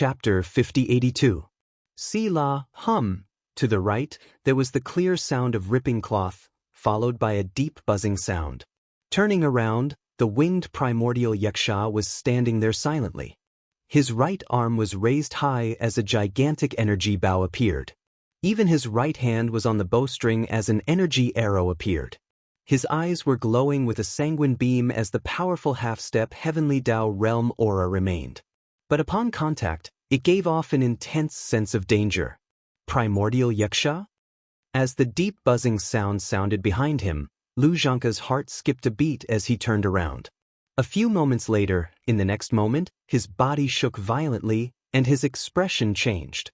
Chapter 5082. See-la, hum. To the right, there was the clear sound of ripping cloth, followed by a deep buzzing sound. Turning around, the winged primordial Yaksha was standing there silently. His right arm was raised high as a gigantic energy bow appeared. Even his right hand was on the bowstring as an energy arrow appeared. His eyes were glowing with a sanguine beam as the powerful half-step Heavenly Dao realm aura remained. But upon contact, it gave off an intense sense of danger. Primordial Yaksha? As the deep buzzing sound sounded behind him, Lu Zhangke's heart skipped a beat as he turned around. A few moments later, in the next moment, his body shook violently and his expression changed.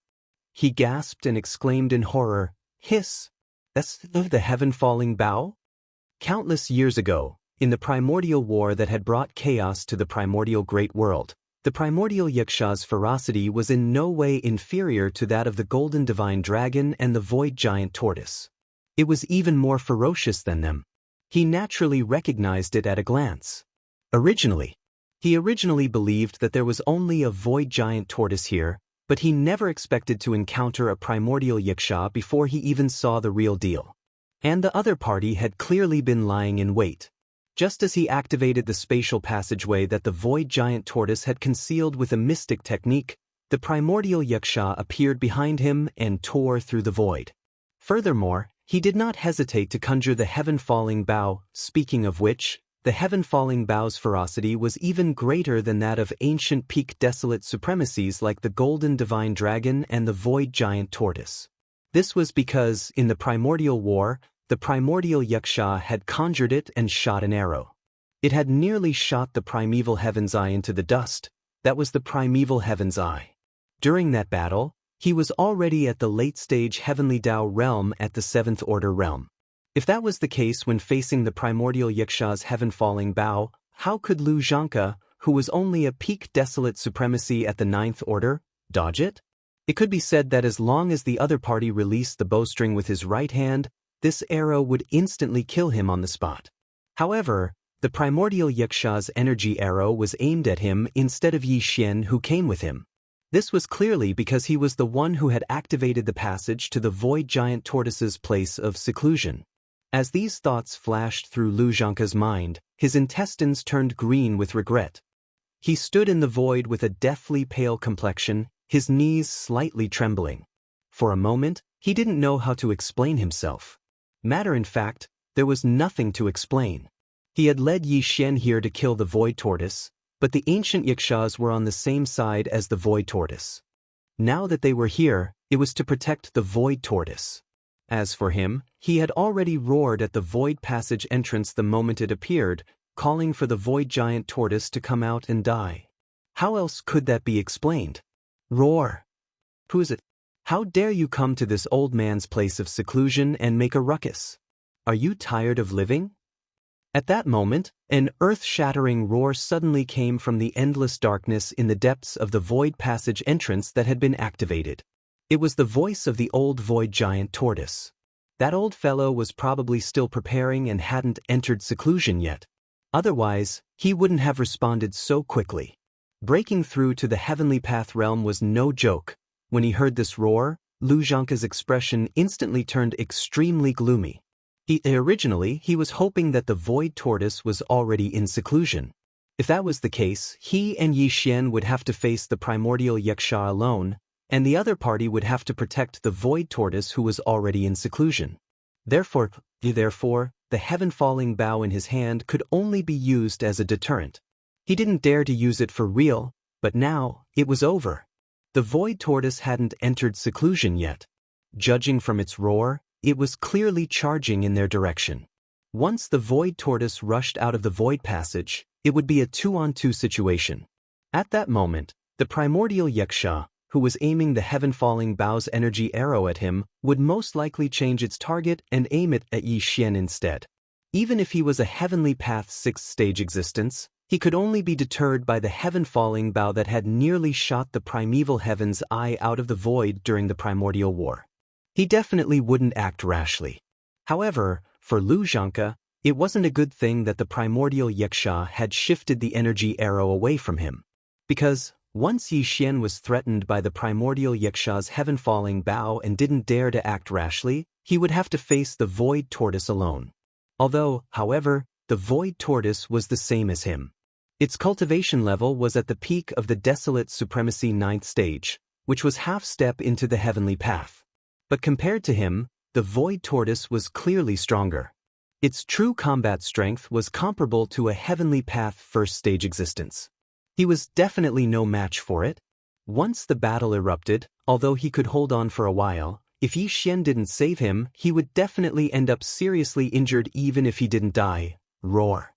He gasped and exclaimed in horror, "Hiss! That's the heaven-falling bow?" Countless years ago, in the primordial war that had brought chaos to the primordial great world, the primordial Yaksha's ferocity was in no way inferior to that of the golden divine dragon and the void giant tortoise. It was even more ferocious than them. He naturally recognized it at a glance. He originally believed that there was only a void giant tortoise here, but he never expected to encounter a primordial Yaksha before he even saw the real deal. And the other party had clearly been lying in wait. Just as he activated the spatial passageway that the void giant tortoise had concealed with a mystic technique, the primordial Yaksha appeared behind him and tore through the void. Furthermore, he did not hesitate to conjure the heaven-falling bow, speaking of which, the heaven-falling bow's ferocity was even greater than that of ancient peak desolate supremacies like the golden divine dragon and the void giant tortoise. This was because, in the primordial war, the primordial Yaksha had conjured it and shot an arrow. It had nearly shot the primeval heaven's eye into the dust. That was the primeval heaven's eye. During that battle, he was already at the late-stage Heavenly Dao realm at the 7th Order realm. If that was the case when facing the primordial Yaksha's heaven-falling bow, how could Lu Zhangke, who was only a peak desolate supremacy at the 9th Order, dodge it? It could be said that as long as the other party released the bowstring with his right hand, this arrow would instantly kill him on the spot. However, the primordial Yaksha's energy arrow was aimed at him instead of Yi Xian, who came with him. This was clearly because he was the one who had activated the passage to the void giant tortoise's place of seclusion. As these thoughts flashed through Lu Zhangke's mind, his intestines turned green with regret. He stood in the void with a deathly pale complexion, his knees slightly trembling. For a moment, he didn't know how to explain himself. In fact, there was nothing to explain. He had led Yi Xian here to kill the void tortoise, but the ancient Yakshas were on the same side as the void tortoise. Now that they were here, it was to protect the void tortoise. As for him, he had already roared at the void passage entrance the moment it appeared, calling for the void giant tortoise to come out and die. How else could that be explained? Roar! Who is it? How dare you come to this old man's place of seclusion and make a ruckus? Are you tired of living? At that moment, an earth-shattering roar suddenly came from the endless darkness in the depths of the void passage entrance that had been activated. It was the voice of the old void giant tortoise. That old fellow was probably still preparing and hadn't entered seclusion yet. Otherwise, he wouldn't have responded so quickly. Breaking through to the heavenly path realm was no joke. When he heard this roar, Lu Zhangke's expression instantly turned extremely gloomy. Originally, he was hoping that the void tortoise was already in seclusion. If that was the case, he and Yi Xian would have to face the primordial Yaksha alone, and the other party would have to protect the void tortoise who was already in seclusion. Therefore, the heaven-falling bow in his hand could only be used as a deterrent. He didn't dare to use it for real, but now, it was over. The void tortoise hadn't entered seclusion yet. Judging from its roar, it was clearly charging in their direction. Once the void tortoise rushed out of the void passage, it would be a 2-on-2 situation. At that moment, the primordial Yaksha, who was aiming the heaven-falling bow's energy arrow at him, would most likely change its target and aim it at Yi Xian instead. Even if he was a heavenly path 6th stage existence, he could only be deterred by the heaven-falling bow that had nearly shot the primeval heaven's eye out of the void during the primordial war. He definitely wouldn't act rashly. However, for Lu Zhangke, it wasn't a good thing that the primordial Yaksha had shifted the energy arrow away from him. Because, Once Yi Xian was threatened by the primordial Yixia's heaven-falling bow and didn't dare to act rashly, he would have to face the void tortoise alone. Although, however, the void tortoise was the same as him. Its cultivation level was at the peak of the desolate supremacy 9th stage, which was half-step into the heavenly path. But compared to him, the void tortoise was clearly stronger. Its true combat strength was comparable to a heavenly path first stage existence. He was definitely no match for it. Once the battle erupted, although he could hold on for a while, if Yi Xian didn't save him, he would definitely end up seriously injured even if he didn't die. Roar.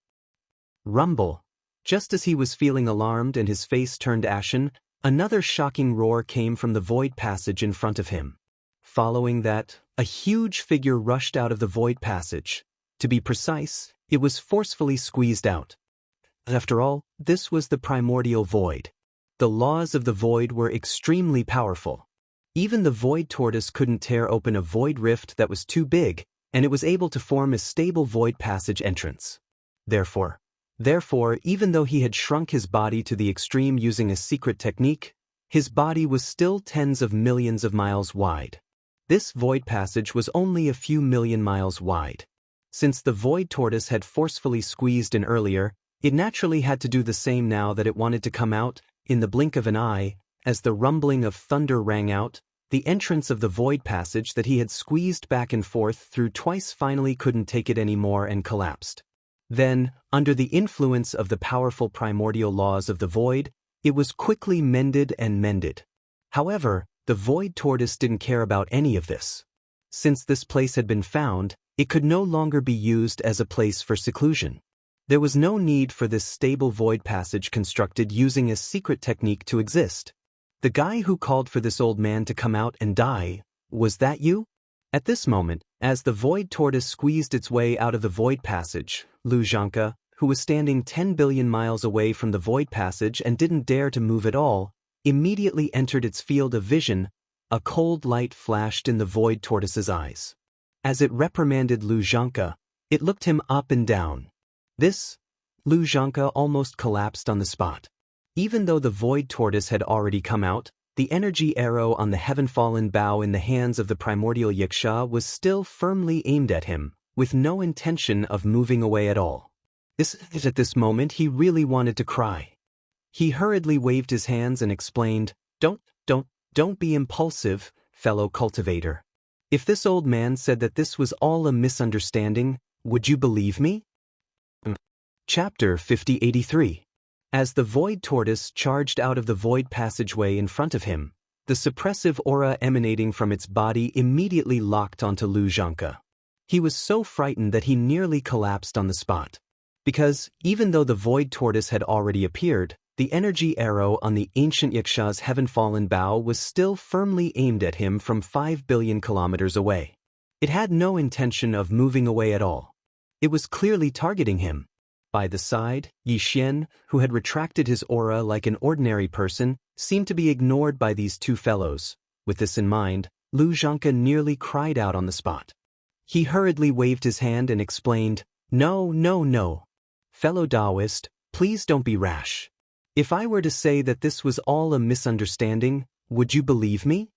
Rumble. Just as he was feeling alarmed and his face turned ashen, another shocking roar came from the void passage in front of him. Following that, a huge figure rushed out of the void passage. To be precise, it was forcefully squeezed out. After all, this was the primordial void. The laws of the void were extremely powerful. Even the void tortoise couldn't tear open a void rift that was too big, and it was able to form a stable void passage entrance. Therefore, even though he had shrunk his body to the extreme using a secret technique, his body was still tens of millions of miles wide. This void passage was only a few million miles wide. Since the void tortoise had forcefully squeezed in earlier, it naturally had to do the same now that it wanted to come out. In the blink of an eye, as the rumbling of thunder rang out, the entrance of the void passage that he had squeezed back and forth through twice finally couldn't take it anymore and collapsed. Then, under the influence of the powerful primordial laws of the void, it was quickly mended and mended. However, the void tortoise didn't care about any of this. Since this place had been found, it could no longer be used as a place for seclusion. There was no need for this stable void passage constructed using a secret technique to exist. The guy who called for this old man to come out and die, was that you? At this moment, as the void tortoise squeezed its way out of the void passage, Lu Xianxia, who was standing 10 billion miles away from the void passage and didn't dare to move at all, immediately entered its field of vision. A cold light flashed in the void tortoise's eyes. As it reprimanded Lu Xianxia, it looked him up and down. Lu Xianxia almost collapsed on the spot. Even though the void tortoise had already come out, the energy arrow on the heaven-fallen bow in the hands of the primordial Yixia was still firmly aimed at him, with no intention of moving away at all. At this moment he really wanted to cry. He hurriedly waved his hands and explained, Don't be impulsive, fellow cultivator. If this old man said that this was all a misunderstanding, would you believe me? Chapter 5083. As the void tortoise charged out of the void passageway in front of him, the suppressive aura emanating from its body immediately locked onto Lu Xianxia. He was so frightened that he nearly collapsed on the spot. Because, even though the void tortoise had already appeared, the energy arrow on the ancient Yixia's heaven-fallen bow was still firmly aimed at him from 5 billion kilometers away. It had no intention of moving away at all. It was clearly targeting him. By the side, Yi Xian, who had retracted his aura like an ordinary person, seemed to be ignored by these two fellows. With this in mind, Lu Xianxia nearly cried out on the spot. He hurriedly waved his hand and explained, No. Fellow Daoist, please don't be rash. If I were to say that this was all a misunderstanding, would you believe me?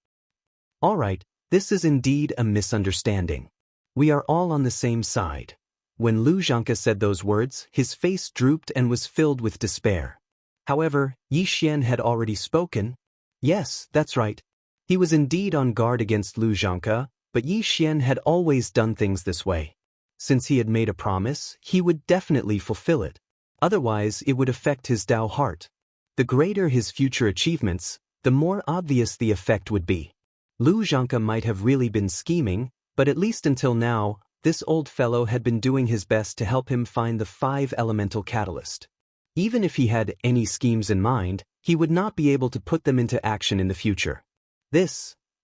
All right, this is indeed a misunderstanding. We are all on the same side. When Lu Xianxia said those words, his face drooped and was filled with despair. However, Yi Xian had already spoken. Yes, that's right. He was indeed on guard against Lu Xianxia, but Yi Xian had always done things this way. Since he had made a promise, he would definitely fulfill it. Otherwise, it would affect his Dao heart. The greater his future achievements, the more obvious the effect would be. Lu Xianxia might have really been scheming, but at least until now, this old fellow had been doing his best to help him find the 5 elemental catalyst. Even if he had any schemes in mind, he would not be able to put them into action in the future.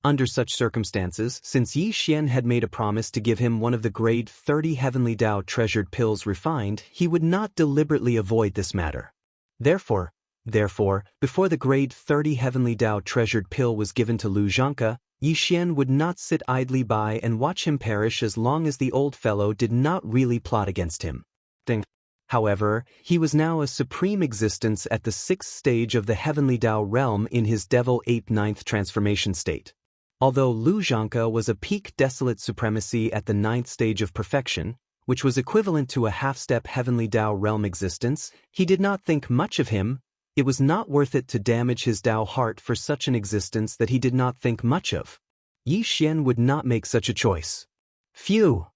Under such circumstances, since Yi Xian had made a promise to give him one of the grade 30 heavenly Dao treasured pills refined, he would not deliberately avoid this matter. Therefore, before the grade 30 heavenly Dao treasured pill was given to Lu Xianxia, Yi Xian would not sit idly by and watch him perish as long as the old fellow did not really plot against him. However, he was now a supreme existence at the 6th stage of the heavenly Dao realm in his Devil 8th 9th transformation state. Although Lu Zhanke was a peak desolate supremacy at the 9th stage of perfection, which was equivalent to a half-step heavenly Dao realm existence, he did not think much of him. It was not worth it to damage his Dao heart for such an existence that he did not think much of. Yi Xian would not make such a choice. Phew!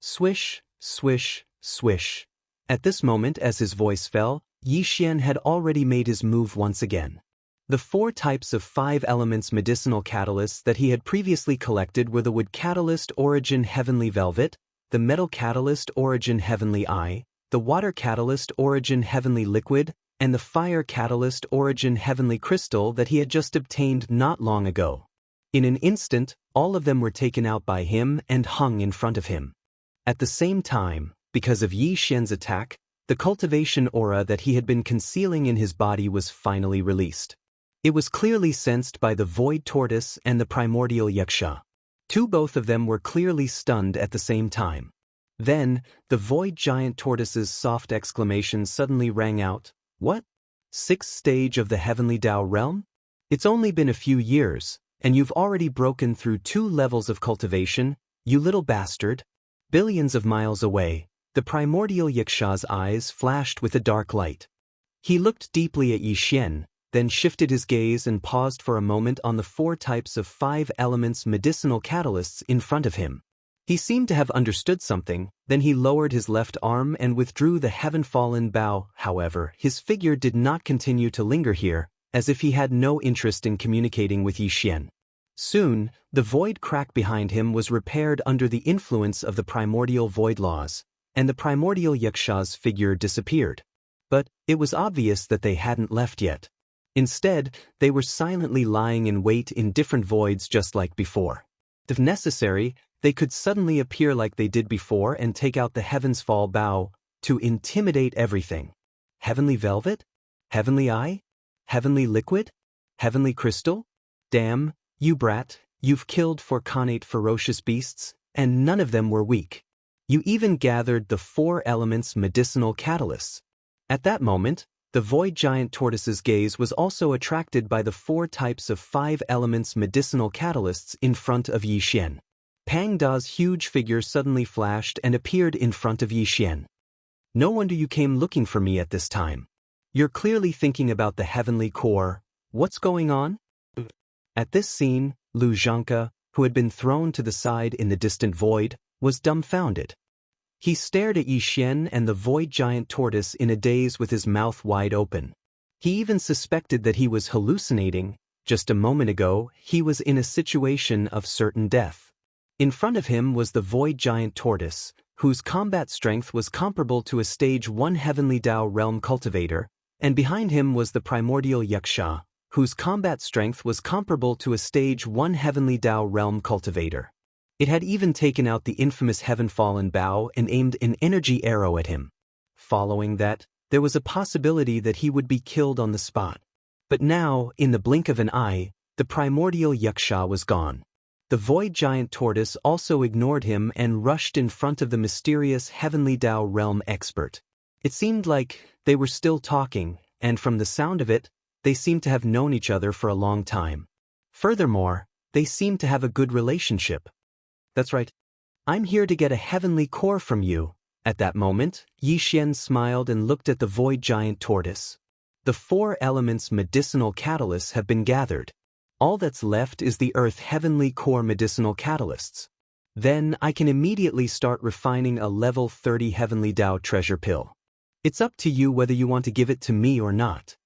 Swish, swish, swish. At this moment, as his voice fell, Yi Xian had already made his move once again. The 4 types of 5 elements medicinal catalysts that he had previously collected were the wood catalyst origin heavenly velvet, the metal catalyst origin heavenly eye, the water catalyst origin heavenly liquid, and the fire catalyst origin heavenly crystal that he had just obtained not long ago. In an instant, all of them were taken out by him and hung in front of him. At the same time, because of Yi Xian's attack, the cultivation aura that he had been concealing in his body was finally released. It was clearly sensed by the void tortoise and the primordial Xianxia. Both of them were clearly stunned at the same time. Then, the void giant tortoise's soft exclamation suddenly rang out, "What? 6th stage of the heavenly Dao realm? It's only been a few years, and you've already broken through 2 levels of cultivation, you little bastard." Billions of miles away, the primordial Xianxia's eyes flashed with a dark light. He looked deeply at Yi Xian, then shifted his gaze and paused for a moment on the 4 types of 5 elements medicinal catalysts in front of him. He seemed to have understood something, then he lowered his left arm and withdrew the heaven-fallen bow. However, his figure did not continue to linger here, as if he had no interest in communicating with Yi Xian. Soon, the void crack behind him was repaired under the influence of the primordial void laws, and the primordial Xianxia's figure disappeared. But it was obvious that they hadn't left yet. Instead, they were silently lying in wait in different voids just like before. If necessary, they could suddenly appear like they did before and take out the heavens fall bow, to intimidate everything. Heavenly velvet? Heavenly eye? Heavenly liquid? Heavenly crystal? Damn, you brat, you've killed 4 connate ferocious beasts, and none of them were weak. You even gathered the 4 elements medicinal catalysts. At that moment, the void giant tortoise's gaze was also attracted by the 4 types of 5 elements medicinal catalysts in front of Yi Xian. Pang Da's huge figure suddenly flashed and appeared in front of Yi Xian. No wonder you came looking for me at this time. You're clearly thinking about the heavenly core. What's going on? At this scene, Lu Zhanke, who had been thrown to the side in the distant void, was dumbfounded. He stared at Yi Xian and the void giant tortoise in a daze with his mouth wide open. He even suspected that he was hallucinating. Just a moment ago, he was in a situation of certain death. In front of him was the void giant tortoise, whose combat strength was comparable to a stage 1 heavenly Dao realm cultivator, and behind him was the primordial Xianxia, whose combat strength was comparable to a stage 1 heavenly Dao realm cultivator. It had even taken out the infamous heaven-fallen bow and aimed an energy arrow at him. Following that, there was a possibility that he would be killed on the spot. But now, in the blink of an eye, the primordial Xianxia was gone. The void giant tortoise also ignored him and rushed in front of the mysterious heavenly Dao realm expert. It seemed like they were still talking, and from the sound of it, they seemed to have known each other for a long time. Furthermore, they seemed to have a good relationship. That's right. I'm here to get a heavenly core from you. At that moment, Yi Xian smiled and looked at the void giant tortoise. The 4 elements medicinal catalysts have been gathered. All that's left is the earth heavenly core medicinal catalysts. Then I can immediately start refining a level 30 heavenly Dao treasure pill. It's up to you whether you want to give it to me or not.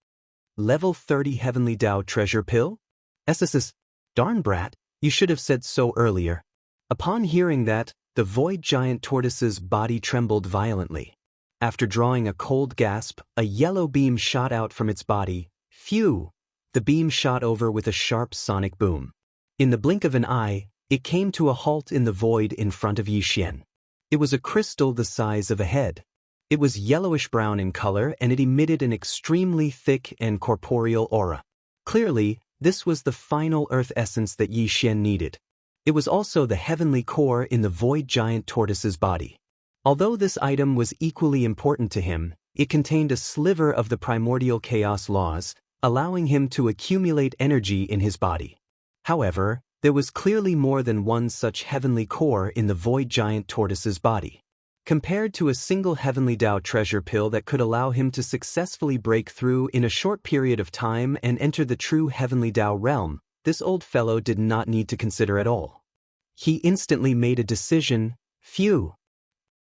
Level 30 heavenly Dao treasure pill? SSS. Darn brat, you should have said so earlier. Upon hearing that, the void giant tortoise's body trembled violently. After drawing a cold gasp, a yellow beam shot out from its body. Phew! The beam shot over with a sharp sonic boom. In the blink of an eye, it came to a halt in the void in front of Yi Xian. It was a crystal the size of a head. It was yellowish-brown in color and it emitted an extremely thick and corporeal aura. Clearly, this was the final earth essence that Yi Xian needed. It was also the heavenly core in the void giant tortoise's body. Although this item was equally important to him, it contained a sliver of the primordial chaos laws, allowing him to accumulate energy in his body. However, there was clearly more than one such heavenly core in the void giant tortoise's body. Compared to a single heavenly Dao treasure pill that could allow him to successfully break through in a short period of time and enter the true heavenly Dao realm, this old fellow did not need to consider at all. He instantly made a decision. Phew.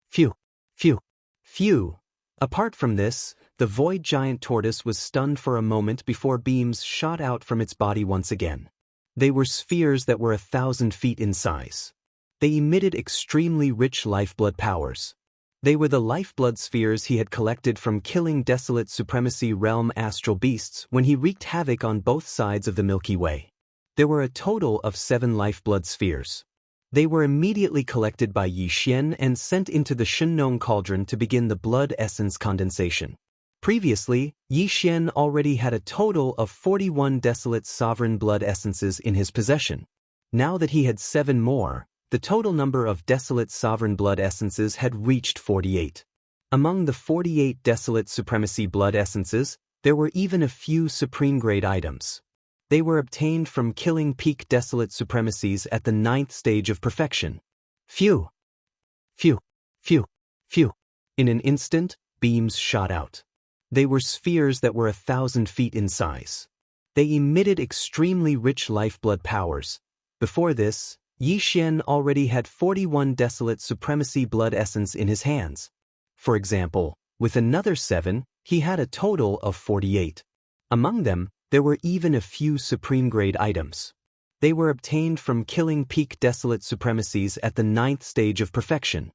Phew. Phew. Phew. Apart from this, the void giant tortoise was stunned for a moment before beams shot out from its body once again. They were spheres that were 1,000 feet in size. They emitted extremely rich lifeblood powers. They were the lifeblood spheres he had collected from killing desolate supremacy realm astral beasts when he wreaked havoc on both sides of the Milky Way. There were a total of 7 lifeblood spheres. They were immediately collected by Yi Xian and sent into the Shunnong cauldron to begin the blood essence condensation. Previously, Yi Xian already had a total of 41 desolate sovereign blood essences in his possession. Now that he had 7 more, the total number of desolate sovereign blood essences had reached 48. Among the 48 desolate supremacy blood essences, there were even a few supreme-grade items. They were obtained from killing peak desolate supremacies at the 9th stage of perfection. Phew! Phew! Phew! Phew! In an instant, beams shot out. They were spheres that were 1,000 feet in size. They emitted extremely rich lifeblood powers. Before this, Yi Xian already had 41 desolate supremacy blood essence in his hands. For example, with another 7, he had a total of 48. Among them, there were even a few supreme-grade items. They were obtained from killing peak desolate supremacies at the 9th stage of perfection.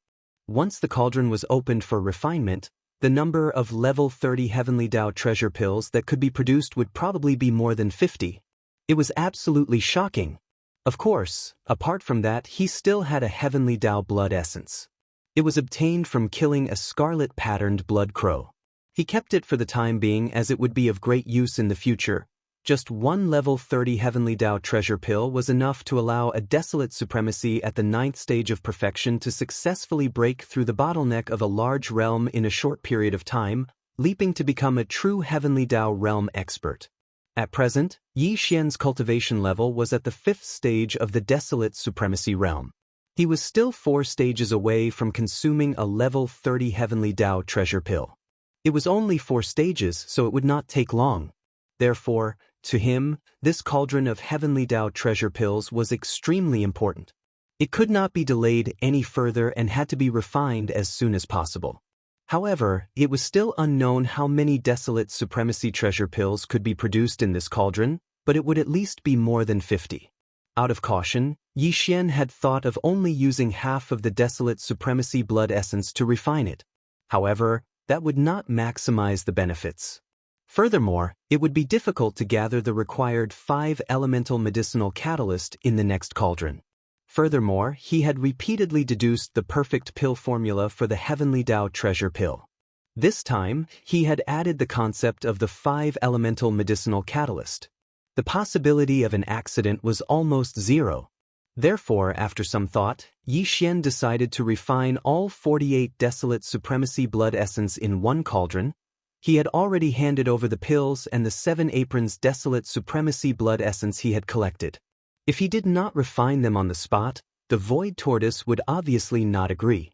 Once the cauldron was opened for refinement, the number of level 30 heavenly Dao treasure pills that could be produced would probably be more than 50. It was absolutely shocking. Of course, apart from that, he still had a heavenly Dao blood essence. It was obtained from killing a scarlet-patterned blood crow. He kept it for the time being as it would be of great use in the future. Just one level 30 heavenly Dao treasure pill was enough to allow a desolate supremacy at the 9th stage of perfection to successfully break through the bottleneck of a large realm in a short period of time, leaping to become a true heavenly Dao realm expert. At present, Yi Xian's cultivation level was at the 5th stage of the desolate supremacy realm. He was still 4 stages away from consuming a level 30 heavenly Dao treasure pill. It was only 4 stages, so it would not take long. Therefore, to him, this cauldron of heavenly Dao treasure pills was extremely important. It could not be delayed any further and had to be refined as soon as possible. However, it was still unknown how many desolate supremacy treasure pills could be produced in this cauldron, but it would at least be more than 50. Out of caution, Yi Xian had thought of only using half of the desolate supremacy blood essence to refine it. However, that would not maximize the benefits. Furthermore, it would be difficult to gather the required 5 elemental medicinal catalyst in the next cauldron. Furthermore, he had repeatedly deduced the perfect pill formula for the heavenly Dao treasure pill. This time, he had added the concept of the 5 elemental medicinal catalyst. The possibility of an accident was almost 0. Therefore, after some thought, Yi Xian decided to refine all 48 desolate supremacy blood essence in one cauldron. He had already handed over the pills and the 7 aprons desolate supremacy blood essence he had collected. If he did not refine them on the spot, the void tortoise would obviously not agree.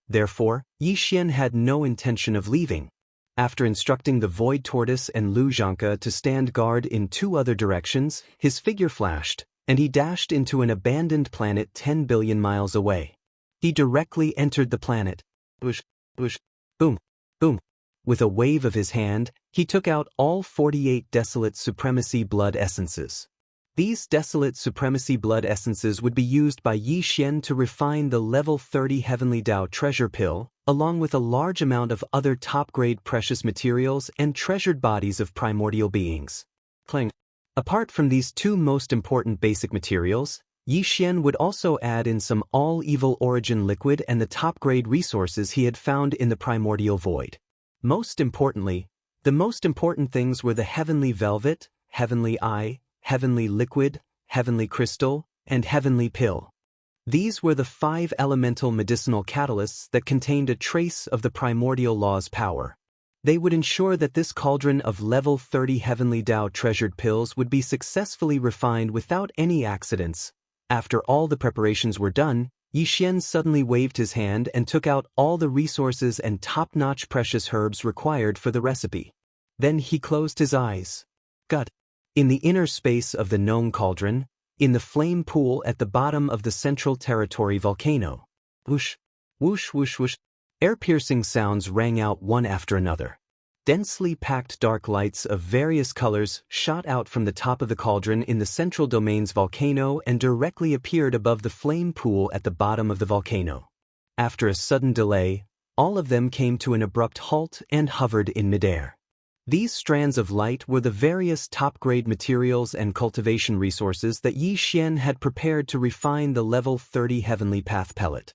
Therefore, Yi Xian had no intention of leaving. After instructing the void tortoise and Lu Zhangke to stand guard in 2 other directions, his figure flashed, and he dashed into an abandoned planet 10 billion miles away. He directly entered the planet. Whoosh, whoosh, boom, boom. With a wave of his hand, he took out all 48 desolate supremacy blood essences. These desolate supremacy blood essences would be used by Yi Xian to refine the level 30 heavenly Dao treasure pill, along with a large amount of other top-grade precious materials and treasured bodies of primordial beings. Cling. Apart from these 2 most important basic materials, Yi Xian would also add in some all-evil origin liquid and the top-grade resources he had found in the primordial void. Most importantly, the most important things were the heavenly velvet, heavenly eye, heavenly liquid, heavenly crystal, and heavenly pill. These were the 5 elemental medicinal catalysts that contained a trace of the primordial law's power. They would ensure that this cauldron of level 30 heavenly Dao treasured pills would be successfully refined without any accidents. After all the preparations were done, Yi Xian suddenly waved his hand and took out all the resources and top-notch precious herbs required for the recipe. Then he closed his eyes. Gut. In the inner space of the known cauldron, in the flame pool at the bottom of the Central Territory volcano. Whoosh, whoosh, whoosh, whoosh. Air-piercing sounds rang out one after another. Densely packed dark lights of various colors shot out from the top of the cauldron in the central domain's volcano and directly appeared above the flame pool at the bottom of the volcano. After a sudden delay, all of them came to an abrupt halt and hovered in midair. These strands of light were the various top-grade materials and cultivation resources that Yi Xian had prepared to refine the level 30 heavenly path pellet.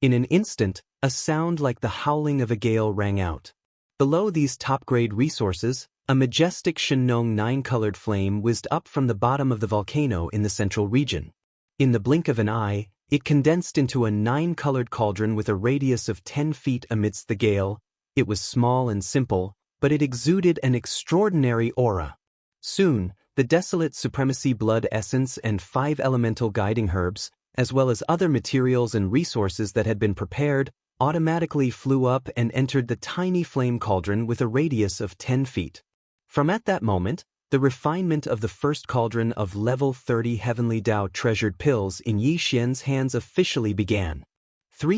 In an instant, a sound like the howling of a gale rang out. Below these top-grade resources, a majestic Shenong 9-colored flame whizzed up from the bottom of the volcano in the central region. In the blink of an eye, it condensed into a 9-colored cauldron with a radius of 10 feet amidst the gale. It was small and simple, but it exuded an extraordinary aura. Soon, the desolate supremacy blood essence and 5 elemental guiding herbs, as well as other materials and resources that had been prepared, automatically flew up and entered the tiny flame cauldron with a radius of 10 feet. From at that moment, the refinement of the first cauldron of level 30 heavenly Dao treasured pills in Yi Xian's hands officially began.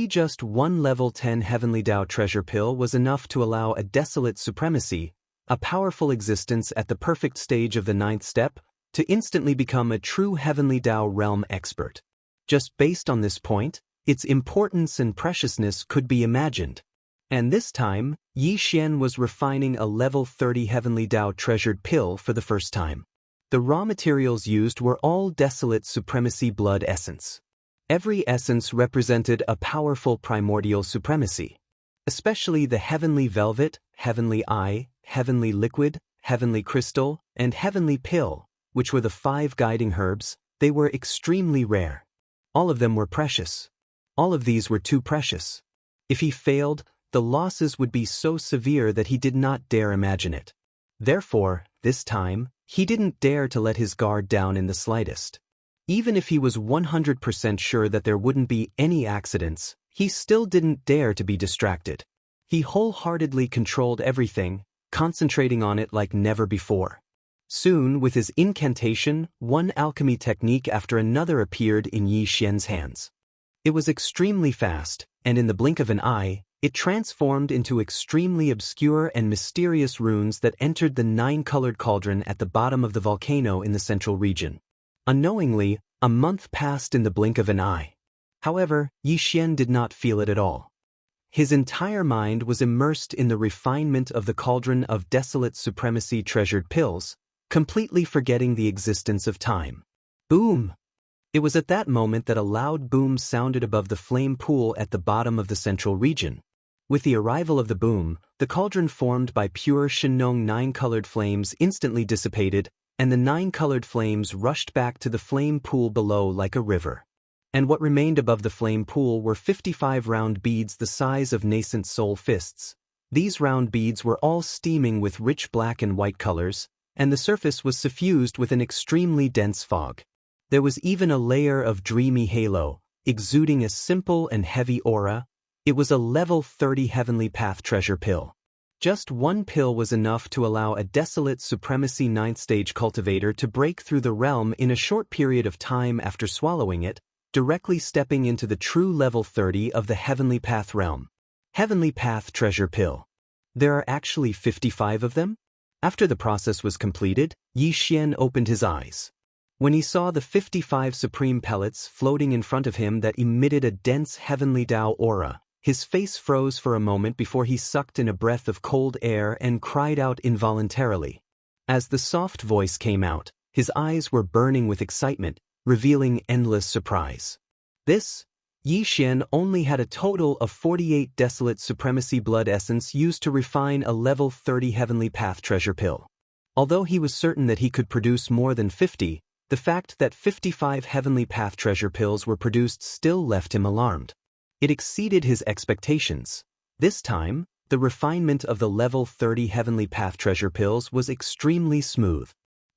Just one level 10 heavenly Dao treasure pill was enough to allow a desolate supremacy, a powerful existence at the perfect stage of the 9th step, to instantly become a true heavenly Dao realm expert. Just based on this point, its importance and preciousness could be imagined. And this time, Yi Xian was refining a level 30 heavenly Dao treasured pill for the first time. The raw materials used were all desolate supremacy blood essence. Every essence represented a powerful primordial supremacy. Especially the heavenly velvet, heavenly eye, heavenly liquid, heavenly crystal, and heavenly pill, which were the 5 guiding herbs, they were extremely rare. All of them were precious. All of these were too precious. If he failed, the losses would be so severe that he did not dare imagine it. Therefore, this time, he didn't dare to let his guard down in the slightest. Even if he was 100% sure that there wouldn't be any accidents, he still didn't dare to be distracted. He wholeheartedly controlled everything, concentrating on it like never before. Soon, with his incantation, one alchemy technique after another appeared in Yi Xian's hands. It was extremely fast, and in the blink of an eye, it transformed into extremely obscure and mysterious runes that entered the 9-colored cauldron at the bottom of the volcano in the central region. Unknowingly, a month passed in the blink of an eye. However, Yi Xian did not feel it at all. His entire mind was immersed in the refinement of the cauldron of desolate supremacy treasured pills, completely forgetting the existence of time. Boom! It was at that moment that a loud boom sounded above the flame pool at the bottom of the central region. With the arrival of the boom, the cauldron formed by pure Shenong 9-colored flames instantly dissipated, and the 9-colored flames rushed back to the flame pool below like a river. And what remained above the flame pool were 55 round beads the size of nascent soul fists. These round beads were all steaming with rich black and white colors, and the surface was suffused with an extremely dense fog. There was even a layer of dreamy halo, exuding a simple and heavy aura. It was a level 30 heavenly path treasure pill. Just one pill was enough to allow a desolate supremacy 9th stage cultivator to break through the realm in a short period of time after swallowing it, directly stepping into the true level 30 of the heavenly path realm. Heavenly path treasure pill. There are actually 55 of them? After the process was completed, Yi Xian opened his eyes. When he saw the 55 supreme pellets floating in front of him that emitted a dense heavenly Dao aura, his face froze for a moment before he sucked in a breath of cold air and cried out involuntarily. As the soft voice came out, his eyes were burning with excitement, revealing endless surprise. Yi Xian only had a total of 48 desolate supremacy blood essence used to refine a level 30 heavenly path treasure pill. Although he was certain that he could produce more than 50, The fact that 55 Heavenly Path treasure pills were produced still left him alarmed. It exceeded his expectations. This time, the refinement of the level 30 Heavenly Path treasure pills was extremely smooth.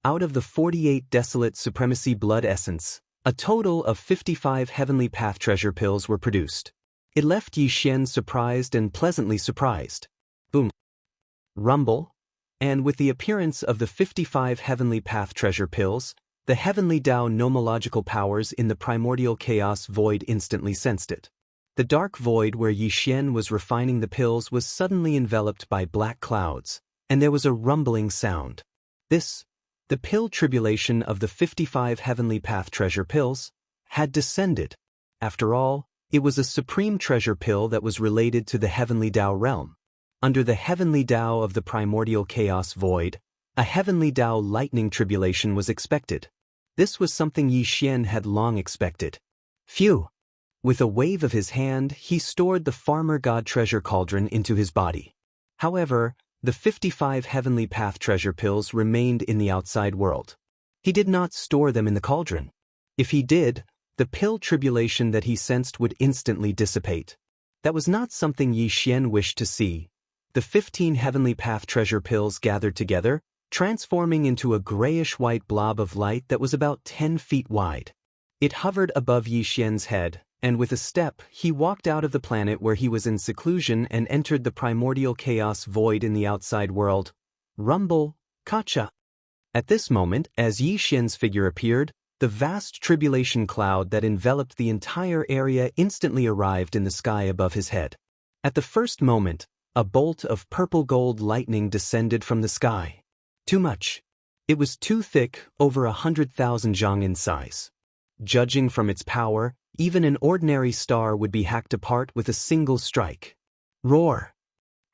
Out of the 48 Desolate Supremacy Blood Essence, a total of 55 Heavenly Path treasure pills were produced. It left Yi Xian surprised and pleasantly surprised. Boom. Rumble. And with the appearance of the 55 Heavenly Path treasure pills, the Heavenly Tao nomological powers in the primordial chaos void instantly sensed it. The dark void where Yi Xian was refining the pills was suddenly enveloped by black clouds, and there was a rumbling sound. The pill tribulation of the 55 Heavenly Path treasure pills, had descended. After all, it was a supreme treasure pill that was related to the Heavenly Tao realm. Under the Heavenly Tao of the primordial chaos void, a Heavenly Tao lightning tribulation was expected. This was something Yi Xian had long expected. Phew! With a wave of his hand, he stored the farmer god treasure cauldron into his body. However, the 55 Heavenly Path treasure pills remained in the outside world. He did not store them in the cauldron. If he did, the pill tribulation that he sensed would instantly dissipate. That was not something Yi Xian wished to see. The 15 Heavenly Path treasure pills gathered together, transforming into a grayish-white blob of light that was about 10 feet wide. It hovered above Yi Xian's head, and with a step, he walked out of the planet where he was in seclusion and entered the primordial chaos void in the outside world. Rumble, Kacha. At this moment, as Yi Xian's figure appeared, the vast tribulation cloud that enveloped the entire area instantly arrived in the sky above his head. At the first moment, a bolt of purple-gold lightning descended from the sky. Too much. It was too thick, over 100,000 zhang in size. Judging from its power, even an ordinary star would be hacked apart with a single strike. Roar!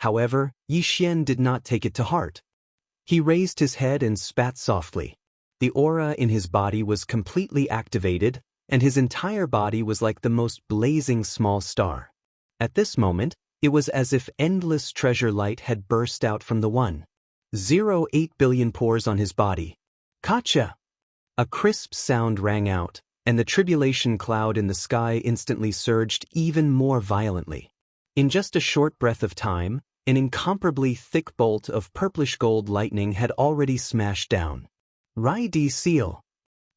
However, Yi Xian did not take it to heart. He raised his head and spat softly. The aura in his body was completely activated, and his entire body was like the most blazing small star. At this moment, it was as if endless treasure light had burst out from the 1.08 billion pores on his body. Kacha! A crisp sound rang out, and the tribulation cloud in the sky instantly surged even more violently. In just a short breath of time, an incomparably thick bolt of purplish-gold lightning had already smashed down. Rai Di Seal.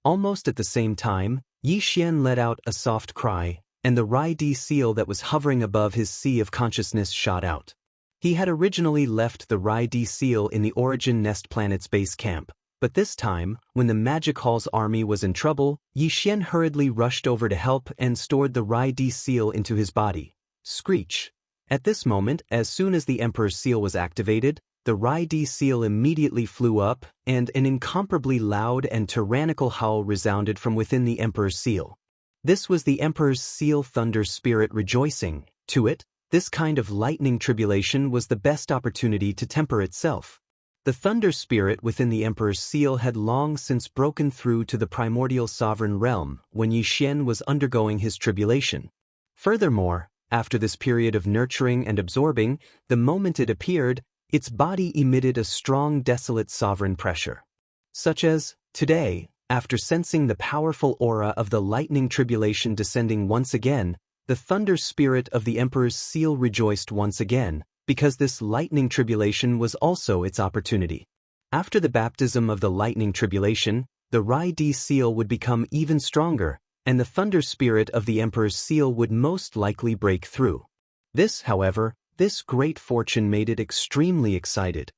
Almost at the same time, Yi Xian let out a soft cry, and the Rai Di Seal that was hovering above his sea of consciousness shot out. He had originally left the Rai Di Seal in the Origin Nest Planet's base camp, but this time, when the Magic Hall's army was in trouble, Yi Xian hurriedly rushed over to help and stored the Rai Di Seal into his body. Screech. At this moment, as soon as the Emperor's seal was activated, the Rai Di Seal immediately flew up, and an incomparably loud and tyrannical howl resounded from within the Emperor's seal. This was the Emperor's seal thunder spirit rejoicing. To it, this kind of lightning tribulation was the best opportunity to temper itself. The thunder spirit within the Emperor's seal had long since broken through to the primordial sovereign realm when Yi Xian was undergoing his tribulation. Furthermore, after this period of nurturing and absorbing, the moment it appeared, its body emitted a strong desolate sovereign pressure. Such as, today, after sensing the powerful aura of the lightning tribulation descending once again, the thunder spirit of the Emperor's seal rejoiced once again, because this lightning tribulation was also its opportunity. After the baptism of the lightning tribulation, the Rai Di seal would become even stronger, and the thunder spirit of the Emperor's seal would most likely break through. This great fortune made it extremely excited.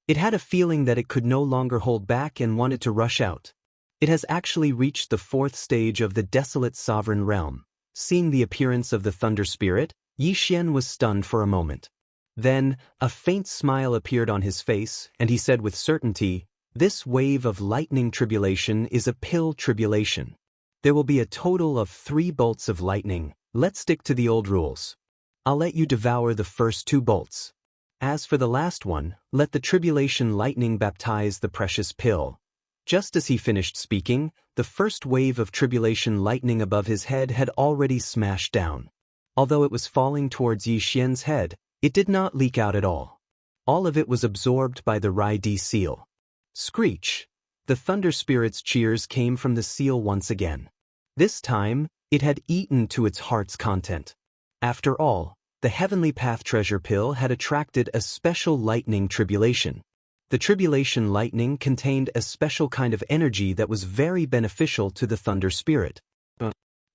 It had a feeling that it could no longer hold back and wanted to rush out. It has actually reached the 4th stage of the desolate sovereign realm. Seeing the appearance of the thunder spirit, Yi Xian was stunned for a moment. Then, a faint smile appeared on his face, and he said with certainty, "This wave of lightning tribulation is a pill tribulation. There will be a total of 3 bolts of lightning. Let's stick to the old rules. I'll let you devour the first 2 bolts. As for the last one, let the tribulation lightning baptize the precious pill." Just as he finished speaking, the first wave of tribulation lightning above his head had already smashed down. Although it was falling towards Yi Xian's head, it did not leak out at all. All of it was absorbed by the Rai Di seal. Screech! the Thunder Spirit's cheers came from the seal once again. This time, it had eaten to its heart's content. After all, the Heavenly Path treasure pill had attracted a special lightning tribulation. The tribulation lightning contained a special kind of energy that was very beneficial to the Thunder Spirit.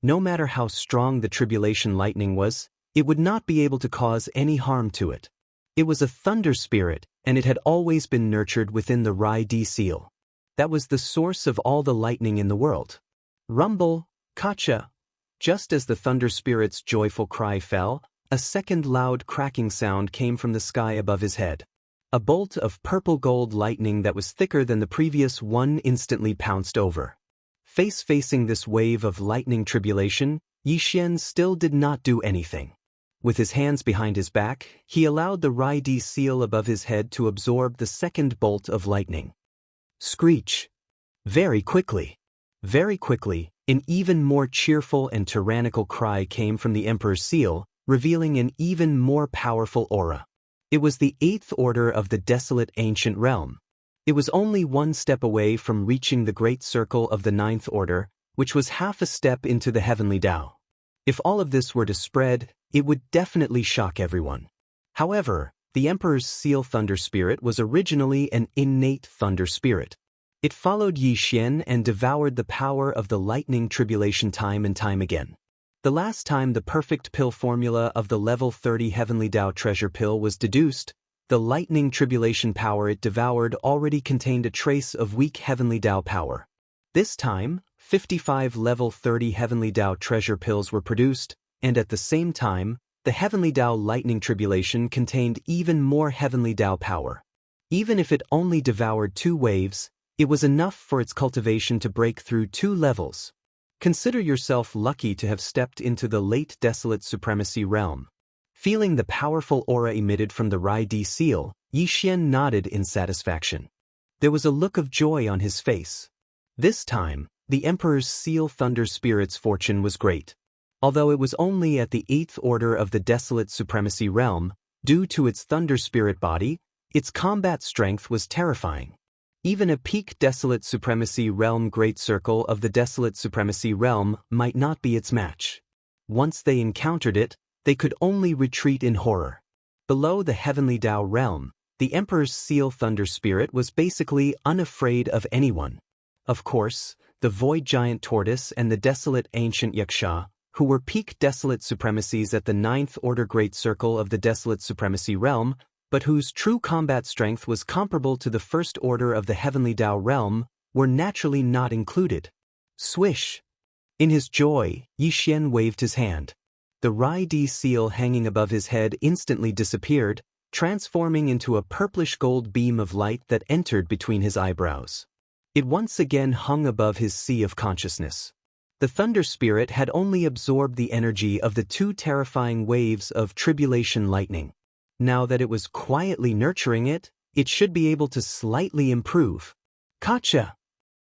No matter how strong the tribulation lightning was, it would not be able to cause any harm to it. It was a Thunder Spirit, and it had always been nurtured within the Rai-D seal. That was the source of all the lightning in the world. Rumble, Kacha. Just as the Thunder Spirit's joyful cry fell, a second loud cracking sound came from the sky above his head. A bolt of purple-gold lightning that was thicker than the previous one instantly pounced over. Facing this wave of lightning tribulation, Yixian still did not do anything. With his hands behind his back, he allowed the Rai-D seal above his head to absorb the second bolt of lightning. Screech! Very quickly, an even more cheerful and tyrannical cry came from the Emperor's seal, revealing an even more powerful aura. It was the 8th order of the desolate ancient realm. It was only one step away from reaching the great circle of the 9th order, which was half a step into the heavenly Tao. If all of this were to spread, it would definitely shock everyone. However, the Emperor's seal Thunder Spirit was originally an innate Thunder Spirit. It followed Yixian and devoured the power of the lightning tribulation time and time again. The last time the perfect pill formula of the level 30 Heavenly Tao treasure pill was deduced, the lightning tribulation power it devoured already contained a trace of weak Heavenly Tao power. This time, 55 level 30 Heavenly Tao treasure pills were produced, and at the same time, the Heavenly Tao lightning tribulation contained even more Heavenly Tao power. Even if it only devoured 2 waves, it was enough for its cultivation to break through 2 levels. Consider yourself lucky to have stepped into the late desolate supremacy realm. Feeling the powerful aura emitted from the Rai-D seal, Yixian nodded in satisfaction. There was a look of joy on his face. This time, the Emperor's seal Thunder Spirit's fortune was great. Although it was only at the 8th order of the desolate supremacy realm, due to its Thunder Spirit body, its combat strength was terrifying. Even a peak desolate supremacy realm great circle of the desolate supremacy realm might not be its match. Once they encountered it, they could only retreat in horror. Below the Heavenly Tao realm, the Emperor's seal Thunder Spirit was basically unafraid of anyone. Of course, the Void Giant Tortoise and the desolate ancient Xianxia, who were peak desolate supremacies at the 9th order great circle of the desolate supremacy realm, but whose true combat strength was comparable to the 1st order of the Heavenly Tao realm, were naturally not included. Swish! In his joy, Yixian waved his hand. The Rai-D seal hanging above his head instantly disappeared, transforming into a purplish gold beam of light that entered between his eyebrows. It once again hung above his sea of consciousness. The Thunder Spirit had only absorbed the energy of the 2 terrifying waves of tribulation lightning. Now that it was quietly nurturing it, it should be able to slightly improve. Kacha!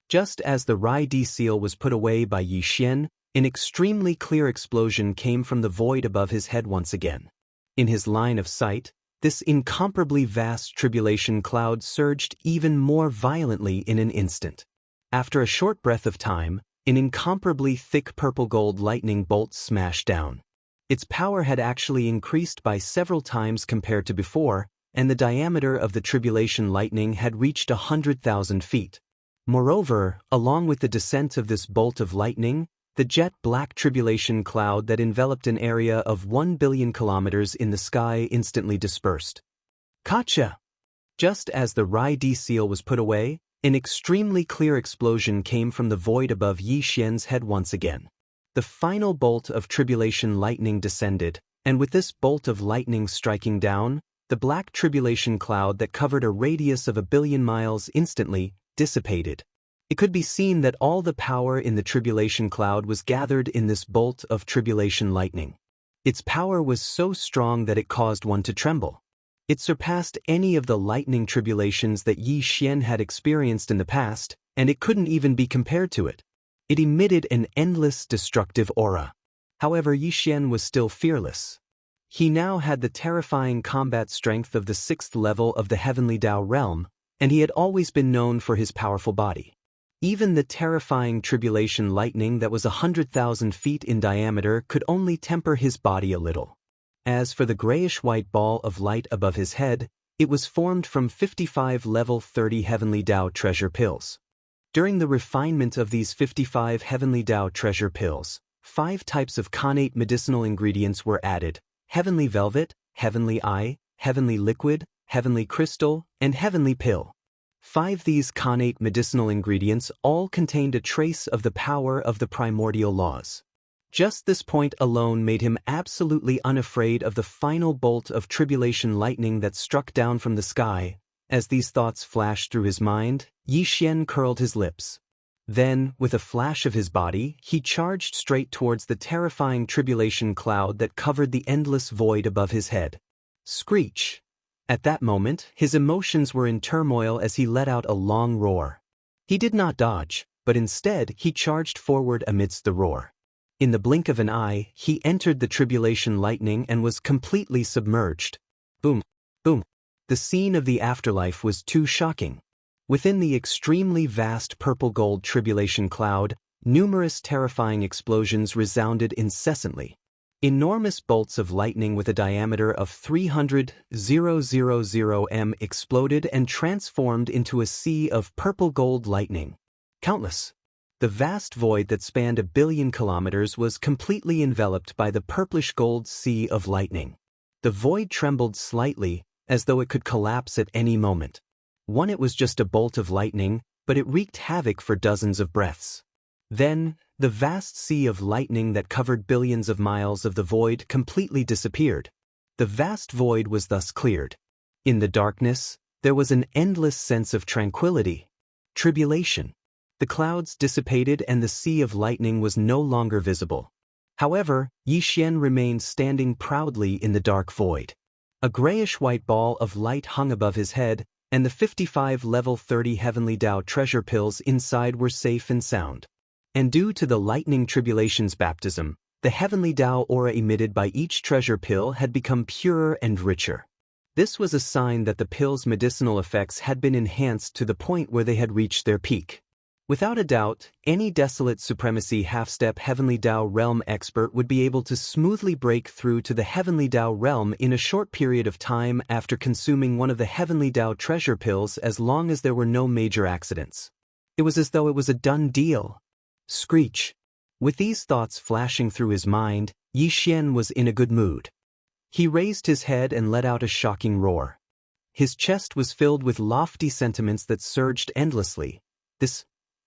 Just as the Rai-D seal was put away by Yixian, an extremely clear explosion came from the void above his head once again. In his line of sight, this incomparably vast tribulation cloud surged even more violently in an instant. After a short breath of time, an incomparably thick purple-gold lightning bolt smashed down. Its power had actually increased by several times compared to before, and the diameter of the tribulation lightning had reached 100,000 feet. Moreover, along with the descent of this bolt of lightning, the jet-black tribulation cloud that enveloped an area of 1 billion kilometers in the sky instantly dispersed. Kacha! Just as the Rai-D seal was put away, an extremely clear explosion came from the void above Yixian's head once again. The final bolt of tribulation lightning descended, and with this bolt of lightning striking down, the black tribulation cloud that covered a radius of 1 billion miles instantly dissipated. It could be seen that all the power in the tribulation cloud was gathered in this bolt of tribulation lightning. Its power was so strong that it caused one to tremble. It surpassed any of the lightning tribulations that Yixian had experienced in the past, and it couldn't even be compared to it. It emitted an endless destructive aura. However, Yixian was still fearless. He now had the terrifying combat strength of the 6th level of the Heavenly Tao realm, and he had always been known for his powerful body. Even the terrifying tribulation lightning that was 100,000 feet in diameter could only temper his body a little. As for the grayish-white ball of light above his head, it was formed from 55 level 30 Heavenly Dao treasure pills. During the refinement of these 55 Heavenly Dao treasure pills, 5 types of connate medicinal ingredients were added: Heavenly Velvet, Heavenly Eye, Heavenly Liquid, Heavenly Crystal, and Heavenly Pill. 5 these connate medicinal ingredients all contained a trace of the power of the primordial laws. Just this point alone made him absolutely unafraid of the final bolt of tribulation lightning that struck down from the sky. As these thoughts flashed through his mind, Yi Xian curled his lips. Then, with a flash of his body, he charged straight towards the terrifying tribulation cloud that covered the endless void above his head. Screech! At that moment, his emotions were in turmoil as he let out a long roar. He did not dodge, but instead he charged forward amidst the roar. In the blink of an eye, he entered the tribulation lightning and was completely submerged. Boom! Boom! The scene of the afterlife was too shocking. Within the extremely vast purple-gold tribulation cloud, numerous terrifying explosions resounded incessantly. Enormous bolts of lightning with a diameter of 300,000 m exploded and transformed into a sea of purple-gold lightning. Countless. The vast void that spanned 1 billion kilometers was completely enveloped by the purplish-gold sea of lightning. The void trembled slightly, as though it could collapse at any moment. It was just a bolt of lightning, but it wreaked havoc for dozens of breaths. Then, the vast sea of lightning that covered billions of miles of the void completely disappeared. The vast void was thus cleared. In the darkness, there was an endless sense of tranquility. Tribulation. The clouds dissipated and the sea of lightning was no longer visible. However, Yi Xian remained standing proudly in the dark void. A grayish-white ball of light hung above his head, and the 55 level 30 Heavenly Dao treasure pills inside were safe and sound. And due to the lightning tribulation's baptism, the Heavenly Dao aura emitted by each treasure pill had become purer and richer. This was a sign that the pill's medicinal effects had been enhanced to the point where they had reached their peak. Without a doubt, any desolate supremacy half-step Heavenly Dao realm expert would be able to smoothly break through to the Heavenly Dao realm in a short period of time after consuming one of the Heavenly Dao treasure pills, as long as there were no major accidents. It was as though it was a done deal. Screech! With these thoughts flashing through his mind, Yi Xian was in a good mood. He raised his head and let out a shocking roar. His chest was filled with lofty sentiments that surged endlessly.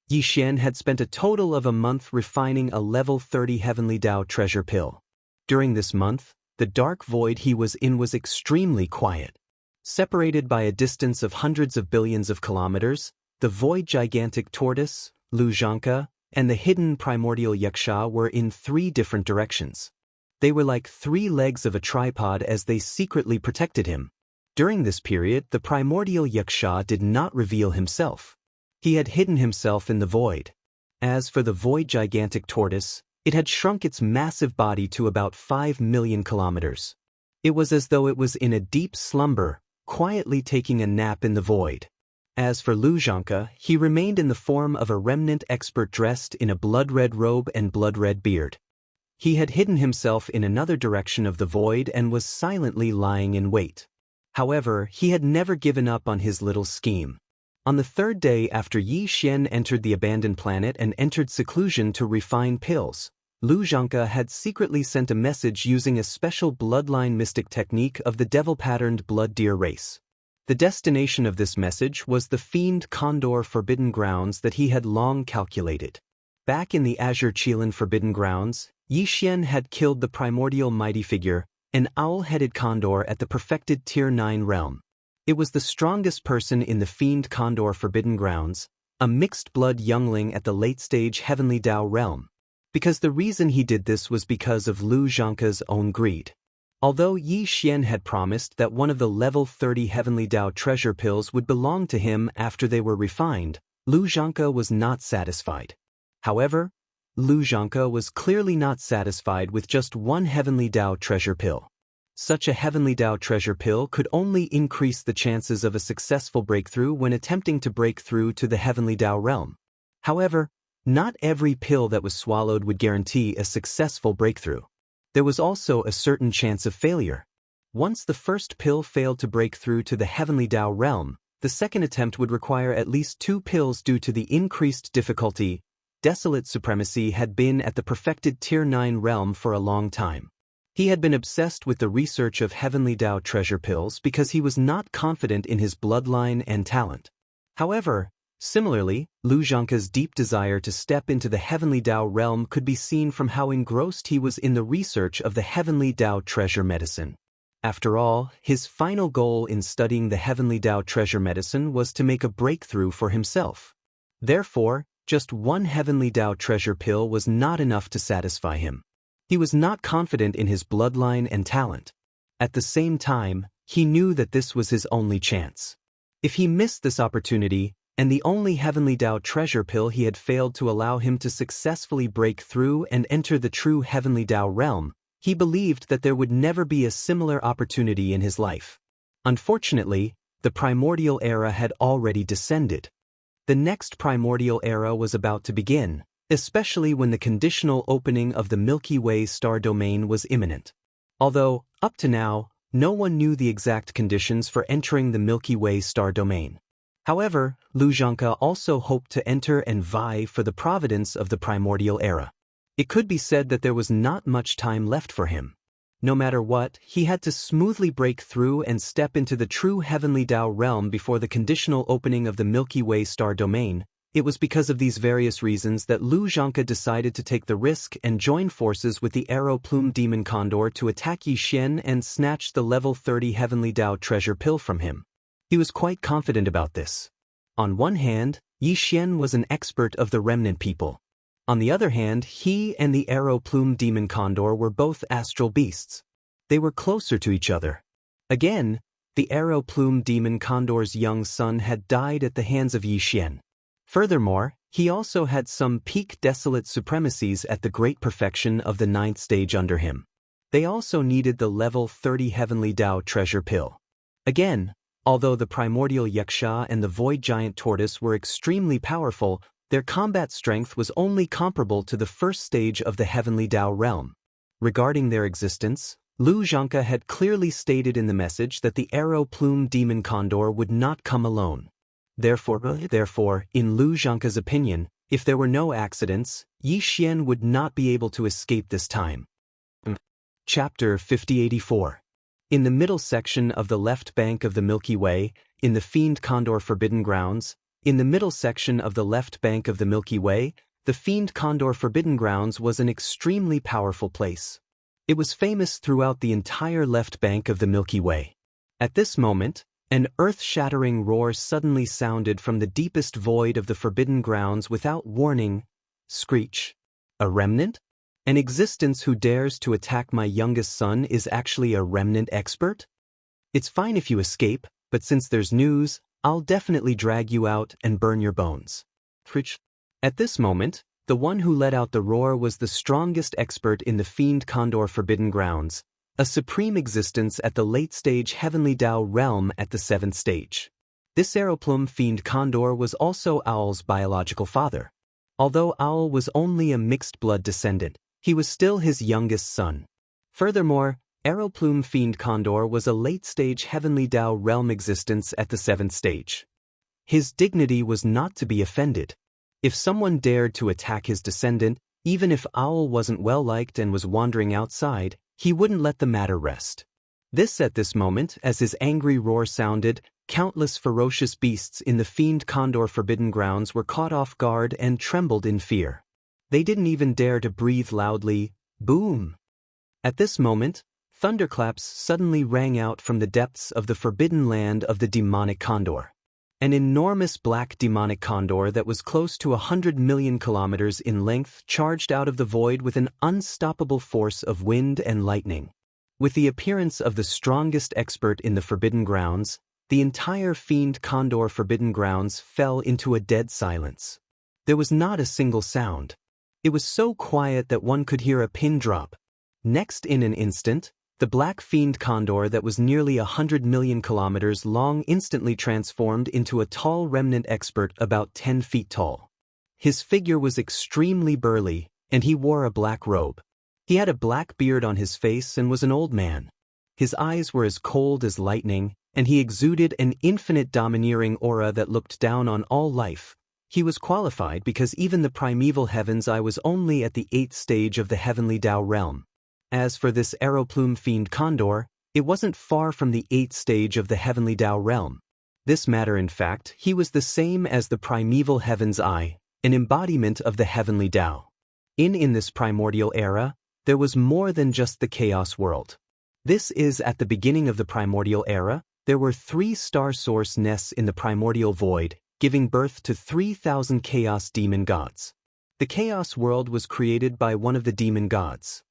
Yi Xian had spent a total of a month refining a level 30 Heavenly Dao treasure pill. During this month, the dark void he was in was extremely quiet. Separated by a distance of hundreds of billions of kilometers, the void gigantic tortoise, Xianxia, and the hidden primordial Wuxia were in 3 different directions. They were like 3 legs of a tripod as they secretly protected him. During this period, the primordial Wuxia did not reveal himself. He had hidden himself in the void. As for the void gigantic tortoise, it had shrunk its massive body to about 5 million kilometers. It was as though it was in a deep slumber, quietly taking a nap in the void. As for Xianxia, he remained in the form of a remnant expert dressed in a blood-red robe and blood-red beard. He had hidden himself in another direction of the void and was silently lying in wait. However, he had never given up on his little scheme. On the 3rd day after Yi Xian entered the abandoned planet and entered seclusion to refine pills, Xianxia had secretly sent a message using a special bloodline mystic technique of the devil-patterned blood deer race. The destination of this message was the fiend condor forbidden grounds that he had long calculated. Back in the Azure Qilin forbidden grounds, Yi Xian had killed the primordial mighty figure, an owl-headed condor at the perfected Tier 9 realm. It was the strongest person in the fiend condor forbidden grounds, a mixed-blood youngling at the late-stage Heavenly Dao realm. Because the reason he did this was because of Xianxia's own greed. Although Yi Xian had promised that one of the level 30 Heavenly Dao treasure pills would belong to him after they were refined, Xianxia was not satisfied. However, Xianxia was clearly not satisfied with just one Heavenly Dao treasure pill. Such a Heavenly Dao treasure pill could only increase the chances of a successful breakthrough when attempting to break through to the Heavenly Dao realm. However, not every pill that was swallowed would guarantee a successful breakthrough. There was also a certain chance of failure. Once the first pill failed to break through to the heavenly Dao realm, the second attempt would require at least 2 pills due to the increased difficulty. Desolate Supremacy had been at the perfected Tier 9 realm for a long time. He had been obsessed with the research of heavenly Dao treasure pills because he was not confident in his bloodline and talent. However, similarly, Lu Zhangke's deep desire to step into the heavenly Dao realm could be seen from how engrossed he was in the research of the heavenly Dao treasure medicine. After all, his final goal in studying the heavenly Dao treasure medicine was to make a breakthrough for himself. Therefore, just one heavenly Dao treasure pill was not enough to satisfy him. He was not confident in his bloodline and talent. At the same time, he knew that this was his only chance. If he missed this opportunity, and the only heavenly Dao treasure pill he had failed to allow him to successfully break through and enter the true heavenly Dao realm, he believed that there would never be a similar opportunity in his life. Unfortunately, the primordial era had already descended. The next primordial era was about to begin, especially when the conditional opening of the Milky Way star domain was imminent. Although, up to now, no one knew the exact conditions for entering the Milky Way star domain. However, Lu Zhangke also hoped to enter and vie for the providence of the primordial era. It could be said that there was not much time left for him. No matter what, he had to smoothly break through and step into the true heavenly Dao realm before the conditional opening of the Milky Way star domain. It was because of these various reasons that Lu Zhangke decided to take the risk and join forces with the Arrow Plume Demon Condor to attack Yi Xian and snatch the level 30 heavenly Dao treasure pill from him. He was quite confident about this. On one hand, Yi Xian was an expert of the remnant people. On the other hand, he and the Arrow Plume Demon Condor were both astral beasts. They were closer to each other. Again, the Arrow Plume Demon Condor's young son had died at the hands of Yi Xian. Furthermore, he also had some peak desolate supremacies at the great perfection of the 9th stage under him. They also needed the level 30 heavenly Dao treasure pill. Again, although the primordial Yaksha and the void giant tortoise were extremely powerful, their combat strength was only comparable to the first stage of the heavenly Dao realm. Regarding their existence, Lu Zhangke had clearly stated in the message that the Arrow Plume Demon Condor would not come alone. Therefore, in Lu Zhangke's opinion, if there were no accidents, Yi Xian would not be able to escape this time. Chapter 5084. In the middle section of the left bank of the Milky Way, in the Fiend Condor Forbidden Grounds, in the middle section of the left bank of the Milky Way, the Fiend Condor Forbidden Grounds was an extremely powerful place. It was famous throughout the entire left bank of the Milky Way. At this moment, an earth-shattering roar suddenly sounded from the deepest void of the Forbidden Grounds without warning. Screech. A remnant? An existence who dares to attack my youngest son is actually a remnant expert? It's fine if you escape, but since there's news, I'll definitely drag you out and burn your bones. At this moment, the one who let out the roar was the strongest expert in the Fiend Condor Forbidden Grounds, a supreme existence at the late-stage Heavenly Dao realm at the 7th stage. This Aeroplum Fiend Condor was also Owl's biological father. Although Owl was only a mixed-blood descendant, he was still his youngest son. Furthermore, Aeroplume Fiend Condor was a late-stage Heavenly Dao realm existence at the 7th stage. His dignity was not to be offended. If someone dared to attack his descendant, even if Owl wasn't well-liked and was wandering outside, he wouldn't let the matter rest. At this moment, as his angry roar sounded, countless ferocious beasts in the Fiend Condor Forbidden Grounds were caught off guard and trembled in fear. They didn't even dare to breathe loudly. Boom! At this moment, thunderclaps suddenly rang out from the depths of the forbidden land of the demonic condor. An enormous black demonic condor that was close to 100 million kilometers in length charged out of the void with an unstoppable force of wind and lightning. With the appearance of the strongest expert in the Forbidden Grounds, the entire Fiend Condor Forbidden Grounds fell into a dead silence. There was not a single sound. It was so quiet that one could hear a pin drop. Next, in an instant, the black Fiend Condor that was nearly 100 million kilometers long instantly transformed into a tall remnant expert about 10 feet tall. His figure was extremely burly, and he wore a black robe. He had a black beard on his face and was an old man. His eyes were as cold as lightning, and he exuded an infinite domineering aura that looked down on all life. He was qualified because even the primeval heavens I was only at the 8th stage of the heavenly Dao realm. As for this arrow-plume fiend condor, it wasn't far from the 8th stage of the heavenly Dao realm. This matter in fact, he was the same as the primeval heavens I, an embodiment of the heavenly Dao. In this primordial era, there was more than just the chaos world. This is at the beginning of the primordial era, there were 3 star source nests in the primordial void, giving birth to 3,000 chaos demon gods. The chaos world was created by one of the demon gods.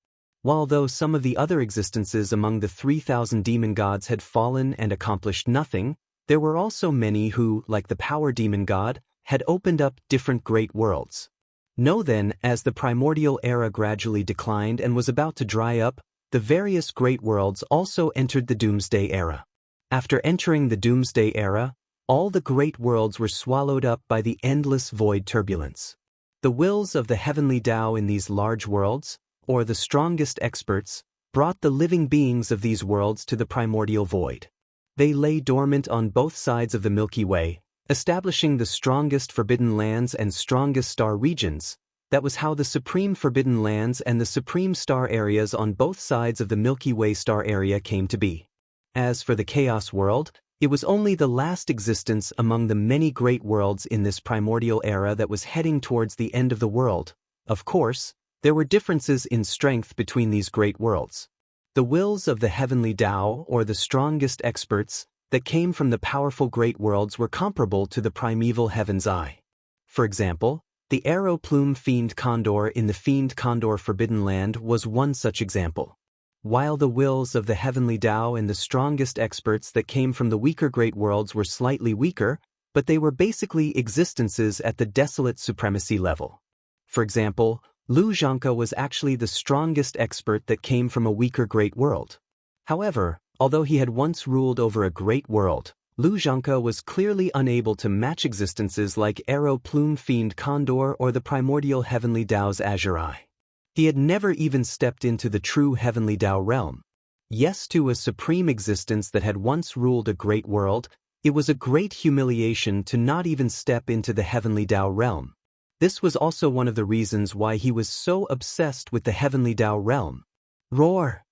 While though some of the other existences among the 3,000 demon gods had fallen and accomplished nothing, there were also many who, like the power demon god, had opened up different great worlds. Know then, as the primordial era gradually declined and was about to dry up, the various great worlds also entered the doomsday era. After entering the doomsday era, all the great worlds were swallowed up by the endless void turbulence. The wills of the heavenly Dao in these large worlds, or the strongest experts, brought the living beings of these worlds to the primordial void. They lay dormant on both sides of the Milky Way, establishing the strongest forbidden lands and strongest star regions. That was how the supreme forbidden lands and the supreme star areas on both sides of the Milky Way star area came to be. As for the chaos world, it was only the last existence among the many great worlds in this primordial era that was heading towards the end of the world. Of course, there were differences in strength between these great worlds. The wills of the heavenly Dao, or the strongest experts, that came from the powerful great worlds were comparable to the primeval heaven's eye. For example, the arrow-plume fiend condor in the fiend condor forbidden land was one such example. While the wills of the heavenly Dao and the strongest experts that came from the weaker great worlds were slightly weaker, but they were basically existences at the desolate supremacy level. For example, Xianxia was actually the strongest expert that came from a weaker great world. However, although he had once ruled over a great world, Xianxia was clearly unable to match existences like arrow-plume fiend condor or the primordial heavenly Dao's azure eye. He had never even stepped into the true heavenly Dao realm. Yes, to a supreme existence that had once ruled a great world, it was a great humiliation to not even step into the heavenly Dao realm. This was also one of the reasons why he was so obsessed with the heavenly Dao realm. Roar!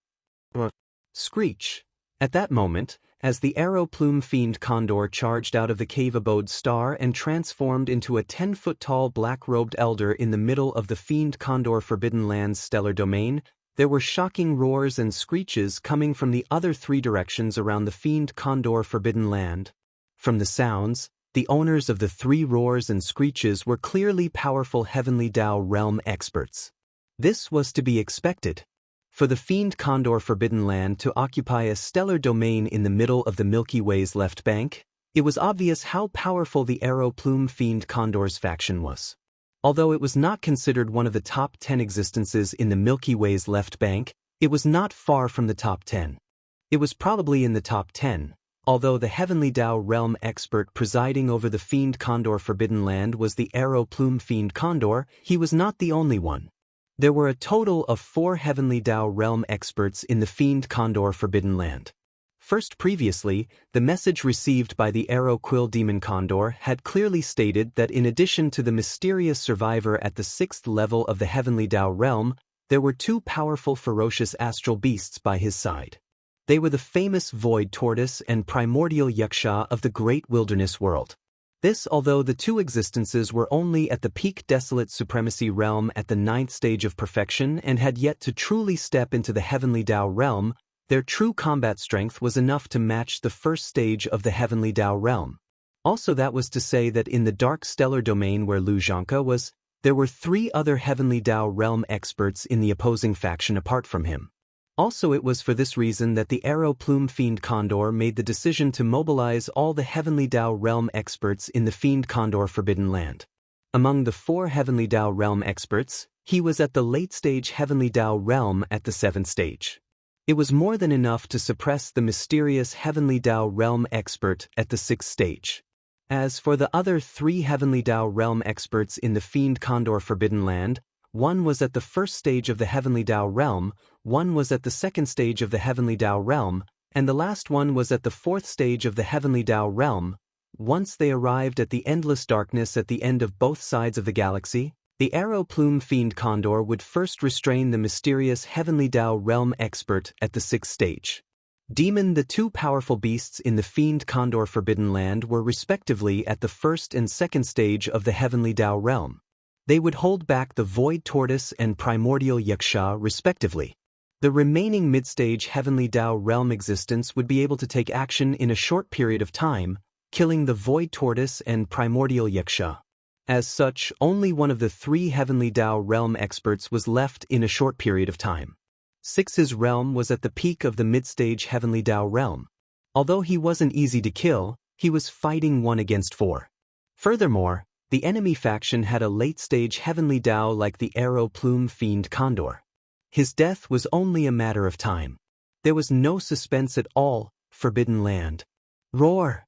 Screech! At that moment, as the arrow-plume fiend condor charged out of the cave abode star and transformed into a 10-foot-tall black-robed elder in the middle of the fiend condor forbidden land's stellar domain, there were shocking roars and screeches coming from the other 3 directions around the fiend condor forbidden land. From the sounds, the owners of the 3 roars and screeches were clearly powerful heavenly Dao realm experts. This was to be expected. For the fiend condor forbidden land to occupy a stellar domain in the middle of the Milky Way's left bank, it was obvious how powerful the arrow-plume fiend condor's faction was. Although it was not considered one of the top 10 existences in the Milky Way's left bank, it was not far from the top 10. It was probably in the top 10, although the heavenly Dao realm expert presiding over the fiend condor forbidden land was the arrow-plume fiend condor. He was not the only one. There were a total of 4 heavenly Dao realm experts in the fiend condor forbidden land. First, previously, the message received by the arrow-quill demon condor had clearly stated that in addition to the mysterious survivor at the 6th level of the heavenly Dao realm, there were 2 powerful ferocious astral beasts by his side. They were the famous void tortoise and primordial Wuxia of the great wilderness world. This, although the 2 existences were only at the peak desolate supremacy realm at the 9th stage of perfection and had yet to truly step into the heavenly Dao realm, their true combat strength was enough to match the 1st stage of the heavenly Dao realm. Also, that was to say that in the dark stellar domain where Xianxia was, there were 3 other heavenly Dao realm experts in the opposing faction apart from him. Also, it was for this reason that the arrow-plume fiend condor made the decision to mobilize all the heavenly Dao realm experts in the fiend condor forbidden land. Among the 4 heavenly Dao realm experts, he was at the late-stage heavenly Dao realm at the 7th stage. It was more than enough to suppress the mysterious heavenly Dao realm expert at the 6th stage. As for the other 3 Heavenly Dao Realm experts in the Fiend Condor Forbidden Land, one was at the first stage of the Heavenly Dao Realm, one was at the second stage of the Heavenly Dao Realm, and the last one was at the 4th stage of the Heavenly Dao Realm. Once they arrived at the endless darkness at the end of both sides of the galaxy, the Arrow Plume Fiend Condor would first restrain the mysterious Heavenly Dao Realm expert at the 6th stage. Demon, the 2 powerful beasts in the Fiend Condor Forbidden Land, were respectively at the 1st and 2nd stage of the Heavenly Dao Realm. They would hold back the Void Tortoise and Primordial Xianxia respectively. The remaining mid-stage Heavenly Dao Realm existence would be able to take action in a short period of time, killing the Void Tortoise and Primordial Xianxia. As such, only one of the 3 Heavenly Dao Realm experts was left in a short period of time. 6's realm was at the peak of the mid-stage Heavenly Dao Realm. Although he wasn't easy to kill, he was fighting 1 against 4. Furthermore, the enemy faction had a late-stage Heavenly Dao like the Arrow Plume Fiend Condor. His death was only a matter of time. There was no suspense at all. Forbidden Land. Roar!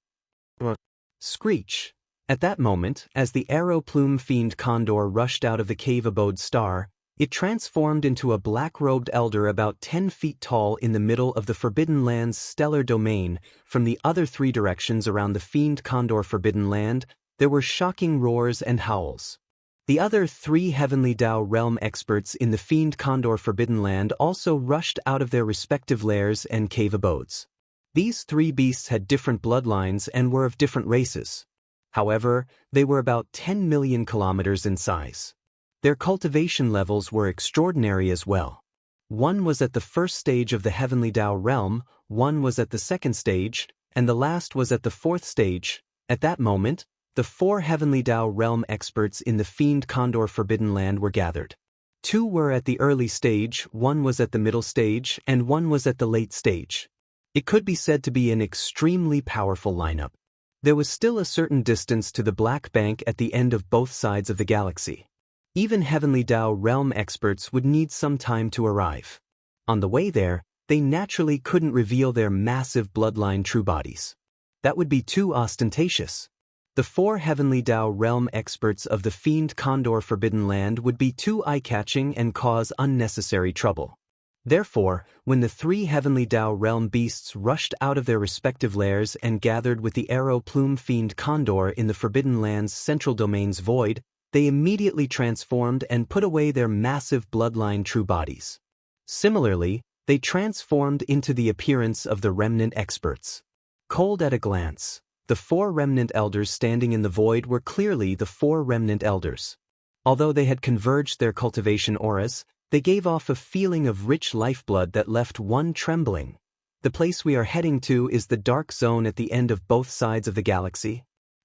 Screech! At that moment, as the Arrow Plume Fiend Condor rushed out of the cave abode star, it transformed into a black-robed elder about 10 feet tall in the middle of the Forbidden Land's stellar domain. From the other 3 directions around the Fiend Condor Forbidden Land, there were shocking roars and howls. The other 3 Heavenly Dao Realm experts in the Fiend Condor Forbidden Land also rushed out of their respective lairs and cave abodes. These 3 beasts had different bloodlines and were of different races. However, they were about 10 million kilometers in size. Their cultivation levels were extraordinary as well. One was at the 1st stage of the Heavenly Dao Realm, one was at the 2nd stage, and the last was at the 4th stage. At that moment, the 4 Heavenly Dao Realm experts in the Fiend Condor Forbidden Land were gathered. 2 were at the early stage, 1 was at the middle stage, and 1 was at the late stage. It could be said to be an extremely powerful lineup. There was still a certain distance to the Black Bank at the end of both sides of the galaxy. Even Heavenly Dao Realm experts would need some time to arrive. On the way there, they naturally couldn't reveal their massive bloodline true bodies. That would be too ostentatious. The 4 Heavenly Dao Realm experts of the Fiend Condor Forbidden Land would be too eye-catching and cause unnecessary trouble. Therefore, when the 3 Heavenly Dao Realm beasts rushed out of their respective lairs and gathered with the Arrow Plume Fiend Condor in the Forbidden Land's central domain's void, they immediately transformed and put away their massive bloodline true bodies. Similarly, they transformed into the appearance of the Remnant experts. Cold at a glance, the 4 Remnant elders standing in the void were clearly the 4 Remnant elders. Although they had converged their cultivation auras, they gave off a feeling of rich lifeblood that left one trembling. The place we are heading to is the dark zone at the end of both sides of the galaxy.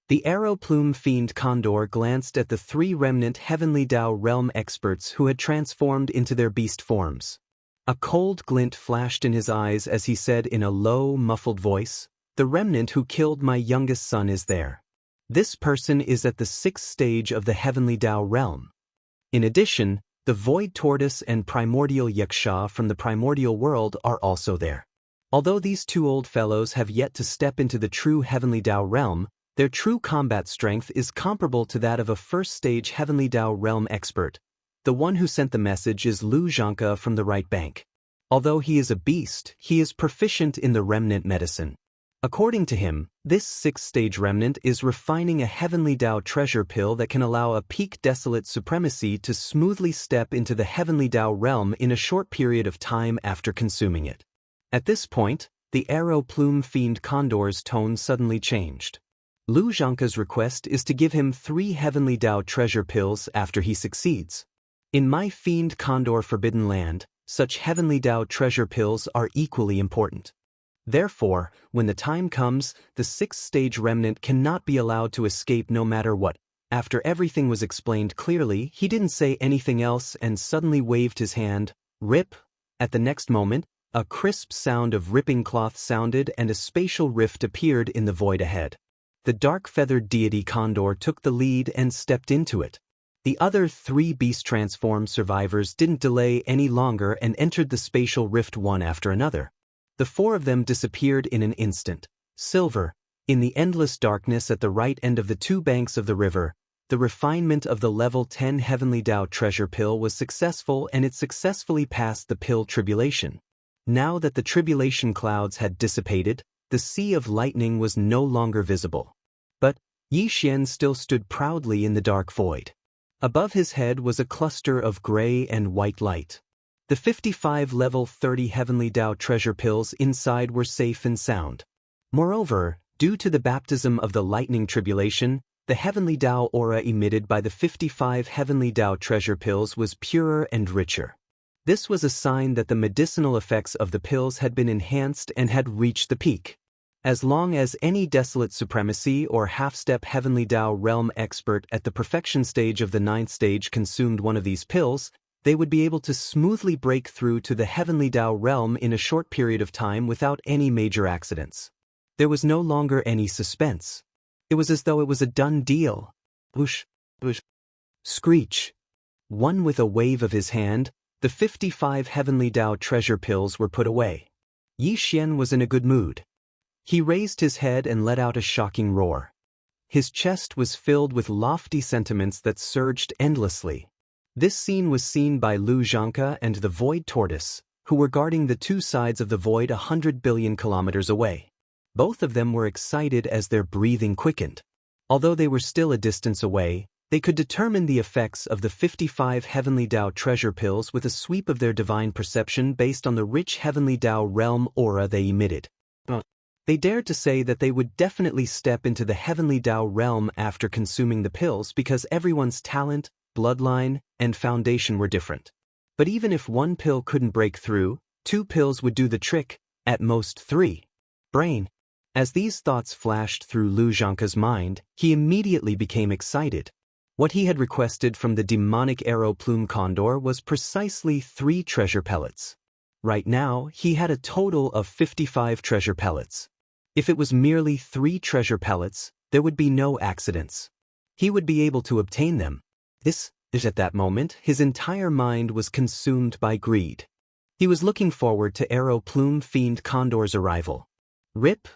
The Arrow Plume Fiend Condor glanced at the 3 Remnant Heavenly Dao Realm experts who had transformed into their beast forms. A cold glint flashed in his eyes as he said in a low, muffled voice, "The Remnant who killed my youngest son is there. This person is at the 6th stage of the Heavenly Dao Realm." In addition, the Void Tortoise and Primordial Xianxia from the Primordial World are also there. Although these 2 old fellows have yet to step into the true Heavenly Dao Realm, their true combat strength is comparable to that of a 1st-stage Heavenly Dao Realm expert. The one who sent the message is Lu Zhanke from the right bank. Although he is a beast, he is proficient in the Remnant medicine. According to him, this 6th-stage Remnant is refining a Heavenly Dao treasure pill that can allow a peak desolate supremacy to smoothly step into the Heavenly Dao Realm in a short period of time after consuming it. At this point, the Arrow Plume Fiend Condor's tone suddenly changed. Lu Zhanke's request is to give him 3 Heavenly Dao treasure pills after he succeeds. In my Fiend Condor Forbidden Land, such Heavenly Dao treasure pills are equally important. Therefore, when the time comes, the 6th-stage Remnant cannot be allowed to escape no matter what. After everything was explained clearly, he didn't say anything else and suddenly waved his hand. Rip! At the next moment, a crisp sound of ripping cloth sounded and a spatial rift appeared in the void ahead. The dark-feathered deity Condor took the lead and stepped into it. The other 3 beast-transformed survivors didn't delay any longer and entered the spatial rift one after another. The 4 of them disappeared in an instant. Silver, In the endless darkness at the right end of the two banks of the river, the refinement of the level 10 Heavenly Dao treasure pill was successful, and it successfully passed the pill tribulation. Now that the tribulation clouds had dissipated, the sea of lightning was no longer visible. But Yi Xian still stood proudly in the dark void. Above his head was a cluster of gray and white light. The 55 level 30 Heavenly Dao treasure pills inside were safe and sound. Moreover, due to the baptism of the lightning tribulation, the Heavenly Dao aura emitted by the 55 Heavenly Dao treasure pills was purer and richer. This was a sign that the medicinal effects of the pills had been enhanced and had reached the peak. As long as any desolate supremacy or half-step Heavenly Dao realm expert at the perfection stage of the 9th stage consumed one of these pills, they would be able to smoothly break through to the Heavenly Dao realm in a short period of time without any major accidents. There was no longer any suspense. It was as though it was a done deal. Whoosh, whoosh. Screech. One with a wave of his hand, the 55 Heavenly Dao treasure pills were put away. Yi Xian was in a good mood. He raised his head and let out a shocking roar. His chest was filled with lofty sentiments that surged endlessly. This scene was seen by Lu Zhanke and the Void Tortoise, who were guarding the two sides of the void 100 billion kilometers away. Both of them were excited as their breathing quickened. Although they were still a distance away, they could determine the effects of the 55 Heavenly Dao treasure pills with a sweep of their divine perception based on the rich Heavenly Dao realm aura they emitted. They dared to say that they would definitely step into the Heavenly Dao realm after consuming the pills because everyone's talent, bloodline, and foundation were different. But even if one pill couldn't break through, 2 pills would do the trick, at most 3. Brain. As these thoughts flashed through Lu Zhanke's mind, he immediately became excited. What he had requested from the demonic arrow plume condor was precisely 3 treasure pellets. Right now, he had a total of 55 treasure pellets. If it was merely 3 treasure pellets, there would be no accidents. He would be able to obtain them. At that moment, his entire mind was consumed by greed. He was looking forward to arrow plume fiend condor's arrival. Rip!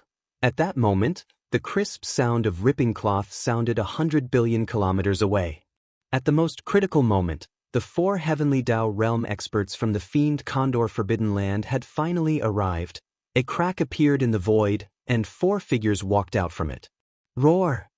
At that moment, the crisp sound of ripping cloth sounded 100 billion kilometers away. At the most critical moment, the 4 Heavenly Dao realm experts from the Fiend Condor Forbidden Land had finally arrived. A crack appeared in the void, and 4 figures walked out from it. Roar!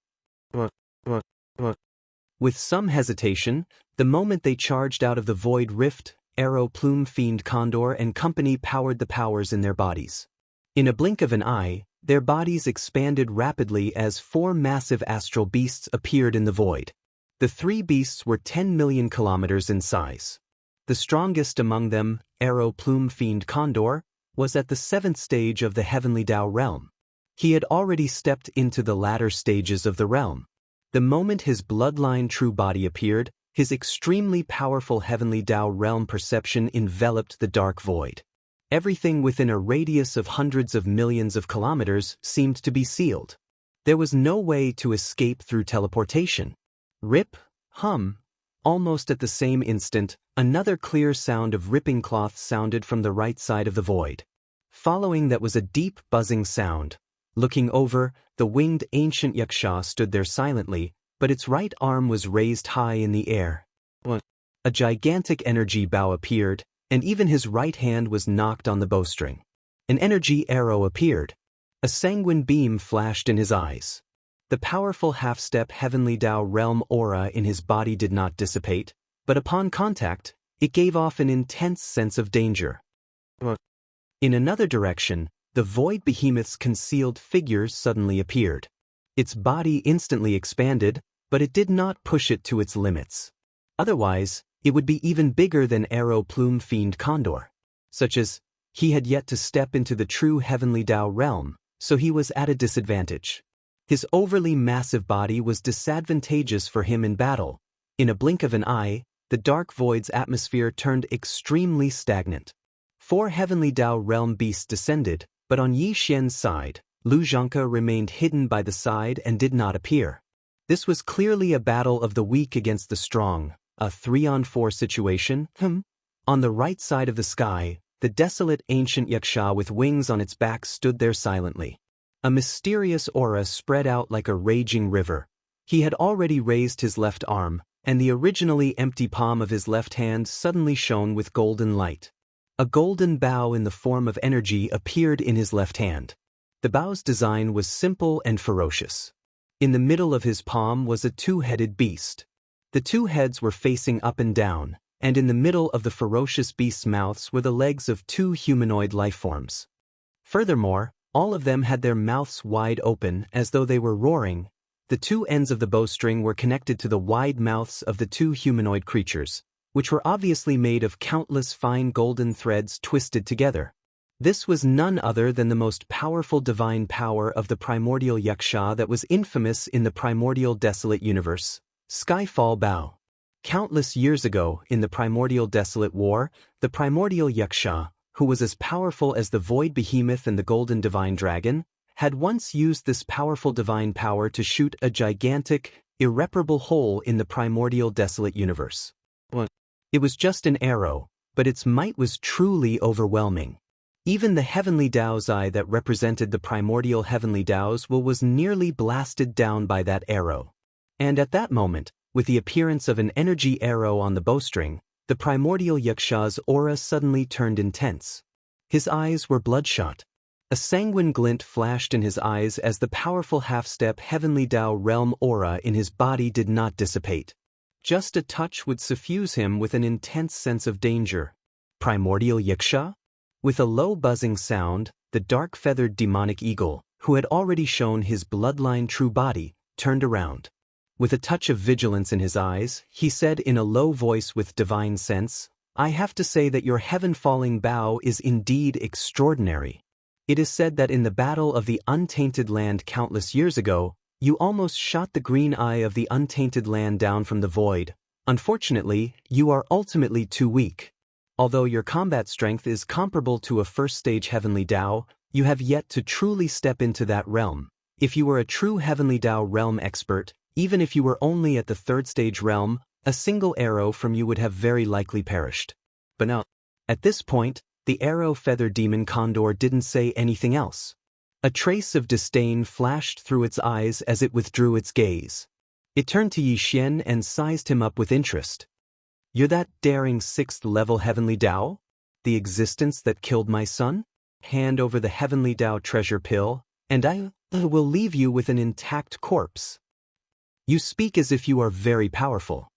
With some hesitation, the moment they charged out of the void rift, Arrow Plume Fiend Condor and company powered the powers in their bodies. In a blink of an eye, their bodies expanded rapidly as 4 massive astral beasts appeared in the void. The 3 beasts were 10 million kilometers in size. The strongest among them, Arrow Plume Fiend Condor, was at the 7th stage of the Heavenly Dao realm. He had already stepped into the latter stages of the realm. The moment his bloodline true body appeared, his extremely powerful Heavenly Dao realm perception enveloped the dark void. Everything within a radius of hundreds of millions of kilometers seemed to be sealed. There was no way to escape through teleportation. Rip, hum. Almost at the same instant, another clear sound of ripping cloth sounded from the right side of the void. Following that was a deep buzzing sound. Looking over, the winged ancient Xianxia stood there silently, but its right arm was raised high in the air. A gigantic energy bow appeared, and even his right hand was knocked on the bowstring. An energy arrow appeared. A sanguine beam flashed in his eyes. The powerful half-step Heavenly Dao realm aura in his body did not dissipate, but upon contact, it gave off an intense sense of danger. In another direction, the void behemoth's concealed figure suddenly appeared. Its body instantly expanded, but it did not push it to its limits. Otherwise, it would be even bigger than Arrow Plume Fiend Condor. Such as, he had yet to step into the true Heavenly Dao realm, so he was at a disadvantage. His overly massive body was disadvantageous for him in battle. In a blink of an eye, the dark void's atmosphere turned extremely stagnant. 4 Heavenly Dao realm beasts descended, but on Yi Xian's side, Lu Zhanke remained hidden by the side and did not appear. This was clearly a battle of the weak against the strong, a 3-on-4 situation. On the right side of the sky, the desolate ancient Xianxia with wings on its back stood there silently. A mysterious aura spread out like a raging river. He had already raised his left arm, and the originally empty palm of his left hand suddenly shone with golden light. A golden bow in the form of energy appeared in his left hand. The bow's design was simple and ferocious. In the middle of his palm was a two-headed beast. The two heads were facing up and down, and in the middle of the ferocious beast's mouths were the legs of two humanoid lifeforms. Furthermore, all of them had their mouths wide open as though they were roaring. The two ends of the bowstring were connected to the wide mouths of the two humanoid creatures, which were obviously made of countless fine golden threads twisted together. This was none other than the most powerful divine power of the primordial Yaksha that was infamous in the primordial desolate universe, Skyfall Bow. Countless years ago, in the primordial desolate war, the primordial Yaksha, who was as powerful as the void behemoth and the golden divine dragon, had once used this powerful divine power to shoot a gigantic, irreparable hole in the primordial desolate universe. It was just an arrow, but its might was truly overwhelming. Even the heavenly Dao's eye that represented the primordial heavenly Dao's will was nearly blasted down by that arrow. And at that moment, with the appearance of an energy arrow on the bowstring, the primordial Yaksha's aura suddenly turned intense. His eyes were bloodshot. A sanguine glint flashed in his eyes as the powerful half-step heavenly Dao realm aura in his body did not dissipate. Just a touch would suffuse him with an intense sense of danger. Primordial Yaksha? With a low buzzing sound, the dark-feathered demonic eagle, who had already shown his bloodline true body, turned around. With a touch of vigilance in his eyes, he said in a low voice with divine sense, "I have to say that your heaven-falling bow is indeed extraordinary. It is said that in the battle of the untainted land countless years ago, you almost shot the green eye of the untainted land down from the void. Unfortunately, you are ultimately too weak. Although your combat strength is comparable to a first-stage heavenly Dao, you have yet to truly step into that realm. If you were a true heavenly Dao realm expert, even if you were only at the third-stage realm, a single arrow from you would have very likely perished." But now, at this point, the arrow-feather demon condor didn't say anything else. A trace of disdain flashed through its eyes as it withdrew its gaze. It turned to Yi Xian and sized him up with interest. "You're that daring 6th-level heavenly Dao? The existence that killed my son? Hand over the heavenly Dao treasure pill, and I will leave you with an intact corpse. You speak as if you are very powerful.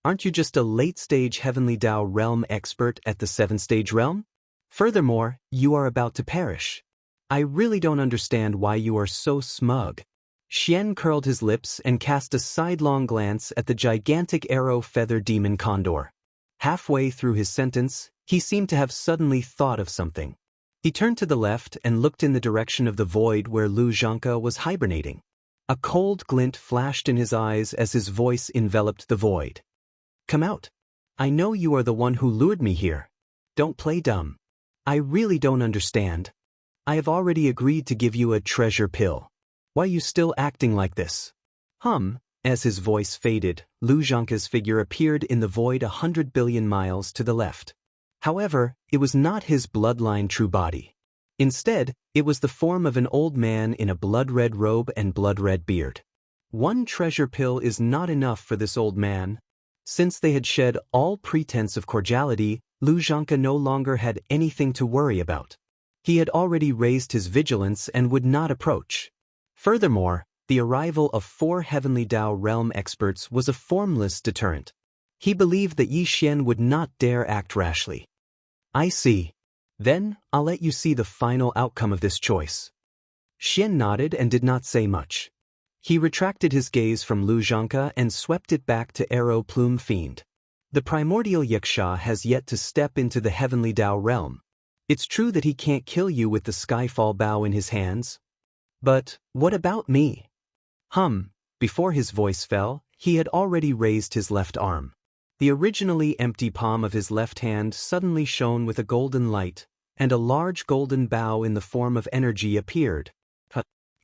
Aren't you just a late-stage heavenly Dao realm expert at the 7th-stage realm? Furthermore, you are about to perish. I really don't understand why you are so smug." Xian curled his lips and cast a sidelong glance at the gigantic arrow-feather demon condor. Halfway through his sentence, he seemed to have suddenly thought of something. He turned to the left and looked in the direction of the void where Lu Zhanke was hibernating. A cold glint flashed in his eyes as his voice enveloped the void. "Come out. I know you are the one who lured me here. Don't play dumb. I really don't understand. I have already agreed to give you a treasure pill. Why are you still acting like this?" As his voice faded, Lu Zhanke's figure appeared in the void 100 billion miles to the left. However, it was not his bloodline true body. Instead, it was the form of an old man in a blood-red robe and blood-red beard. One treasure pill is not enough for this old man. Since they had shed all pretense of cordiality, Lu Zhanke no longer had anything to worry about. He had already raised his vigilance and would not approach. Furthermore, the arrival of 4 heavenly Dao realm experts was a formless deterrent. He believed that Yi Xian would not dare act rashly. "I see. Then, I'll let you see the final outcome of this choice." Xian nodded and did not say much. He retracted his gaze from Lu Zhanke and swept it back to Arrow Plume Fiend. The primordial Yaksha has yet to step into the heavenly Dao realm. It's true that he can't kill you with the Skyfall Bow in his hands. But what about me? Before his voice fell, he had already raised his left arm. The originally empty palm of his left hand suddenly shone with a golden light, and a large golden bow in the form of energy appeared.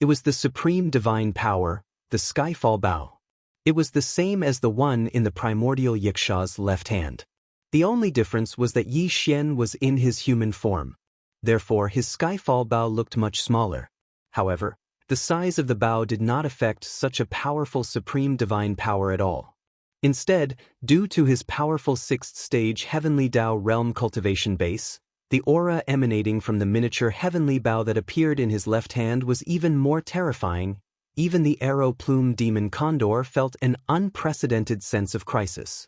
It was the supreme divine power, the Skyfall Bow. It was the same as the one in the primordial Yaksha's left hand. The only difference was that Yi Xian was in his human form. Therefore, his Skyfall Bow looked much smaller. However, the size of the bow did not affect such a powerful supreme divine power at all. Instead, due to his powerful sixth-stage Heavenly Dao Realm cultivation base, the aura emanating from the miniature heavenly bow that appeared in his left hand was even more terrifying. Even the arrow-plume demon condor felt an unprecedented sense of crisis.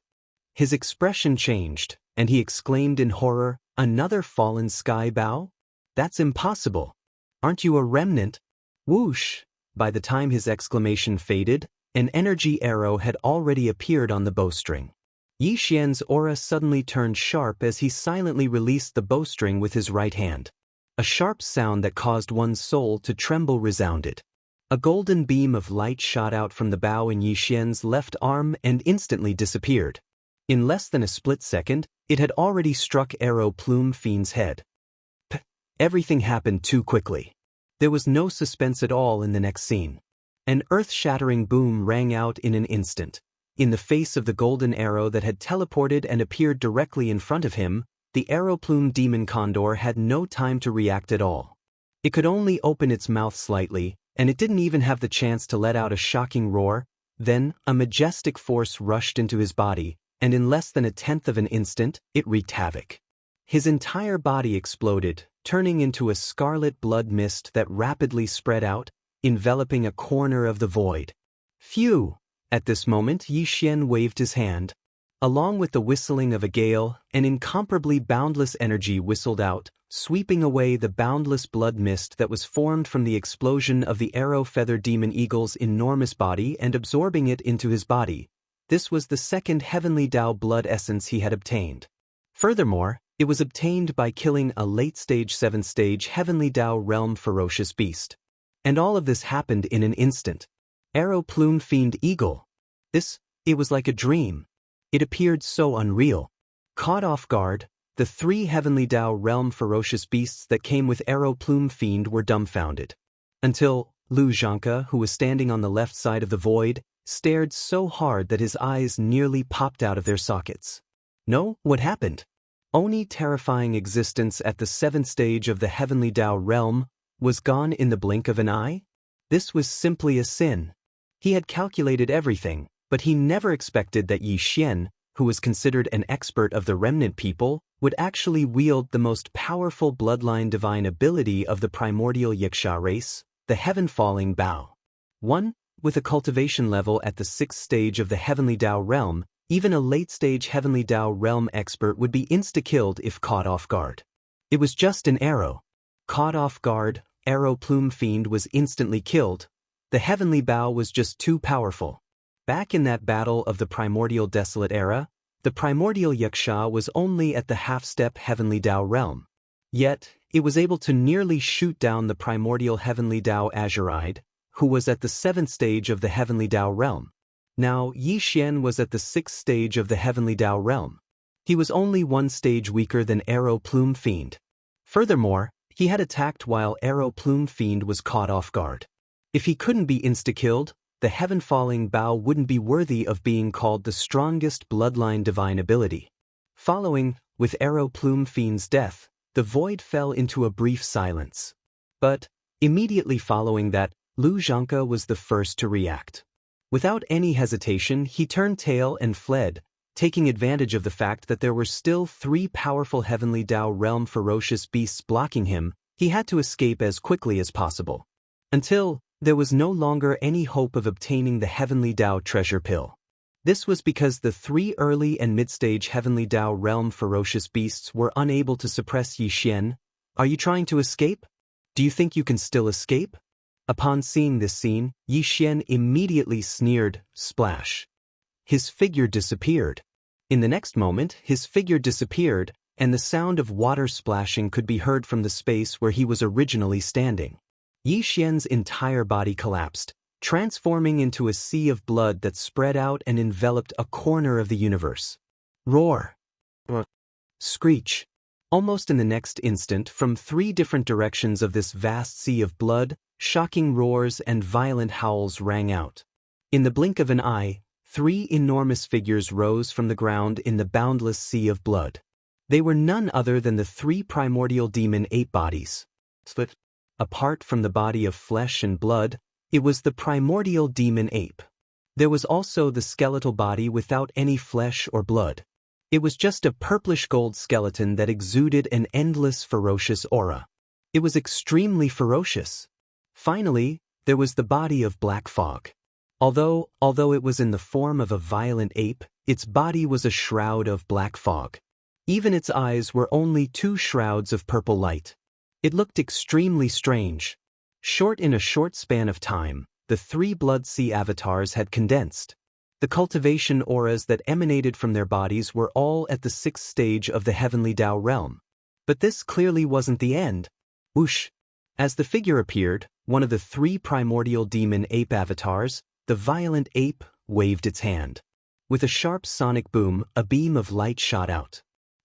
His expression changed, and he exclaimed in horror, "Another fallen sky bow? That's impossible. Aren't you a remnant?" Whoosh! By the time his exclamation faded, an energy arrow had already appeared on the bowstring. Yi Xian's aura suddenly turned sharp as he silently released the bowstring with his right hand. A sharp sound that caused one's soul to tremble resounded. A golden beam of light shot out from the bow in Yi Xian's left arm and instantly disappeared. In less than a split second, it had already struck Arrow Plume Fiend's head. Everything happened too quickly. There was no suspense at all in the next scene. An earth-shattering boom rang out in an instant. In the face of the golden arrow that had teleported and appeared directly in front of him, the arrow-plume demon condor had no time to react at all. It could only open its mouth slightly, and it didn't even have the chance to let out a shocking roar. Then, a majestic force rushed into his body, and in less than a tenth of an instant, it wreaked havoc. His entire body exploded, turning into a scarlet blood mist that rapidly spread out, enveloping a corner of the void. Phew! At this moment, Yi Xian waved his hand. Along with the whistling of a gale, an incomparably boundless energy whistled out, sweeping away the boundless blood mist that was formed from the explosion of the arrow-feather demon eagle's enormous body and absorbing it into his body. This was the second heavenly Dao blood essence he had obtained. Furthermore, it was obtained by killing a late-stage 7th-stage heavenly Dao realm ferocious beast. And all of this happened in an instant. Arrow Plume Fiend Eagle. It was like a dream. It appeared so unreal. Caught off guard, the 3 heavenly Dao realm ferocious beasts that came with Arrow Plume Fiend were dumbfounded. Until Lu Zhanke, who was standing on the left side of the void, stared so hard that his eyes nearly popped out of their sockets. No, what happened? Oni terrifying existence at the 7th stage of the heavenly Dao realm was gone in the blink of an eye? This was simply a sin. He had calculated everything, but he never expected that Yi Xian, who was considered an expert of the remnant people, would actually wield the most powerful bloodline divine ability of the primordial Yixia race, the heaven-falling Bao. With a cultivation level at the 6th stage of the heavenly Dao realm, even a late-stage heavenly Dao realm expert would be insta-killed if caught off guard. It was just an arrow. Caught off guard, Arrow Plume Fiend was instantly killed. The heavenly Bao was just too powerful. Back in that battle of the primordial desolate era, the primordial Yixia was only at the half-step heavenly Dao realm. Yet, it was able to nearly shoot down the primordial heavenly Dao Azuride, who was at the 7th stage of the heavenly Dao realm. Now, Yi Xian was at the 6th stage of the heavenly Dao realm. He was only 1 stage weaker than Arrow Plume Fiend. Furthermore, he had attacked while Arrow Plume Fiend was caught off guard. If he couldn't be insta-killed, the heaven-falling Bao wouldn't be worthy of being called the strongest bloodline divine ability. Following, with Arrow Plume Fiend's death, the void fell into a brief silence. But, immediately following that, Lu Zhanke was the first to react. Without any hesitation, he turned tail and fled, taking advantage of the fact that there were still 3 powerful heavenly Dao realm ferocious beasts blocking him. He had to escape as quickly as possible. Until there was no longer any hope of obtaining the heavenly Dao treasure pill. This was because the 3 early and mid-stage heavenly Dao realm ferocious beasts were unable to suppress Yi Xian. Are you trying to escape? Do you think you can still escape? Upon seeing this scene, Yi Xian immediately sneered, "Splash." His figure disappeared. In the next moment, his figure disappeared, and the sound of water splashing could be heard from the space where he was originally standing. Yi Xian's entire body collapsed, transforming into a sea of blood that spread out and enveloped a corner of the universe. Roar! Screech! Almost in the next instant, from 3 different directions of this vast sea of blood, shocking roars and violent howls rang out. In the blink of an eye, 3 enormous figures rose from the ground in the boundless sea of blood. They were none other than the 3 primordial demon ape bodies. apart from the body of flesh and blood, it was the primordial demon ape. There was also the skeletal body without any flesh or blood. It was just a purplish-gold skeleton that exuded an endless ferocious aura. It was extremely ferocious. Finally, there was the body of black fog. Although it was in the form of a violent ape, its body was a shroud of black fog. Even its eyes were only two shrouds of purple light. It looked extremely strange. In a short span of time, the three Blood Sea avatars had condensed. The cultivation auras that emanated from their bodies were all at the 6th stage of the heavenly Dao realm. But this clearly wasn't the end. Whoosh! As the figure appeared, one of the three primordial demon ape avatars, the violent ape, waved its hand. With a sharp sonic boom, a beam of light shot out.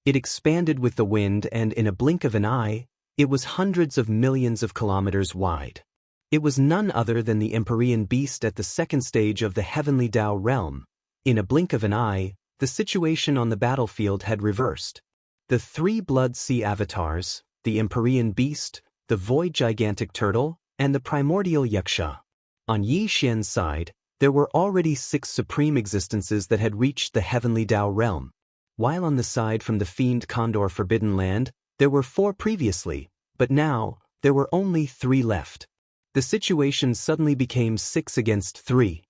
It expanded with the wind, and in a blink of an eye, it was hundreds of millions of kilometers wide. It was none other than the Empyrean beast at the 2nd stage of the heavenly Dao realm. In a blink of an eye, the situation on the battlefield had reversed. The three Blood Sea avatars, the Empyrean beast, the void gigantic turtle, and the primordial Xianxia. On Yi Xian's side, there were already 6 supreme existences that had reached the heavenly Dao realm. While on the side from the fiend condor Forbidden Land, there were 4 previously, but now, there were only 3 left. The situation suddenly became 6 against 3.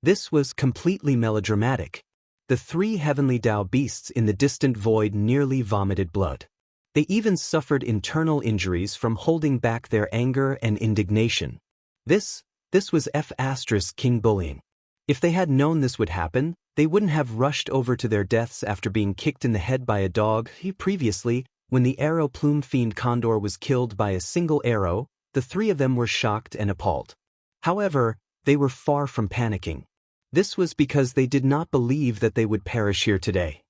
This was completely melodramatic. The 3 heavenly Dao beasts in the distant void nearly vomited blood. They even suffered internal injuries from holding back their anger and indignation. This was King bullying. If they had known this would happen, they wouldn't have rushed over to their deaths after being kicked in the head by a dog. Previously, when the arrow plume fiend condor was killed by a single arrow, the 3 of them were shocked and appalled. However, they were far from panicking. This was because they did not believe that they would perish here today.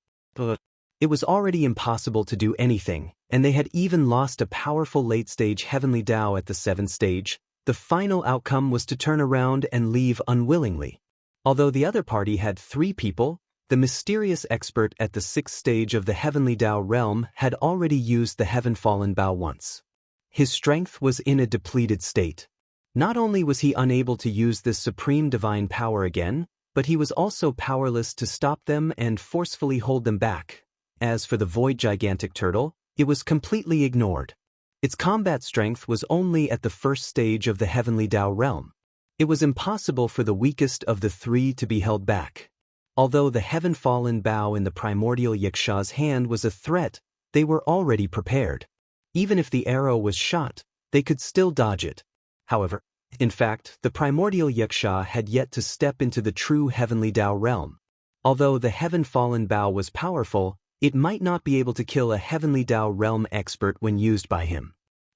It was already impossible to do anything, and they had even lost a powerful late-stage heavenly Dao at the 7th stage. The final outcome was to turn around and leave unwillingly. Although the other party had 3 people, the mysterious expert at the 6th stage of the heavenly Dao realm had already used the heaven-fallen Bao once. His strength was in a depleted state. Not only was he unable to use this supreme divine power again, but he was also powerless to stop them and forcefully hold them back. As for the void gigantic turtle, it was completely ignored. Its combat strength was only at the 1st stage of the heavenly Dao realm. It was impossible for the weakest of the 3 to be held back. Although the heaven-fallen Bao in the primordial Xianxia's hand was a threat, they were already prepared. Even if the arrow was shot, they could still dodge it. However, in fact, the primordial Xianxia had yet to step into the true heavenly Dao realm. Although the heaven-fallen Bao was powerful, it might not be able to kill a heavenly Dao realm expert when used by him.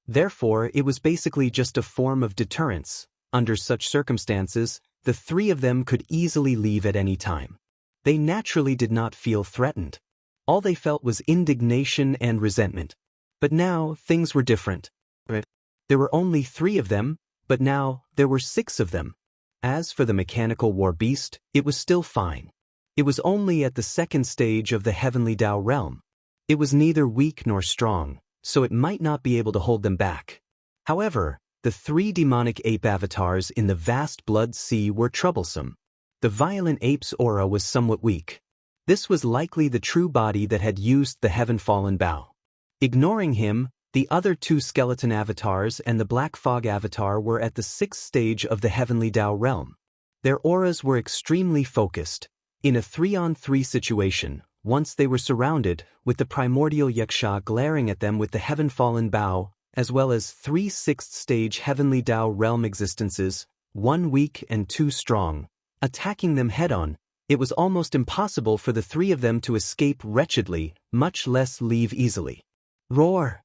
Therefore, it was basically just a form of deterrence. Under such circumstances, the 3 of them could easily leave at any time. They naturally did not feel threatened. All they felt was indignation and resentment. But now, things were different. There were only 3 of them, but now, there were 6 of them. As for the mechanical war beast, it was still fine. It was only at the 2nd stage of the heavenly Dao realm. It was neither weak nor strong, so it might not be able to hold them back. However, the 3 demonic ape avatars in the vast blood sea were troublesome. The violent ape's aura was somewhat weak. This was likely the true body that had used the heaven-fallen Bao. Ignoring him, the other 2 skeleton avatars and the black fog avatar were at the 6th stage of the heavenly Dao realm. Their auras were extremely focused. In a 3-on-3 situation, once they were surrounded, with the primordial Xianxia glaring at them with the heaven-fallen Bao, as well as 3 6th-stage heavenly Dao realm existences, 1 weak and 2 strong, attacking them head-on, it was almost impossible for the 3 of them to escape wretchedly, much less leave easily. Roar!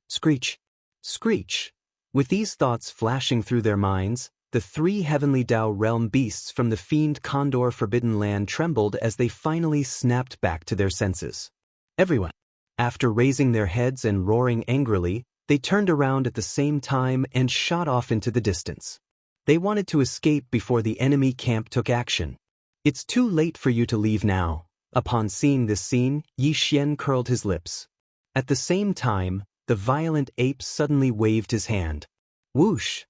Screech! Screech! With these thoughts flashing through their minds, the 3 heavenly Dao realm beasts from the fiend condor Forbidden Land trembled as they finally snapped back to their senses. Everyone, after raising their heads and roaring angrily, they turned around at the same time and shot off into the distance. They wanted to escape before the enemy camp took action. It's too late for you to leave now. Upon seeing this scene, Yi Xian curled his lips. At the same time, the violent ape suddenly waved his hand. Whoosh!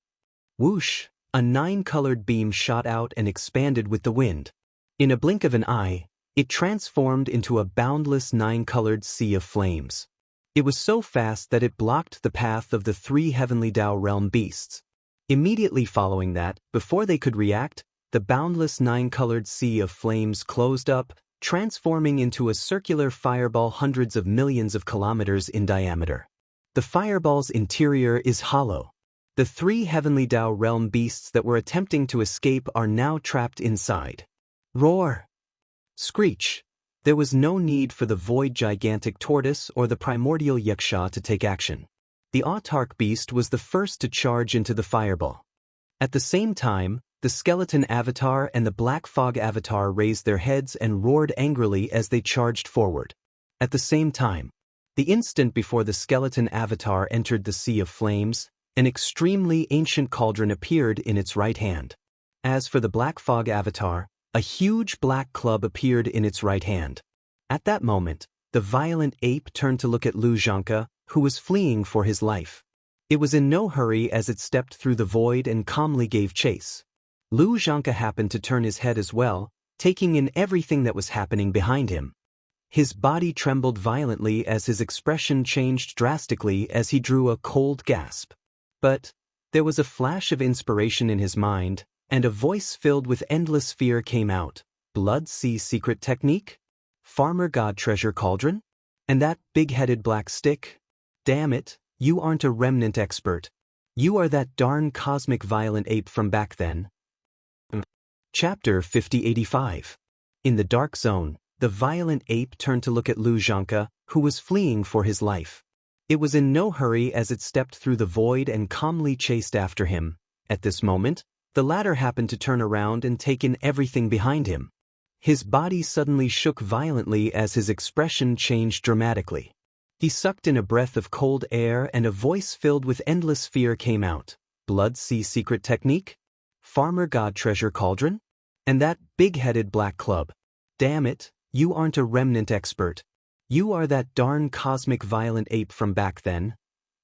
Whoosh! A 9-colored beam shot out and expanded with the wind. In a blink of an eye, it transformed into a boundless 9-colored sea of flames. It was so fast that it blocked the path of the 3 heavenly Dao realm beasts. Immediately following that, before they could react, the boundless 9-colored sea of flames closed up, transforming into a circular fireball hundreds of millions of kilometers in diameter. The fireball's interior is hollow. The 3 heavenly Dao realm beasts that were attempting to escape are now trapped inside. Roar! Screech! There was no need for the void gigantic tortoise or the primordial Yaksha to take action. The autarch beast was the first to charge into the fireball. At the same time, the skeleton avatar and the black fog avatar raised their heads and roared angrily as they charged forward. At the same time, the instant before the skeleton avatar entered the sea of flames, an extremely ancient cauldron appeared in its right hand. As for the black fog avatar, a huge black club appeared in its right hand. At that moment, the violent ape turned to look at Lu Zhanke, who was fleeing for his life. It was in no hurry as it stepped through the void and calmly gave chase. Lu Zhanke happened to turn his head as well, taking in everything that was happening behind him. His body trembled violently as his expression changed drastically as he drew a cold gasp. But there was a flash of inspiration in his mind, and a voice filled with endless fear came out. Blood Sea secret technique? Farmer God treasure cauldron? And that big-headed black stick? Damn it, you aren't a remnant expert. You are that darn cosmic violent ape from back then. Chapter 5085. In the dark zone, the violent ape turned to look at Lu Zhanke, who was fleeing for his life. It was in no hurry as it stepped through the void and calmly chased after him. At this moment, the latter happened to turn around and take in everything behind him. His body suddenly shook violently as his expression changed dramatically. He sucked in a breath of cold air and a voice filled with endless fear came out. Blood Sea secret technique? Farmer God treasure cauldron? And that big-headed black club? Damn it, you aren't a remnant expert. You are that darn cosmic violent ape from back then.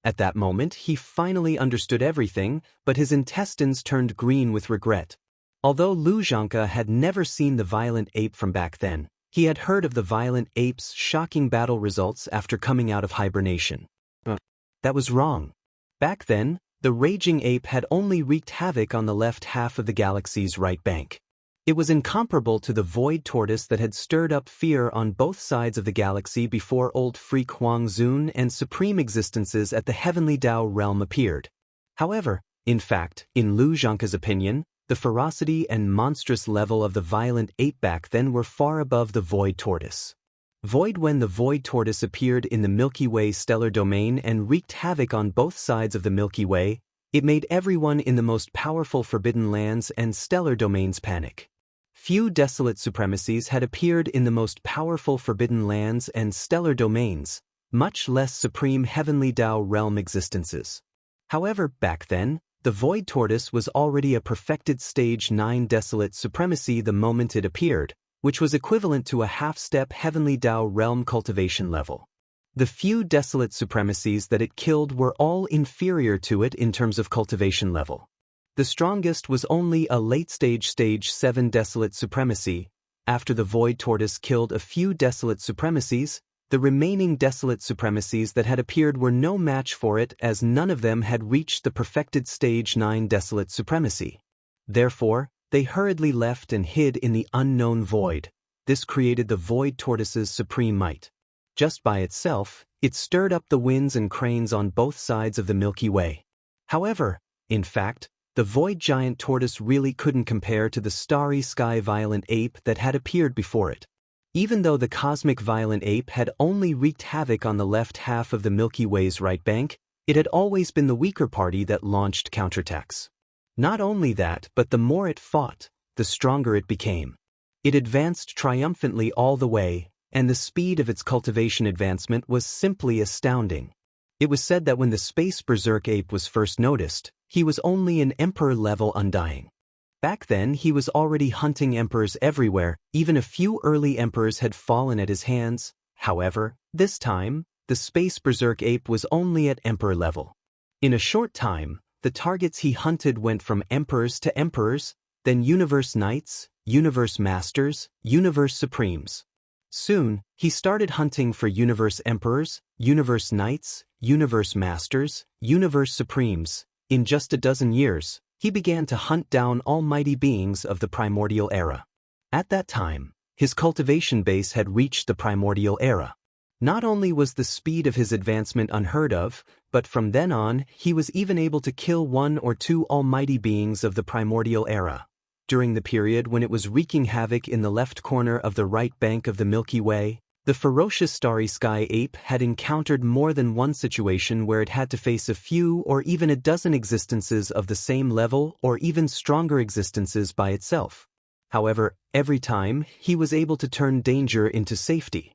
At that moment, he finally understood everything, but his intestines turned green with regret. Although Lu Zhanke had never seen the violent ape from back then, he had heard of the violent ape's shocking battle results after coming out of hibernation. That was wrong. Back then, the raging ape had only wreaked havoc on the left half of the galaxy's right bank. It was incomparable to the void tortoise that had stirred up fear on both sides of the galaxy before old freak Huang Zun and supreme existences at the heavenly Dao realm appeared. However, in fact, in Lu Zhanke's opinion, the ferocity and monstrous level of the violent ape back then were far above the void tortoise. When the void tortoise appeared in the Milky Way stellar domain and wreaked havoc on both sides of the Milky Way, it made everyone in the most powerful forbidden lands and stellar domains panic. Few desolate supremacies had appeared in the most powerful forbidden lands and stellar domains, much less supreme heavenly Dao realm existences. However, back then, the void tortoise was already a perfected stage 9 desolate supremacy the moment it appeared, which was equivalent to a half-step heavenly Dao realm cultivation level. The few desolate supremacies that it killed were all inferior to it in terms of cultivation level. The strongest was only a late-stage stage 7 desolate supremacy. After the void tortoise killed a few desolate supremacies, the remaining desolate supremacies that had appeared were no match for it as none of them had reached the perfected stage 9 desolate supremacy. Therefore, they hurriedly left and hid in the unknown void. This created the void tortoise's supreme might. Just by itself, it stirred up the winds and cranes on both sides of the Milky Way. However, in fact, the void giant tortoise really couldn't compare to the starry sky violent ape that had appeared before it. Even though the cosmic violent ape had only wreaked havoc on the left half of the Milky Way's right bank, it had always been the weaker party that launched counterattacks. Not only that, but the more it fought, the stronger it became. It advanced triumphantly all the way, and the speed of its cultivation advancement was simply astounding. It was said that when the space berserk ape was first noticed, he was only an emperor-level undying. Back then he was already hunting emperors everywhere, even a few early emperors had fallen at his hands. However, this time, the space berserk ape was only at emperor level. In a short time, the targets he hunted went from emperors to emperors, then universe knights, universe masters, universe supremes. Soon, he started hunting for universe emperors, universe knights, universe masters, universe supremes. In just a dozen years, he began to hunt down almighty beings of the primordial era. At that time, his cultivation base had reached the primordial era. Not only was the speed of his advancement unheard of, but from then on, he was even able to kill one or two almighty beings of the primordial era. During the period when it was wreaking havoc in the left corner of the right bank of the Milky Way, the ferocious starry sky ape had encountered more than one situation where it had to face a few or even a dozen existences of the same level or even stronger existences by itself. However, every time, he was able to turn danger into safety.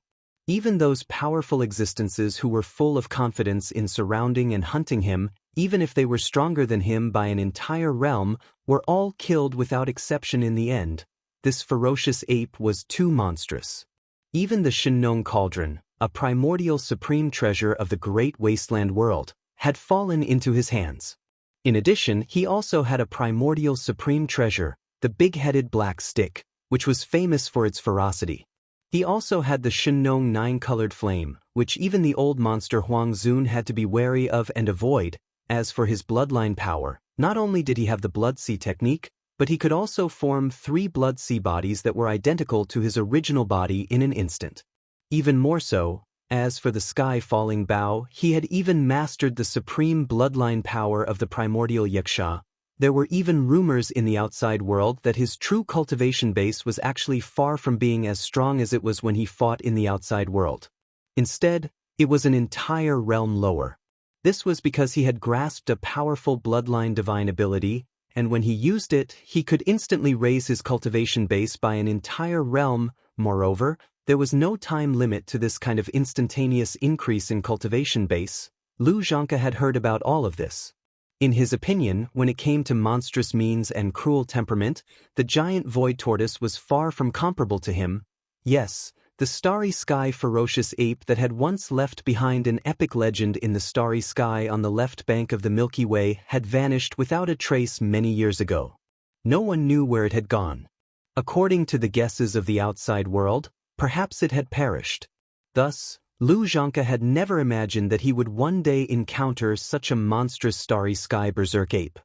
Even those powerful existences who were full of confidence in surrounding and hunting him, even if they were stronger than him by an entire realm, were all killed without exception in the end. This ferocious ape was too monstrous. Even the Shinong cauldron, a primordial supreme treasure of the great wasteland world, had fallen into his hands. In addition, he also had a primordial supreme treasure, the big-headed black stick, which was famous for its ferocity. He also had the Shinong nine-colored flame, which even the old monster Huang Zun had to be wary of and avoid. As for his bloodline power, not only did he have the blood sea technique, but he could also form 3 blood sea bodies that were identical to his original body in an instant. Even more so, as for the sky-falling bow, he had even mastered the supreme bloodline power of the primordial Yixia. There were even rumors in the outside world that his true cultivation base was actually far from being as strong as it was when he fought in the outside world. Instead, it was an entire realm lower. This was because he had grasped a powerful bloodline divine ability, and when he used it, he could instantly raise his cultivation base by an entire realm. Moreover, there was no time limit to this kind of instantaneous increase in cultivation base. Lu Zhanke had heard about all of this. In his opinion, when it came to monstrous means and cruel temperament, the giant void tortoise was far from comparable to him. Yes, the starry sky ferocious ape that had once left behind an epic legend in the starry sky on the left bank of the Milky Way had vanished without a trace many years ago. No one knew where it had gone. According to the guesses of the outside world, perhaps it had perished. Thus, Lu Zhanke had never imagined that he would one day encounter such a monstrous starry sky berserk ape.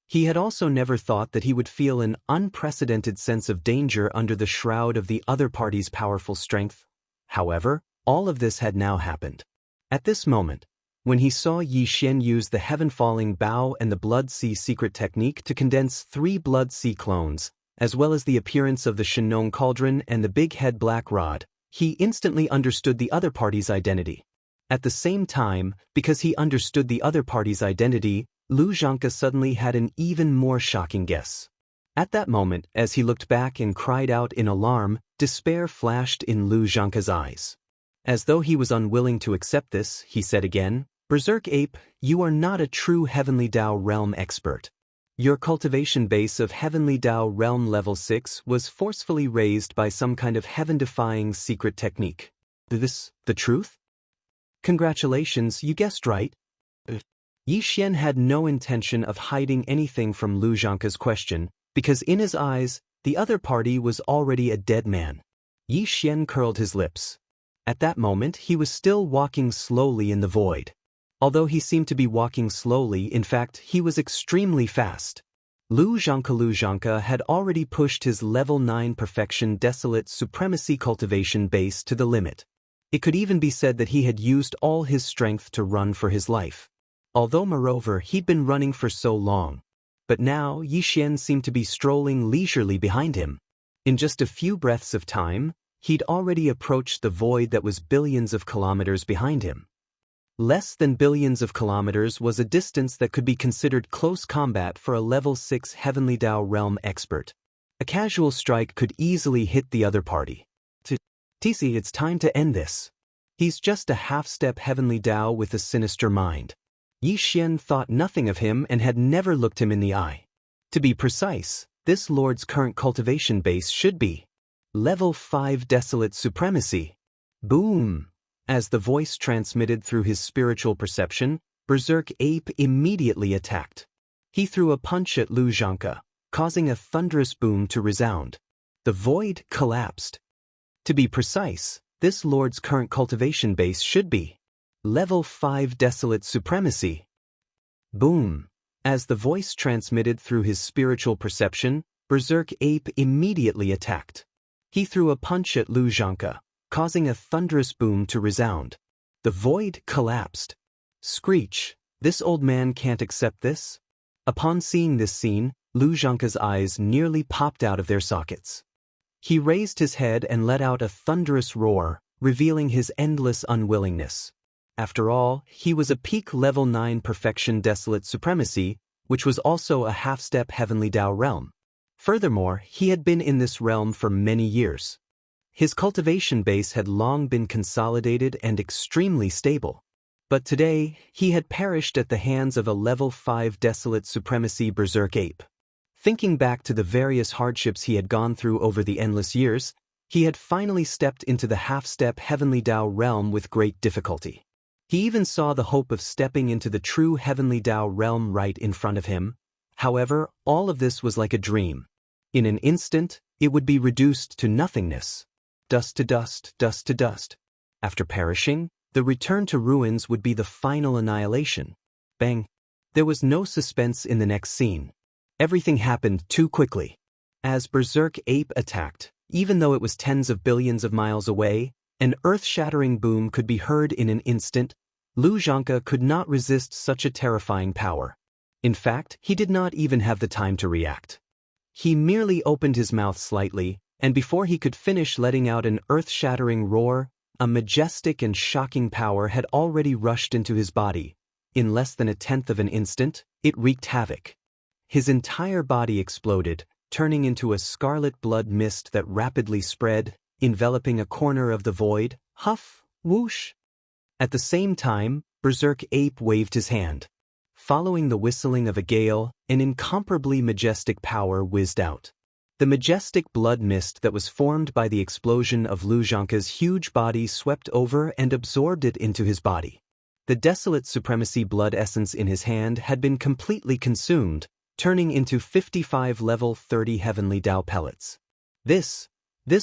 He had also never thought that he would feel an unprecedented sense of danger under the shroud of the other party's powerful strength. However, all of this had now happened. At this moment, when he saw Yi Xian use the heaven-falling bow and the blood sea secret technique to condense 3 blood sea clones, as well as the appearance of the Shinong cauldron and the big head black rod, he instantly understood the other party's identity. At the same time, because he understood the other party's identity, Lu Zhanke suddenly had an even more shocking guess. At that moment, as he looked back and cried out in alarm, despair flashed in Lu Zhanke's eyes. As though he was unwilling to accept this, he said again, "Berserk Ape, you are not a true Heavenly Dao Realm expert. Your cultivation base of Heavenly Dao Realm Level 6 was forcefully raised by some kind of heaven-defying secret technique. This the truth? Congratulations, you guessed right." Yi Xian had no intention of hiding anything from Lu Zhanke's question, because in his eyes, the other party was already a dead man. Yi Xian curled his lips. At that moment, he was still walking slowly in the void. Although he seemed to be walking slowly, in fact, he was extremely fast. Lu Zhanke had already pushed his level 9 perfection desolate supremacy cultivation base to the limit. It could even be said that he had used all his strength to run for his life. Although moreover he'd been running for so long. But now Yi Xian seemed to be strolling leisurely behind him. In just a few breaths of time, he'd already approached the void that was billions of kilometers behind him. Less than billions of kilometers was a distance that could be considered close combat for a level 6 Heavenly Dao Realm expert. A casual strike could easily hit the other party. TC, it's time to end this. He's just a half-step Heavenly Dao with a sinister mind. Yi Xian thought nothing of him and had never looked him in the eye. To be precise, this lord's current cultivation base should be Level 5 Desolate Supremacy. Boom! As the voice transmitted through his spiritual perception, Berserk Ape immediately attacked. He threw a punch at Lu Zhanke, causing a thunderous boom to resound. The void collapsed. To be precise, this lord's current cultivation base should be Level 5 Desolate Supremacy. Boom! As the voice transmitted through his spiritual perception, Berserk Ape immediately attacked. He threw a punch at Lu Zhanke, causing a thunderous boom to resound. The void collapsed. Screech! This old man can't accept this? Upon seeing this scene, Lu Zhanke's eyes nearly popped out of their sockets. He raised his head and let out a thunderous roar, revealing his endless unwillingness. After all, he was a peak level 9 perfection desolate supremacy, which was also a half-step heavenly Dao realm. Furthermore, he had been in this realm for many years. His cultivation base had long been consolidated and extremely stable. But today, he had perished at the hands of a level 5 desolate supremacy Berserk Ape. Thinking back to the various hardships he had gone through over the endless years, he had finally stepped into the half-step heavenly Dao realm with great difficulty. He even saw the hope of stepping into the true heavenly Dao realm right in front of him. However, all of this was like a dream. In an instant, it would be reduced to nothingness. Dust to dust, dust to dust. After perishing, the return to ruins would be the final annihilation. Bang! There was no suspense in the next scene. Everything happened too quickly. As Berserk Ape attacked, even though it was tens of billions of miles away, an earth-shattering boom could be heard in an instant. Lu Zhanke could not resist such a terrifying power. In fact, he did not even have the time to react. He merely opened his mouth slightly, and before he could finish letting out an earth-shattering roar, a majestic and shocking power had already rushed into his body. In less than a tenth of an instant, it wreaked havoc. His entire body exploded, turning into a scarlet blood mist that rapidly spread, enveloping a corner of the void. Huff, whoosh. At the same time, Berserk Ape waved his hand. Following the whistling of a gale, an incomparably majestic power whizzed out. The majestic blood mist that was formed by the explosion of Lu Zhanke's huge body swept over and absorbed it into his body. The desolate supremacy blood essence in his hand had been completely consumed, turning into 55 level 30 heavenly Dao pellets. This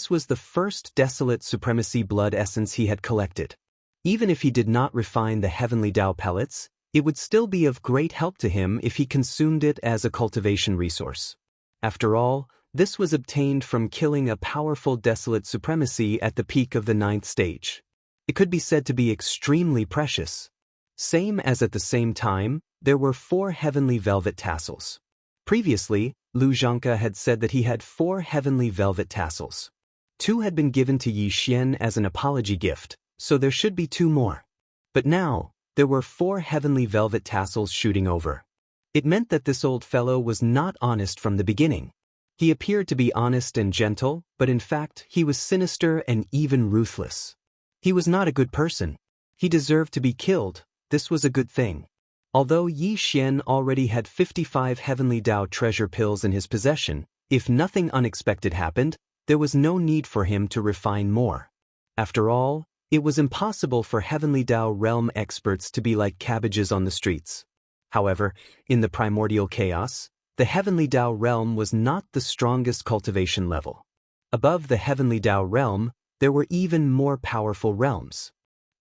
was the first desolate supremacy blood essence he had collected. Even if he did not refine the heavenly Dao pellets, it would still be of great help to him if he consumed it as a cultivation resource. After all, this was obtained from killing a powerful desolate supremacy at the peak of the 9th stage. It could be said to be extremely precious. Same as at the same time, there were 4 heavenly velvet tassels. Previously, Lu Zhanke had said that he had 4 heavenly velvet tassels. 2 had been given to Yi Xian as an apology gift, so there should be 2 more. But now, there were 4 heavenly velvet tassels shooting over. It meant that this old fellow was not honest from the beginning. He appeared to be honest and gentle, but in fact, he was sinister and even ruthless. He was not a good person. He deserved to be killed. This was a good thing. Although Yi Xian already had 55 heavenly Dao treasure pills in his possession, if nothing unexpected happened, there was no need for him to refine more. After all, it was impossible for heavenly Dao realm experts to be like cabbages on the streets. However, in the primordial chaos, the heavenly Dao realm was not the strongest cultivation level. Above the heavenly Dao realm, there were even more powerful realms.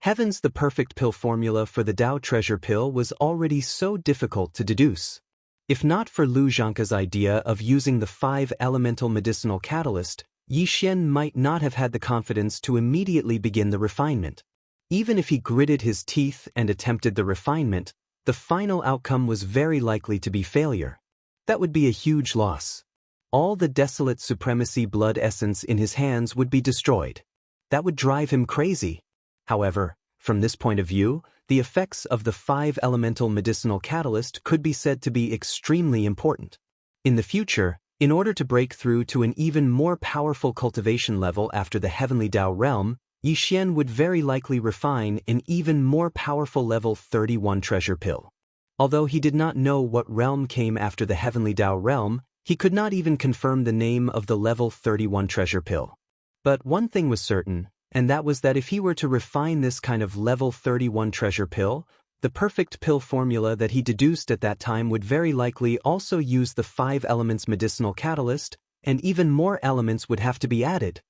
Heaven's the perfect pill formula for the Dao treasure pill was already so difficult to deduce. If not for Lu Zhanke's idea of using the 5 elemental medicinal catalyst, Yi Xian might not have had the confidence to immediately begin the refinement. Even if he gritted his teeth and attempted the refinement, the final outcome was very likely to be failure. That would be a huge loss. All the desolate supremacy blood essence in his hands would be destroyed. That would drive him crazy. However, from this point of view, the effects of the 5 elemental medicinal catalyst could be said to be extremely important. In the future, in order to break through to an even more powerful cultivation level after the heavenly Dao realm, Yi Xian would very likely refine an even more powerful level 31 treasure pill. Although he did not know what realm came after the heavenly Dao realm, he could not even confirm the name of the level 31 treasure pill. But one thing was certain, and that was that if he were to refine this kind of level 31 treasure pill, the perfect pill formula that he deduced at that time would very likely also use the 5 elements medicinal catalyst, and even more elements would have to be added.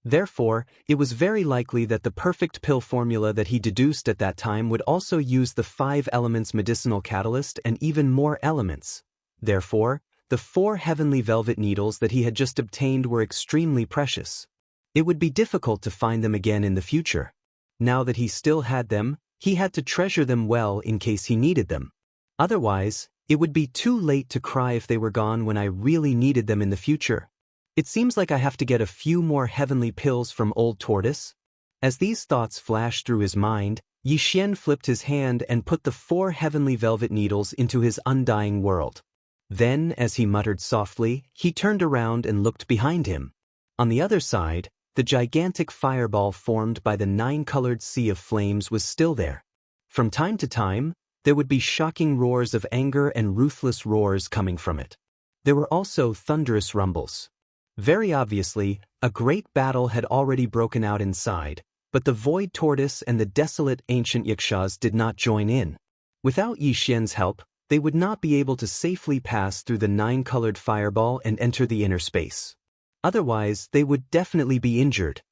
Therefore, it was very likely that the perfect pill formula that he deduced at that time would also use the 5 elements medicinal catalyst and even more elements. Therefore, the 4 heavenly velvet needles that he had just obtained were extremely precious. It would be difficult to find them again in the future. Now that he still had them, he had to treasure them well in case he needed them. Otherwise, it would be too late to cry if they were gone when I really needed them in the future. It seems like I have to get a few more heavenly pills from Old Tortoise. As these thoughts flashed through his mind, Yixian flipped his hand and put the 4 heavenly velvet needles into his undying world. Then, as he muttered softly, he turned around and looked behind him. On the other side, the gigantic fireball formed by the 9-colored sea of flames was still there. From time to time, there would be shocking roars of anger and ruthless roars coming from it. There were also thunderous rumbles. Very obviously, a great battle had already broken out inside, but the Void Tortoise and the desolate ancient Yixias did not join in. Without Yixian's help, they would not be able to safely pass through the 9-colored fireball and enter the inner space. Otherwise, they would definitely be injured.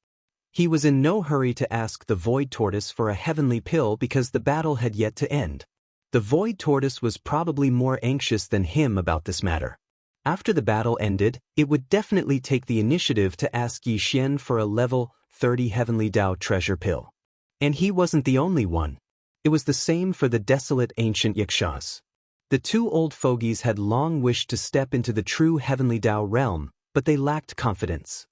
He was in no hurry to ask the Void Tortoise for a heavenly pill because the battle had yet to end. The Void Tortoise was probably more anxious than him about this matter. After the battle ended, it would definitely take the initiative to ask Yixian for a level 30 Heavenly Dao treasure pill. And he wasn't the only one. It was the same for the desolate ancient Yixias. The 2 old fogies had long wished to step into the true Heavenly Dao realm, but they lacked confidence.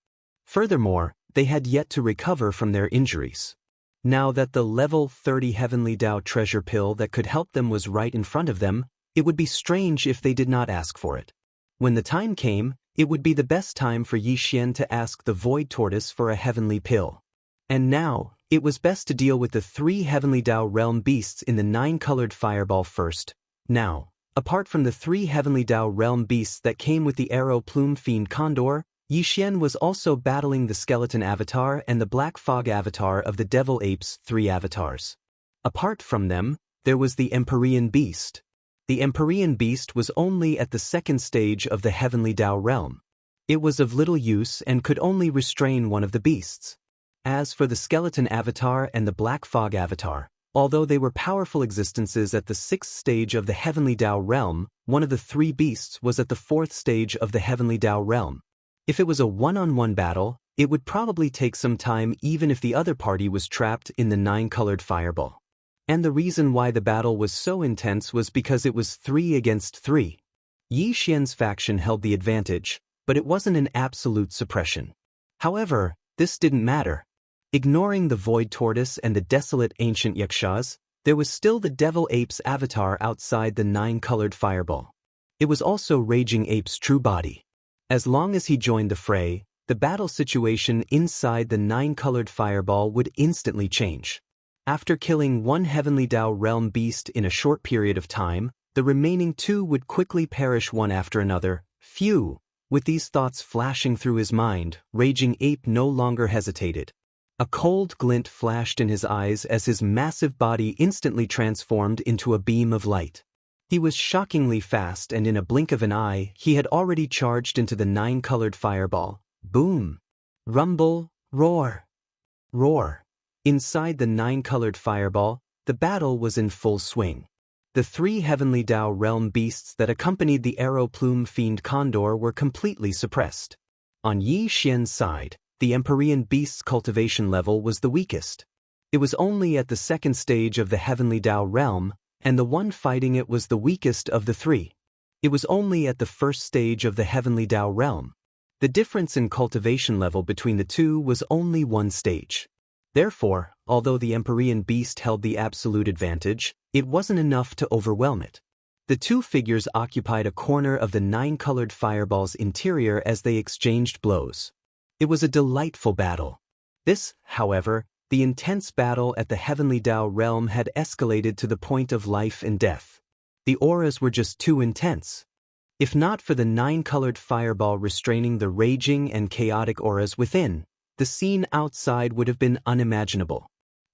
Furthermore, they had yet to recover from their injuries. Now that the level 30 Heavenly Dao treasure pill that could help them was right in front of them, it would be strange if they did not ask for it. When the time came, it would be the best time for Yixian to ask the Void Tortoise for a heavenly pill. And now, it was best to deal with the 3 Heavenly Dao realm beasts in the 9-colored fireball first. Now, apart from the 3 Heavenly Dao realm beasts that came with the arrow plume fiend condor, Yixian was also battling the skeleton avatar and the black fog avatar of the devil ape's 3 avatars. Apart from them, there was the Empyrean beast. The Empyrean beast was only at the 2nd stage of the Heavenly Dao realm. It was of little use and could only restrain one of the beasts. As for the skeleton avatar and the black fog avatar, although they were powerful existences at the 6th stage of the Heavenly Dao realm, one of the 3 beasts was at the 4th stage of the Heavenly Dao realm. If it was a one-on-one battle, it would probably take some time even if the other party was trapped in the 9-colored fireball. And the reason why the battle was so intense was because it was 3 against 3. Yixian's faction held the advantage, but it wasn't an absolute suppression. However, this didn't matter. Ignoring the Void Tortoise and the desolate ancient Yixias, there was still the Devil Ape's avatar outside the 9-colored fireball. It was also Raging Ape's true body. As long as he joined the fray, the battle situation inside the 9-colored fireball would instantly change. After killing 1 Heavenly Dao realm beast in a short period of time, the remaining 2 would quickly perish one after another. Phew! With these thoughts flashing through his mind, Raging Ape no longer hesitated. A cold glint flashed in his eyes as his massive body instantly transformed into a beam of light. He was shockingly fast, and in a blink of an eye, he had already charged into the 9-colored fireball. Boom! Rumble! Roar! Roar! Inside the 9-colored fireball, the battle was in full swing. The 3 Heavenly Dao realm beasts that accompanied the arrow plume fiend condor were completely suppressed. On Yixian's side, the Empyrean beast's cultivation level was the weakest. It was only at the 2nd stage of the Heavenly Dao realm, and the one fighting it was the weakest of the 3. It was only at the 1st stage of the Heavenly Dao realm. The difference in cultivation level between the 2 was only 1 stage. Therefore, although the Empyrean beast held the absolute advantage, it wasn't enough to overwhelm it. The 2 figures occupied a corner of the 9-colored fireball's interior as they exchanged blows. It was a delightful battle. This, however, the intense battle at the Heavenly Dao realm had escalated to the point of life and death. The auras were just too intense. If not for the 9-colored fireball restraining the raging and chaotic auras within, the scene outside would have been unimaginable.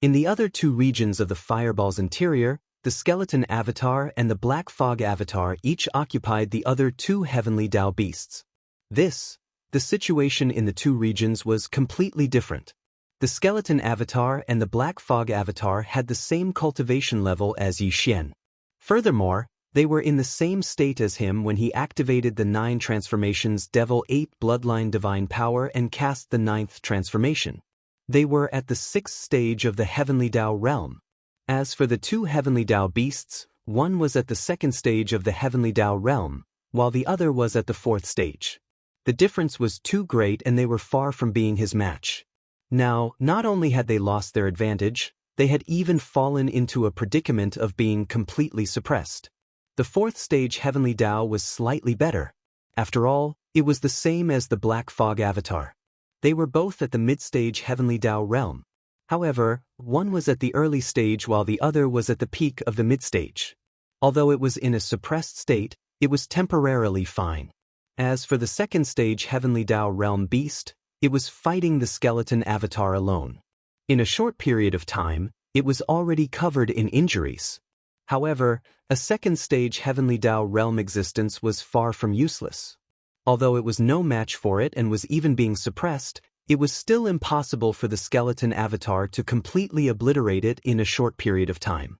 In the other 2 regions of the fireball's interior, the skeleton avatar and the black fog avatar each occupied the other two heavenly Dao beasts. The situation in the two regions was completely different. The skeleton avatar and the black fog avatar had the same cultivation level as Yi Xian. Furthermore, they were in the same state as him when he activated the 9 transformations Devil Ape Bloodline Divine Power and cast the 9th transformation. They were at the 6th stage of the Heavenly Dao realm. As for the two Heavenly Dao beasts, one was at the 2nd stage of the Heavenly Dao realm, while the other was at the 4th stage. The difference was too great and they were far from being his match. Now, not only had they lost their advantage, they had even fallen into a predicament of being completely suppressed. The 4th stage Heavenly Dao was slightly better. After all, it was the same as the Black Fog Avatar. They were both at the mid-stage Heavenly Dao realm. However, one was at the early stage while the other was at the peak of the mid-stage. Although it was in a suppressed state, it was temporarily fine. As for the 2nd stage Heavenly Dao realm beast, it was fighting the skeleton avatar alone. In a short period of time, it was already covered in injuries. However, a 2nd stage Heavenly Dao realm existence was far from useless. Although it was no match for it and was even being suppressed, it was still impossible for the skeleton avatar to completely obliterate it in a short period of time.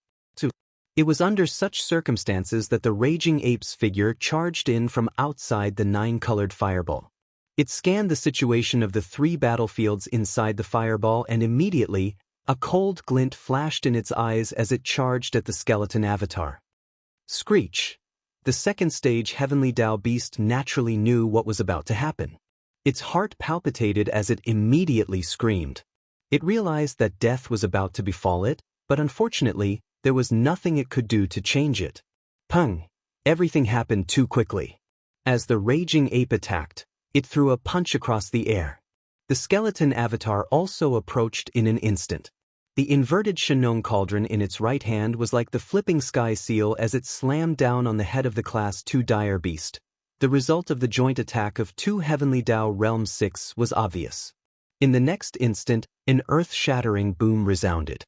It was under such circumstances that the raging ape's figure charged in from outside the 9-colored fireball. It scanned the situation of the 3 battlefields inside the fireball and immediately, a cold glint flashed in its eyes as it charged at the skeleton avatar. Screech! The 2nd stage Heavenly Dao beast naturally knew what was about to happen. Its heart palpitated as it immediately screamed. It realized that death was about to befall it, but unfortunately, there was nothing it could do to change it. Pung! Everything happened too quickly. As the raging ape attacked, it threw a punch across the air. The skeleton avatar also approached in an instant. The inverted Shenong cauldron in its right hand was like the flipping sky seal as it slammed down on the head of the Class 2 dire beast. The result of the joint attack of 2 Heavenly Dao Realm 6 was obvious. In the next instant, an earth-shattering boom resounded.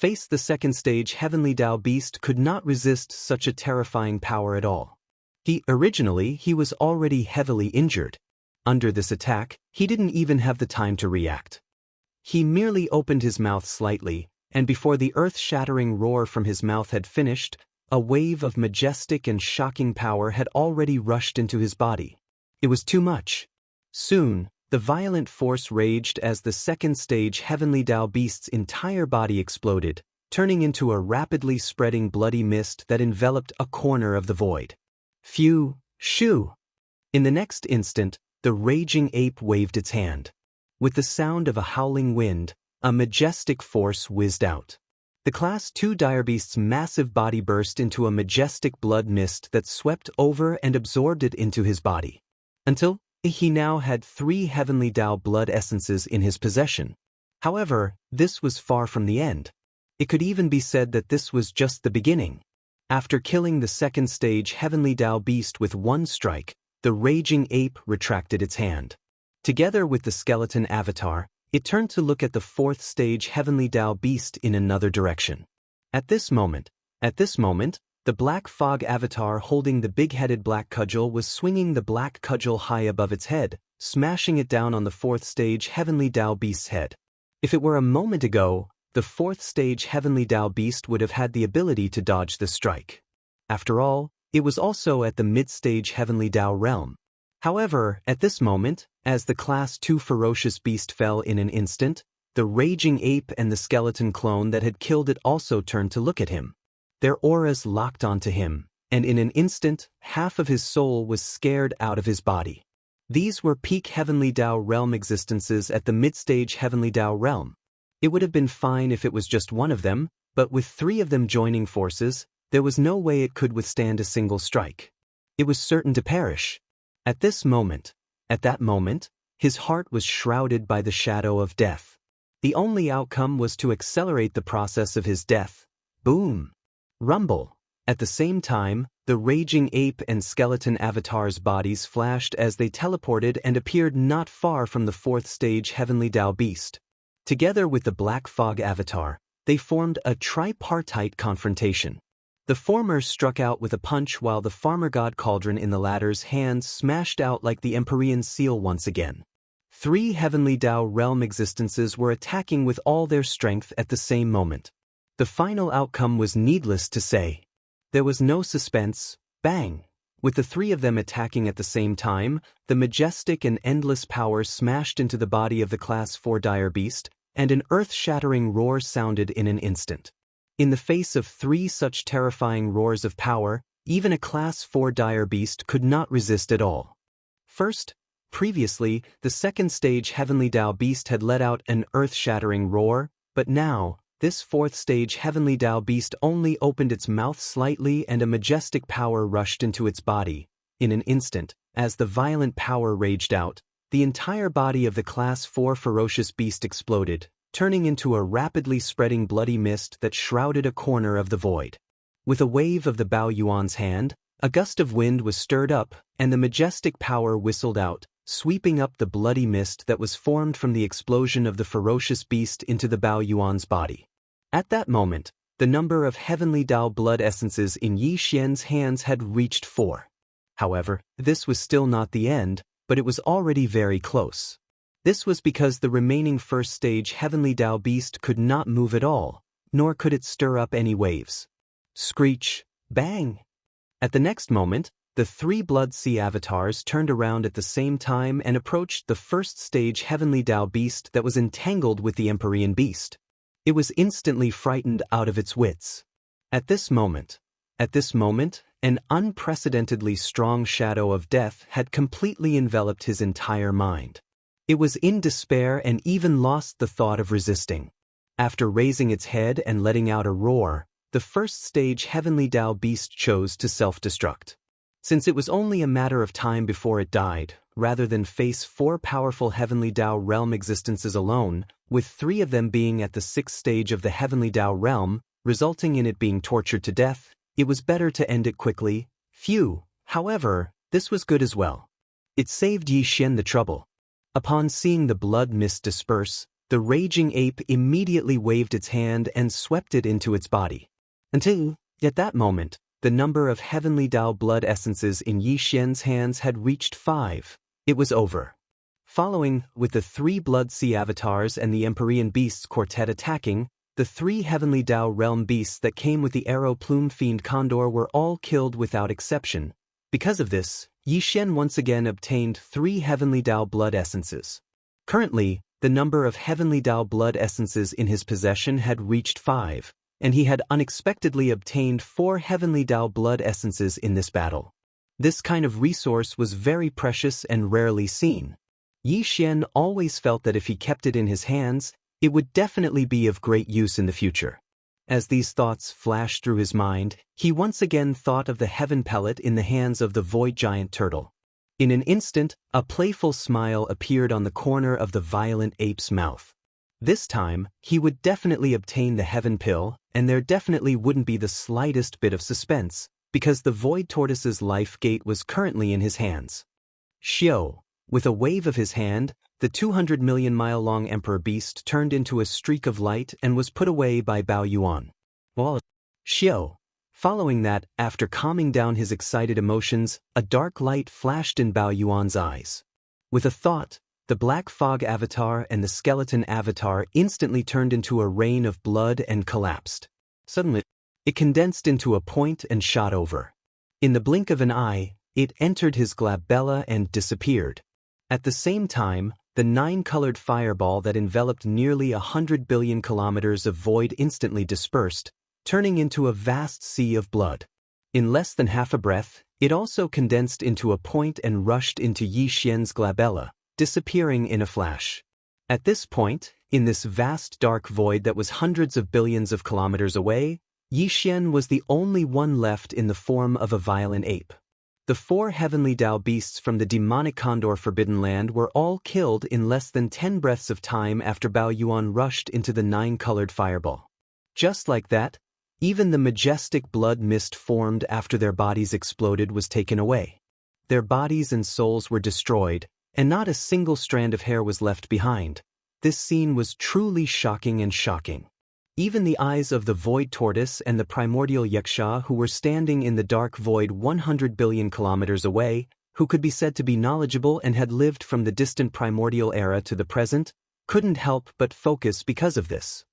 The 2nd stage Heavenly Dao beast could not resist such a terrifying power at all. Originally, he was already heavily injured. Under this attack, he didn't even have the time to react. He merely opened his mouth slightly, and before the earth-shattering roar from his mouth had finished, a wave of majestic and shocking power had already rushed into his body. It was too much. Soon, the violent force raged as the 2nd stage Heavenly Dao beast's entire body exploded, turning into a rapidly spreading bloody mist that enveloped a corner of the void. Phew! Shoo! In the next instant, the raging ape waved its hand. With the sound of a howling wind, a majestic force whizzed out. The Class 2 direbeast's massive body burst into a majestic blood mist that swept over and absorbed it into his body. Until he now had 3 Heavenly Dao blood essences in his possession. However, this was far from the end. It could even be said that this was just the beginning. After killing the 2nd stage Heavenly Dao beast with one strike, the raging ape retracted its hand. Together with the skeleton avatar, it turned to look at the 4th stage Heavenly Dao beast in another direction. At this moment, the black fog avatar holding the big-headed black cudgel was swinging the black cudgel high above its head, smashing it down on the 4th stage Heavenly Dao beast's head. If it were a moment ago, the 4th stage Heavenly Dao beast would have had the ability to dodge the strike. After all, it was also at the mid-stage Heavenly Dao realm. However, at this moment, as the Class 2 ferocious beast fell in an instant, the raging ape and the skeleton clone that had killed it also turned to look at him. Their auras locked onto him, and in an instant, half of his soul was scared out of his body. These were peak Heavenly Dao realm existences at the mid-stage Heavenly Dao realm. It would have been fine if it was just one of them, but with 3 of them joining forces, there was no way it could withstand a single strike. It was certain to perish. At that moment, his heart was shrouded by the shadow of death. The only outcome was to accelerate the process of his death. Boom! Rumble! At the same time, the raging ape and skeleton avatar's bodies flashed as they teleported and appeared not far from the 4th stage Heavenly Dao beast. Together with the black fog avatar, they formed a tripartite confrontation. The former struck out with a punch while the farmer god cauldron in the latter's hands smashed out like the Empyrean seal once again. 3 heavenly Dao realm existences were attacking with all their strength at the same moment. The final outcome was needless to say. There was no suspense. Bang! With the 3 of them attacking at the same time, the majestic and endless power smashed into the body of the Class 4 dire beast, and an earth-shattering roar sounded in an instant. In the face of 3 such terrifying roars of power, even a Class 4 dire beast could not resist at all. First, previously, the second stage Heavenly Dao beast had let out an earth-shattering roar, but now, this 4th stage Heavenly Dao beast only opened its mouth slightly and a majestic power rushed into its body. In an instant, as the violent power raged out, the entire body of the Class 4 ferocious beast exploded, turning into a rapidly spreading bloody mist that shrouded a corner of the void. With a wave of the Bao Yuan's hand, a gust of wind was stirred up, and the majestic power whistled out, sweeping up the bloody mist that was formed from the explosion of the ferocious beast into the Bao Yuan's body. At that moment, the number of heavenly Dao blood essences in Yi Xian's hands had reached 4. However, this was still not the end, but it was already very close. This was because the remaining first stage Heavenly Dao beast could not move at all, nor could it stir up any waves. Screech, bang! At the next moment, the 3 Blood Sea avatars turned around at the same time and approached the first stage Heavenly Dao beast that was entangled with the Empyrean beast. It was instantly frightened out of its wits. At this moment, an unprecedentedly strong shadow of death had completely enveloped his entire mind. It was in despair and even lost the thought of resisting. After raising its head and letting out a roar, the first stage Heavenly Dao beast chose to self-destruct. Since it was only a matter of time before it died, rather than face 4 powerful Heavenly Dao realm existences alone, with 3 of them being at the 6th stage of the Heavenly Dao realm, resulting in it being tortured to death, it was better to end it quickly. Phew, however, this was good as well. It saved Yi Xian the trouble. Upon seeing the blood mist disperse, the raging ape immediately waved its hand and swept it into its body. Until, at that moment, the number of Heavenly Dao blood essences in Yi Xian's hands had reached 5. It was over. Following, with the 3 Blood Sea avatars and the Empyrean beasts quartet attacking, the 3 Heavenly Dao realm beasts that came with the arrow plume fiend condor were all killed without exception. Because of this, Yi Xian once again obtained 3 Heavenly Dao blood essences. Currently, the number of Heavenly Dao blood essences in his possession had reached 5, and he had unexpectedly obtained 4 Heavenly Dao blood essences in this battle. This kind of resource was very precious and rarely seen. Yi Xian always felt that if he kept it in his hands, it would definitely be of great use in the future. As these thoughts flashed through his mind, he once again thought of the heaven pellet in the hands of the void giant turtle. In an instant, a playful smile appeared on the corner of the violent ape's mouth. This time, he would definitely obtain the heaven pill, and there definitely wouldn't be the slightest bit of suspense, because the void tortoise's life gate was currently in his hands. Xiao. With a wave of his hand, the 200 million mile long emperor beast turned into a streak of light and was put away by Bao Yuan. Xiao. Following that, after calming down his excited emotions, a dark light flashed in Bao Yuan's eyes. With a thought, the black fog avatar and the skeleton avatar instantly turned into a rain of blood and collapsed. Suddenly, it condensed into a point and shot over. In the blink of an eye, it entered his glabella and disappeared. At the same time, the 9-colored fireball that enveloped nearly 100 billion kilometers of void instantly dispersed, turning into a vast sea of blood. In less than half a breath, it also condensed into a point and rushed into Yi Xian's glabella, disappearing in a flash. At this point, in this vast dark void that was hundreds of billions of kilometers away, Yi Xian was the only one left in the form of a violent ape. The 4 Heavenly Dao beasts from the demonic condor Forbidden Land were all killed in less than 10 breaths of time after Bao Yuan rushed into the 9-colored fireball. Just like that, even the majestic blood mist formed after their bodies exploded was taken away. Their bodies and souls were destroyed, and not a single strand of hair was left behind. This scene was truly shocking and shocking. Even the eyes of the void tortoise and the primordial Yiksha, who were standing in the dark void 100 billion kilometers away, who could be said to be knowledgeable and had lived from the distant primordial era to the present, couldn't help but focus because of this.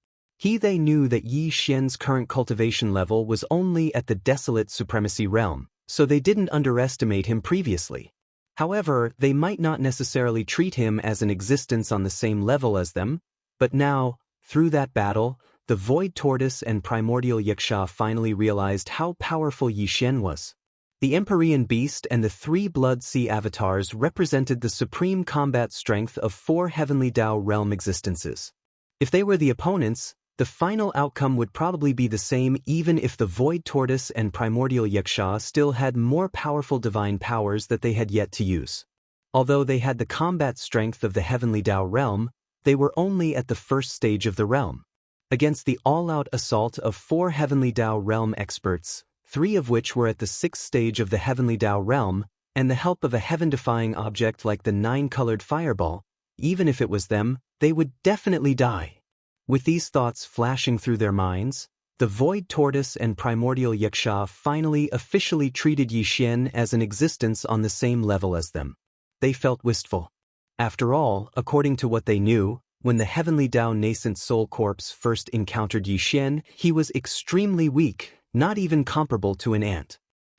They knew that Yi Xian's current cultivation level was only at the desolate supremacy realm, so they didn't underestimate him previously. However, they might not necessarily treat him as an existence on the same level as them, but now, through that battle, the void tortoise and primordial Yiksha finally realized how powerful Yi Xian was. The Empyrean beast and the 3 blood sea avatars represented the supreme combat strength of 4 heavenly Dao realm existences. If they were the opponents, the final outcome would probably be the same even if the void tortoise and primordial Yiksha still had more powerful divine powers that they had yet to use. Although they had the combat strength of the heavenly Dao realm, they were only at the first stage of the realm. Against the all-out assault of 4 heavenly Dao realm experts, 3 of which were at the 6th stage of the heavenly Dao realm, and the help of a heaven-defying object like the 9-colored fireball, even if it was them, they would definitely die. With these thoughts flashing through their minds, the void tortoise and primordial Yiksha finally officially treated Yi Xian as an existence on the same level as them. They felt wistful. After all, according to what they knew, when the heavenly Dao nascent soul corpse first encountered Yi Xian, he was extremely weak, not even comparable to an ant.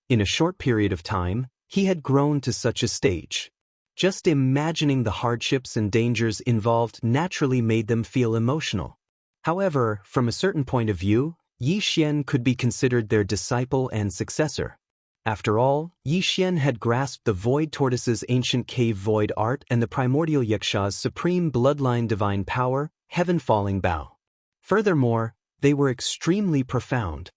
In a short period of time, he had grown to such a stage. Just imagining the hardships and dangers involved naturally made them feel emotional. However, from a certain point of view, Yi Xian could be considered their disciple and successor. After all, Yi Xian had grasped the void tortoise's ancient cave void art and the primordial Yiksha's supreme bloodline divine power, heaven-falling Bao. Furthermore, they were extremely profound.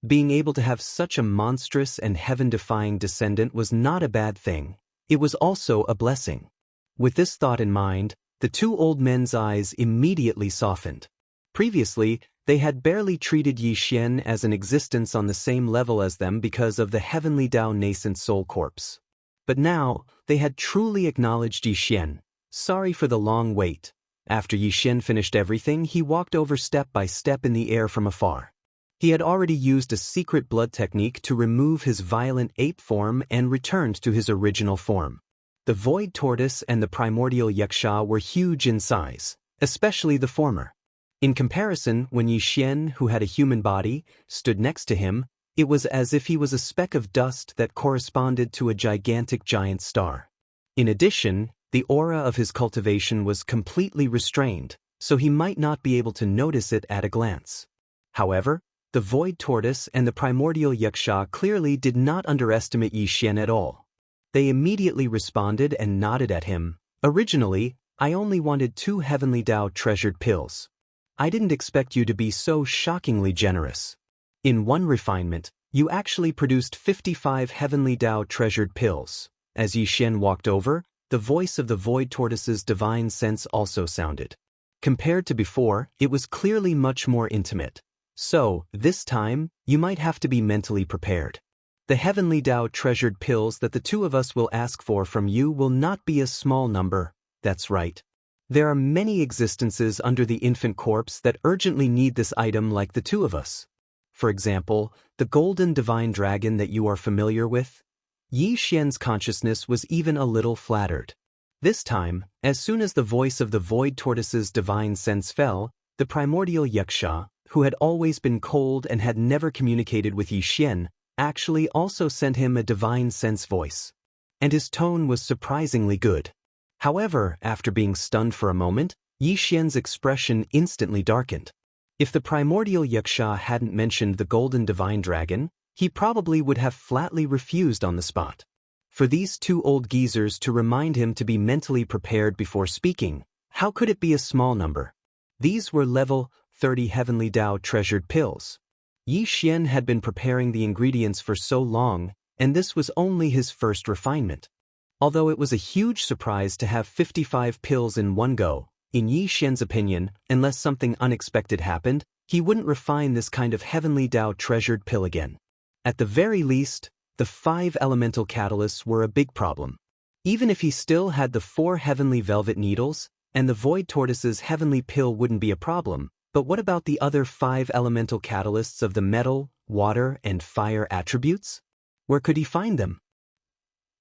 Being able to have such a monstrous and heaven-defying descendant was not a bad thing. It was also a blessing. With this thought in mind, the 2 old men's eyes immediately softened. Previously, they had barely treated Yi Xian as an existence on the same level as them because of the heavenly Dao nascent soul corpse. But now, they had truly acknowledged Yi Xian. Sorry for the long wait. After Yi Xian finished everything, he walked over step by step in the air from afar. He had already used a secret blood technique to remove his violent ape form and returned to his original form. The void tortoise and the primordial Yiksha were huge in size, especially the former. In comparison, when Yi Xian, who had a human body, stood next to him, it was as if he was a speck of dust that corresponded to a gigantic giant star. In addition, the aura of his cultivation was completely restrained, so he might not be able to notice it at a glance. However, the void tortoise and the primordial Yiksha clearly did not underestimate Yi Xian at all. They immediately responded and nodded at him. Originally, I only wanted 2 heavenly Dao treasured pills. I didn't expect you to be so shockingly generous. In one refinement, you actually produced 55 heavenly Dao treasured pills. As Yi Xian walked over, the voice of the void tortoise's divine sense also sounded. Compared to before, it was clearly much more intimate. So, this time, you might have to be mentally prepared. The heavenly Dao treasured pills that the 2 of us will ask for from you will not be a small number. That's right. There are many existences under the infant corpse that urgently need this item like the 2 of us. For example, the golden divine dragon that you are familiar with. Yi Xian's consciousness was even a little flattered. This time, as soon as the voice of the void tortoise's divine sense fell, the primordial Yiksha, who had always been cold and had never communicated with Yi Xian, actually also sent him a divine sense voice. And his tone was surprisingly good. However, after being stunned for a moment, Yi Xian's expression instantly darkened. If the primordial Yiksha hadn't mentioned the golden divine dragon, he probably would have flatly refused on the spot. For these 2 old geezers to remind him to be mentally prepared before speaking, how could it be a small number? These were level 30 heavenly Dao treasured pills. Yi Xian had been preparing the ingredients for so long, and this was only his first refinement. Although it was a huge surprise to have 55 pills in one go, in Yi Xian's opinion, unless something unexpected happened, he wouldn't refine this kind of heavenly Dao treasured pill again. At the very least, the 5 elemental catalysts were a big problem. Even if he still had the 4 heavenly velvet needles, and the void tortoise's heavenly pill wouldn't be a problem, But what about the other 5 elemental catalysts of the metal, water, and fire attributes? Where could he find them?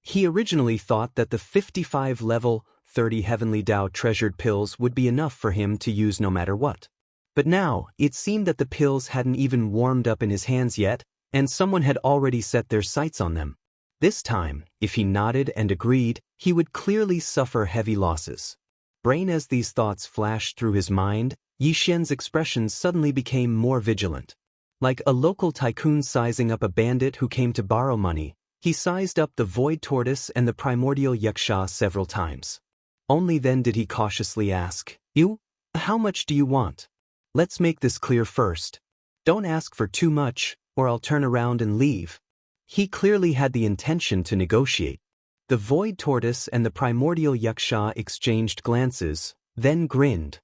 He originally thought that the 55-level, 30 heavenly Tao treasured pills would be enough for him to use no matter what. But now, it seemed that the pills hadn't even warmed up in his hands yet, and someone had already set their sights on them. This time, if he nodded and agreed, he would clearly suffer heavy losses. Brain as these thoughts flashed through his mind, Yi Xian's expression suddenly became more vigilant. Like a local tycoon sizing up a bandit who came to borrow money, he sized up the void tortoise and the primordial Xianxia several times. Only then did he cautiously ask, "You? How much do you want? Let's make this clear first. Don't ask for too much, or I'll turn around and leave." He clearly had the intention to negotiate. The void tortoise and the primordial Xianxia exchanged glances, then grinned.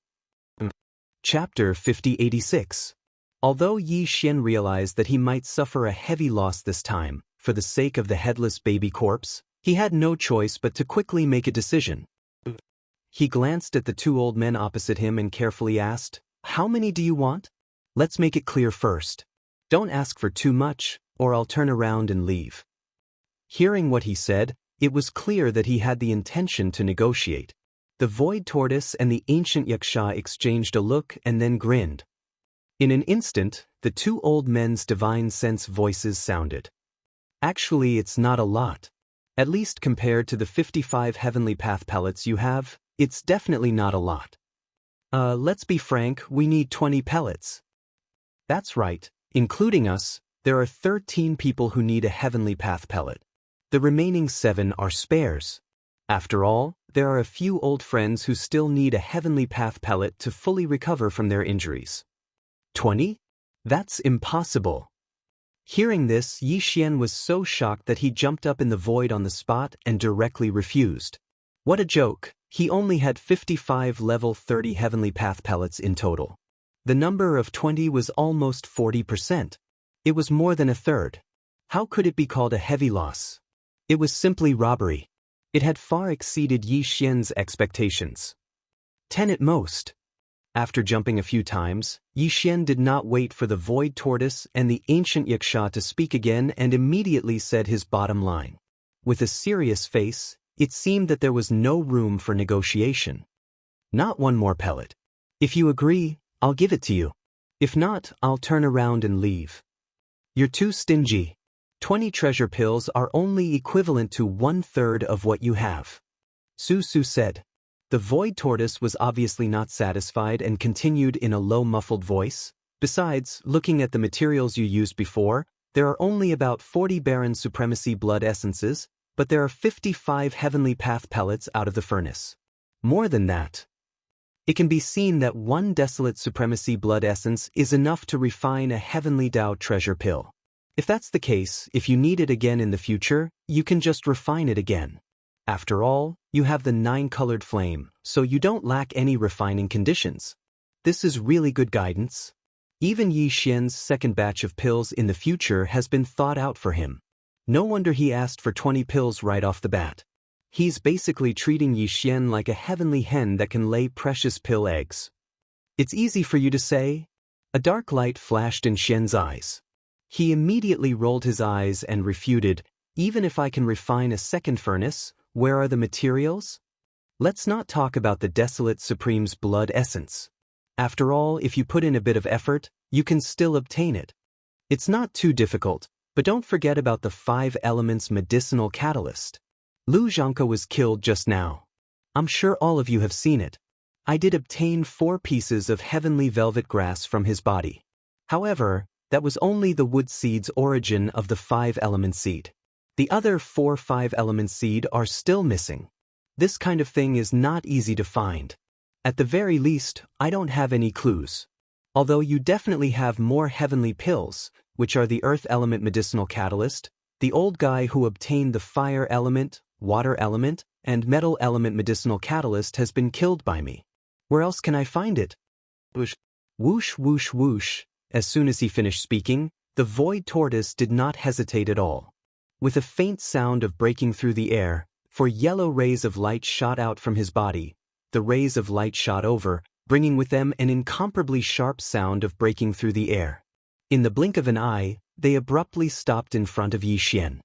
Chapter 5086. Although Yi Xian realized that he might suffer a heavy loss this time, for the sake of the headless baby corpse, he had no choice but to quickly make a decision. He glanced at the 2 old men opposite him and carefully asked, "How many do you want? Let's make it clear first. Don't ask for too much, or I'll turn around and leave." Hearing what he said, it was clear that he had the intention to negotiate. The void tortoise and the ancient Xianxia exchanged a look and then grinned. In an instant, the 2 old men's divine sense voices sounded. "Actually, it's not a lot. At least compared to the 55 heavenly path pellets you have, it's definitely not a lot. Let's be frank, we need 20 pellets." "That's right, including us, there are 13 people who need a heavenly path pellet. The remaining 7 are spares. After all, there are a few old friends who still need a heavenly path pellet to fully recover from their injuries." 20? That's impossible. Hearing this, Yi Xian was so shocked that he jumped up in the void on the spot and directly refused. What a joke, he only had 55 level 30 heavenly path pellets in total. The number of 20 was almost 40%. It was more than a third. How could it be called a heavy loss? It was simply robbery. It had far exceeded Yi Xian's expectations. 10 at most. After jumping a few times, Yi Xian did not wait for the void tortoise and the ancient Xianxia to speak again and immediately said his bottom line. With a serious face, it seemed that there was no room for negotiation. "Not one more pellet. If you agree, I'll give it to you. If not, I'll turn around and leave." "You're too stingy. 20 treasure pills are only equivalent to 1/3 of what you have," Su Su said. The void tortoise was obviously not satisfied and continued in a low muffled voice. "Besides, looking at the materials you used before, there are only about 40 Baron Supremacy blood essences, but there are 55 heavenly path pellets out of the furnace. More than that. It can be seen that 1 desolate supremacy blood essence is enough to refine a heavenly Tao treasure pill. If that's the case, if you need it again in the future, you can just refine it again. After all, you have the 9-colored flame, so you don't lack any refining conditions. This is really good guidance. Even Yi Xian's second batch of pills in the future has been thought out for him. No wonder he asked for 20 pills right off the bat. He's basically treating Yi Xian like a heavenly hen that can lay precious pill eggs." "It's easy for you to say." A dark light flashed in Xian's eyes. He immediately rolled his eyes and refuted, "Even if I can refine a second furnace, where are the materials? Let's not talk about the Desolate Supreme's blood essence. After all, if you put in a bit of effort, you can still obtain it. It's not too difficult, but don't forget about the 5 elements medicinal catalyst. Lu Zhangke was killed just now. I'm sure all of you have seen it. I did obtain 4 pieces of heavenly velvet grass from his body. However, that was only the wood seed's origin of the 5-element seed. The other 4 5-element seed are still missing. This kind of thing is not easy to find. At the very least, I don't have any clues. Although you definitely have more heavenly pills, which are the earth element medicinal catalyst, the old guy who obtained the fire element, water element, and metal element medicinal catalyst has been killed by me. Where else can I find it?" Whoosh, whoosh, whoosh, whoosh. As soon as he finished speaking, the void tortoise did not hesitate at all. With a faint sound of breaking through the air, 4 yellow rays of light shot out from his body. The rays of light shot over, bringing with them an incomparably sharp sound of breaking through the air. In the blink of an eye, they abruptly stopped in front of Yi Xian.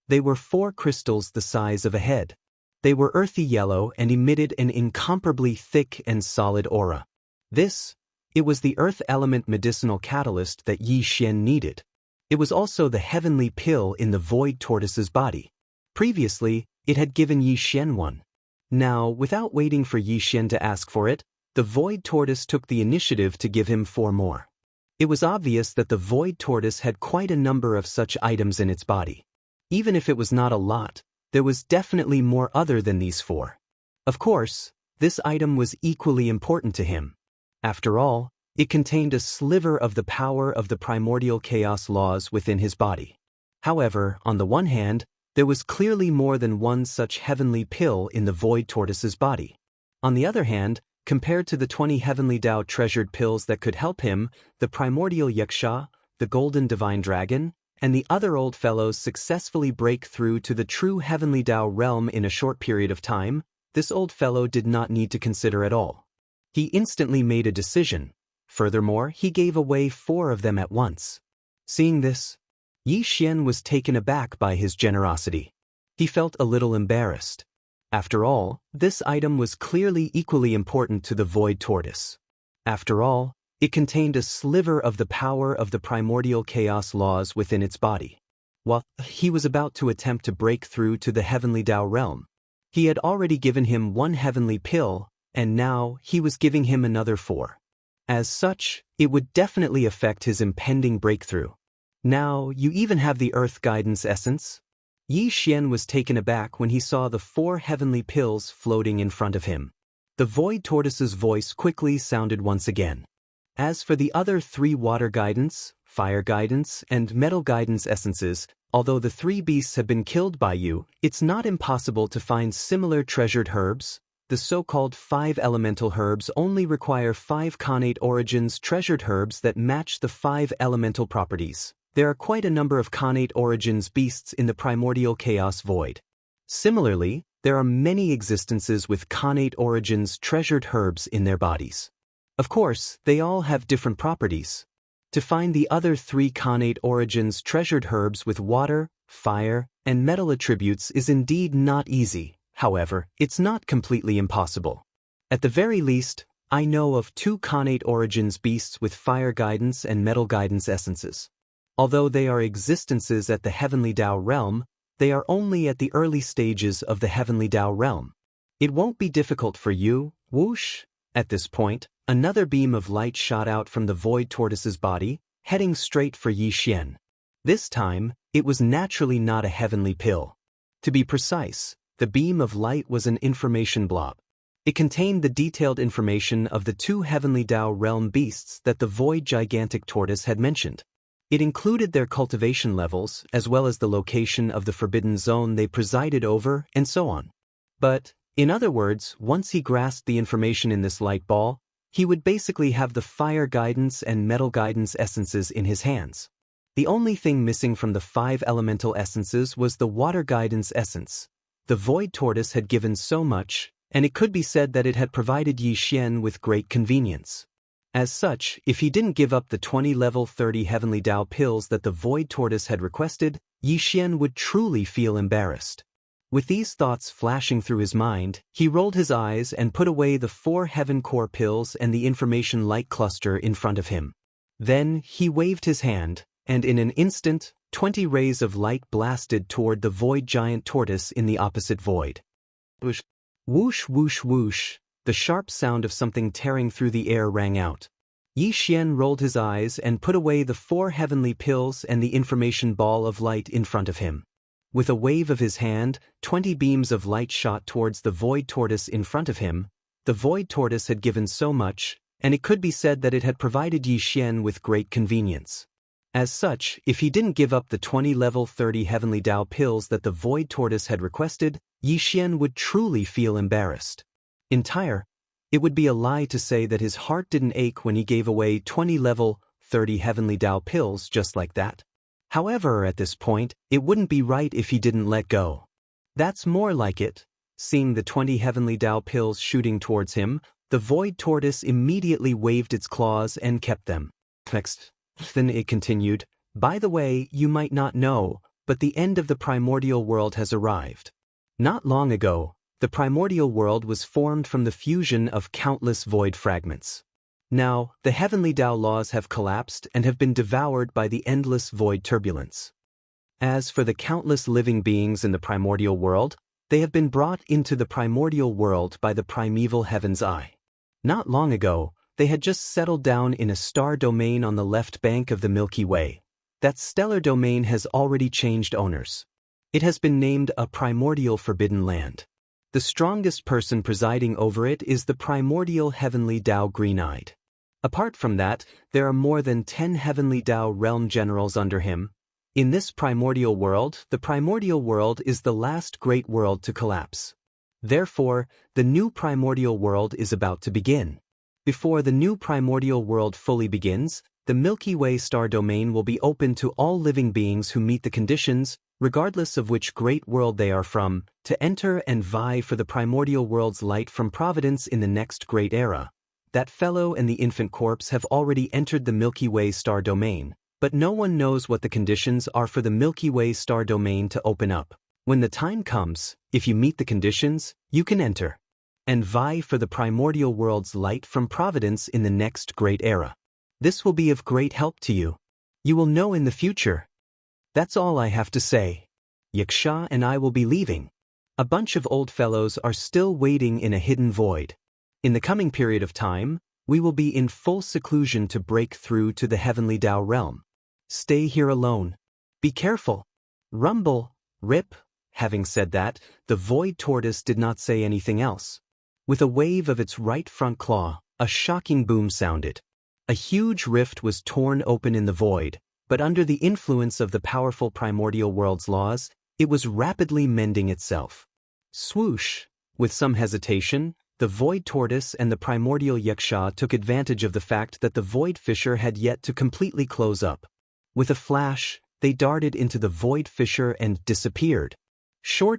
They were 4 crystals the size of a head. They were earthy yellow and emitted an incomparably thick and solid aura. It was the earth element medicinal catalyst that Yi Xian needed. It was also the heavenly pill in the void tortoise's body. Previously, it had given Yi Xian one. Now, without waiting for Yi Xian to ask for it, the void tortoise took the initiative to give him 4 more. It was obvious that the void tortoise had quite a number of such items in its body. Even if it was not a lot, there was definitely more other than these 4. Of course, this item was equally important to him. After all, it contained a sliver of the power of the primordial chaos laws within his body. However, on the one hand, there was clearly more than one such heavenly pill in the void tortoise's body. On the other hand, compared to the 20 heavenly Dao treasured pills that could help him, the primordial Yuxia, the golden divine dragon, and the other old fellows successfully break through to the true heavenly Dao realm in a short period of time, this old fellow did not need to consider at all. He instantly made a decision. Furthermore, he gave away 4 of them at once. Seeing this, Yi Xian was taken aback by his generosity. He felt a little embarrassed. After all, this item was clearly equally important to the void tortoise. After all, it contained a sliver of the power of the primordial chaos laws within its body. While he was about to attempt to break through to the heavenly Dao realm, he had already given him 1 heavenly pill, and now he was giving him another 4. As such, it would definitely affect his impending breakthrough. Now, you even have the Earth Guidance Essence? Yi Xian was taken aback when he saw the 4 heavenly pills floating in front of him. The void tortoise's voice quickly sounded once again. As for the other 3 water guidance, fire guidance, and metal guidance essences, although the 3 beasts have been killed by you, it's not impossible to find similar treasured herbs. The so-called 5 elemental herbs only require 5 connate origins treasured herbs that match the 5 elemental properties. There are quite a number of connate origins beasts in the primordial chaos void. Similarly, there are many existences with connate origins treasured herbs in their bodies. Of course, they all have different properties. To find the other 3 connate origins treasured herbs with water, fire, and metal attributes is indeed not easy. However, it's not completely impossible. At the very least, I know of 2 connate origins beasts with fire guidance and metal guidance essences. Although they are existences at the heavenly Dao realm, they are only at the early stages of the heavenly Dao realm. It won't be difficult for you, whoosh. At this point, another beam of light shot out from the void tortoise's body, heading straight for Yi Xian. This time, it was naturally not a heavenly pill. To be precise, the beam of light was an information blob. It contained the detailed information of the 2 heavenly Dao realm beasts that the void gigantic tortoise had mentioned. It included their cultivation levels, as well as the location of the forbidden zone they presided over, and so on. But, in other words, once he grasped the information in this light ball, he would basically have the fire guidance and metal guidance essences in his hands. The only thing missing from the 5 elemental essences was the water guidance essence. The void tortoise had given so much, and it could be said that it had provided Yi Xian with great convenience. As such, if he didn't give up the 20 level 30 heavenly Dao pills that the void tortoise had requested, Yi Xian would truly feel embarrassed. With these thoughts flashing through his mind, he rolled his eyes and put away the 4 heaven core pills and the information light cluster in front of him. Then, he waved his hand, and in an instant, 20 rays of light blasted toward the void giant tortoise in the opposite void. Whoosh, whoosh, whoosh, whoosh. The sharp sound of something tearing through the air rang out. Yi Xian rolled his eyes and put away the 4 heavenly pills and the information ball of light in front of him. With a wave of his hand, 20 beams of light shot towards the void tortoise in front of him. The void tortoise had given so much, and it could be said that it had provided Yi Xian with great convenience. As such, if he didn't give up the 20 level 30 heavenly Dao pills that the void tortoise had requested, Yi Xian would truly feel embarrassed. It would be a lie to say that his heart didn't ache when he gave away 20 level 30 heavenly Dao pills just like that. However, at this point, it wouldn't be right if he didn't let go. That's more like it. Seeing the 20 heavenly Dao pills shooting towards him, The void tortoise immediately waved its claws and kept them. Next, then it continued, "By the way, you might not know, but the end of the primordial world has arrived. Not long ago, the primordial world was formed from the fusion of countless void fragments. Now, the heavenly Tao laws have collapsed and have been devoured by the endless void turbulence. As for the countless living beings in the primordial world, they have been brought into the primordial world by the primeval heaven's eye. Not long ago, they had just settled down in a star domain on the left bank of the Milky Way. That stellar domain has already changed owners. It has been named a primordial forbidden land. The strongest person presiding over it is the primordial heavenly Tao green-eyed. Apart from that, there are more than 10 heavenly Tao realm generals under him. In this primordial world, the primordial world is the last great world to collapse. Therefore, the new primordial world is about to begin. Before the new primordial world fully begins, the Milky Way star domain will be open to all living beings who meet the conditions, regardless of which great world they are from, to enter and vie for the primordial world's light from providence in the next great era. That fellow and the infant corpse have already entered the Milky Way star domain, but no one knows what the conditions are for the Milky Way star domain to open up. When the time comes, if you meet the conditions, you can enter and vie for the primordial world's light from providence in the next great era. This will be of great help to you. You will know in the future. That's all I have to say. Xianxia and I will be leaving. A bunch of old fellows are still waiting in a hidden void. In the coming period of time, we will be in full seclusion to break through to the heavenly Tao realm. Stay here alone. Be careful. Rumble, rip. Having said that, the void tortoise did not say anything else. With a wave of its right front claw, a shocking boom sounded. A huge rift was torn open in the void, but under the influence of the powerful primordial world's laws, it was rapidly mending itself. Swoosh! With some hesitation, the void tortoise and the primordial Xianxia took advantage of the fact that the void fissure had yet to completely close up. With a flash, they darted into the void fissure and disappeared.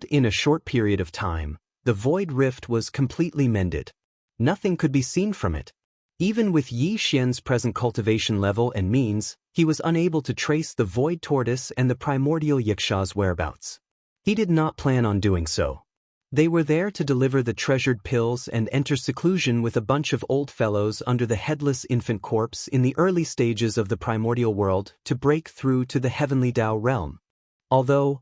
In a short period of time, the void rift was completely mended. Nothing could be seen from it. Even with Yi Xian's present cultivation level and means, he was unable to trace the void tortoise and the primordial Xianxia's whereabouts. He did not plan on doing so. They were there to deliver the treasured pills and enter seclusion with a bunch of old fellows under the headless infant corpse in the early stages of the primordial world to break through to the heavenly Tao realm. Although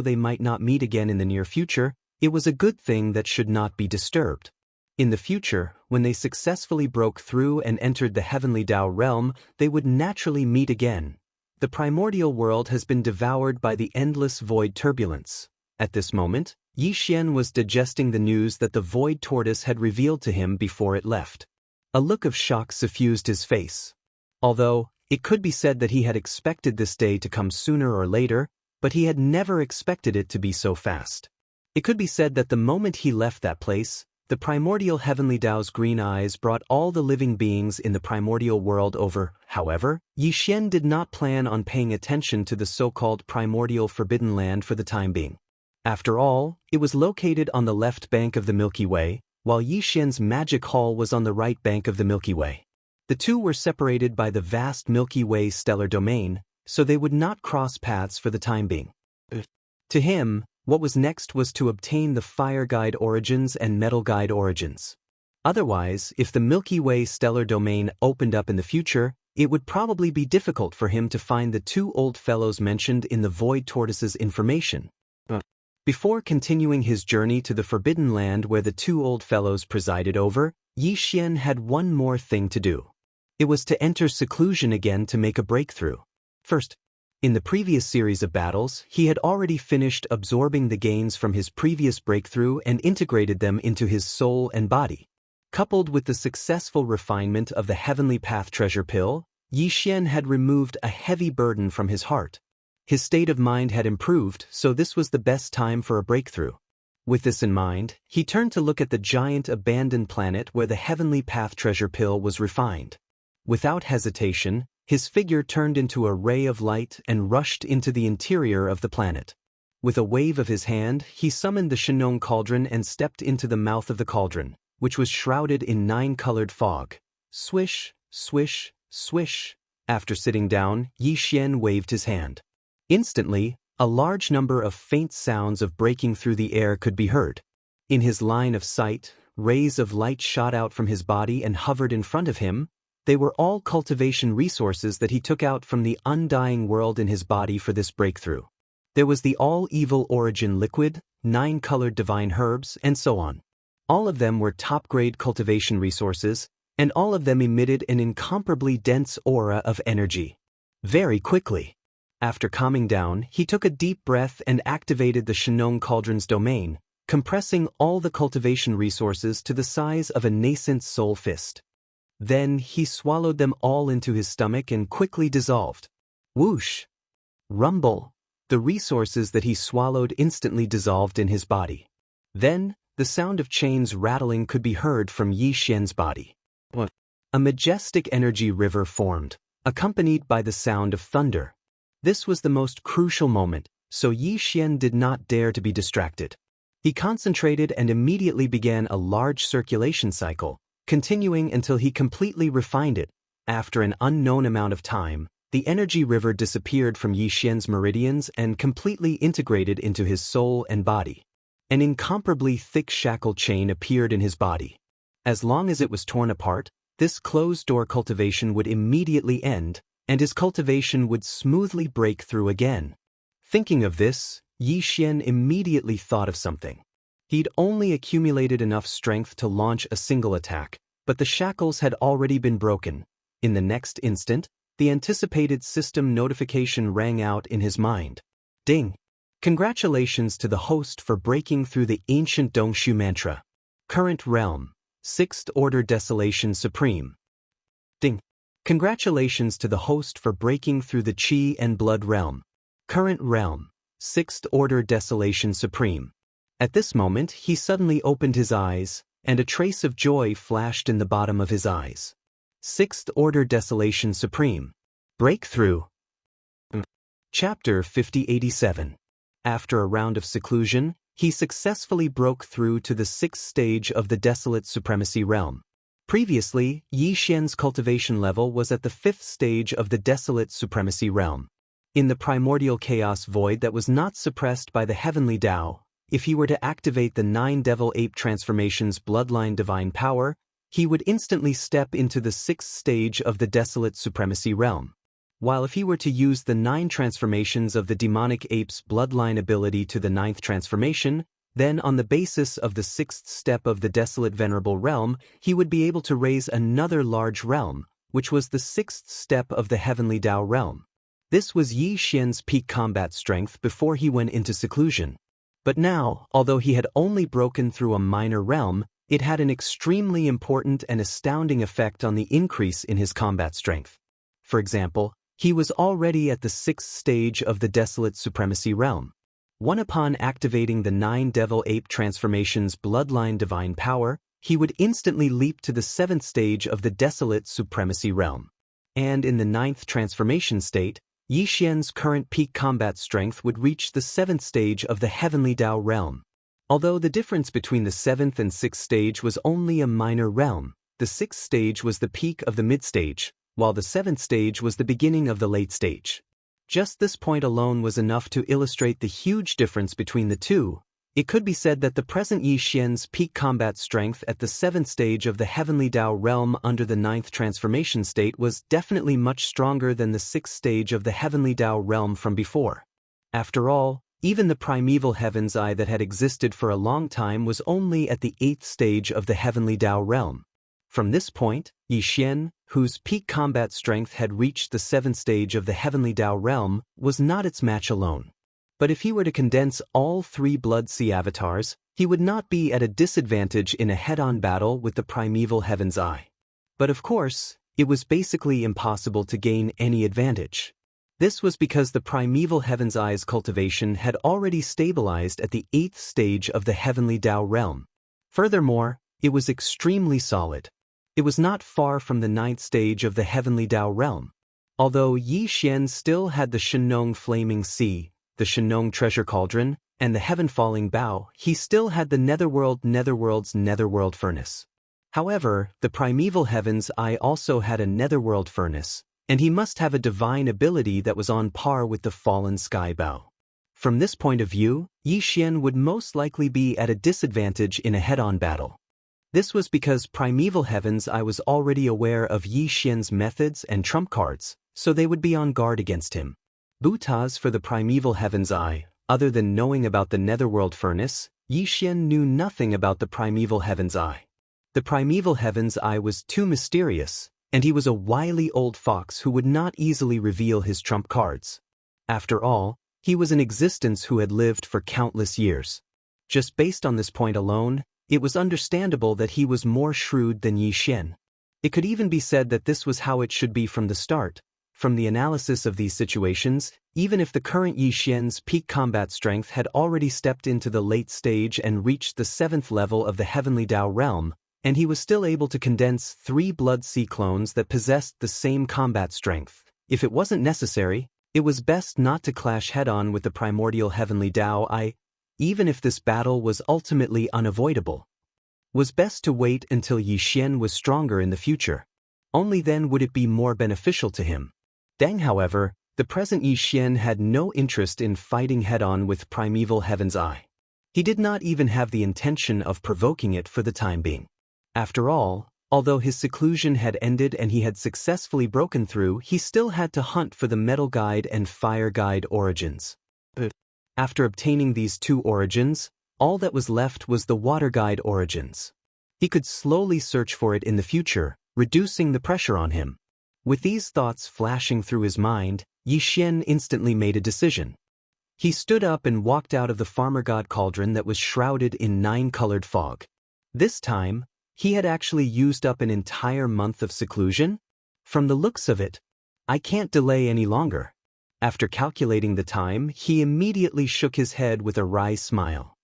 they might not meet again in the near future, it was a good thing that should not be disturbed. In the future, when they successfully broke through and entered the heavenly Tao realm, they would naturally meet again. The primordial world has been devoured by the endless void turbulence. At this moment, Yi Xian was digesting the news that the void tortoise had revealed to him before it left. A look of shock suffused his face. Although, it could be said that he had expected this day to come sooner or later, but he had never expected it to be so fast. It could be said that the moment he left that place, the primordial heavenly Tao's green eyes brought all the living beings in the primordial world over. However, Yi Xian did not plan on paying attention to the so-called primordial forbidden land for the time being. After all, it was located on the left bank of the Milky Way, while Yi Xian's magic hall was on the right bank of the Milky Way. The two were separated by the vast Milky Way stellar domain, so they would not cross paths for the time being. To him, what was next was to obtain the fire guide origins and metal guide origins. Otherwise, if the Milky Way stellar domain opened up in the future, it would probably be difficult for him to find the two old fellows mentioned in the void tortoise's information. Before continuing his journey to the forbidden land where the two old fellows presided over, Yi Xian had one more thing to do. It was to enter seclusion again to make a breakthrough. First, in the previous series of battles, he had already finished absorbing the gains from his previous breakthrough and integrated them into his soul and body. Coupled with the successful refinement of the Heavenly Path treasure pill, Yi Xian had removed a heavy burden from his heart. His state of mind had improved, so this was the best time for a breakthrough. With this in mind, he turned to look at the giant abandoned planet where the Heavenly Path treasure pill was refined. Without hesitation, his figure turned into a ray of light and rushed into the interior of the planet. With a wave of his hand, he summoned the Shenong cauldron and stepped into the mouth of the cauldron. which was shrouded in 9-colored fog. Swish, swish, swish. After sitting down, Yi Xian waved his hand. Instantly, a large number of faint sounds of breaking through the air could be heard. In his line of sight, rays of light shot out from his body and hovered in front of him. They were all cultivation resources that he took out from the undying world in his body for this breakthrough. There was the all-evil origin liquid, 9-colored divine herbs, and so on. All of them were top-grade cultivation resources, and all of them emitted an incomparably dense aura of energy. Very quickly. After calming down, he took a deep breath and activated the Shenong Cauldron's domain, compressing all the cultivation resources to the size of a nascent soul fist. Then he swallowed them all into his stomach and quickly dissolved. Whoosh! Rumble! The resources that he swallowed instantly dissolved in his body. Then, the sound of chains rattling could be heard from Yi Xian's body. A majestic energy river formed, accompanied by the sound of thunder. This was the most crucial moment, so Yi Xian did not dare to be distracted. He concentrated and immediately began a large circulation cycle, continuing until he completely refined it. After an unknown amount of time, the energy river disappeared from Yi Xian's meridians and completely integrated into his soul and body. An incomparably thick shackle chain appeared in his body. As long as it was torn apart, this closed-door cultivation would immediately end, and his cultivation would smoothly break through again. Thinking of this, Yi Xian immediately thought of something. He'd only accumulated enough strength to launch a single attack, but the shackles had already been broken. In the next instant, the anticipated system notification rang out in his mind. Ding! Congratulations to the host for breaking through the ancient Dongshu mantra. Current realm, 6th Order Desolation Supreme. Ding! Congratulations to the host for breaking through the Qi and Blood realm. Current realm, 6th Order Desolation Supreme. At this moment, he suddenly opened his eyes, and a trace of joy flashed in the bottom of his eyes. 6th Order Desolation Supreme. Breakthrough. Chapter 5087. After a round of seclusion, he successfully broke through to the 6th stage of the Desolate Supremacy realm. Previously, Yi Xian's cultivation level was at the 5th stage of the Desolate Supremacy realm. In the primordial chaos void that was not suppressed by the heavenly Tao, if he were to activate the 9 Devil Ape transformations' bloodline divine power, he would instantly step into the 6th stage of the Desolate Supremacy realm. While if he were to use the 9 transformations of the demonic ape's bloodline ability to the 9th transformation, then on the basis of the 6th step of the Desolate Venerable realm, he would be able to raise another large realm, which was the 6th step of the Heavenly Tao realm. This was Yi Xian's peak combat strength before he went into seclusion. But now, although he had only broken through a minor realm, it had an extremely important and astounding effect on the increase in his combat strength. For example, he was already at the 6th stage of the Desolate Supremacy realm. Upon activating the 9 Devil Ape transformations' bloodline divine power, he would instantly leap to the 7th stage of the Desolate Supremacy realm. And in the 9th transformation state, Yi Xian's current peak combat strength would reach the 7th stage of the Heavenly Tao realm. Although the difference between the 7th and 6th stage was only a minor realm, the 6th stage was the peak of the mid-stage, while the 7th stage was the beginning of the late stage. Just this point alone was enough to illustrate the huge difference between the two. It could be said that the present Yi Xian's peak combat strength at the 7th stage of the Heavenly Tao realm under the 9th transformation state was definitely much stronger than the 6th stage of the Heavenly Tao realm from before. After all, even the primeval Heaven's Eye that had existed for a long time was only at the 8th stage of the Heavenly Tao realm. From this point, Yi Xian, whose peak combat strength had reached the 7th stage of the Heavenly Tao realm, was not its match alone. But if he were to condense all 3 Blood Sea avatars, he would not be at a disadvantage in a head-on battle with the primeval Heaven's Eye. But of course, it was basically impossible to gain any advantage. This was because the primeval Heaven's Eye's cultivation had already stabilized at the 8th stage of the Heavenly Tao realm. Furthermore, it was extremely solid. It was not far from the 9th stage of the Heavenly Tao realm. Although Yi Xian still had the Shenong Flaming Sea, the Shenong Treasure Cauldron, and the Heaven-Falling Bow, he still had the Netherworld's Netherworld Furnace. However, the primeval heaven's eye also had a netherworld furnace, and he must have a divine ability that was on par with the fallen sky bow. From this point of view, Yi Xian would most likely be at a disadvantage in a head-on battle. This was because primeval heaven's eye was already aware of Yi Xian's methods and trump cards, so they would be on guard against him. Butas for the primeval heaven's eye. Other than knowing about the netherworld furnace, Yi Xian knew nothing about the primeval heaven's eye. The primeval heaven's eye was too mysterious, and he was a wily old fox who would not easily reveal his trump cards. After all, he was an existence who had lived for countless years. Just based on this point alone, it was understandable that he was more shrewd than Yi Xian. It could even be said that this was how it should be from the start. From the analysis of these situations, even if the current Yi Xian's peak combat strength had already stepped into the late stage and reached the 7th level of the Heavenly Dao realm, and he was still able to condense 3 Blood Sea clones that possessed the same combat strength, if it wasn't necessary, it was best not to clash head-on with the primordial Heavenly Dao. Even if this battle was ultimately unavoidable. Was best to wait until Yi Xian was stronger in the future. Only then would it be more beneficial to him. Deng, however, the present Yi Xian had no interest in fighting head-on with primeval heaven's eye. He did not even have the intention of provoking it for the time being. After all, although his seclusion had ended and he had successfully broken through, he still had to hunt for the Metal Guide and Fire Guide origins. After obtaining these 2 origins, all that was left was the Water Guide origins. He could slowly search for it in the future, reducing the pressure on him. With these thoughts flashing through his mind, Yi Xian instantly made a decision. He stood up and walked out of the Farmer God cauldron that was shrouded in 9-colored fog. This time, he had actually used up an entire month of seclusion? From the looks of it, I can't delay any longer. After calculating the time, he immediately shook his head with a wry smile.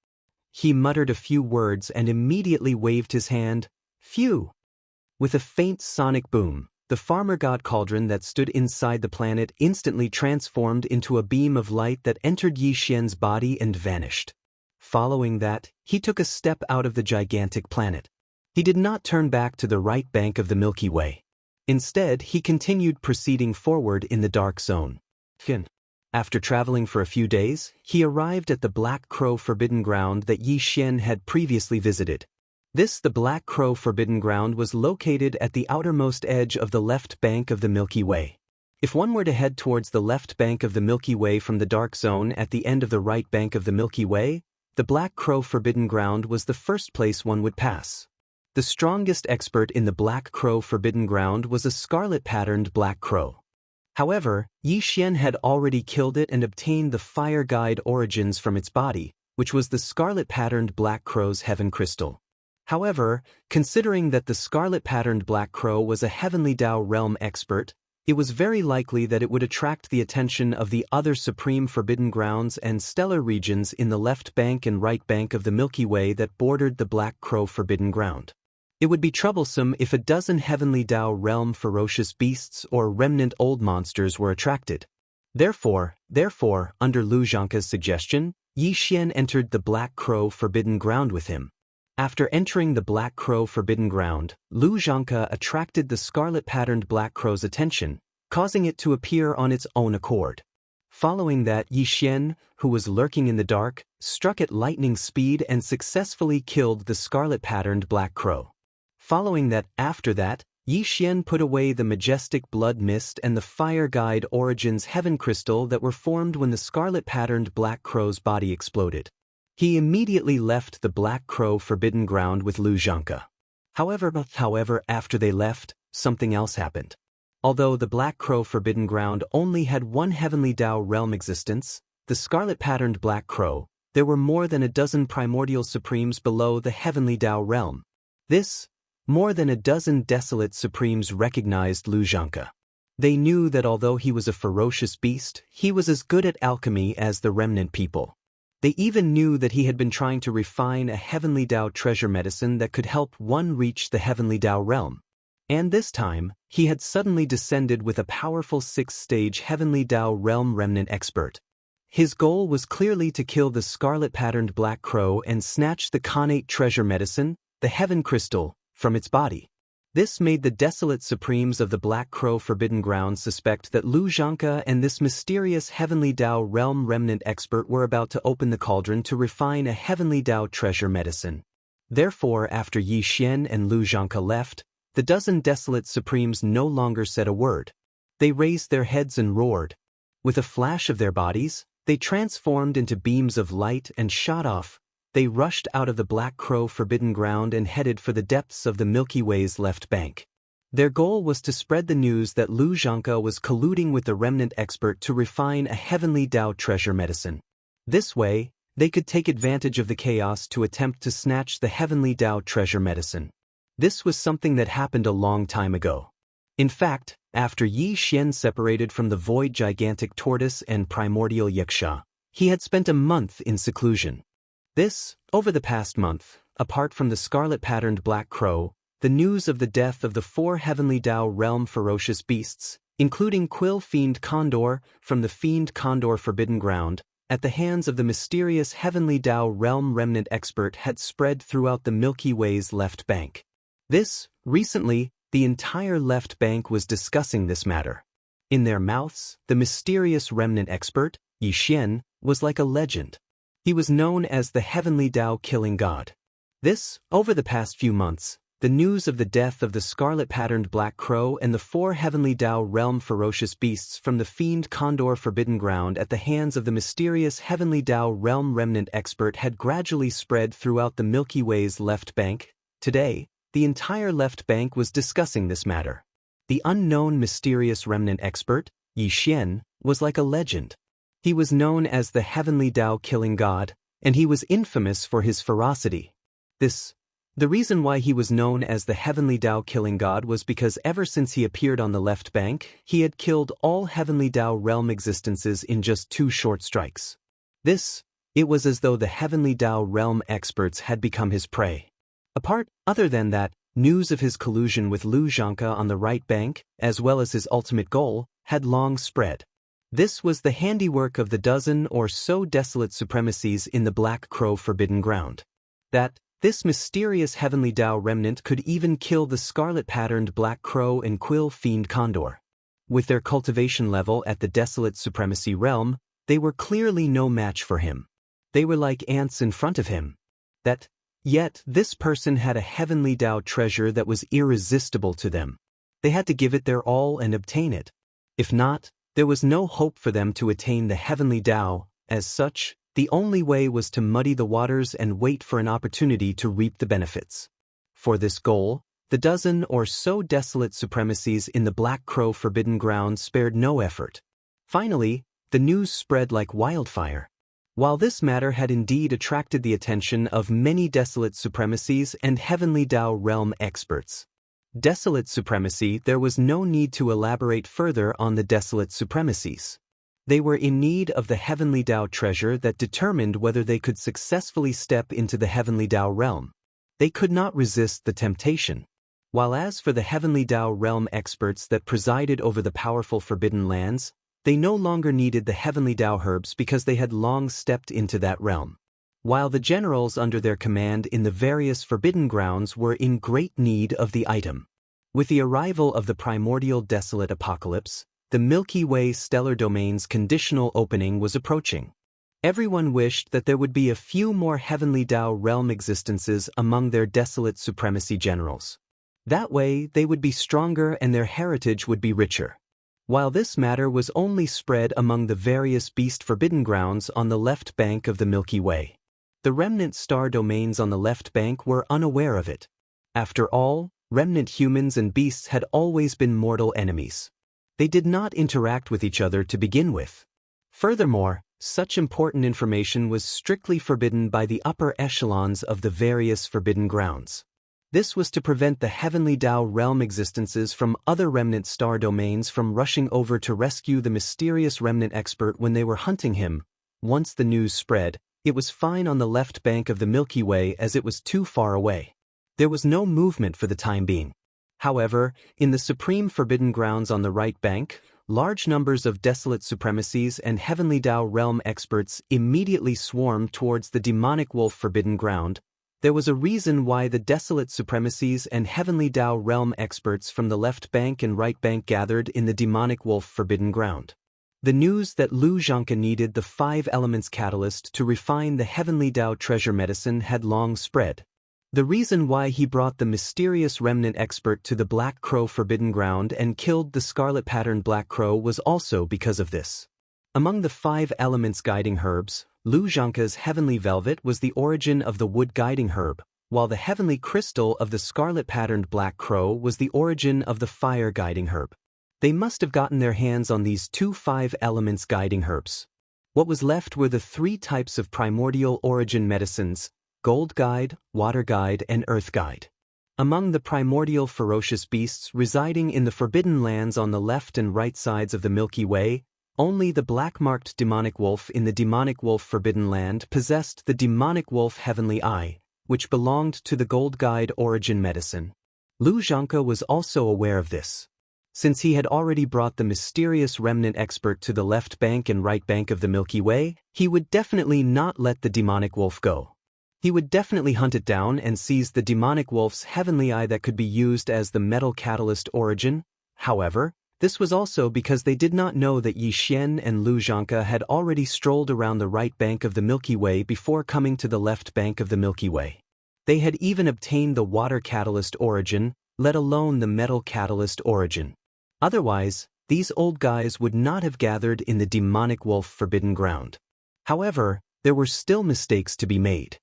He muttered a few words and immediately waved his hand. Phew! With a faint sonic boom, the Farmer God cauldron that stood inside the planet instantly transformed into a beam of light that entered Yi Xian's body and vanished. Following that, he took a step out of the gigantic planet. He did not turn back to the right bank of the Milky Way. Instead, he continued proceeding forward in the dark zone. After traveling for a few days, he arrived at the Black Crow Forbidden Ground that Yi Xian had previously visited. The Black Crow Forbidden Ground was located at the outermost edge of the left bank of the Milky Way. If one were to head towards the left bank of the Milky Way from the dark zone at the end of the right bank of the Milky Way, the Black Crow Forbidden Ground was the first place one would pass. The strongest expert in the Black Crow Forbidden Ground was a scarlet-patterned black crow. However, Yi Xian had already killed it and obtained the Fire Guide origins from its body, which was the scarlet-patterned black crow's heaven crystal. However, considering that the scarlet-patterned black crow was a Heavenly Dao realm expert, it was very likely that it would attract the attention of the other supreme forbidden grounds and stellar regions in the left bank and right bank of the Milky Way that bordered the Black Crow Forbidden Ground. It would be troublesome if a dozen Heavenly Dao realm ferocious beasts or remnant old monsters were attracted. Therefore, under Lu Zhangke's suggestion, Yi Xian entered the Black Crow Forbidden Ground with him. After entering the Black Crow Forbidden Ground, Lu Zhangke attracted the scarlet-patterned black crow's attention, causing it to appear on its own accord. Following that, Yi Xian, who was lurking in the dark, struck at lightning speed and successfully killed the scarlet-patterned black crow. After that, Yi Xian put away the majestic blood mist and the Fire Guide Origins heaven crystal that were formed when the scarlet-patterned black crow's body exploded. He immediately left the Black Crow Forbidden Ground with Lu Zhangke. However, after they left, something else happened. Although the Black Crow Forbidden Ground only had one Heavenly Dao realm existence, the scarlet-patterned black crow, there were more than a dozen primordial supremes below the Heavenly Dao realm. More than a dozen desolate supremes recognized Lu Zhangke. They knew that although he was a ferocious beast, he was as good at alchemy as the remnant people. They even knew that he had been trying to refine a Heavenly Dao treasure medicine that could help one reach the Heavenly Dao realm. And this time, he had suddenly descended with a powerful 6th-stage Heavenly Dao realm remnant expert. His goal was clearly to kill the scarlet-patterned black crow and snatch the connate treasure medicine, the heaven crystal, from its body. This made the desolate supremes of the Black Crow Forbidden Ground suspect that Lu Zhanke and this mysterious Heavenly Dao realm remnant expert were about to open the cauldron to refine a Heavenly Dao treasure medicine. Therefore, after Yi Xian and Lu Zhanke left, the dozen desolate supremes no longer said a word. They raised their heads and roared. With a flash of their bodies, they transformed into beams of light and shot off. They rushed out of the Black Crow Forbidden Ground and headed for the depths of the Milky Way's left bank. Their goal was to spread the news that Lu Zhanke was colluding with the remnant expert to refine a Heavenly Dao treasure medicine. This way, they could take advantage of the chaos to attempt to snatch the Heavenly Dao treasure medicine. This was something that happened a long time ago. In fact, after Yi Xian separated from the void gigantic tortoise and primordial Wuxia, he had spent a month in seclusion. Over the past month, apart from the scarlet-patterned black crow, the news of the death of the 4 Heavenly Dao realm ferocious beasts, including Quill Fiend Condor from the Fiend Condor Forbidden Ground, at the hands of the mysterious Heavenly Dao realm remnant expert had spread throughout the Milky Way's left bank. Recently, the entire left bank was discussing this matter. In their mouths, the mysterious remnant expert, Yi Xian, was like a legend. He was known as the Heavenly Dao Killing God. Over the past few months, the news of the death of the scarlet-patterned black crow and the 4 Heavenly Dao realm ferocious beasts from the Fiend Condor Forbidden Ground at the hands of the mysterious Heavenly Dao realm remnant expert had gradually spread throughout the Milky Way's left bank. Today, the entire left bank was discussing this matter. The unknown mysterious remnant expert, Yi Xian, was like a legend. He was known as the Heavenly Dao Killing God, and he was infamous for his ferocity. The reason why he was known as the Heavenly Dao Killing God was because ever since he appeared on the left bank, he had killed all Heavenly Dao realm existences in just 2 short strikes. It was as though the Heavenly Dao realm experts had become his prey. Other than that, news of his collusion with Lu Zhanke on the right bank, as well as his ultimate goal, had long spread. This was the handiwork of the dozen or so desolate supremacies in the Black Crow Forbidden Ground. That this mysterious Heavenly Dao remnant could even kill the scarlet-patterned Black Crow and Quill Fiend Condor. With their cultivation level at the desolate supremacy realm, they were clearly no match for him. They were like ants in front of him. Yet this person had a Heavenly Dao treasure that was irresistible to them. They had to give it their all and obtain it. If not, there was no hope for them to attain the Heavenly Dao. As such, the only way was to muddy the waters and wait for an opportunity to reap the benefits. For this goal, the dozen or so desolate supremacies in the Black Crow Forbidden Ground spared no effort. Finally, the news spread like wildfire. While this matter had indeed attracted the attention of many desolate supremacies and Heavenly Dao realm experts. Desolate supremacy, there was no need to elaborate further on the desolate supremacies. They were in need of the Heavenly Dao treasure that determined whether they could successfully step into the Heavenly Dao realm. They could not resist the temptation. While as for the Heavenly Dao realm experts that presided over the powerful forbidden lands, they no longer needed the Heavenly Dao herbs because they had long stepped into that realm. While the generals under their command in the various forbidden grounds were in great need of the item. With the arrival of the primordial desolate apocalypse, the Milky Way stellar domain's conditional opening was approaching. Everyone wished that there would be a few more Heavenly Dao realm existences among their desolate supremacy generals. That way, they would be stronger and their heritage would be richer. While this matter was only spread among the various beast forbidden grounds on the left bank of the Milky Way, the remnant star domains on the left bank were unaware of it. After all, remnant humans and beasts had always been mortal enemies. They did not interact with each other to begin with. Furthermore, such important information was strictly forbidden by the upper echelons of the various forbidden grounds. This was to prevent the Heavenly Dao realm existences from other remnant star domains from rushing over to rescue the mysterious remnant expert when they were hunting him. Once the news spread, it was fine on the left bank of the Milky Way as it was too far away. There was no movement for the time being. However, in the supreme forbidden grounds on the right bank, large numbers of desolate supremacies and Heavenly Dao realm experts immediately swarmed towards the demonic wolf forbidden ground. There was a reason why the desolate supremacies and heavenly Dao realm experts from the left bank and right bank gathered in the demonic wolf forbidden ground. The news that Lu Zhanke needed the 5 elements catalyst to refine the heavenly Dao treasure medicine had long spread. The reason why he brought the mysterious remnant expert to the Black Crow forbidden ground and killed the scarlet-patterned Black Crow was also because of this. Among the 5 elements guiding herbs, Lu Zhanke's heavenly velvet was the origin of the wood guiding herb, while the heavenly crystal of the scarlet-patterned Black Crow was the origin of the fire guiding herb. They must have gotten their hands on these 2 5 elements guiding herbs. What was left were the 3 types of primordial origin medicines: Gold Guide, Water Guide, and Earth Guide. Among the primordial ferocious beasts residing in the Forbidden Lands on the left and right sides of the Milky Way, only the black-marked demonic wolf in the demonic wolf Forbidden Land possessed the demonic wolf Heavenly Eye, which belonged to the Gold Guide origin medicine. Lu Zhanke was also aware of this. Since he had already brought the mysterious remnant expert to the left bank and right bank of the Milky Way, he would definitely not let the demonic wolf go. He would definitely hunt it down and seize the demonic wolf's heavenly eye that could be used as the metal catalyst origin. However, this was also because they did not know that Yi Xian and Lu Zhanke had already strolled around the right bank of the Milky Way before coming to the left bank of the Milky Way. They had even obtained the water catalyst origin, let alone the metal catalyst origin. Otherwise, these old guys would not have gathered in the demonic wolf forbidden ground. However, there were still mistakes to be made.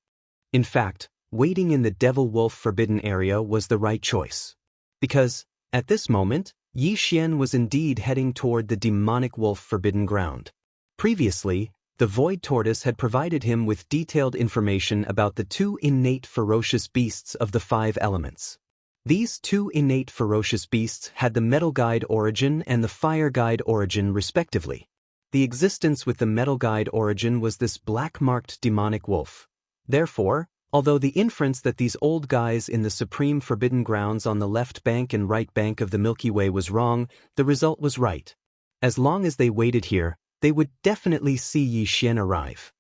In fact, waiting in the devil wolf forbidden area was the right choice. Because, at this moment, Yi Xian was indeed heading toward the demonic wolf forbidden ground. Previously, the void tortoise had provided him with detailed information about the 2 innate ferocious beasts of the 5 elements. These 2 innate ferocious beasts had the metal guide origin and the fire guide origin respectively. The existence with the metal guide origin was this black-marked demonic wolf. Therefore, although the inference that these old guys in the supreme forbidden grounds on the left bank and right bank of the Milky Way was wrong, the result was right. As long as they waited here, they would definitely see Yi Xian arrive.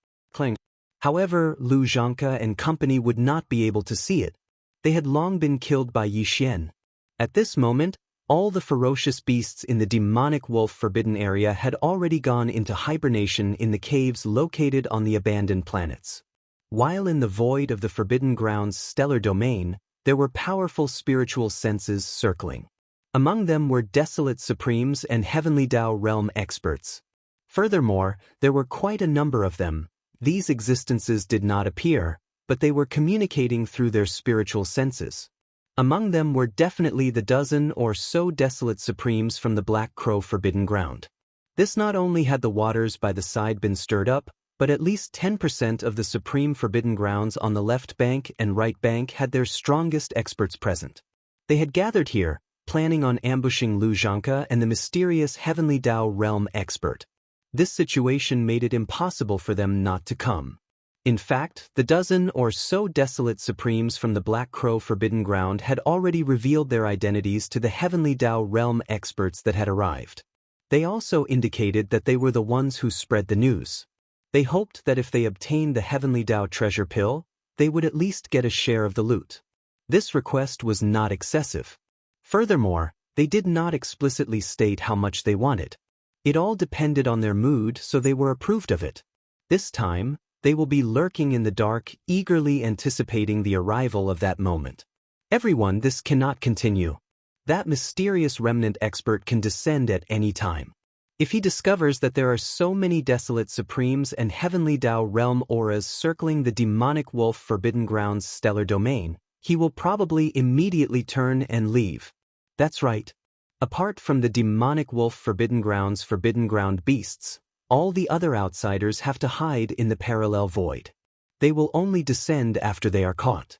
However, Lu Zhanke and company would not be able to see it. They had long been killed by Yi Xian. At this moment, all the ferocious beasts in the demonic wolf forbidden area had already gone into hibernation in the caves located on the abandoned planets. While in the void of the Forbidden Grounds' stellar domain, there were powerful spiritual senses circling. Among them were desolate supremes and heavenly Dao realm experts. Furthermore, there were quite a number of them. These existences did not appear, but they were communicating through their spiritual senses. Among them were definitely the dozen or so desolate supremes from the Black Crow forbidden ground. This not only had the waters by the side been stirred up, but at least 10% of the supreme forbidden grounds on the left bank and right bank had their strongest experts present. They had gathered here, planning on ambushing Lu Zhanke and the mysterious heavenly Dao realm expert. This situation made it impossible for them not to come. In fact, the dozen or so desolate supremes from the Black Crow forbidden ground had already revealed their identities to the heavenly Dao realm experts that had arrived. They also indicated that they were the ones who spread the news. They hoped that if they obtained the heavenly Dao treasure pill, they would at least get a share of the loot. This request was not excessive. Furthermore, they did not explicitly state how much they wanted. It all depended on their mood, so they were approved of it. This time, they will be lurking in the dark, eagerly anticipating the arrival of that moment. Everyone, this cannot continue. That mysterious remnant expert can descend at any time. If he discovers that there are so many desolate supremes and heavenly Dao realm auras circling the demonic wolf forbidden grounds stellar domain, he will probably immediately turn and leave. That's right. Apart from the demonic wolf forbidden ground beasts, all the other outsiders have to hide in the parallel void. They will only descend after they are caught.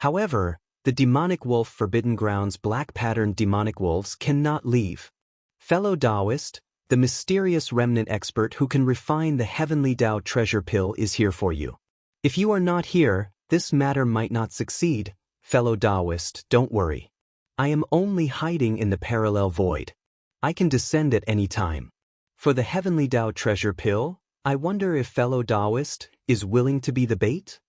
However, the demonic wolf forbidden grounds black-patterned demonic wolves cannot leave. Fellow Daoist, the mysterious remnant expert who can refine the heavenly Dao treasure pill is here for you. If you are not here, this matter might not succeed. Fellow Daoist, don't worry. I am only hiding in the parallel void. I can descend at any time. For the heavenly Dao treasure pill, I wonder if fellow Daoist is willing to be the bait?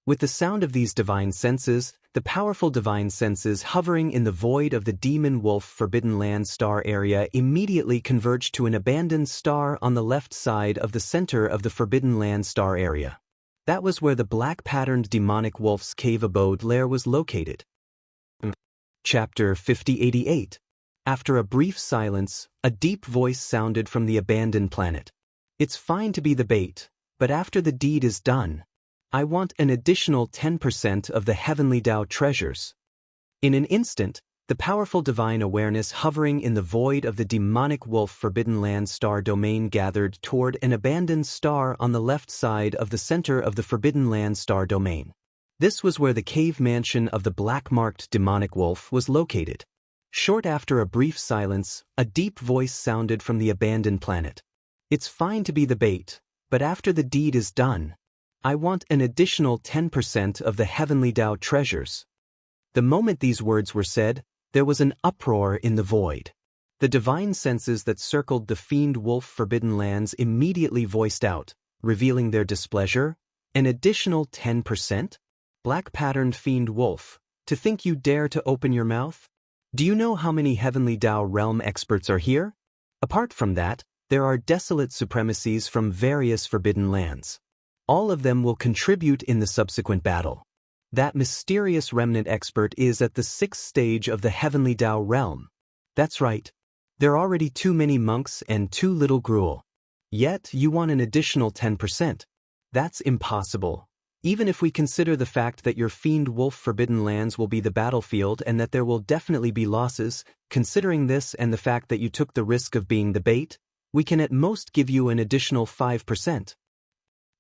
With the sound of these divine senses, the powerful divine senses hovering in the void of the demon wolf forbidden land star area immediately converged to an abandoned star on the left side of the center of the forbidden land star area. That was where the black-patterned demonic wolf's cave abode lair was located. Chapter 5088. After a brief silence, a deep voice sounded from the abandoned planet. It's fine to be the bait, but after the deed is done, I want an additional 10% of the heavenly Dao treasures. In an instant, the powerful divine awareness hovering in the void of the demonic wolf forbidden land star domain gathered toward an abandoned star on the left side of the center of the forbidden land star domain. This was where the cave mansion of the black-marked demonic wolf was located. Short after a brief silence, a deep voice sounded from the abandoned planet. It's fine to be the bait, but after the deed is done, I want an additional 10% of the heavenly Dao treasures. The moment these words were said, there was an uproar in the void. The divine senses that circled the fiend wolf forbidden lands immediately voiced out, revealing their displeasure. An additional 10%? Black-patterned fiend wolf, to think you dare to open your mouth? Do you know how many heavenly Dao realm experts are here? Apart from that, there are desolate supremacies from various forbidden lands. All of them will contribute in the subsequent battle. That mysterious remnant expert is at the 6th stage of the heavenly Dao realm. That's right. There are already too many monks and too little gruel. Yet you want an additional 10%. That's impossible. Even if we consider the fact that your fiend wolf forbidden lands will be the battlefield and that there will definitely be losses, considering this and the fact that you took the risk of being the bait, we can at most give you an additional 5%.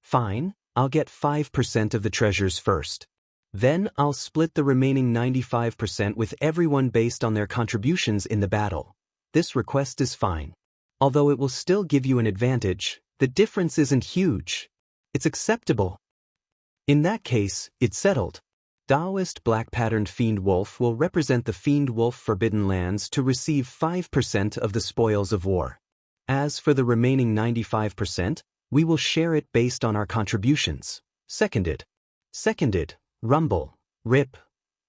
Fine, I'll get 5% of the treasures first. Then I'll split the remaining 95% with everyone based on their contributions in the battle. This request is fine. Although it will still give you an advantage, the difference isn't huge. It's acceptable. In that case, it's settled. Daoist black-patterned fiend wolf will represent the fiend wolf forbidden lands to receive 5% of the spoils of war. As for the remaining 95%, we will share it based on our contributions. Seconded. Rumble. Rip.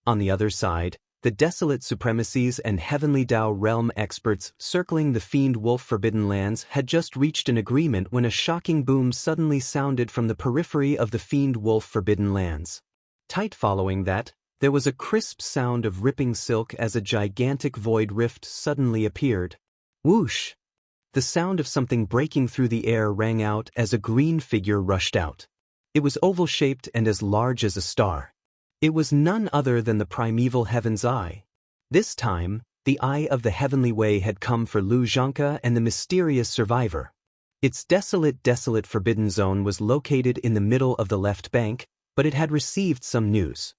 On the other side, the desolate supremacies and heavenly Dao realm experts circling the fiend wolf forbidden lands had just reached an agreement when a shocking boom suddenly sounded from the periphery of the fiend wolf forbidden lands. Tight following that, there was a crisp sound of ripping silk as a gigantic void rift suddenly appeared. Whoosh! The sound of something breaking through the air rang out as a green figure rushed out. It was oval-shaped and as large as a star. It was none other than the primeval Heaven's Eye. This time, the Eye of the Heavenly Way had come for Lu Zhangke and the mysterious survivor. Its desolate forbidden zone was located in the middle of the left bank, but it had received some news.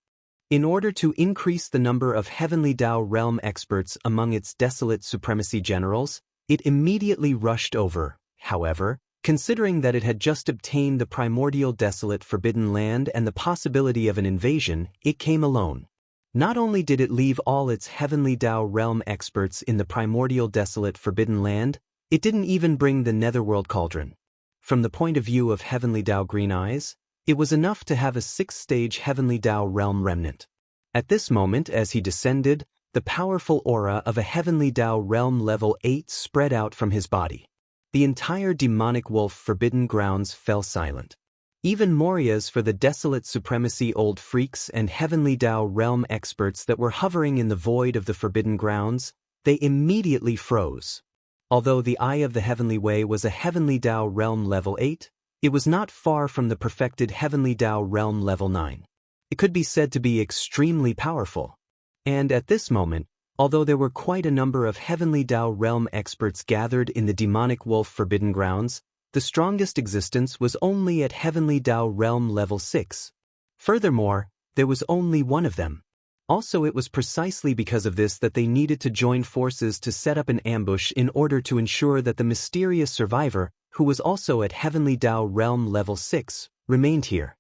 In order to increase the number of heavenly Dao realm experts among its desolate supremacy generals, it immediately rushed over. However, considering that it had just obtained the primordial desolate forbidden land and the possibility of an invasion, it came alone. Not only did it leave all its heavenly Dao realm experts in the primordial desolate forbidden land, it didn't even bring the netherworld cauldron. From the point of view of heavenly Dao green eyes, it was enough to have a 6th-stage heavenly Dao realm remnant. At this moment, as he descended, the powerful aura of a heavenly Dao realm level 8 spread out from his body. The entire demonic wolf forbidden grounds fell silent. Even Morias for the desolate supremacy old freaks and heavenly Dao realm experts that were hovering in the void of the forbidden grounds, they immediately froze. Although the Eye of the Heavenly Way was a heavenly Dao realm level 8, it was not far from the perfected heavenly Dao realm level 9. It could be said to be extremely powerful. And at this moment, although there were quite a number of heavenly Dao realm experts gathered in the demonic wolf forbidden grounds, the strongest existence was only at heavenly Dao realm level 6. Furthermore, there was only one of them. Also, it was precisely because of this that they needed to join forces to set up an ambush in order to ensure that the mysterious survivor, who was also at heavenly Dao realm level 6, remained here.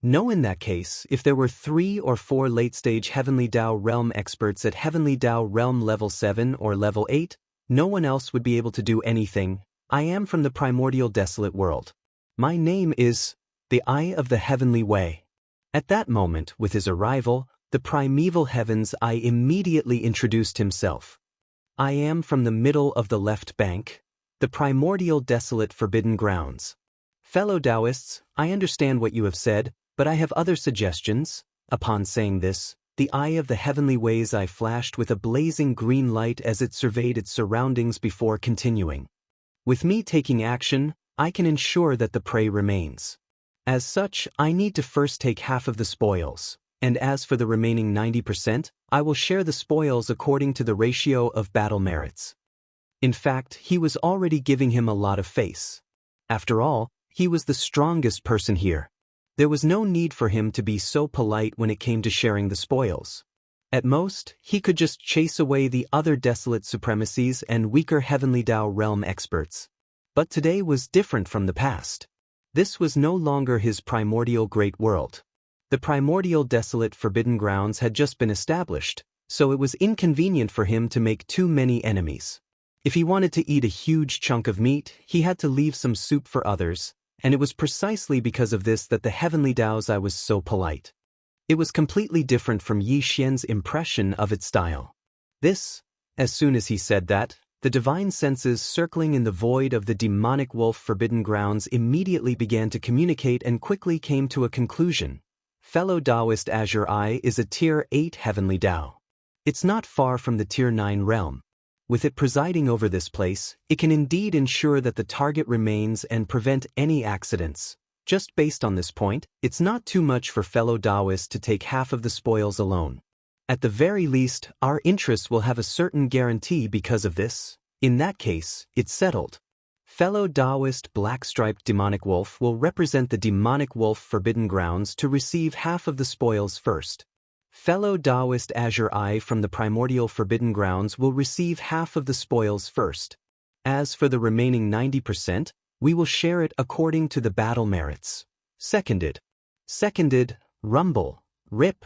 No, in that case, if there were 3 or 4 late-stage heavenly Dao realm experts at heavenly Dao realm level 7 or level 8, no one else would be able to do anything. I am from the primordial desolate world. My name is the Eye of the Heavenly Way. At that moment, with his arrival, the primeval heavens I immediately introduced himself. I am from the middle of the left bank, the primordial desolate forbidden grounds. Fellow Daoists, I understand what you have said, but I have other suggestions. Upon saying this, the eye of the heavenly ways I flashed with a blazing green light as it surveyed its surroundings before continuing. With me taking action, I can ensure that the prey remains. As such, I need to first take half of the spoils, and as for the remaining 90%, I will share the spoils according to the ratio of battle merits. In fact, he was already giving him a lot of face. After all, he was the strongest person here. There was no need for him to be so polite when it came to sharing the spoils. At most, he could just chase away the other desolate supremacies and weaker heavenly Dao realm experts. But today was different from the past. This was no longer his primordial great world. The primordial desolate forbidden grounds had just been established, so it was inconvenient for him to make too many enemies. If he wanted to eat a huge chunk of meat, he had to leave some soup for others, and it was precisely because of this that the heavenly Daos I was so polite. It was completely different from Yi Xian's impression of its style. This, as soon as he said that, the divine senses circling in the void of the demonic wolf forbidden grounds immediately began to communicate and quickly came to a conclusion. Fellow Daoist Azure Eye is a Tier 8 heavenly Dao. It's not far from the Tier 9 realm. With it presiding over this place, it can indeed ensure that the target remains and prevent any accidents. Just based on this point, it's not too much for fellow Daoists to take half of the spoils alone. At the very least, our interests will have a certain guarantee because of this. In that case, it's settled. Fellow Daoist black-striped demonic wolf will represent the demonic wolf forbidden grounds to receive half of the spoils first. Fellow Daoist Azure Eye from the primordial forbidden grounds will receive half of the spoils first. As for the remaining 90%, we will share it according to the battle merits. Seconded. Rumble. Rip.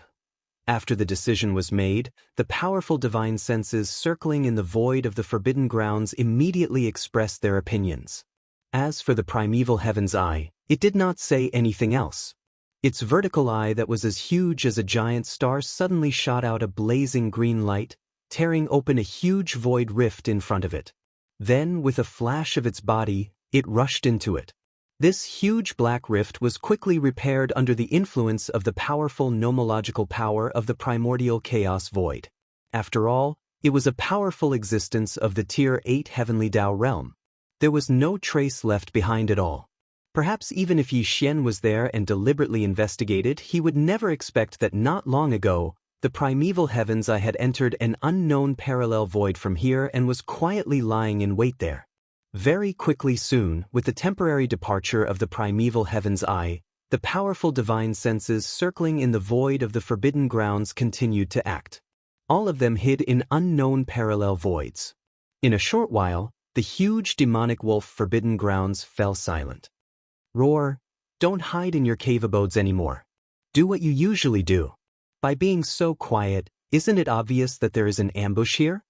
After the decision was made, the powerful divine senses circling in the void of the forbidden grounds immediately expressed their opinions. As for the primeval heaven's eye, it did not say anything else. Its vertical eye that was as huge as a giant star suddenly shot out a blazing green light, tearing open a huge void rift in front of it. Then, with a flash of its body, it rushed into it. This huge black rift was quickly repaired under the influence of the powerful nomological power of the primordial chaos void. After all, it was a powerful existence of the Tier 8 heavenly Dao realm. There was no trace left behind at all. Perhaps even if Yi Xian was there and deliberately investigated, he would never expect that not long ago, the primeval heavens I had entered an unknown parallel void from here and was quietly lying in wait there. Very quickly soon, with the temporary departure of the primeval heaven's eye, the powerful divine senses circling in the void of the forbidden grounds continued to act. All of them hid in unknown parallel voids. In a short while, the huge demonic wolf forbidden grounds fell silent. Roar, don't hide in your cave abodes anymore. Do what you usually do. By being so quiet, isn't it obvious that there is an ambush here?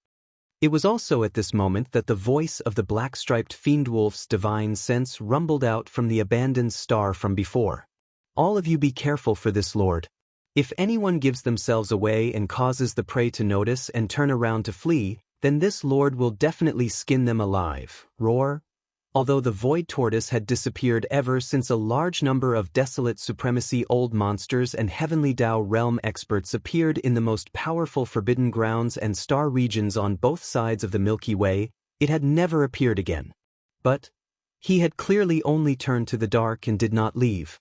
It was also at this moment that the voice of the black-striped fiend wolf's divine sense rumbled out from the abandoned star from before. All of you be careful for this, Lord. If anyone gives themselves away and causes the prey to notice and turn around to flee, then this Lord will definitely skin them alive. Roar. Although the void tortoise had disappeared ever since a large number of desolate supremacy old monsters and heavenly Dao realm experts appeared in the most powerful forbidden grounds and star regions on both sides of the Milky Way, it had never appeared again. But he had clearly only turned to the dark and did not leave.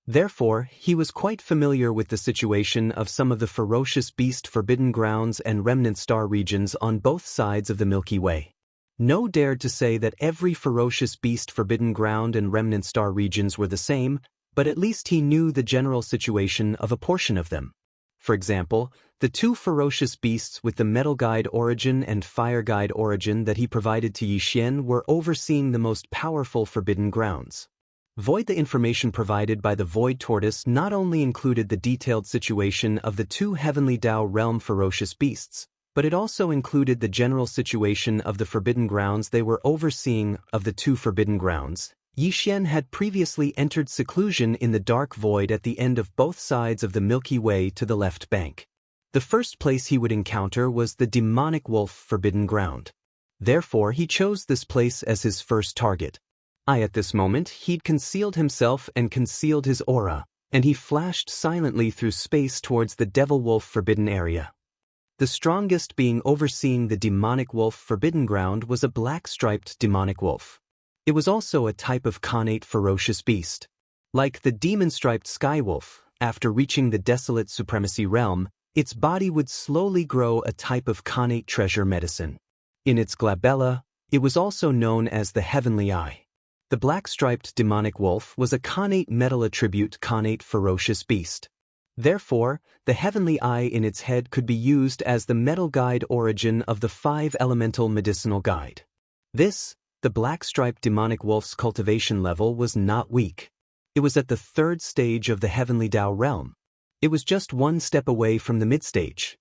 Therefore, he was quite familiar with the situation of some of the ferocious beast forbidden grounds and remnant star regions on both sides of the Milky Way. No dared to say that every ferocious beast forbidden ground and remnant star regions were the same, but at least he knew the general situation of a portion of them. For example, the two ferocious beasts with the metal guide origin and fire guide origin that he provided to Yi Xian were overseeing the most powerful forbidden grounds. The information provided by the void tortoise not only included the detailed situation of the two heavenly Dao realm ferocious beasts, but it also included the general situation of the forbidden grounds they were overseeing of the two forbidden grounds, Yixian had previously entered seclusion in the dark void at the end of both sides of the Milky Way to the left bank. The first place he would encounter was the demonic wolf forbidden ground. Therefore, he chose this place as his first target. At this moment, he'd concealed himself and concealed his aura, and he flashed silently through space towards the devil wolf forbidden area. The strongest being overseeing the demonic wolf forbidden ground was a black-striped demonic wolf. It was also a type of connate ferocious beast. Like the demon-striped sky wolf, after reaching the desolate supremacy realm, its body would slowly grow a type of connate treasure medicine. In its glabella, it was also known as the heavenly eye. The black-striped demonic wolf was a connate metal attribute connate ferocious beast. Therefore, the heavenly eye in its head could be used as the metal guide origin of the 5-elemental medicinal guide. The black-striped demonic wolf's cultivation level was not weak. It was at the 3rd stage of the heavenly Dao realm. It was just 1 step away from the mid-stage.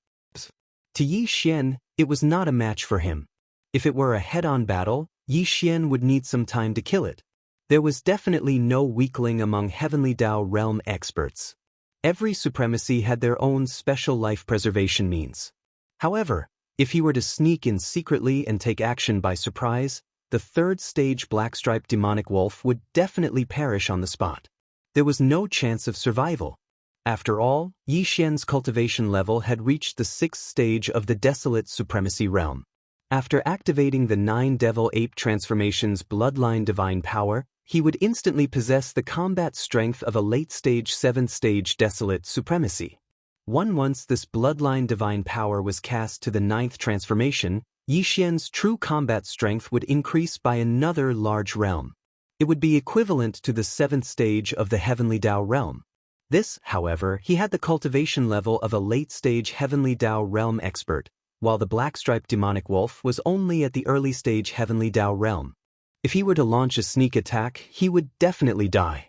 To Yixian, it was not a match for him. If it were a head-on battle, Yixian would need some time to kill it. There was definitely no weakling among heavenly Dao realm experts. Every supremacy had their own special life preservation means. However, if he were to sneak in secretly and take action by surprise, the 3rd stage black-striped demonic wolf would definitely perish on the spot. There was no chance of survival. After all, Yixian's cultivation level had reached the 6th stage of the desolate supremacy realm. After activating the 9 devil ape transformations bloodline divine power, he would instantly possess the combat strength of a late-stage 7th stage desolate supremacy. Once this bloodline divine power was cast to the 9th transformation, Yixian's true combat strength would increase by another large realm. It would be equivalent to the 7th stage of the heavenly Dao realm. However, he had the cultivation level of a late-stage heavenly Dao realm expert, while the black-striped demonic wolf was only at the early-stage heavenly Dao realm. If he were to launch a sneak attack, he would definitely die.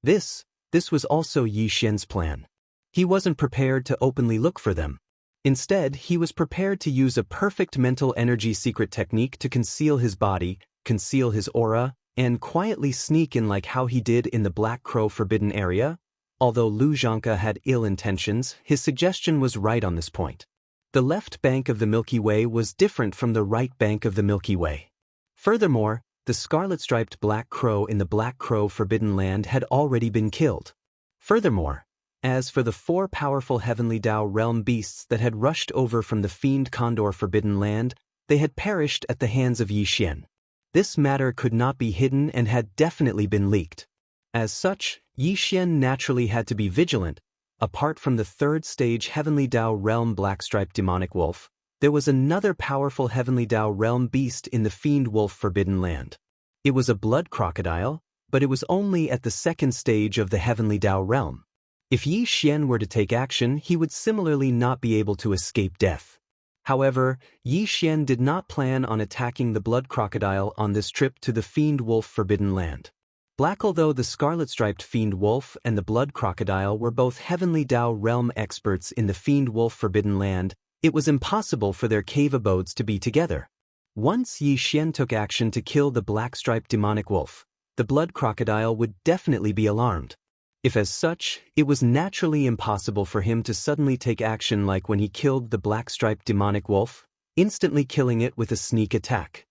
This was also Yixian's plan. He wasn't prepared to openly look for them. Instead, he was prepared to use a perfect mental energy secret technique to conceal his body, conceal his aura, and quietly sneak in like how he did in the Black Crow forbidden area. Although Lu Zhangke had ill intentions, his suggestion was right on this point. The left bank of the Milky Way was different from the right bank of the Milky Way. Furthermore, the scarlet-striped black crow in the Black Crow forbidden land had already been killed. Furthermore, as for the 4 powerful heavenly Dao realm beasts that had rushed over from the fiend condor forbidden land, they had perished at the hands of Yixian. This matter could not be hidden and had definitely been leaked. As such, Yixian naturally had to be vigilant. Apart from the 3rd stage heavenly Dao realm black-striped demonic wolf, there was another powerful heavenly Dao realm beast in the fiend wolf forbidden land. It was a blood crocodile, but it was only at the 2nd stage of the heavenly Dao realm. If Yixian were to take action, he would similarly not be able to escape death. However, Yixian did not plan on attacking the blood crocodile on this trip to the fiend wolf forbidden land. Although the scarlet-striped fiend wolf and the blood crocodile were both heavenly Dao realm experts in the fiend wolf forbidden land, it was impossible for their cave abodes to be together. Once Yixian took action to kill the black-striped demonic wolf, the blood crocodile would definitely be alarmed. If as such, it was naturally impossible for him to suddenly take action like when he killed the black-striped demonic wolf, instantly killing it with a sneak attack.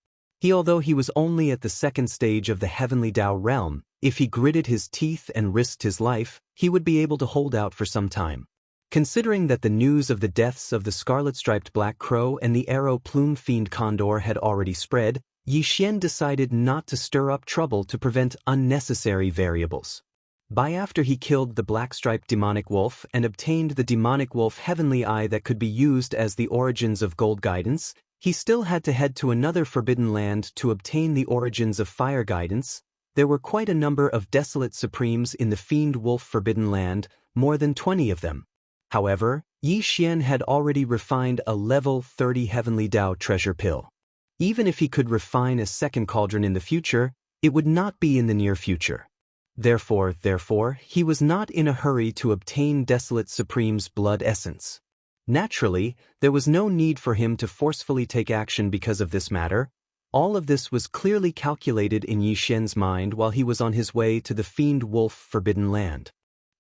Although he was only at the 2nd stage of the heavenly Dao realm, if he gritted his teeth and risked his life, he would be able to hold out for some time. Considering that the news of the deaths of the scarlet-striped black crow and the arrow plume fiend condor had already spread, Yixian decided not to stir up trouble to prevent unnecessary variables. After he killed the black-striped demonic wolf and obtained the demonic wolf heavenly eye that could be used as the origins of gold guidance, he still had to head to another forbidden land to obtain the origins of fire guidance. There were quite a number of desolate supremes in the fiend wolf forbidden land, more than 20 of them. However, Yixian had already refined a level 30 heavenly Dao treasure pill. Even if he could refine a 2nd cauldron in the future, it would not be in the near future. Therefore, he was not in a hurry to obtain Desolate Supreme's blood essence. Naturally, there was no need for him to forcefully take action because of this matter. All of this was clearly calculated in Yi Xian's mind while he was on his way to the Fiend Wolf Forbidden Land.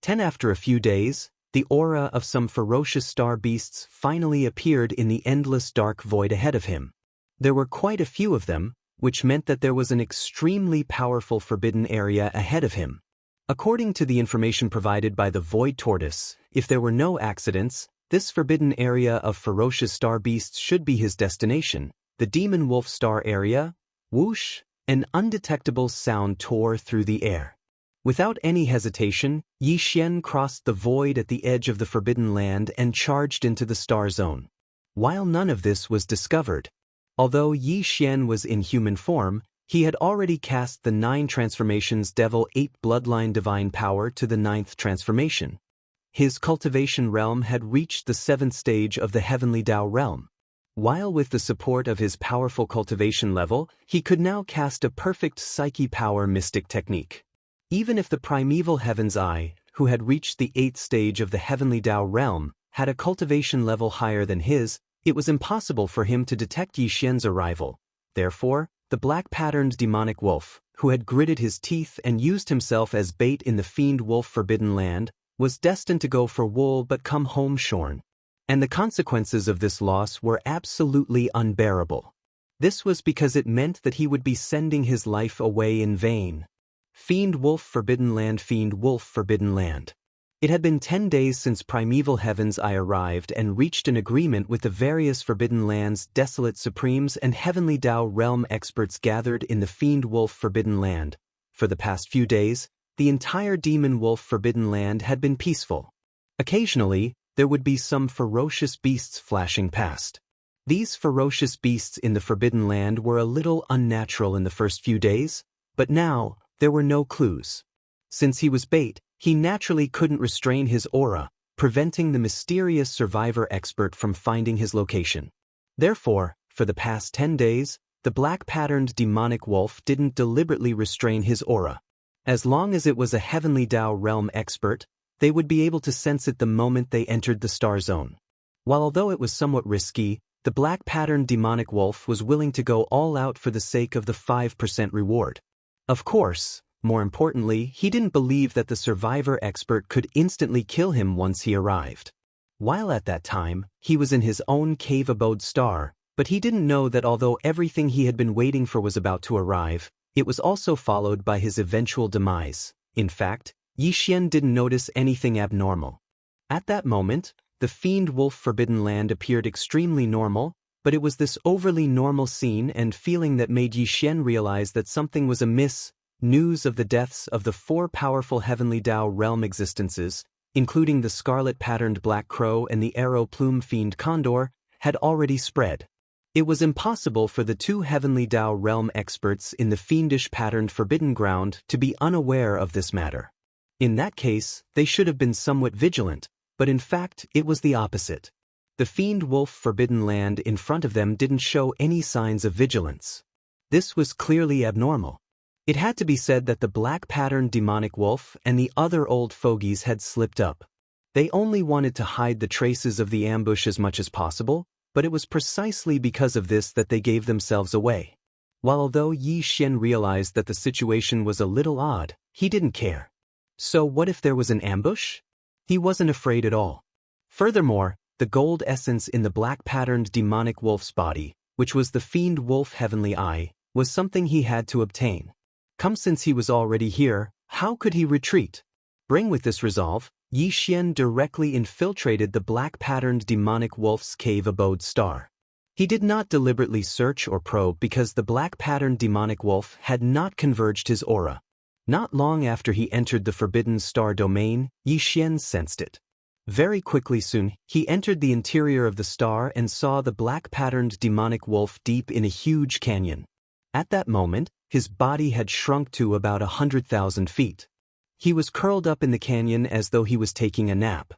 After a few days, the aura of some ferocious star beasts finally appeared in the endless dark void ahead of him. There were quite a few of them, which meant that there was an extremely powerful forbidden area ahead of him. According to the information provided by the Void Tortoise, if there were no accidents, this forbidden area of ferocious star beasts should be his destination. The Demon Wolf Star area. Whoosh! An undetectable sound tore through the air. Without any hesitation, Yi Xian crossed the void at the edge of the Forbidden Land and charged into the star zone. While none of this was discovered, although Yi Xian was in human form, he had already cast the 9 transformations Devil 8 Bloodline Divine Power to the 9th transformation. His cultivation realm had reached the 7th stage of the Heavenly Dao realm. While with the support of his powerful cultivation level, he could now cast a perfect psyche power mystic technique. Even if the primeval Heaven's Eye, who had reached the 8th stage of the Heavenly Dao realm, had a cultivation level higher than his, it was impossible for him to detect Yi Xian's arrival. Therefore, the black-patterned demonic wolf, who had gritted his teeth and used himself as bait in the Fiend Wolf Forbidden Land, was destined to go for wool but come home shorn. And the consequences of this loss were absolutely unbearable. This was because it meant that he would be sending his life away in vain. Fiend Wolf Forbidden Land. Fiend Wolf Forbidden Land. It had been 10 days since Primeval Heaven's Eye arrived and reached an agreement with the various Forbidden Lands, Desolate Supremes and Heavenly Dao realm experts gathered in the Fiend Wolf Forbidden Land. For the past few days, the entire Demon Wolf Forbidden Land had been peaceful. Occasionally, there would be some ferocious beasts flashing past. These ferocious beasts in the Forbidden Land were a little unnatural in the first few days, but now, there were no clues. Since he was bait, he naturally couldn't restrain his aura, preventing the mysterious survivor expert from finding his location. Therefore, for the past 10 days, the black-patterned demonic wolf didn't deliberately restrain his aura. As long as it was a Heavenly Dao realm expert, they would be able to sense it the moment they entered the star zone. While although it was somewhat risky, the black-patterned demonic wolf was willing to go all out for the sake of the 5% reward. Of course, more importantly, he didn't believe that the survivor expert could instantly kill him once he arrived. While at that time, he was in his own cave abode star, but he didn't know that although everything he had been waiting for was about to arrive, it was also followed by his eventual demise. In fact, Yi Xian didn't notice anything abnormal. At that moment, the Fiend Wolf Forbidden Land appeared extremely normal, but it was this overly normal scene and feeling that made Yi Xian realize that something was amiss. News of the deaths of the 4 powerful Heavenly Dao realm existences, including the scarlet-patterned Black Crow and the arrow-plume Fiend Condor, had already spread. It was impossible for the 2 Heavenly Dao realm experts in the fiendish-patterned Forbidden Ground to be unaware of this matter. In that case, they should have been somewhat vigilant, but in fact, it was the opposite. The Fiend Wolf Forbidden Land in front of them didn't show any signs of vigilance. This was clearly abnormal. It had to be said that the black-patterned demonic wolf and the other old fogies had slipped up. They only wanted to hide the traces of the ambush as much as possible, but it was precisely because of this that they gave themselves away. While although Yi Xian realized that the situation was a little odd, he didn't care. So what if there was an ambush? He wasn't afraid at all. Furthermore, the gold essence in the black-patterned demonic wolf's body, which was the Fiend Wolf Heavenly Eye, was something he had to obtain. Since he was already here, how could he retreat? With this resolve, Yi Xian directly infiltrated the black-patterned demonic wolf's cave abode star. He did not deliberately search or probe because the black-patterned demonic wolf had not converged his aura. Not long after he entered the forbidden star domain, Yi Xian sensed it. Very quickly soon, he entered the interior of the star and saw the black-patterned demonic wolf deep in a huge canyon. At that moment, his body had shrunk to about 100,000 feet. He was curled up in the canyon as though he was taking a nap.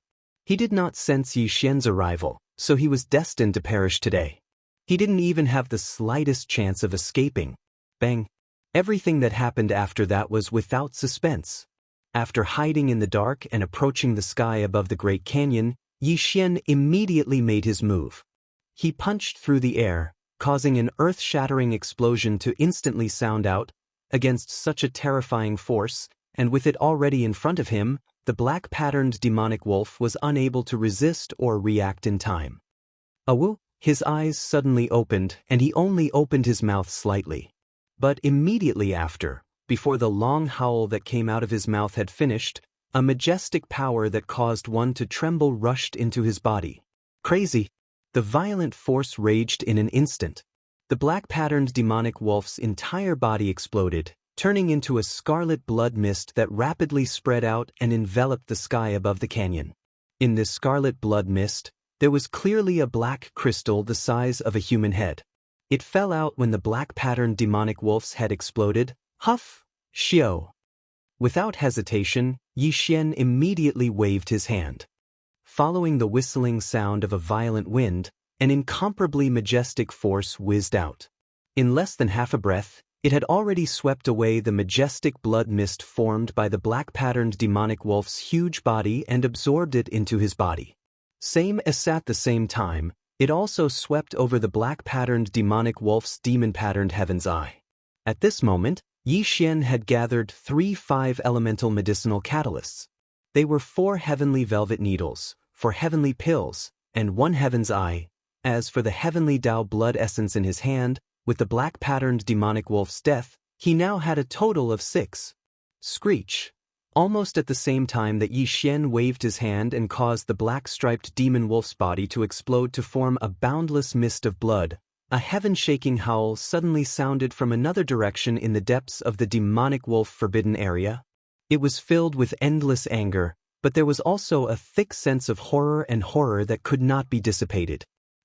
He did not sense Yi Xian's arrival, so he was destined to perish today. He didn't even have the slightest chance of escaping. Bang! Everything that happened after that was without suspense. After hiding in the dark and approaching the sky above the Great Canyon, Yi Xian immediately made his move. He punched through the air, causing an earth-shattering explosion to instantly sound out. Against such a terrifying force, and with it already in front of him, the black-patterned demonic wolf was unable to resist or react in time. Awu, his eyes suddenly opened, and he only opened his mouth slightly. But immediately after, before the long howl that came out of his mouth had finished, a majestic power that caused one to tremble rushed into his body. Crazy! The violent force raged in an instant. The black-patterned demonic wolf's entire body exploded, turning into a scarlet blood mist that rapidly spread out and enveloped the sky above the canyon. In this scarlet blood mist, there was clearly a black crystal the size of a human head. It fell out when the black-patterned demonic wolf's head exploded. Huff! Xiao! Without hesitation, Yi Xian immediately waved his hand. Following the whistling sound of a violent wind, an incomparably majestic force whizzed out. In less than half a breath, it had already swept away the majestic blood mist formed by the black-patterned demonic wolf's huge body and absorbed it into his body. Same as at the same time, it also swept over the black-patterned demonic wolf's demon-patterned heaven's eye. At this moment, Yi Xian had gathered 3 5-elemental medicinal catalysts. They were 4 heavenly velvet needles, 4 heavenly pills, and 1 heaven's eye. As for the heavenly Dao blood essence in his hand, with the black-patterned demonic wolf's death, he now had a total of 6. Screech! Almost at the same time that Yi Xian waved his hand and caused the black-striped demon wolf's body to explode to form a boundless mist of blood, a heaven-shaking howl suddenly sounded from another direction in the depths of the demonic wolf forbidden area. It was filled with endless anger, but there was also a thick sense of horror that could not be dissipated.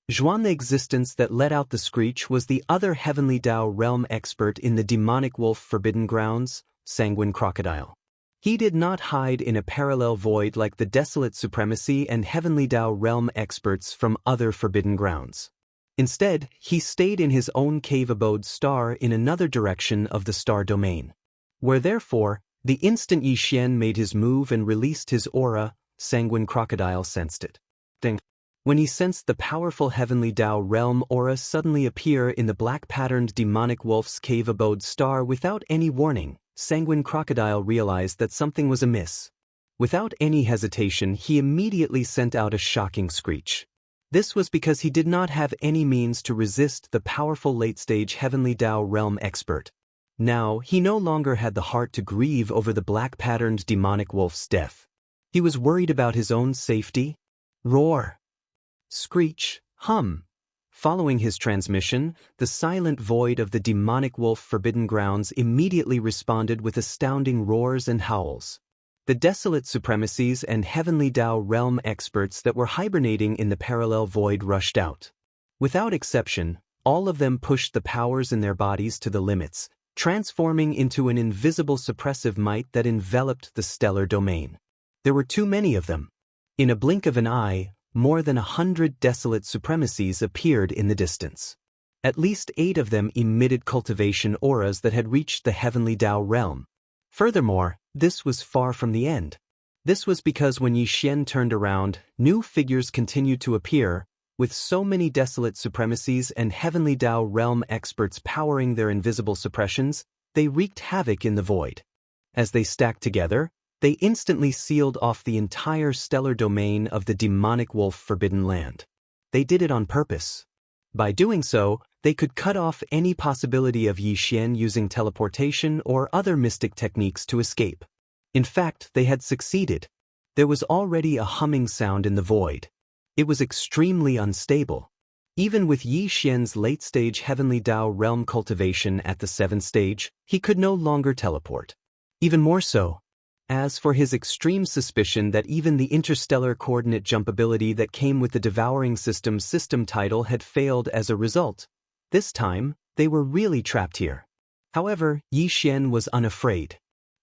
Zhuan, the existence that let out the screech, was the other heavenly Dao realm expert in the demonic wolf forbidden grounds, Sanguine Crocodile. He did not hide in a parallel void like the desolate supremacy and heavenly Dao realm experts from other forbidden grounds. Instead, he stayed in his own cave abode star in another direction of the star domain, where therefore, the instant Yi Xian made his move and released his aura, Sanguine Crocodile sensed it. Ding! When he sensed the powerful heavenly Dao realm aura suddenly appear in the black-patterned demonic wolf's cave abode star without any warning, Sanguine Crocodile realized that something was amiss. Without any hesitation, he immediately sent out a shocking screech. This was because he did not have any means to resist the powerful late-stage heavenly Dao realm expert. Now, he no longer had the heart to grieve over the black-patterned demonic wolf's death. He was worried about his own safety. Roar! Screech! Hum! Following his transmission, the silent void of the demonic wolf forbidden grounds immediately responded with astounding roars and howls. The desolate supremacies and heavenly Dao realm experts that were hibernating in the parallel void rushed out. Without exception, all of them pushed the powers in their bodies to the limits, transforming into an invisible suppressive might that enveloped the stellar domain. There were too many of them. In a blink of an eye, more than 100 desolate supremacies appeared in the distance. At least 8 of them emitted cultivation auras that had reached the heavenly Dao realm. Furthermore, this was far from the end. This was because when Yi Xian turned around, new figures continued to appear, with so many desolate supremacies and heavenly Dao realm experts powering their invisible suppressions, they wreaked havoc in the void. As they stacked together, they instantly sealed off the entire stellar domain of the demonic wolf forbidden land. They did it on purpose. By doing so, they could cut off any possibility of Yi Xian using teleportation or other mystic techniques to escape. In fact, they had succeeded. There was already a humming sound in the void. It was extremely unstable. Even with Yi Xian's late-stage heavenly Dao realm cultivation at the 7th stage, he could no longer teleport. Even more so. As for his extreme suspicion that even the interstellar coordinate jump ability that came with the Devouring System's system title had failed as a result, this time, they were really trapped here. However, Yi Xian was unafraid.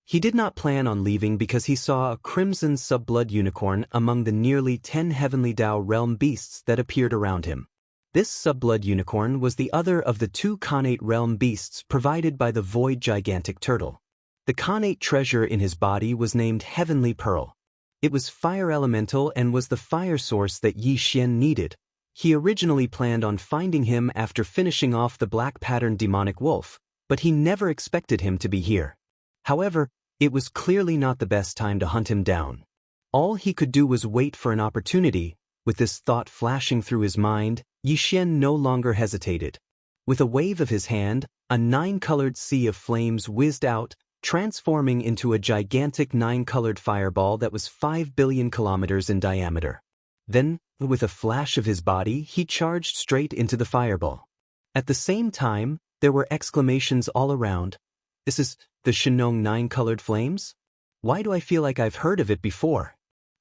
He did not plan on leaving because he saw a crimson subblood unicorn among the nearly 10 heavenly Dao realm beasts that appeared around him. This subblood unicorn was the other of the 2 Khanate realm beasts provided by the void gigantic turtle. The Khanate treasure in his body was named Heavenly Pearl. It was fire elemental and was the fire source that Yi Xian needed. he originally planned on finding him after finishing off the black-patterned demonic wolf, but he never expected him to be here. However, it was clearly not the best time to hunt him down. All he could do was wait for an opportunity. With this thought flashing through his mind, Yixian no longer hesitated. With a wave of his hand, a 9-colored sea of flames whizzed out, transforming into a gigantic 9-colored fireball that was 5 billion kilometers in diameter. Then, with a flash of his body, he charged straight into the fireball. At the same time, there were exclamations all around. This is the Shenong 9-colored flames? Why do I feel like I've heard of it before?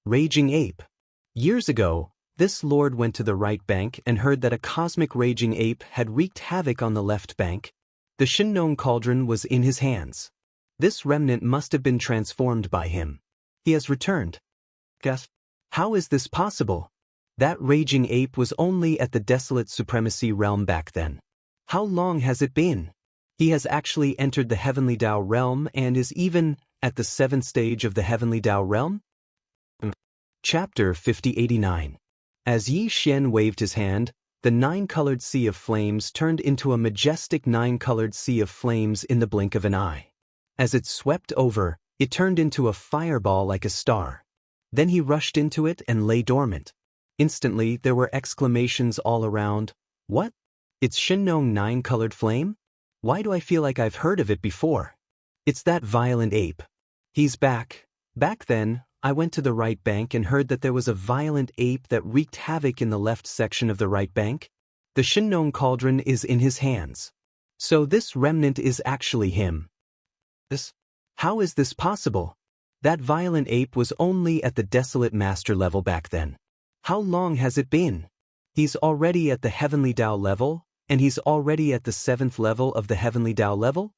Raging ape. Years ago, this lord went to the right bank and heard that a cosmic raging ape had wreaked havoc on the left bank. The Shenong cauldron was in his hands. This remnant must have been transformed by him. He has returned. Guess. How is this possible? That raging ape was only at the desolate supremacy realm back then. How long has it been? He has actually entered the heavenly Dao realm and is even at the 7th stage of the heavenly Dao realm? Chapter 5089. As Yi Xian waved his hand, the 9-colored sea of flames turned into a majestic 9-colored sea of flames in the blink of an eye. As it swept over, it turned into a fireball like a star. Then he rushed into it and lay dormant. Instantly, there were exclamations all around. What? It's Shenong 9-colored flame? Why do I feel like I've heard of it before? It's that violent ape. He's back. Back then, I went to the right bank and heard that there was a violent ape that wreaked havoc in the left section of the right bank. The Shenong cauldron is in his hands. So this remnant is actually him. How is this possible? That violent ape was only at the desolate master level back then. How long has it been? He's already at the heavenly Dao level, and he's already at the 7th level of the heavenly Dao level?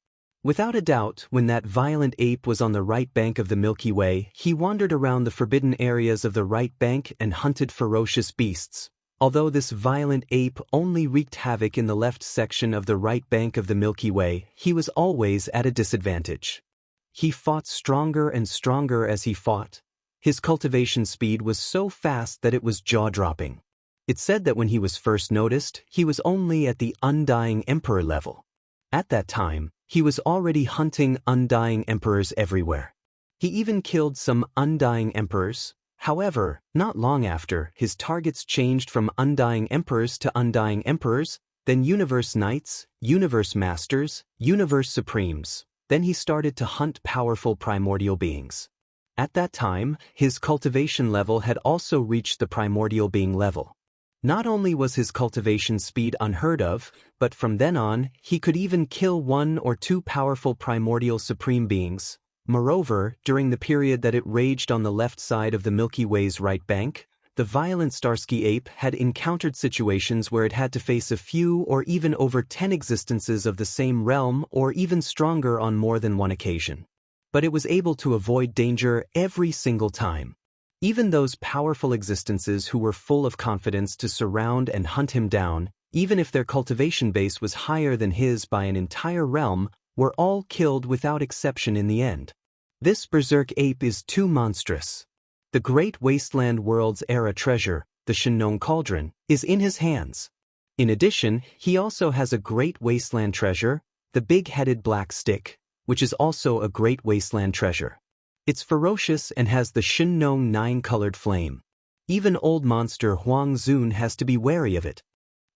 Without a doubt, when that violent ape was on the right bank of the Milky Way, he wandered around the forbidden areas of the right bank and hunted ferocious beasts. Although this violent ape only wreaked havoc in the left section of the right bank of the Milky Way, he was always at a disadvantage. He fought stronger and stronger as he fought. His cultivation speed was so fast that it was jaw-dropping. It's said that when he was first noticed, he was only at the Undying Emperor level. At that time, he was already hunting Undying Emperors everywhere. He even killed some Undying Emperors. However, not long after, his targets changed from Undying Emperors to Undying Emperors, then Universe Knights, Universe Masters, Universe Supremes. Then he started to hunt powerful primordial beings. At that time, his cultivation level had also reached the primordial being level. Not only was his cultivation speed unheard of, but from then on, he could even kill 1 or 2 powerful primordial supreme beings. Moreover, during the period that it raged on the left side of the Milky Way's right bank, the violent Starsky ape had encountered situations where it had to face a few or even over 10 existences of the same realm or even stronger on more than one occasion. But it was able to avoid danger every single time. Even those powerful existences who were full of confidence to surround and hunt him down, even if their cultivation base was higher than his by an entire realm, were all killed without exception in the end. This berserk ape is too monstrous. The great wasteland world's era treasure, the Shenong cauldron, is in his hands. In addition, he also has a great wasteland treasure, the big-headed black stick, which is also a great wasteland treasure. It's ferocious and has the Shenong 9-colored flame. Even old monster Huang Zun has to be wary of it.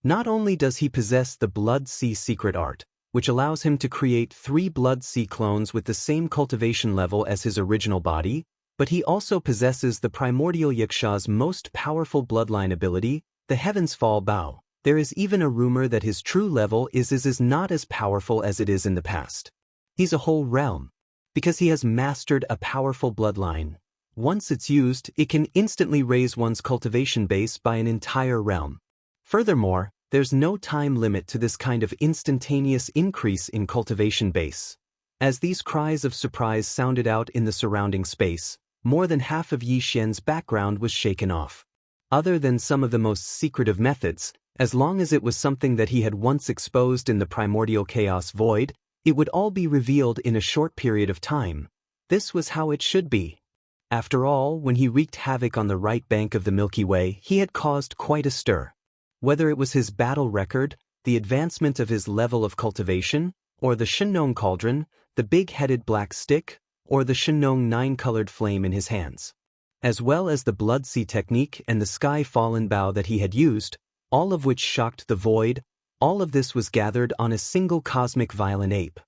Not only does he possess the Blood Sea secret art, which allows him to create 3 Blood Sea clones with the same cultivation level as his original body, but he also possesses the primordial Yixia's most powerful bloodline ability, the Heaven's Fall Bao. There is even a rumor that his true level is not as powerful as it is in the past. He's a whole realm. Because he has mastered a powerful bloodline. Once it's used, it can instantly raise one's cultivation base by an entire realm. Furthermore, there's no time limit to this kind of instantaneous increase in cultivation base. As these cries of surprise sounded out in the surrounding space, more than half of Yi Xian's background was shaken off. Other than some of the most secretive methods, as long as it was something that he had once exposed in the primordial chaos void, it would all be revealed in a short period of time. This was how it should be. After all, when he wreaked havoc on the right bank of the Milky Way, he had caused quite a stir. Whether it was his battle record, the advancement of his level of cultivation, or the Shenong cauldron, the big-headed black stick, or the Shenong nine-colored flame in his hands. As well as the blood sea technique and the sky-fallen bow that he had used, all of which shocked the void, all of this was gathered on a single cosmic violent ape.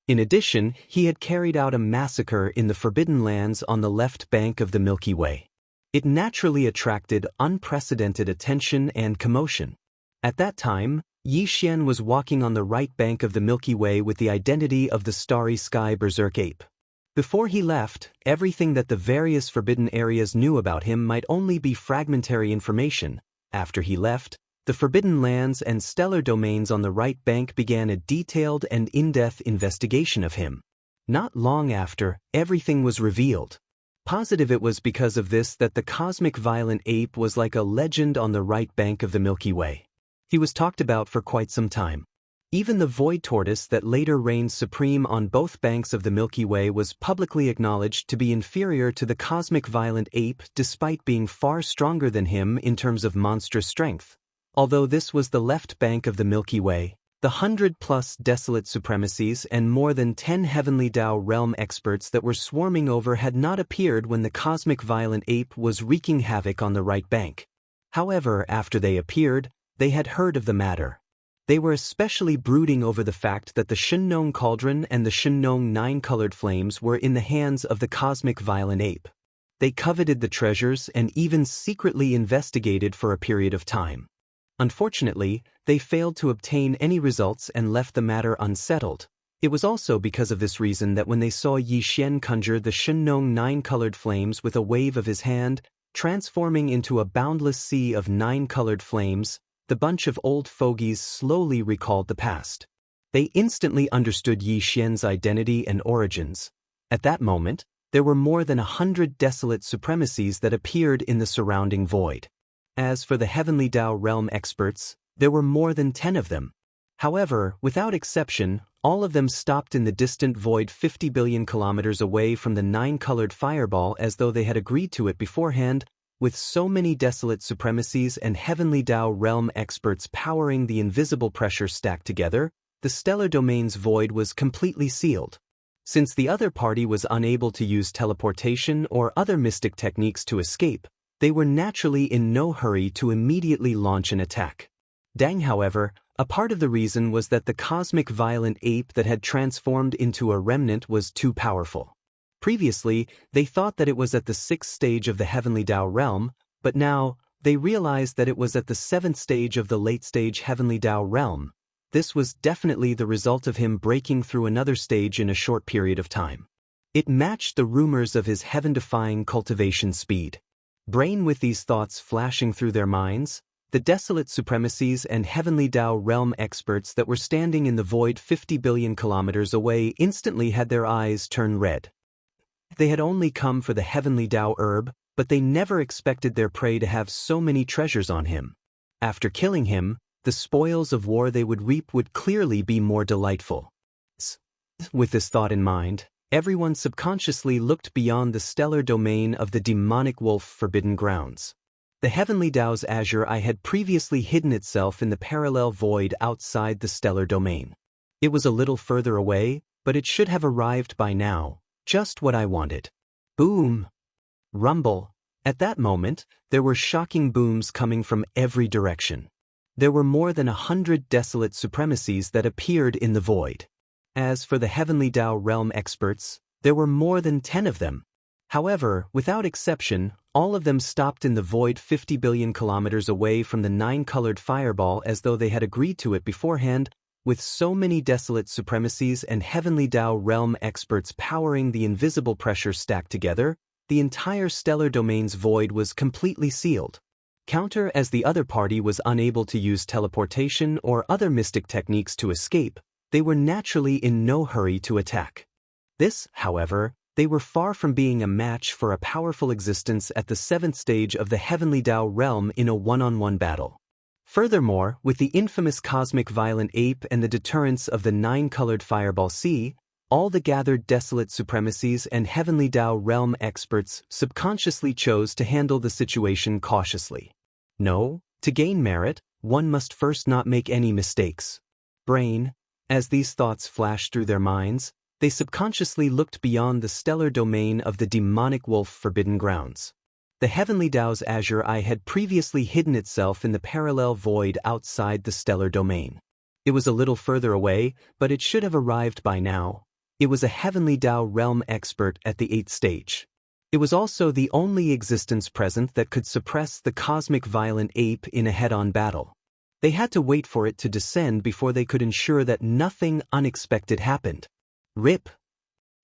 In addition, he had carried out a massacre in the Forbidden Lands on the left bank of the Milky Way. It naturally attracted unprecedented attention and commotion. At that time, Yi Xian was walking on the right bank of the Milky Way with the identity of the Starry Sky Berserk Ape. Before he left, everything that the various forbidden areas knew about him might only be fragmentary information. After he left, the Forbidden Lands and stellar domains on the right bank began a detailed and in-depth investigation of him. Not long after, everything was revealed. Positive it was because of this that the cosmic violent ape was like a legend on the right bank of the Milky Way. He was talked about for quite some time. Even the void tortoise that later reigned supreme on both banks of the Milky Way was publicly acknowledged to be inferior to the cosmic violent ape despite being far stronger than him in terms of monstrous strength. Although this was the left bank of the Milky Way, the 100+ desolate supremacies and more than 10 heavenly Dao realm experts that were swarming over had not appeared when the cosmic violent ape was wreaking havoc on the right bank. However, after they appeared, they had heard of the matter. They were especially brooding over the fact that the Shenong cauldron and the Shenong nine-colored flames were in the hands of the cosmic violent ape. They coveted the treasures and even secretly investigated for a period of time. Unfortunately, they failed to obtain any results and left the matter unsettled. It was also because of this reason that when they saw Yi Xian conjure the Shenong nine-colored flames with a wave of his hand, transforming into a boundless sea of nine-colored flames, the bunch of old fogies slowly recalled the past. They instantly understood Yi Xian's identity and origins. At that moment, there were more than 100 desolate supremacies that appeared in the surrounding void. As for the heavenly Dao realm experts, there were more than 10 of them. However, without exception, all of them stopped in the distant void 50 billion kilometers away from the nine-colored fireball as though they had agreed to it beforehand. With so many desolate supremacies and heavenly Dao realm experts powering the invisible pressure stacked together, the stellar domain's void was completely sealed. Since the other party was unable to use teleportation or other mystic techniques to escape, they were naturally in no hurry to immediately launch an attack. Dang, however, a part of the reason was that the cosmic violent ape that had transformed into a remnant was too powerful. Previously, they thought that it was at the 6th stage of the heavenly Dao realm, but now, they realized that it was at the 7th stage of the late-stage heavenly Dao realm. This was definitely the result of him breaking through another stage in a short period of time. It matched the rumors of his heaven-defying cultivation speed. Brain with these thoughts flashing through their minds, the desolate supremacies and heavenly Dao realm experts that were standing in the void 50 billion kilometers away instantly had their eyes turn red. They had only come for the heavenly Dao herb, but they never expected their prey to have so many treasures on him. After killing him, the spoils of war they would reap would clearly be more delightful. With this thought in mind, everyone subconsciously looked beyond the stellar domain of the demonic wolf forbidden grounds. The heavenly Dao's azure eye had previously hidden itself in the parallel void outside the stellar domain. It was a little further away, but it should have arrived by now, just what I wanted. Boom! Rumble! At that moment, there were shocking booms coming from every direction. There were more than 100 desolate supremacies that appeared in the void. As for the heavenly Dao realm experts, there were more than 10 of them. However, without exception, all of them stopped in the void 50 billion kilometers away from the nine-colored fireball as though they had agreed to it beforehand. With so many desolate supremacies and heavenly Dao realm experts powering the invisible pressure stacked together, the entire stellar domain's void was completely sealed. Counter as the other party was unable to use teleportation or other mystic techniques to escape, they were naturally in no hurry to attack. This, however, they were far from being a match for a powerful existence at the 7th stage of the heavenly Dao realm in a one-on-one battle. Furthermore, with the infamous cosmic violent ape and the deterrence of the nine-colored fireball sea, all the gathered desolate supremacies and heavenly Dao realm experts subconsciously chose to handle the situation cautiously. No, to gain merit, one must first not make any mistakes. Brain, as these thoughts flashed through their minds, they subconsciously looked beyond the stellar domain of the demonic wolf forbidden grounds. The heavenly Dao's azure eye had previously hidden itself in the parallel void outside the stellar domain. It was a little further away, but it should have arrived by now. It was a heavenly Dao realm expert at the 8th stage. It was also the only existence present that could suppress the cosmic violent ape in a head-on battle. They had to wait for it to descend before they could ensure that nothing unexpected happened. Rip,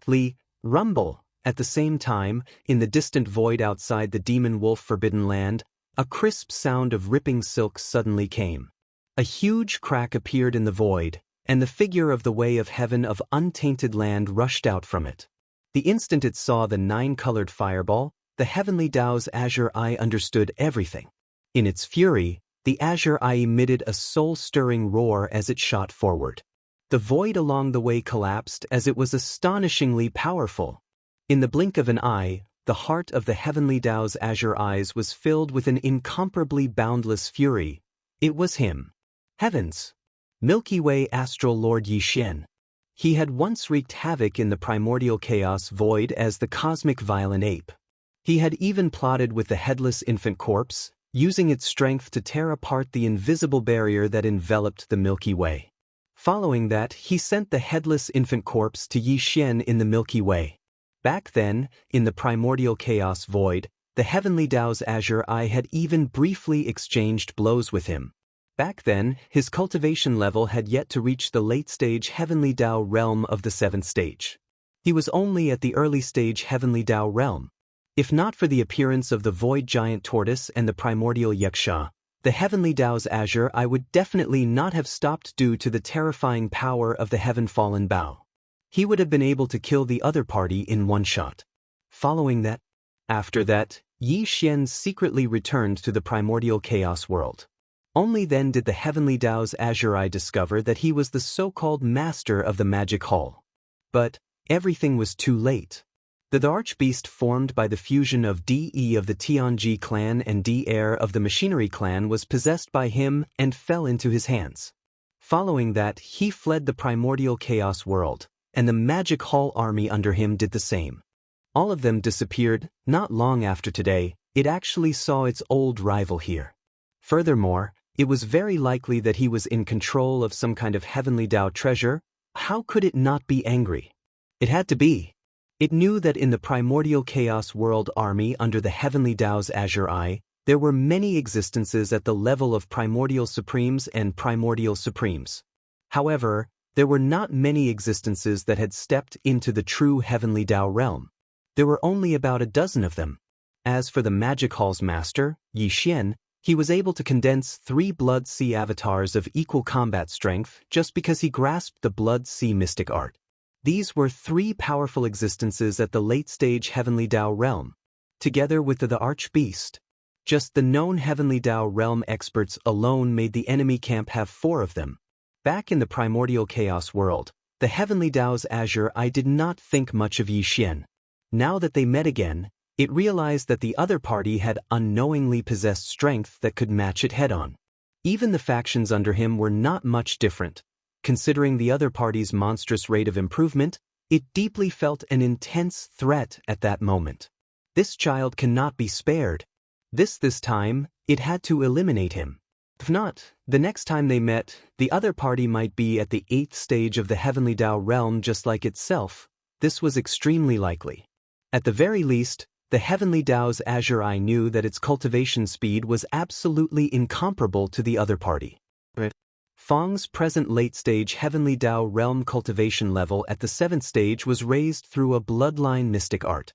Li, rumble. At the same time, in the distant void outside the demon wolf forbidden land, a crisp sound of ripping silk suddenly came. A huge crack appeared in the void, and the figure of the way of heaven of untainted land rushed out from it. The instant it saw the 9-colored fireball, the heavenly Dao's azure eye understood everything. In its fury, the azure eye emitted a soul-stirring roar as it shot forward. The void along the way collapsed as it was astonishingly powerful. In the blink of an eye, the heart of the heavenly Dao's azure eyes was filled with an incomparably boundless fury. It was him. Heavens! Milky Way astral Lord Yixian. He had once wreaked havoc in the primordial chaos void as the cosmic violent ape. He had even plotted with the headless infant corpse, using its strength to tear apart the invisible barrier that enveloped the Milky Way. Following that, he sent the headless infant corpse to Yixian in the Milky Way. Back then, in the primordial chaos void, the heavenly Dao's azure eye had even briefly exchanged blows with him. Back then, his cultivation level had yet to reach the late-stage heavenly Dao realm of the 7th stage. He was only at the early-stage heavenly Dao realm. If not for the appearance of the void giant tortoise and the primordial Yuxia, the heavenly Dao's azure eye would definitely not have stopped due to the terrifying power of the heaven-fallen Bao. He would have been able to kill the other party in one shot. After that, Yixian secretly returned to the primordial chaos world. Only then did the heavenly Dao's azure eye discover that he was the so-called master of the magic hall. But everything was too late. The archbeast formed by the fusion of De of the Tianji clan and De of the machinery clan was possessed by him and fell into his hands. Following that, he fled the primordial chaos world, and the magic hall army under him did the same. All of them disappeared. Not long after today, it actually saw its old rival here. Furthermore, it was very likely that he was in control of some kind of heavenly Dao treasure. How could it not be angry? It had to be. It knew that in the primordial chaos world army under the heavenly Dao's azure eye, there were many existences at the level of primordial supremes and primordial supremes. However, there were not many existences that had stepped into the true heavenly Dao realm. There were only about a dozen of them. As for the magic hall's master, Yixian, he was able to condense 3 Blood Sea avatars of equal combat strength just because he grasped the Blood Sea mystic art. These were 3 powerful existences at the late-stage heavenly Dao realm, together with the archbeast. Just the known heavenly Dao realm experts alone made the enemy camp have 4 of them. Back in the primordial chaos world, the heavenly Dao's azure eye did not think much of Yixian. Now that they met again, it realized that the other party had unknowingly possessed strength that could match it head-on. Even the factions under him were not much different. Considering the other party's monstrous rate of improvement, it deeply felt an intense threat at that moment. This child cannot be spared. This time, it had to eliminate him. If not, the next time they met, the other party might be at the 8th stage of the heavenly Dao realm just like itself. This was extremely likely. At the very least, the heavenly Dao's azure eye knew that its cultivation speed was absolutely incomparable to the other party. Fang's present late-stage heavenly Dao realm cultivation level at the 7th stage was raised through a bloodline mystic art.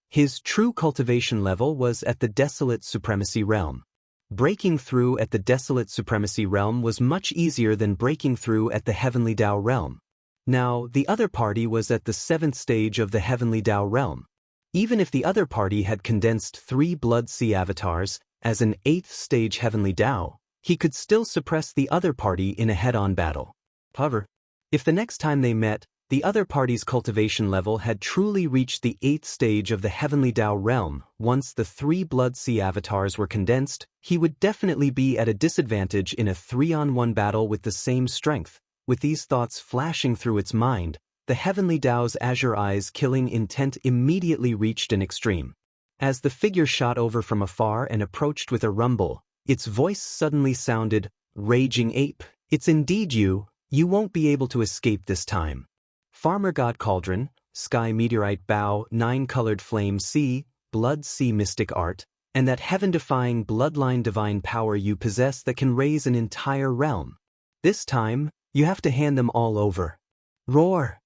His true cultivation level was at the desolate supremacy realm. Breaking through at the desolate supremacy realm was much easier than breaking through at the heavenly Dao realm. Now, the other party was at the 7th stage of the heavenly Dao realm. Even if the other party had condensed 3 Blood Sea avatars as an 8th stage heavenly Dao, he could still suppress the other party in a head-on battle. However, if the next time they met, The other party's cultivation level had truly reached the 8th stage of the Heavenly Dao realm. Once the 3 Blood Sea avatars were condensed, he would definitely be at a disadvantage in a 3-on-1 battle with the same strength. With these thoughts flashing through its mind, the Heavenly Dao's azure eyes killing intent immediately reached an extreme. As the figure shot over from afar and approached with a rumble, its voice suddenly sounded, "Raging Ape, it's indeed you. You won't be able to escape this time. Farmer God Cauldron, Sky Meteorite Bow, 9-colored Flame Sea, Blood Sea Mystic Art, and that heaven-defying bloodline divine power you possess that can raise an entire realm. This time, you have to hand them all over. Roar!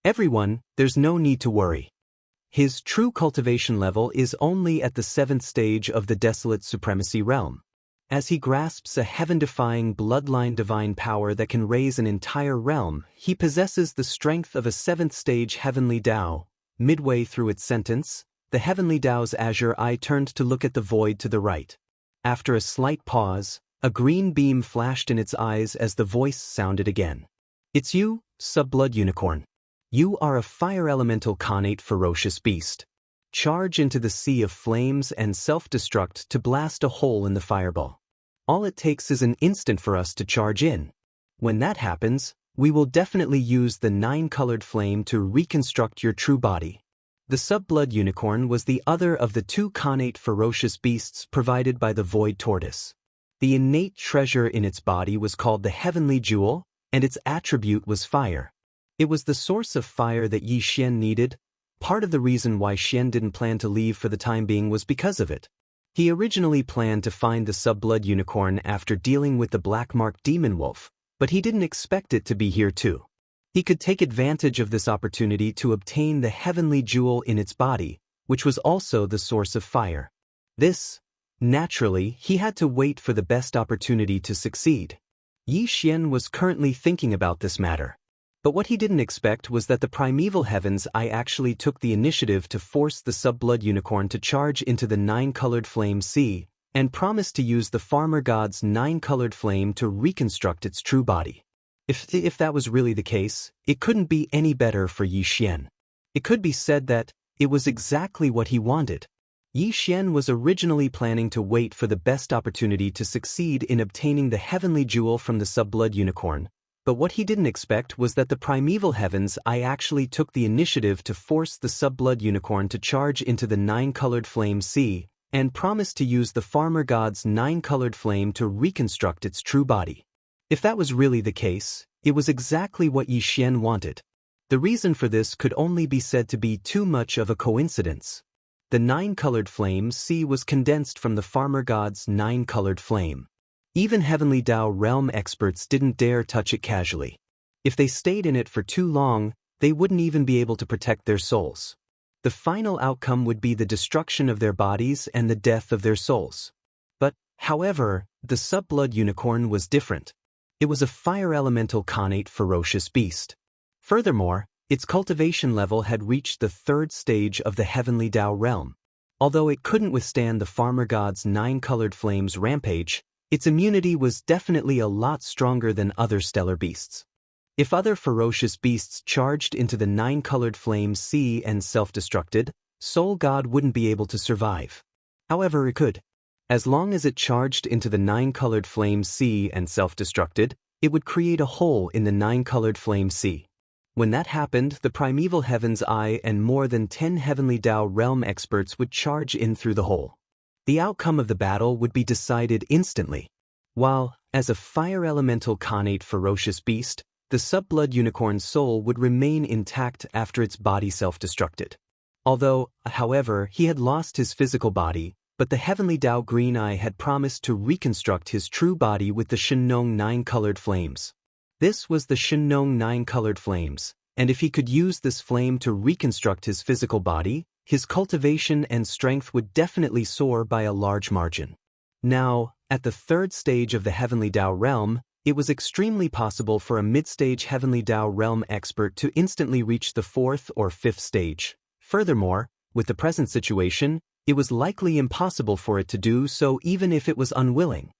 Everyone, there's no need to worry. His true cultivation level is only at the 7th stage of the Desolate Supremacy realm. As he grasps a heaven-defying bloodline divine power that can raise an entire realm, he possesses the strength of a 7th stage Heavenly Dao." Midway through its sentence, the Heavenly Dao's azure eye turned to look at the void to the right. After a slight pause, a green beam flashed in its eyes as the voice sounded again. "It's you, Subblood Unicorn. You are a fire elemental connate ferocious beast. Charge into the sea of flames and self-destruct to blast a hole in the fireball. All it takes is an instant for us to charge in. When that happens, we will definitely use the 9-colored flame to reconstruct your true body." The Subblood Unicorn was the other of the 2 connate ferocious beasts provided by the Void Tortoise. The innate treasure in its body was called the Heavenly Jewel, and its attribute was fire. It was the source of fire that Yi Xian needed. Part of the reason why Xian didn't plan to leave for the time being was because of it. He originally planned to find the Subblood Unicorn after dealing with the Black Mark Demon Wolf, but he didn't expect it to be here too. He could take advantage of this opportunity to obtain the Heavenly Jewel in its body, which was also the source of fire. Naturally, he had to wait for the best opportunity to succeed. Yi Xian was currently thinking about this matter. But what he didn't expect was that the primeval heavens actually took the initiative to force the Subblood Unicorn to charge into the 9-colored Flame Sea, and promised to use the farmer god's 9-colored flame to reconstruct its true body. If that was really the case, it couldn't be any better for Yi Xian. It could be said that it was exactly what he wanted. Yi Xian was originally planning to wait for the best opportunity to succeed in obtaining the Heavenly Jewel from the Subblood Unicorn. But what he didn't expect was that the primeval heavens actually took the initiative to force the Subblood Unicorn to charge into the 9-colored Flame Sea, and promised to use the farmer god's 9-colored flame to reconstruct its true body. If that was really the case, it was exactly what Yi Xian wanted. The reason for this could only be said to be too much of a coincidence. The 9-colored Flame Sea was condensed from the farmer god's 9-colored flame. Even Heavenly Dao realm experts didn't dare touch it casually. If they stayed in it for too long, they wouldn't even be able to protect their souls. The final outcome would be the destruction of their bodies and the death of their souls. However, the Subblood Unicorn was different. It was a fire elemental connate ferocious beast. Furthermore, its cultivation level had reached the 3rd stage of the Heavenly Dao realm. Although it couldn't withstand the farmer god's 9-colored flames rampage, its immunity was definitely a lot stronger than other stellar beasts. If other ferocious beasts charged into the 9-colored Flame Sea and self-destructed, Soul God wouldn't be able to survive. However, it could. As long as it charged into the 9-colored Flame Sea and self-destructed, it would create a hole in the 9-colored Flame Sea. When that happened, the primeval heavens and more than 10 Heavenly Dao realm experts would charge in through the hole. The outcome of the battle would be decided instantly. While, as a fire elemental connate ferocious beast, the Subblood Unicorn's soul would remain intact after its body self-destructed. However, he had lost his physical body, but the Heavenly Dao Green Eye had promised to reconstruct his true body with the Shenong 9-colored flames. This was the Shenong 9-colored flames, and if he could use this flame to reconstruct his physical body, his cultivation and strength would definitely soar by a large margin. Now, at the 3rd stage of the Heavenly Dao realm, it was extremely possible for a mid-stage Heavenly Dao realm expert to instantly reach the 4th or 5th stage. Furthermore, with the present situation, it was likely impossible for it to do so even if it was unwilling.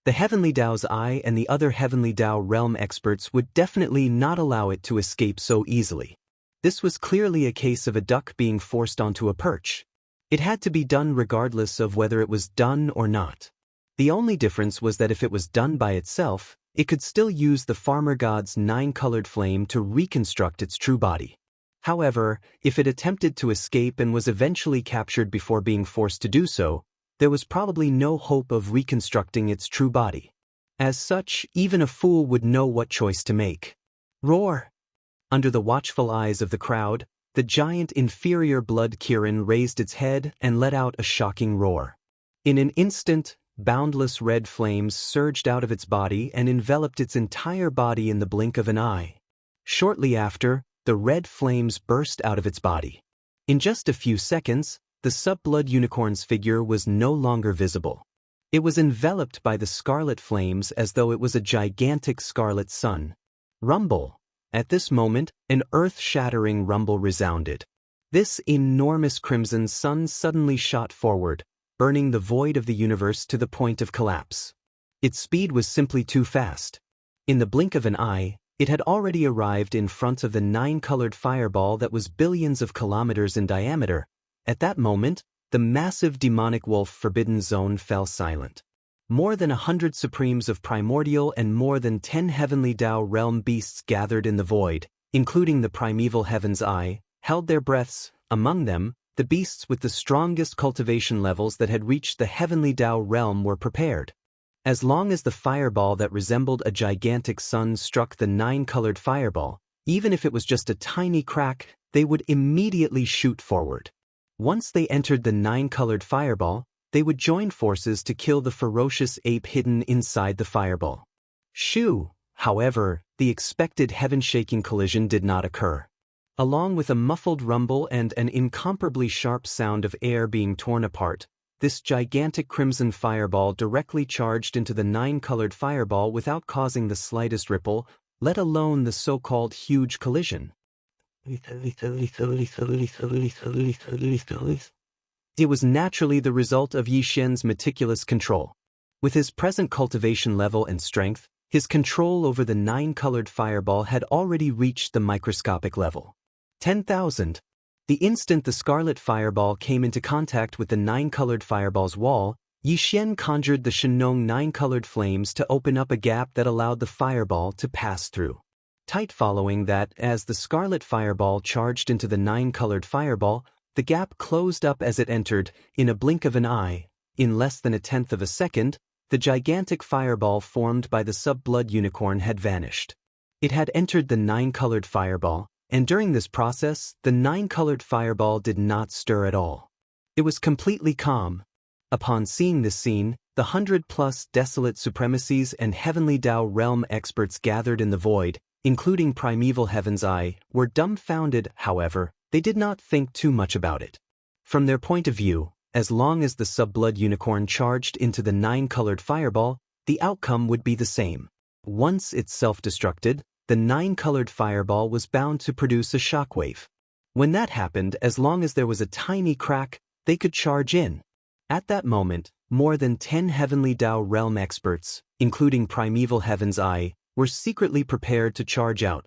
The Heavenly Dao's Eye and the other Heavenly Dao realm experts would definitely not allow it to escape so easily. This was clearly a case of a duck being forced onto a perch. It had to be done regardless of whether it was done or not. The only difference was that if it was done by itself, it could still use the farmer god's 9-colored flame to reconstruct its true body. However, if it attempted to escape and was eventually captured before being forced to do so, there was probably no hope of reconstructing its true body. As such, even a fool would know what choice to make. Roar! Under the watchful eyes of the crowd, the giant inferior blood Kirin raised its head and let out a shocking roar. In an instant, boundless red flames surged out of its body and enveloped its entire body in the blink of an eye. Shortly after, the red flames burst out of its body. In just a few seconds, the sub-blood unicorn's figure was no longer visible. It was enveloped by the scarlet flames as though it was a gigantic scarlet sun. Rumble! At this moment, an earth-shattering rumble resounded. This enormous crimson sun suddenly shot forward, burning the void of the universe to the point of collapse. Its speed was simply too fast. In the blink of an eye, it had already arrived in front of the 9-colored fireball that was billions of kilometers in diameter. At that moment, the massive demonic wolf forbidden zone fell silent. More than 100 supremes of primordial and more than 10 heavenly Dao realm beasts gathered in the void, including the primeval heaven's eye, held their breaths. Among them, the beasts with the strongest cultivation levels that had reached the heavenly Dao realm were prepared. As long as the fireball that resembled a gigantic sun struck the 9-colored fireball, even if it was just a tiny crack, they would immediately shoot forward. Once they entered the 9-colored fireball, they would join forces to kill the ferocious ape hidden inside the fireball. Shoo! However, the expected heaven-shaking collision did not occur. Along with a muffled rumble and an incomparably sharp sound of air being torn apart, this gigantic crimson fireball directly charged into the 9-colored fireball without causing the slightest ripple, let alone the so-called huge collision. It was naturally the result of Yi Xian's meticulous control. With his present cultivation level and strength, his control over the 9-colored fireball had already reached the microscopic level. 10,000. The instant the scarlet fireball came into contact with the 9-colored fireball's wall, Yi Xian conjured the Shenong 9-colored flames to open up a gap that allowed the fireball to pass through. Tight following that, as the scarlet fireball charged into the 9-colored fireball, the gap closed up as it entered. In a blink of an eye, in less than a tenth of a second, the gigantic fireball formed by the sub-blood unicorn had vanished. It had entered the 9-colored fireball, and during this process, the 9-colored fireball did not stir at all. It was completely calm. Upon seeing this scene, the 100-plus desolate supremacies and heavenly Dao realm experts gathered in the void, including primeval heaven's eye, were dumbfounded. However, they did not think too much about it. From their point of view, as long as the sub-blood unicorn charged into the 9-colored fireball, the outcome would be the same. Once it self-destructed, the 9-colored fireball was bound to produce a shockwave. When that happened, as long as there was a tiny crack, they could charge in. At that moment, more than 10 heavenly Dao realm experts, including primeval heaven's eye, were secretly prepared to charge out.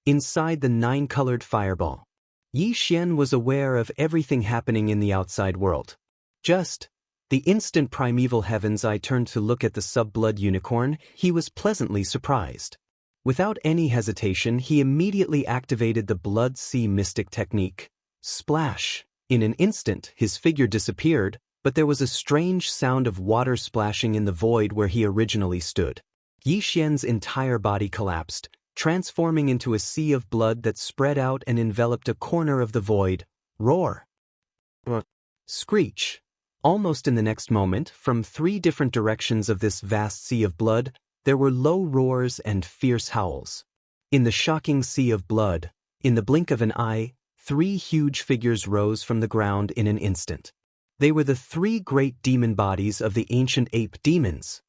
Inside the 9-colored fireball, Yi Xian was aware of everything happening in the outside world. The instant primeval heaven's eye turned to look at the sub-blood unicorn, he was pleasantly surprised. Without any hesitation, he immediately activated the Blood Sea Mystic technique. Splash! In an instant, his figure disappeared, but there was a strange sound of water splashing in the void where he originally stood. Yi Xian's entire body collapsed, transforming into a sea of blood that spread out and enveloped a corner of the void. Roar! Screech! Almost in the next moment, from 3 different directions of this vast sea of blood, there were low roars and fierce howls. In the shocking sea of blood, in the blink of an eye, 3 huge figures rose from the ground in an instant. They were the 3 great demon bodies of the ancient ape demons.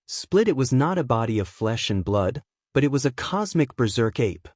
Split, it was not a body of flesh and blood, but it was a cosmic berserk ape.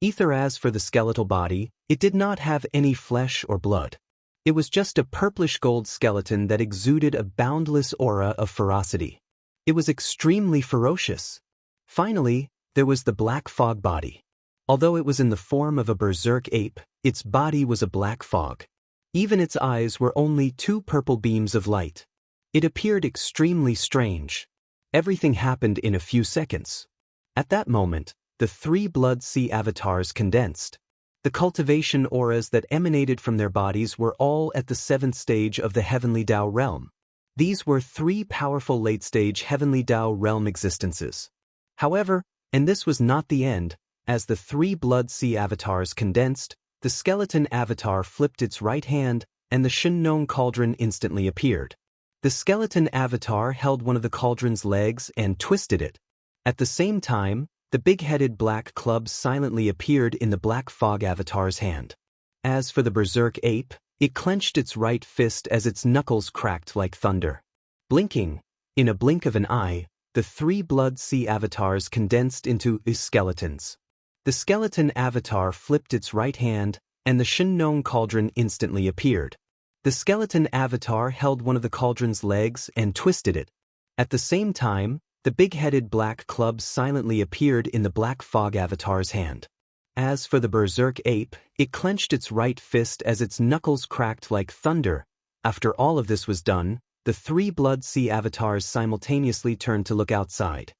As for the skeletal body, it did not have any flesh or blood. It was just a purplish gold skeleton that exuded a boundless aura of ferocity. It was extremely ferocious. Finally, there was the black fog body. Although it was in the form of a berserk ape, its body was a black fog. Even its eyes were only two purple beams of light. It appeared extremely strange. Everything happened in a few seconds. At that moment, the three blood sea avatars condensed. The cultivation auras that emanated from their bodies were all at the 7th stage of the heavenly Dao realm. These were three powerful late-stage heavenly Dao realm existences. However, and this was not the end, as the three blood sea avatars condensed, the skeleton avatar flipped its right hand, and the Shenong cauldron instantly appeared. The skeleton avatar held one of the cauldron's legs and twisted it. At the same time, the big-headed black club silently appeared in the black fog avatar's hand. As for the berserk ape, it clenched its right fist as its knuckles cracked like thunder. Blinking, in a blink of an eye, the three blood sea avatars condensed into skeletons. The skeleton avatar flipped its right hand, and the Shenong cauldron instantly appeared. The skeleton avatar held one of the cauldron's legs and twisted it. At the same time, the big-headed black club silently appeared in the black fog avatar's hand. As for the berserk ape, it clenched its right fist as its knuckles cracked like thunder. After all of this was done, the three blood sea avatars simultaneously turned to look outside.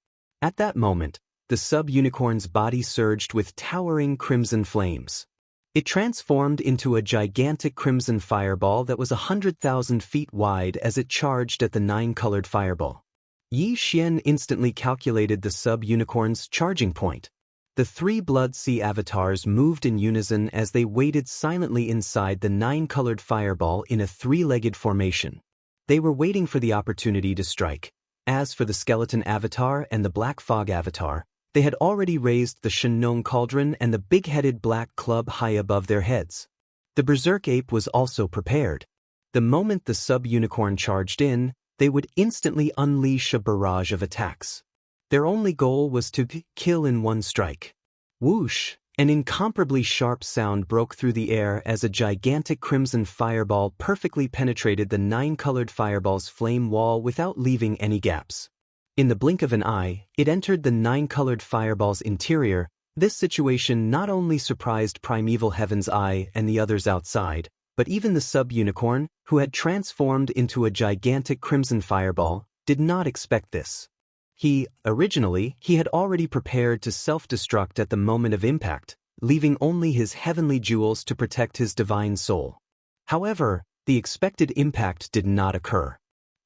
At that moment, the sub-unicorn's body surged with towering crimson flames. It transformed into a gigantic crimson fireball that was 100,000 feet wide as it charged at the 9-colored fireball. Yi Xian instantly calculated the sub-unicorn's charging point. The three blood sea avatars moved in unison as they waited silently inside the 9-colored fireball in a three-legged formation. They were waiting for the opportunity to strike. As for the skeleton avatar and the black fog avatar, they had already raised the Shenong cauldron and the big-headed black club high above their heads. The berserk ape was also prepared. The moment the sub-unicorn charged in, they would instantly unleash a barrage of attacks. Their only goal was to kill in one strike. Whoosh! An incomparably sharp sound broke through the air as a gigantic crimson fireball perfectly penetrated the 9-colored fireball's flame wall without leaving any gaps. In the blink of an eye, it entered the 9-colored fireball's interior. This situation not only surprised Primeval Heaven's Eye and the others outside, but even the sub-unicorn, who had transformed into a gigantic crimson fireball, did not expect this. Originally, he had already prepared to self-destruct at the moment of impact, leaving only his heavenly jewels to protect his divine soul. However, the expected impact did not occur.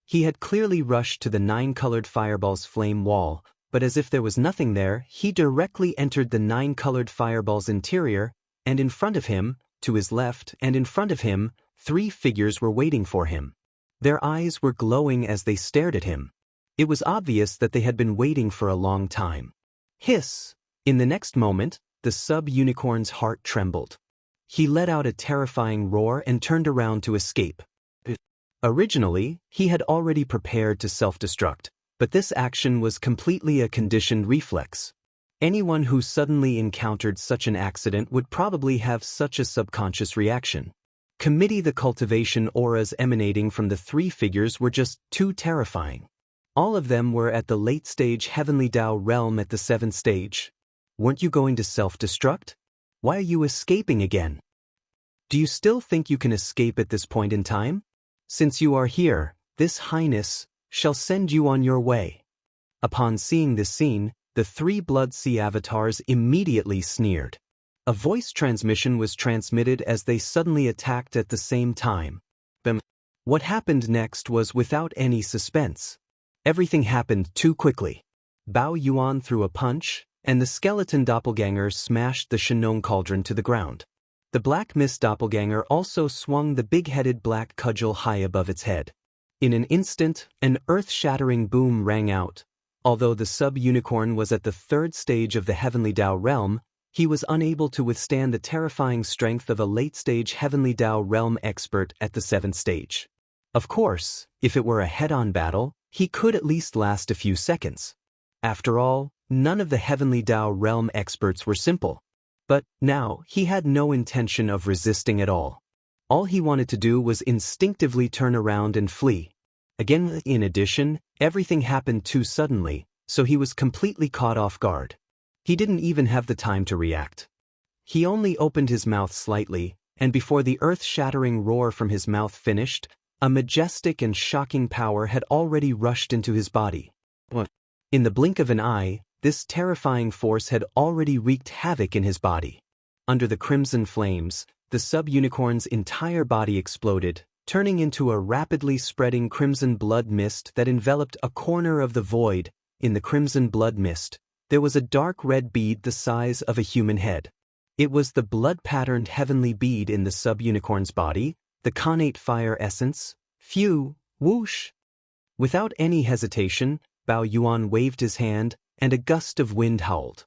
He had clearly rushed to the 9-colored fireball's flame wall, but as if there was nothing there, he directly entered the 9-colored fireball's interior, and in front of him, to his left and in front of him, three figures were waiting for him. Their eyes were glowing as they stared at him. It was obvious that they had been waiting for a long time. Hiss! In the next moment, the sub-unicorn's heart trembled. He let out a terrifying roar and turned around to escape. Originally, he had already prepared to self-destruct, but this action was completely a conditioned reflex. Anyone who suddenly encountered such an accident would probably have such a subconscious reaction. The cultivation auras emanating from the three figures were just too terrifying. All of them were at the late-stage heavenly Dao realm at the 7th stage. Weren't you going to self-destruct? Why are you escaping again? Do you still think you can escape at this point in time? Since you are here, this highness shall send you on your way. Upon seeing this scene, the three blood sea avatars immediately sneered. A voice transmission was transmitted as they suddenly attacked at the same time. What happened next was without any suspense. Everything happened too quickly. Bao Yuan threw a punch, and the skeleton doppelganger smashed the Shenong cauldron to the ground. The Black Mist doppelganger also swung the big-headed black cudgel high above its head. In an instant, an earth-shattering boom rang out. Although the sub-unicorn was at the 3rd stage of the heavenly Dao realm, he was unable to withstand the terrifying strength of a late-stage heavenly Dao realm expert at the 7th stage. Of course, if it were a head-on battle, he could at least last a few seconds. After all, none of the heavenly Dao realm experts were simple. But now he had no intention of resisting at all. All he wanted to do was instinctively turn around and flee. Again, in addition, everything happened too suddenly, so he was completely caught off guard. He didn't even have the time to react. He only opened his mouth slightly, and before the earth-shattering roar from his mouth finished, a majestic and shocking power had already rushed into his body. In the blink of an eye, this terrifying force had already wreaked havoc in his body. Under the crimson flames, the sub-unicorn's entire body exploded, turning into a rapidly spreading crimson blood mist that enveloped a corner of the void. In the crimson blood mist, there was a dark red bead the size of a human head. It was the blood-patterned heavenly bead in the sub-unicorn's body, the connate fire essence. Phew, whoosh! Without any hesitation, Bao Yuan waved his hand, and a gust of wind howled.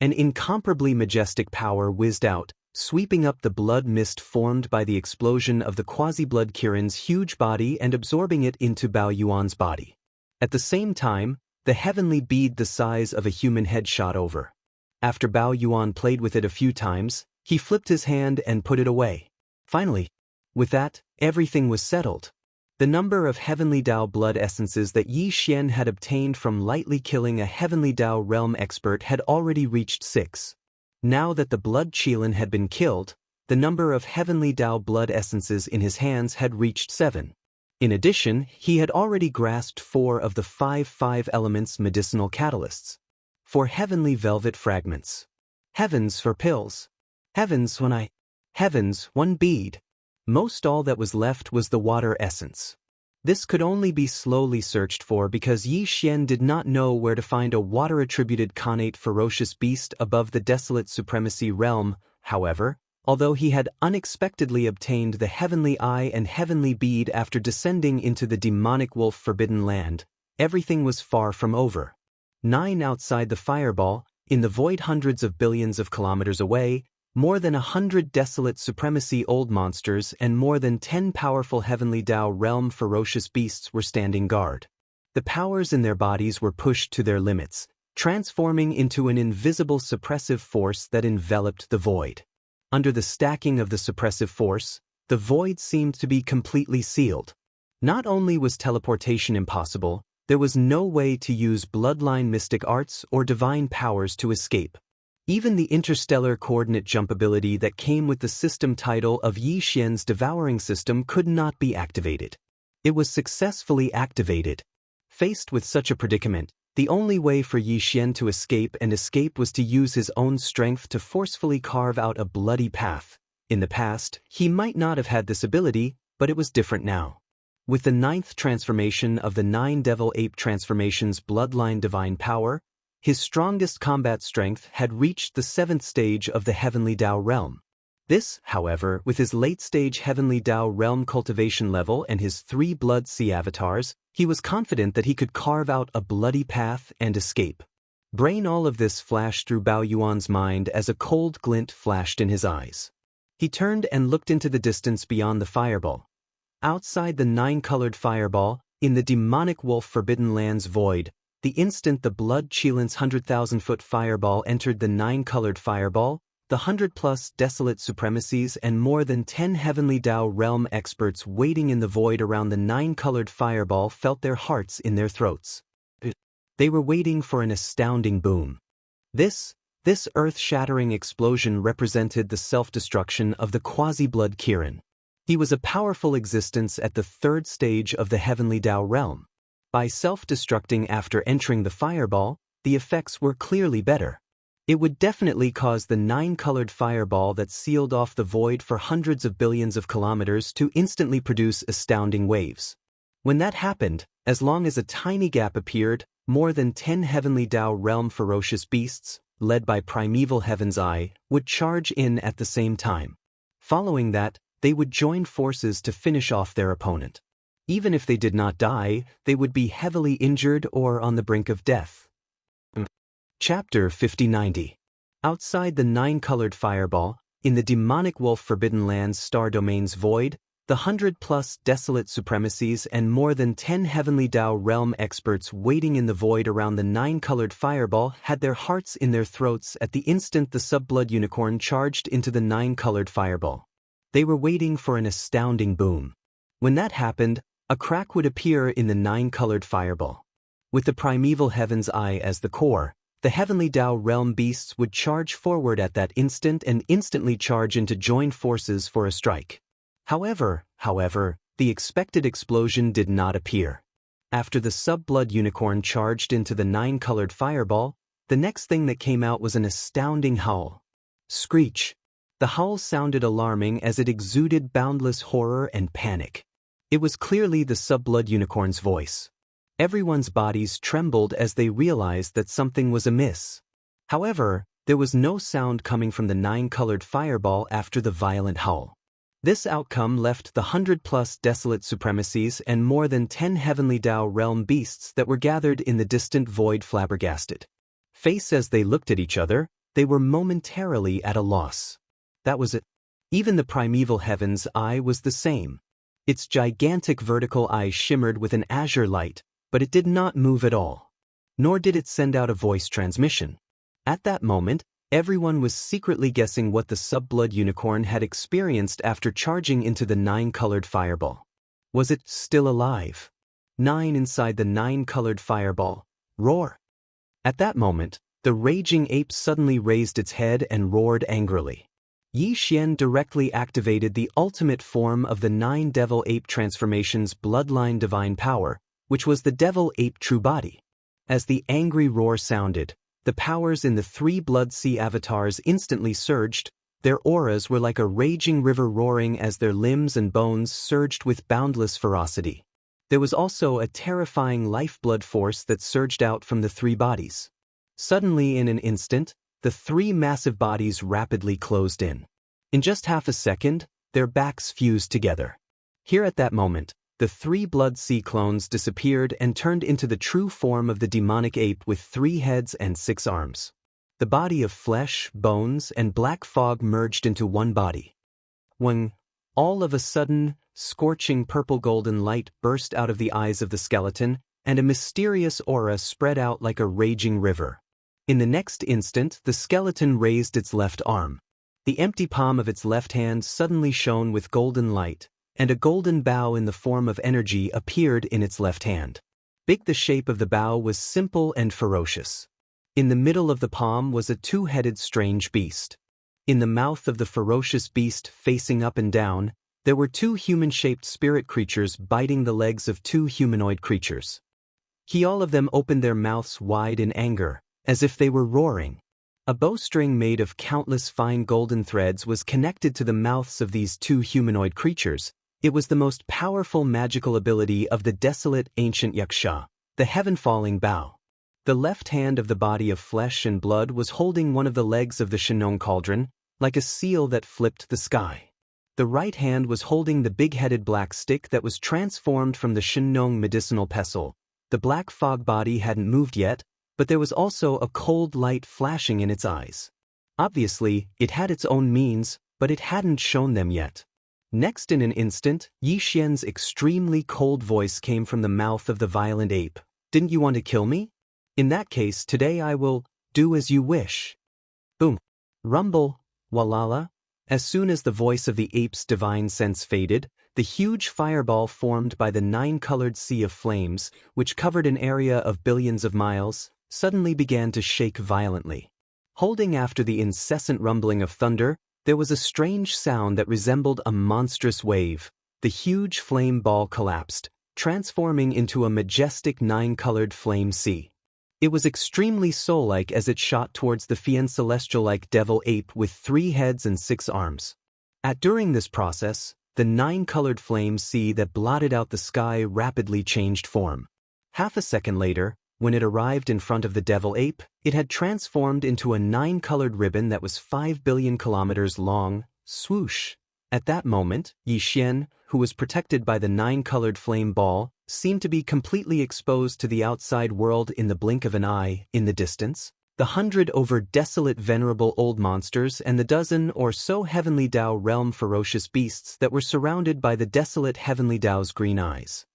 An incomparably majestic power whizzed out, sweeping up the blood mist formed by the explosion of the quasi-blood Kirin's huge body and absorbing it into Bao Yuan's body. At the same time, the heavenly bead the size of a human head shot over. After Bao Yuan played with it a few times, he flipped his hand and put it away. Finally, with that, everything was settled. The number of heavenly Dao blood essences that Yi Xian had obtained from lightly killing a heavenly Dao realm expert had already reached 6. Now that the blood Qilin had been killed, the number of heavenly Dao blood essences in his hands had reached 7. In addition, he had already grasped 4 of the 5 elements medicinal catalysts. 4 heavenly velvet fragments. Heavens for pills. Heavens 1 bead. Most all that was left was the water essence. This could only be slowly searched for because Yi Xian did not know where to find a water-attributed connate ferocious beast above the desolate supremacy realm. However, although he had unexpectedly obtained the heavenly eye and heavenly bead after descending into the demonic wolf forbidden land, everything was far from over. 9 outside the fireball, in the void hundreds of billions of kilometers away, more than 100 desolate supremacy old monsters and more than 10 powerful heavenly Dao realm ferocious beasts were standing guard. The powers in their bodies were pushed to their limits, transforming into an invisible suppressive force that enveloped the void. Under the stacking of the suppressive force, the void seemed to be completely sealed. Not only was teleportation impossible, there was no way to use bloodline mystic arts or divine powers to escape. Even the interstellar coordinate jump ability that came with the system title of Yi Xian's devouring system could not be activated. It was successfully activated. Faced with such a predicament, the only way for Yi Xian to escape was to use his own strength to forcefully carve out a bloody path. In the past, he might not have had this ability, but it was different now. With the 9th transformation of the 9 Devil Ape transformations bloodline divine power, his strongest combat strength had reached the 7th stage of the Heavenly Dao realm. This, however, with his late-stage Heavenly Dao realm cultivation level and his 3 Blood Sea avatars, he was confident that he could carve out a bloody path and escape. All of this flashed through Bao Yuan's mind as a cold glint flashed in his eyes. He turned and looked into the distance beyond the fireball. Outside the 9-colored fireball, in the demonic wolf forbidden lands void, the instant the blood Qilin's 100,000-foot fireball entered the 9-colored fireball, the 100-plus desolate supremacies and more than 10 heavenly Dao realm experts waiting in the void around the 9-colored fireball felt their hearts in their throats. They were waiting for an astounding boom. This earth-shattering explosion represented the self-destruction of the quasi-blood Kirin. He was a powerful existence at the 3rd stage of the heavenly Dao realm. By self-destructing after entering the fireball, the effects were clearly better. It would definitely cause the 9-colored fireball that sealed off the void for hundreds of billions of kilometers to instantly produce astounding waves. When that happened, as long as a tiny gap appeared, more than 10 heavenly Dao realm ferocious beasts, led by primeval Heaven's Eye, would charge in at the same time. Following that, they would join forces to finish off their opponent. Even if they did not die, they would be heavily injured or on the brink of death. Chapter 5090. Outside the 9-colored fireball, in the demonic wolf forbidden lands star domains void, the 100-plus desolate supremacies and more than 10 heavenly Dao realm experts waiting in the void around the 9-colored fireball had their hearts in their throats at the instant the sub-blood unicorn charged into the 9-colored fireball. They were waiting for an astounding boom. When that happened, A crack would appear in the nine-colored fireball. With the primeval heaven's eye as the core, the heavenly Dao realm beasts would charge forward at that instant and instantly charge into joined forces for a strike. However, the expected explosion did not appear. After the sub-blood unicorn charged into the nine-colored fireball, the next thing that came out was an astounding howl. Screech. The howl sounded alarming as it exuded boundless horror and panic. It was clearly the sub-blood unicorn's voice. Everyone's bodies trembled as they realized that something was amiss. However, there was no sound coming from the nine-colored fireball after the violent howl. This outcome left the 100+ desolate supremacies and more than 10 heavenly Dao realm beasts that were gathered in the distant void flabbergasted. Faced as they looked at each other, they were momentarily at a loss. That was it. Even the primeval heaven's eye was the same. Its gigantic vertical eye shimmered with an azure light, but it did not move at all. Nor did it send out a voice transmission. At that moment, everyone was secretly guessing what the sub-blood unicorn had experienced after charging into the nine-colored fireball. Was it still alive? 9 inside the nine-colored fireball. Roar! At that moment, the raging ape suddenly raised its head and roared angrily. Yi Xian directly activated the ultimate form of the 9 devil ape transformation's bloodline divine power, which was the devil ape true body. As the angry roar sounded, the powers in the 3 blood sea avatars instantly surged. Their auras were like a raging river roaring as their limbs and bones surged with boundless ferocity. There was also a terrifying lifeblood force that surged out from the 3 bodies. Suddenly, in an instant, the 3 massive bodies rapidly closed in. In just half a second, their backs fused together. Here at that moment, the 3 blood sea clones disappeared and turned into the true form of the demonic ape with 3 heads and 6 arms. The body of flesh, bones, and black fog merged into one body. When, all of a sudden, scorching purple-golden light burst out of the eyes of the skeleton, and a mysterious aura spread out like a raging river. In the next instant, the skeleton raised its left arm. The empty palm of its left hand suddenly shone with golden light, and a golden bow in the form of energy appeared in its left hand. The shape of the bow was simple and ferocious. In the middle of the palm was a 2-headed strange beast. In the mouth of the ferocious beast facing up and down, there were 2 human-shaped spirit creatures biting the legs of 2 humanoid creatures. All of them opened their mouths wide in anger, as if they were roaring. A bowstring made of countless fine golden threads was connected to the mouths of these 2 humanoid creatures. It was the most powerful magical ability of the desolate ancient Wuxia, the heaven-falling bow. The left hand of the body of flesh and blood was holding one of the legs of the Shenong cauldron, like a seal that flipped the sky. The right hand was holding the big-headed black stick that was transformed from the Shenong medicinal pestle. The black fog body hadn't moved yet, but there was also a cold light flashing in its eyes. Obviously, it had its own means, but it hadn't shown them yet. Next in an instant, Yi Xian's extremely cold voice came from the mouth of the violent ape. Didn't you want to kill me? In that case, today I will do as you wish. Boom. Rumble. Walala. As soon as the voice of the ape's divine sense faded, the huge fireball formed by the 9-colored sea of flames, which covered an area of billions of miles, suddenly began to shake violently. Holding after the incessant rumbling of thunder, there was a strange sound that resembled a monstrous wave. The huge flame ball collapsed, transforming into a majestic 9-colored flame sea. It was extremely soul-like as it shot towards the Fian celestial-like devil ape with 3 heads and 6 arms. During this process, the 9-colored flame sea that blotted out the sky rapidly changed form. Half a second later, when it arrived in front of the devil ape, it had transformed into a 9-colored ribbon that was 5 billion kilometers long. Swoosh! At that moment, Yi Xian, who was protected by the 9-colored flame ball, seemed to be completely exposed to the outside world in the blink of an eye. In the distance, the 100 over desolate venerable old monsters and the dozen or so heavenly Dao realm ferocious beasts that were surrounded by the desolate heavenly Dao's green eyes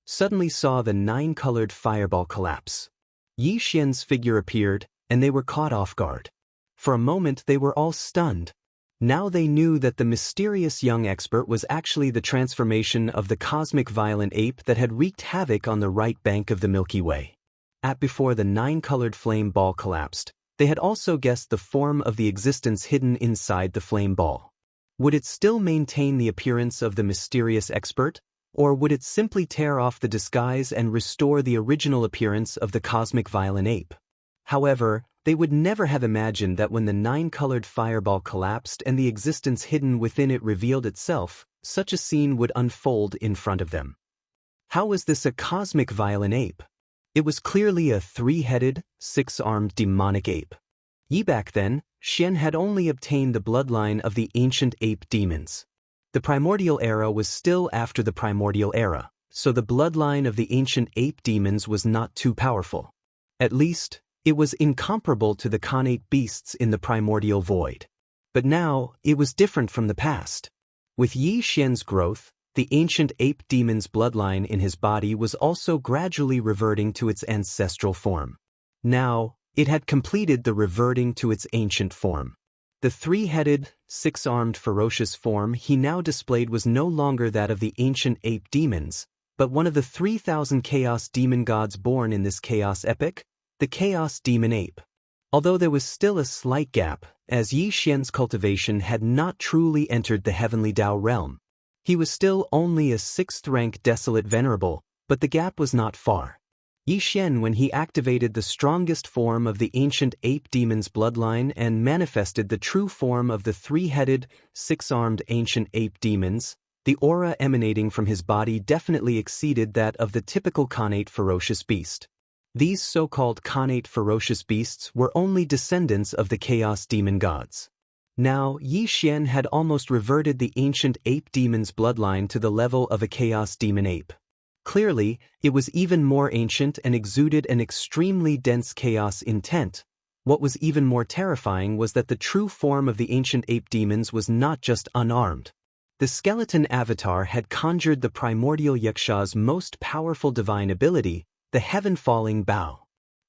suddenly saw the 9-colored fireball collapse. Yi Xian's figure appeared, and they were caught off guard. For a moment they were all stunned. Now they knew that the mysterious young expert was actually the transformation of the cosmic violent ape that had wreaked havoc on the right bank of the Milky Way. Before the nine-colored flame ball collapsed, they had also guessed the form of the existence hidden inside the flame ball. Would it still maintain the appearance of the mysterious expert, or would it simply tear off the disguise and restore the original appearance of the cosmic violent ape? However, they would never have imagined that when the nine-colored fireball collapsed and the existence hidden within it revealed itself, such a scene would unfold in front of them. How was this a cosmic violent ape? It was clearly a three-headed, six-armed demonic ape. Back then, Xian had only obtained the bloodline of the ancient ape demons. The primordial era was still after the primordial era, so the bloodline of the ancient ape demons was not too powerful. At least, it was incomparable to the connate beasts in the primordial void. But now, it was different from the past. With Yi Xian's growth, the ancient ape demon's bloodline in his body was also gradually reverting to its ancestral form. Now, it had completed the reverting to its ancient form. The three-headed, six-armed ferocious form he now displayed was no longer that of the ancient ape demons, but one of the 3,000 chaos demon gods born in this chaos epoch, the chaos demon ape. Although there was still a slight gap, as Yi Xian's cultivation had not truly entered the heavenly Dao realm. He was still only a sixth-rank desolate venerable, but the gap was not far. Yi Xian, when he activated the strongest form of the ancient ape demon's bloodline and manifested the true form of the three-headed, six-armed ancient ape demons, the aura emanating from his body definitely exceeded that of the typical connate ferocious beast. These so-called connate ferocious beasts were only descendants of the chaos demon gods. Now, Yi Xian had almost reverted the ancient ape demon's bloodline to the level of a chaos demon ape. Clearly, it was even more ancient and exuded an extremely dense chaos intent. What was even more terrifying was that the true form of the ancient ape demons was not just unarmed. The skeleton avatar had conjured the primordial Yaksha's most powerful divine ability, the heaven-falling bow.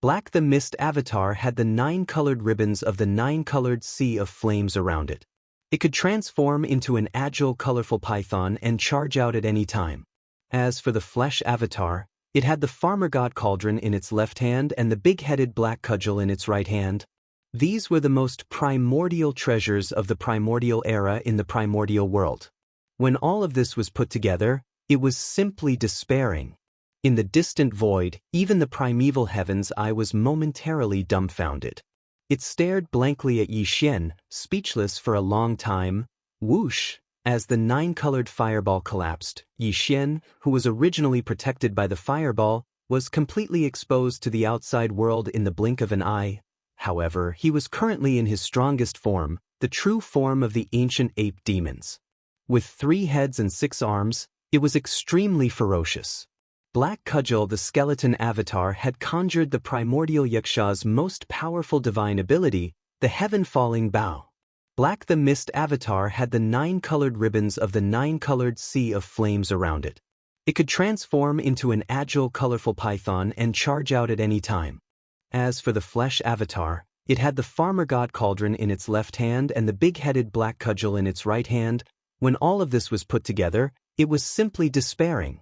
Black the Mist avatar had the nine-colored ribbons of the nine-colored sea of flames around it. It could transform into an agile, colorful python and charge out at any time. As for the flesh avatar, it had the farmer god cauldron in its left hand and the big-headed black cudgel in its right hand. These were the most primordial treasures of the primordial era in the primordial world. When all of this was put together, it was simply despairing. In the distant void, even the primeval heaven's eye was momentarily dumbfounded. It stared blankly at Yi Xian, speechless for a long time. Whoosh! As the nine-colored fireball collapsed, Yi Xian, who was originally protected by the fireball, was completely exposed to the outside world in the blink of an eye. However, he was currently in his strongest form, the true form of the ancient ape demons. With 3 heads and 6 arms, it was extremely ferocious. Black Cudgel, the skeleton avatar, had conjured the primordial Yaksha's most powerful divine ability, the heaven-falling bow. Black the Mist avatar had the 9-colored ribbons of the 9-colored sea of flames around it. It could transform into an agile, colorful python and charge out at any time. As for the flesh avatar, it had the farmer god cauldron in its left hand and the big-headed black cudgel in its right hand. When all of this was put together, it was simply despairing.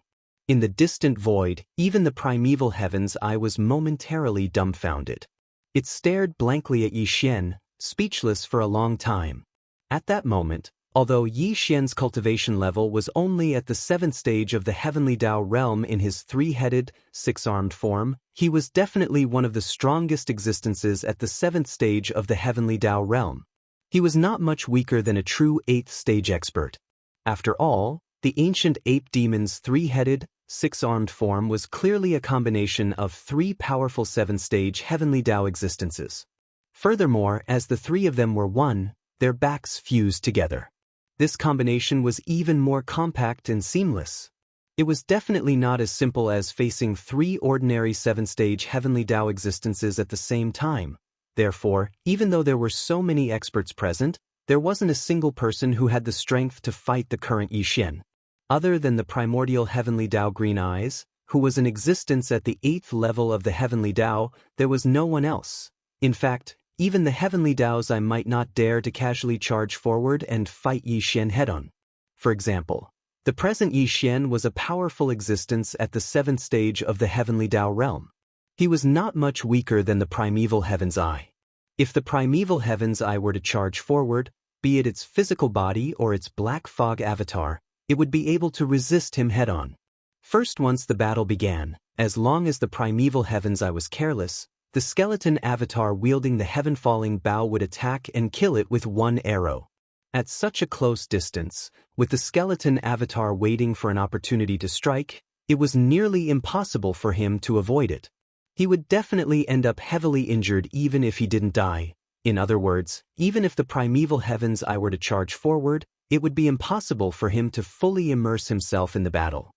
In the distant void, even the primeval heaven's eye was momentarily dumbfounded. It stared blankly at Yi Xian, speechless for a long time. At that moment, although Yi Xian's cultivation level was only at the 7th stage of the heavenly Dao realm in his 3-headed, 6-armed form, he was definitely one of the strongest existences at the 7th stage of the heavenly Dao realm. He was not much weaker than a true 8th stage expert. After all, the ancient ape demon's 3-headed, 6-armed form was clearly a combination of 3 powerful 7th-stage heavenly Dao existences. Furthermore, as the 3 of them were one, their backs fused together. This combination was even more compact and seamless. It was definitely not as simple as facing 3 ordinary 7th-stage heavenly Dao existences at the same time. Therefore, even though there were so many experts present, there wasn't a single person who had the strength to fight the current Yi Xian. Other than the primordial heavenly Dao Green Eyes, who was in existence at the 8th level of the heavenly Dao, there was no one else. In fact, even the heavenly Daoist might not dare to casually charge forward and fight Yi Xian head-on. For example, the present Yi Xian was a powerful existence at the 7th stage of the heavenly Dao realm. He was not much weaker than the primeval Heaven's Eye. If the primeval Heaven's Eye were to charge forward, be it its physical body or its black fog avatar, it would be able to resist him head-on. First, once the battle began, as long as the primeval Heaven's Eye was careless, the skeleton avatar wielding the heaven-falling bow would attack and kill it with one arrow. At such a close distance, with the skeleton avatar waiting for an opportunity to strike, it was nearly impossible for him to avoid it. He would definitely end up heavily injured even if he didn't die. In other words, even if the primeval Heaven's Eye were to charge forward, it would be impossible for him to fully immerse himself in the battle.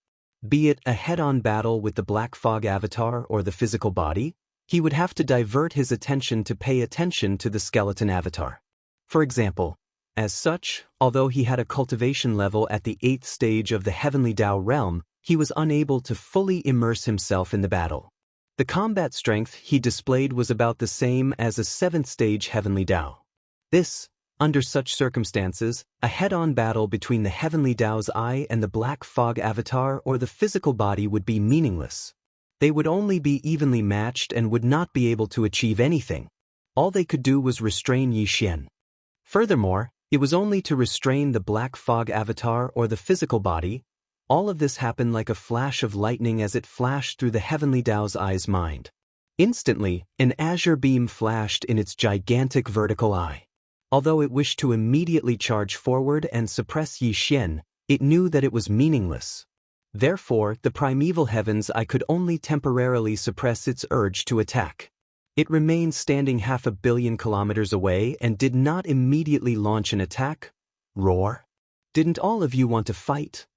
Be it a head-on battle with the black fog avatar or the physical body, he would have to divert his attention to pay attention to the skeleton avatar. For example, as such, although he had a cultivation level at the 8th stage of the heavenly Dao realm, he was unable to fully immerse himself in the battle. The combat strength he displayed was about the same as a 7th stage heavenly Dao. This, under such circumstances, a head-on battle between the heavenly Dao's eye and the black fog avatar or the physical body would be meaningless. They would only be evenly matched and would not be able to achieve anything. All they could do was restrain Yi Xian. Furthermore, it was only to restrain the black fog avatar or the physical body. All of this happened like a flash of lightning as it flashed through the heavenly Dao's eye's mind. Instantly, an azure beam flashed in its gigantic vertical eye. Although it wished to immediately charge forward and suppress Yi Xian, it knew that it was meaningless. Therefore, the primeval Heaven's Eye could only temporarily suppress its urge to attack. It remained standing 500 million kilometers away and did not immediately launch an attack. Roar. Didn't all of you want to fight?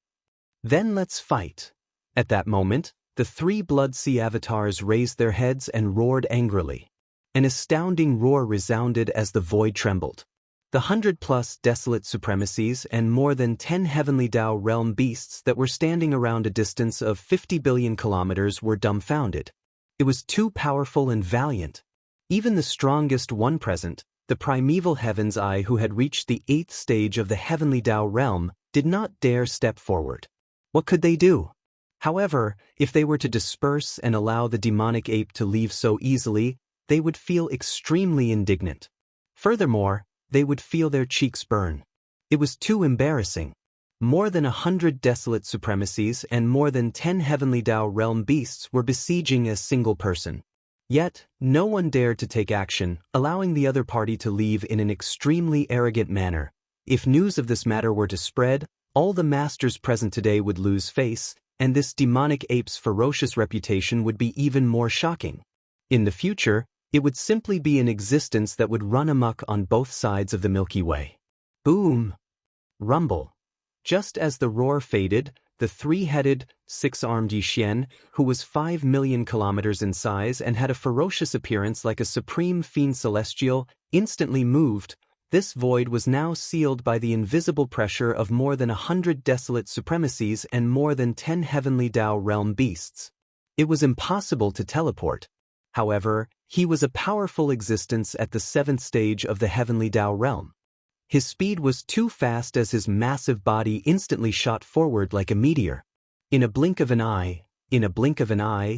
Then let's fight. At that moment, the 3 Blood Sea avatars raised their heads and roared angrily. An astounding roar resounded as the void trembled. The 100+ desolate supremacies and more than 10 heavenly Dao realm beasts that were standing around a distance of 50 billion kilometers were dumbfounded. It was too powerful and valiant. Even the strongest one present, the primeval Heaven's Eye who had reached the 8th stage of the heavenly Dao realm, did not dare step forward. What could they do? However, if they were to disperse and allow the demonic ape to leave so easily, they would feel extremely indignant. Furthermore, they would feel their cheeks burn. It was too embarrassing. More than 100 desolate supremacies and more than 10 heavenly Dao realm beasts were besieging a single person. Yet, no one dared to take action, allowing the other party to leave in an extremely arrogant manner. If news of this matter were to spread, all the masters present today would lose face, and this demonic ape's ferocious reputation would be even more shocking. In the future, it would simply be an existence that would run amok on both sides of the Milky Way. Boom! Rumble. Just as the roar faded, the 3-headed, 6-armed Yi Xian, who was 5 million kilometers in size and had a ferocious appearance like a supreme fiend celestial, instantly moved. This void was now sealed by the invisible pressure of more than 100 desolate supremacies and more than 10 heavenly Dao realm beasts. It was impossible to teleport. However, he was a powerful existence at the 7th stage of the heavenly Dao realm. His speed was too fast as his massive body instantly shot forward like a meteor. In a blink of an eye,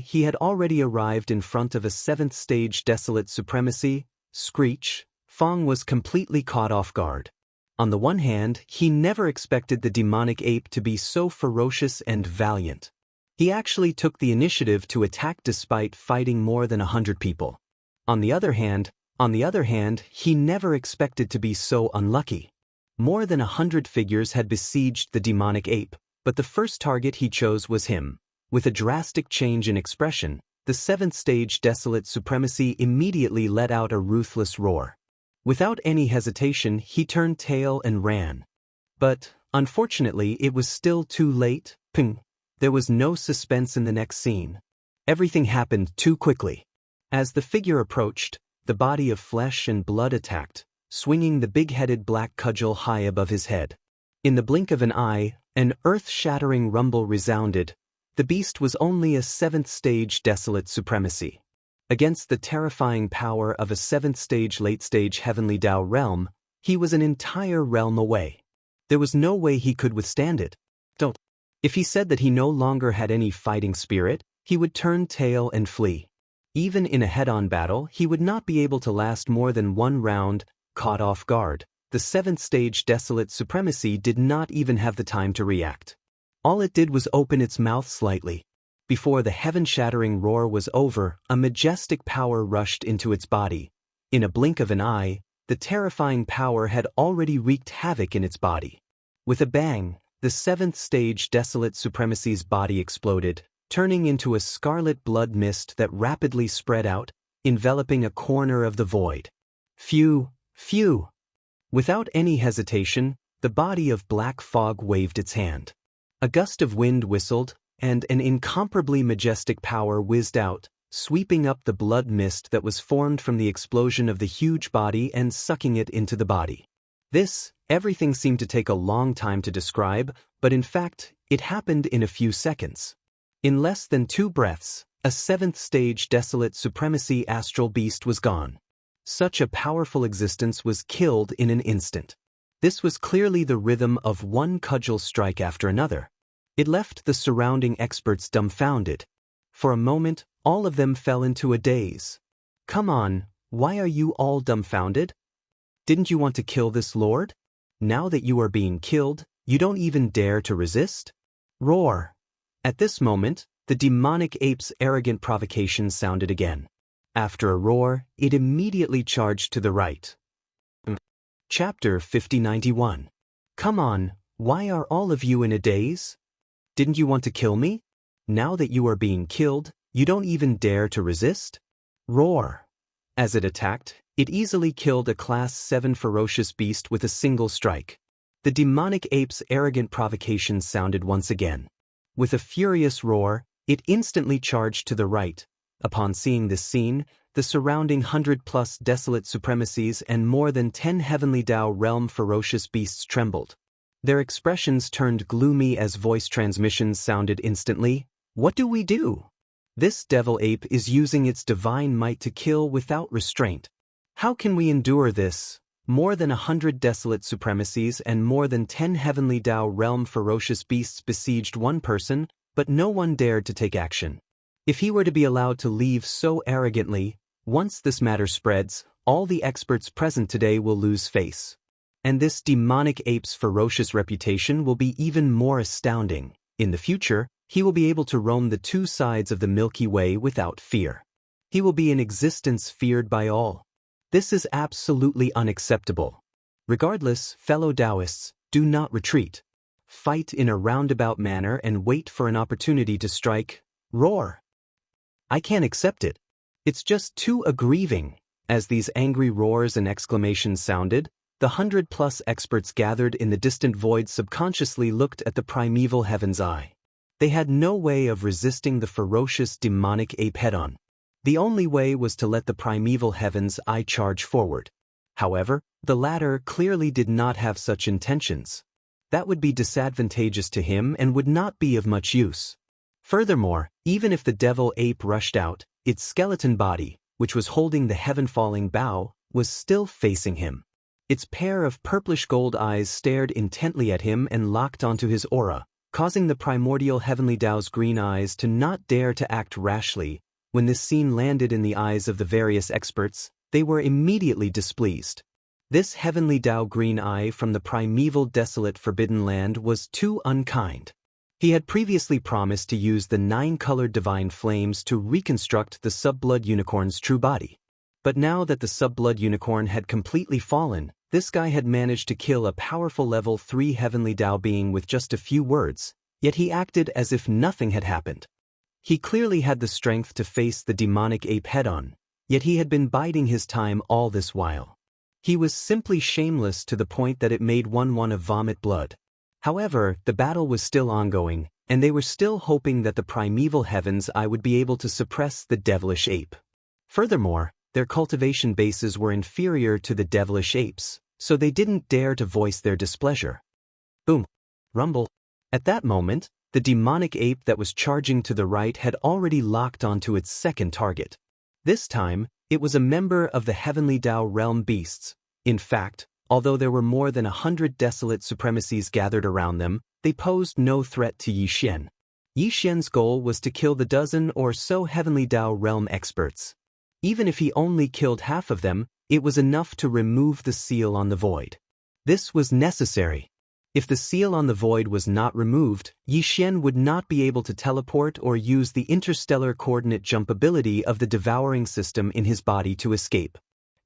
he had already arrived in front of a 7th stage desolate supremacy. Screech. Fong was completely caught off guard. On the one hand, he never expected the demonic ape to be so ferocious and valiant. He actually took the initiative to attack despite fighting more than 100 people. On the other hand, he never expected to be so unlucky. More than 100 figures had besieged the demonic ape, but the first target he chose was him. With a drastic change in expression, the 7th stage desolate supremacy immediately let out a ruthless roar. Without any hesitation, he turned tail and ran. But, unfortunately, it was still too late. Ping. There was no suspense in the next scene. Everything happened too quickly. As the figure approached, the body of flesh and blood attacked, swinging the big-headed black cudgel high above his head. In the blink of an eye, an earth-shattering rumble resounded. The beast was only a 7th stage desolate supremacy. Against the terrifying power of a 7th-stage late-stage heavenly Dao realm, he was an entire realm away. There was no way he could withstand it. If he said that he no longer had any fighting spirit, he would turn tail and flee. Even in a head-on battle, he would not be able to last more than one round, caught off guard. The 7th-stage desolate supremacy did not even have the time to react. All it did was open its mouth slightly. Before the heaven-shattering roar was over, a majestic power rushed into its body. In a blink of an eye, the terrifying power had already wreaked havoc in its body. With a bang, the 7th-stage desolate supremacy's body exploded, turning into a scarlet blood mist that rapidly spread out, enveloping a corner of the void. Phew, phew! Without any hesitation, the body of black fog waved its hand. A gust of wind whistled, and an incomparably majestic power whizzed out, sweeping up the blood mist that was formed from the explosion of the huge body and sucking it into the body. Everything seemed to take a long time to describe, but in fact, it happened in a few seconds. In less than 2 breaths, a 7th-stage desolate supremacy astral beast was gone. Such a powerful existence was killed in an instant. This was clearly the rhythm of one cudgel strike after another. It left the surrounding experts dumbfounded. For a moment, all of them fell into a daze. Come on, why are you all dumbfounded? Didn't you want to kill this lord? Now that you are being killed, you don't even dare to resist? Roar! At this moment, the demonic ape's arrogant provocation sounded again. After a roar, it immediately charged to the right. Chapter 5091. Come on, why are all of you in a daze? Didn't you want to kill me? Now that you are being killed, you don't even dare to resist? Roar! As it attacked, it easily killed a Class 7 ferocious beast with a single strike. The demonic ape's arrogant provocation sounded once again. With a furious roar, it instantly charged to the right. Upon seeing this scene, the surrounding 100+ desolate supremacies and more than 10 heavenly Dao realm ferocious beasts trembled. Their expressions turned gloomy as voice transmissions sounded instantly. What do we do? This devil ape is using its divine might to kill without restraint. How can we endure this? More than 100 desolate supremacies and more than 10 heavenly Dao realm ferocious beasts besieged one person, but no one dared to take action. If he were to be allowed to leave so arrogantly, once this matter spreads, all the experts present today will lose face. And this demonic ape's ferocious reputation will be even more astounding. In the future, he will be able to roam the 2 sides of the Milky Way without fear. He will be an existence feared by all. This is absolutely unacceptable. Regardless, fellow Daoists, do not retreat. Fight in a roundabout manner and wait for an opportunity to strike. Roar! I can't accept it. It's just too aggrieving. As these angry roars and exclamations sounded, the 100+ experts gathered in the distant void subconsciously looked at the primeval heaven's eye. They had no way of resisting the ferocious demonic ape head-on. The only way was to let the primeval heaven's eye charge forward. However, the latter clearly did not have such intentions. That would be disadvantageous to him and would not be of much use. Furthermore, even if the devil ape rushed out, its skeleton body, which was holding the heaven-falling bough, was still facing him. Its pair of purplish-gold eyes stared intently at him and locked onto his aura, causing the primordial heavenly Dao's green eyes to not dare to act rashly. When this scene landed in the eyes of the various experts, they were immediately displeased. This heavenly Dao green eye from the primeval desolate forbidden land was too unkind. He had previously promised to use the 9-colored divine flames to reconstruct the subblood unicorn's true body. But now that the subblood unicorn had completely fallen, this guy had managed to kill a powerful level 3 heavenly Dao being with just a few words, yet he acted as if nothing had happened. He clearly had the strength to face the demonic ape head-on, yet he had been biding his time all this while. He was simply shameless to the point that it made one want to vomit blood. However, the battle was still ongoing, and they were still hoping that the primeval heaven's eye would be able to suppress the devilish ape. Furthermore, their cultivation bases were inferior to the devilish apes, so they didn't dare to voice their displeasure. Boom! Rumble! At that moment, the demonic ape that was charging to the right had already locked onto its second target. This time, it was a member of the heavenly Dao realm beasts. In fact, although there were more than 100 desolate supremacies gathered around them, they posed no threat to Yi Xian. Yi Xian's goal was to kill the dozen or so heavenly Dao realm experts. Even if he only killed half of them, it was enough to remove the seal on the void. This was necessary. If the seal on the void was not removed, Yi Xian would not be able to teleport or use the interstellar coordinate jump ability of the devouring system in his body to escape.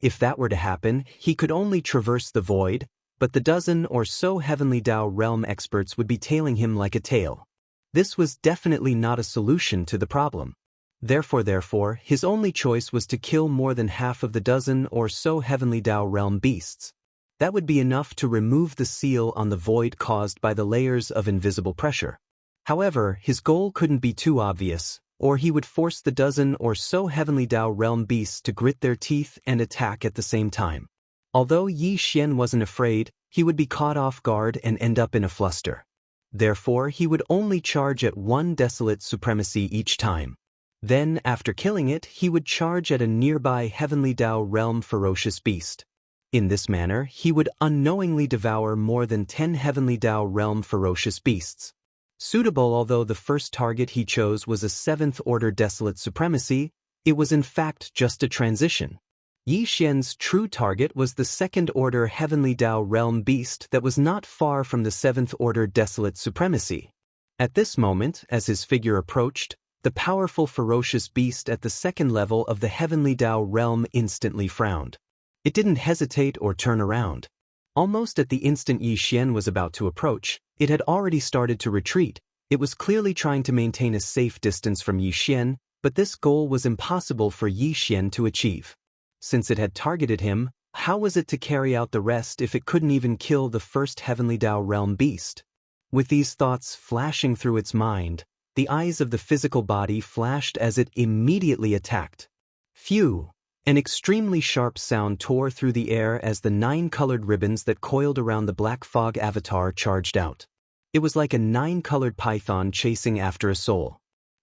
If that were to happen, he could only traverse the void, but the dozen or so heavenly Dao realm experts would be tailing him like a tail. This was definitely not a solution to the problem. Therefore, his only choice was to kill more than half of the dozen or so heavenly Dao realm beasts. That would be enough to remove the seal on the void caused by the layers of invisible pressure. However, his goal couldn't be too obvious, or he would force the dozen or so heavenly Dao realm beasts to grit their teeth and attack at the same time. Although Yi Xian wasn't afraid, he would be caught off guard and end up in a fluster. Therefore, he would only charge at one desolate supremacy each time. Then, after killing it, he would charge at a nearby heavenly Dao realm ferocious beast. In this manner, he would unknowingly devour more than 10 heavenly Dao realm ferocious beasts. Suitable although the first target he chose was a 7th-order desolate supremacy, it was in fact just a transition. Yi Xian's true target was the 2nd-order heavenly Dao realm beast that was not far from the 7th-order desolate supremacy. At this moment, as his figure approached, the powerful ferocious beast at the 2nd level of the heavenly Dao realm instantly frowned. It didn't hesitate or turn around. Almost at the instant Yi Xian was about to approach, it had already started to retreat. It was clearly trying to maintain a safe distance from Yi Xian, but this goal was impossible for Yi Xian to achieve. Since it had targeted him, how was it to carry out the rest if it couldn't even kill the first heavenly Dao realm beast? With these thoughts flashing through its mind, the eyes of the physical body flashed as it immediately attacked. Phew! An extremely sharp sound tore through the air as the 9 colored ribbons that coiled around the black fog avatar charged out. It was like a 9-colored python chasing after a soul.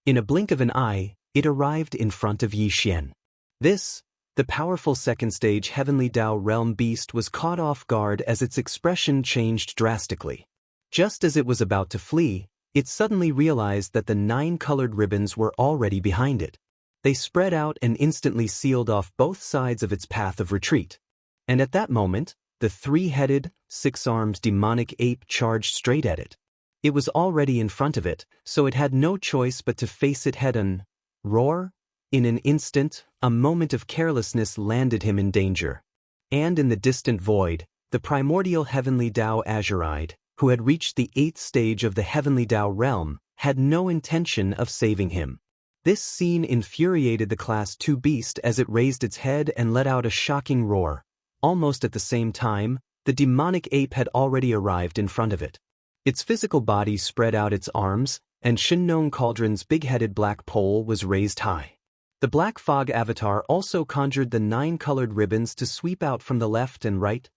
In a blink of an eye, it arrived in front of Yi Xian. This, the powerful 2nd-stage heavenly Dao realm beast, was caught off guard as its expression changed drastically. Just as it was about to flee, it suddenly realized that the 9 colored ribbons were already behind it. They spread out and instantly sealed off both sides of its path of retreat. And at that moment, the 3-headed, 6-armed demonic ape charged straight at it. It was already in front of it, so it had no choice but to face it head-on. Roar! In an instant, a moment of carelessness landed him in danger. And in the distant void, the primordial heavenly Dao Azuride, who had reached the 8th stage of the heavenly Dao realm, had no intention of saving him. This scene infuriated the Class 2 beast as it raised its head and let out a shocking roar. Almost at the same time, the demonic ape had already arrived in front of it. Its physical body spread out its arms, and Shinnon Cauldron's big-headed black pole was raised high. The black fog avatar also conjured the 9 colored ribbons to sweep out from the left and right.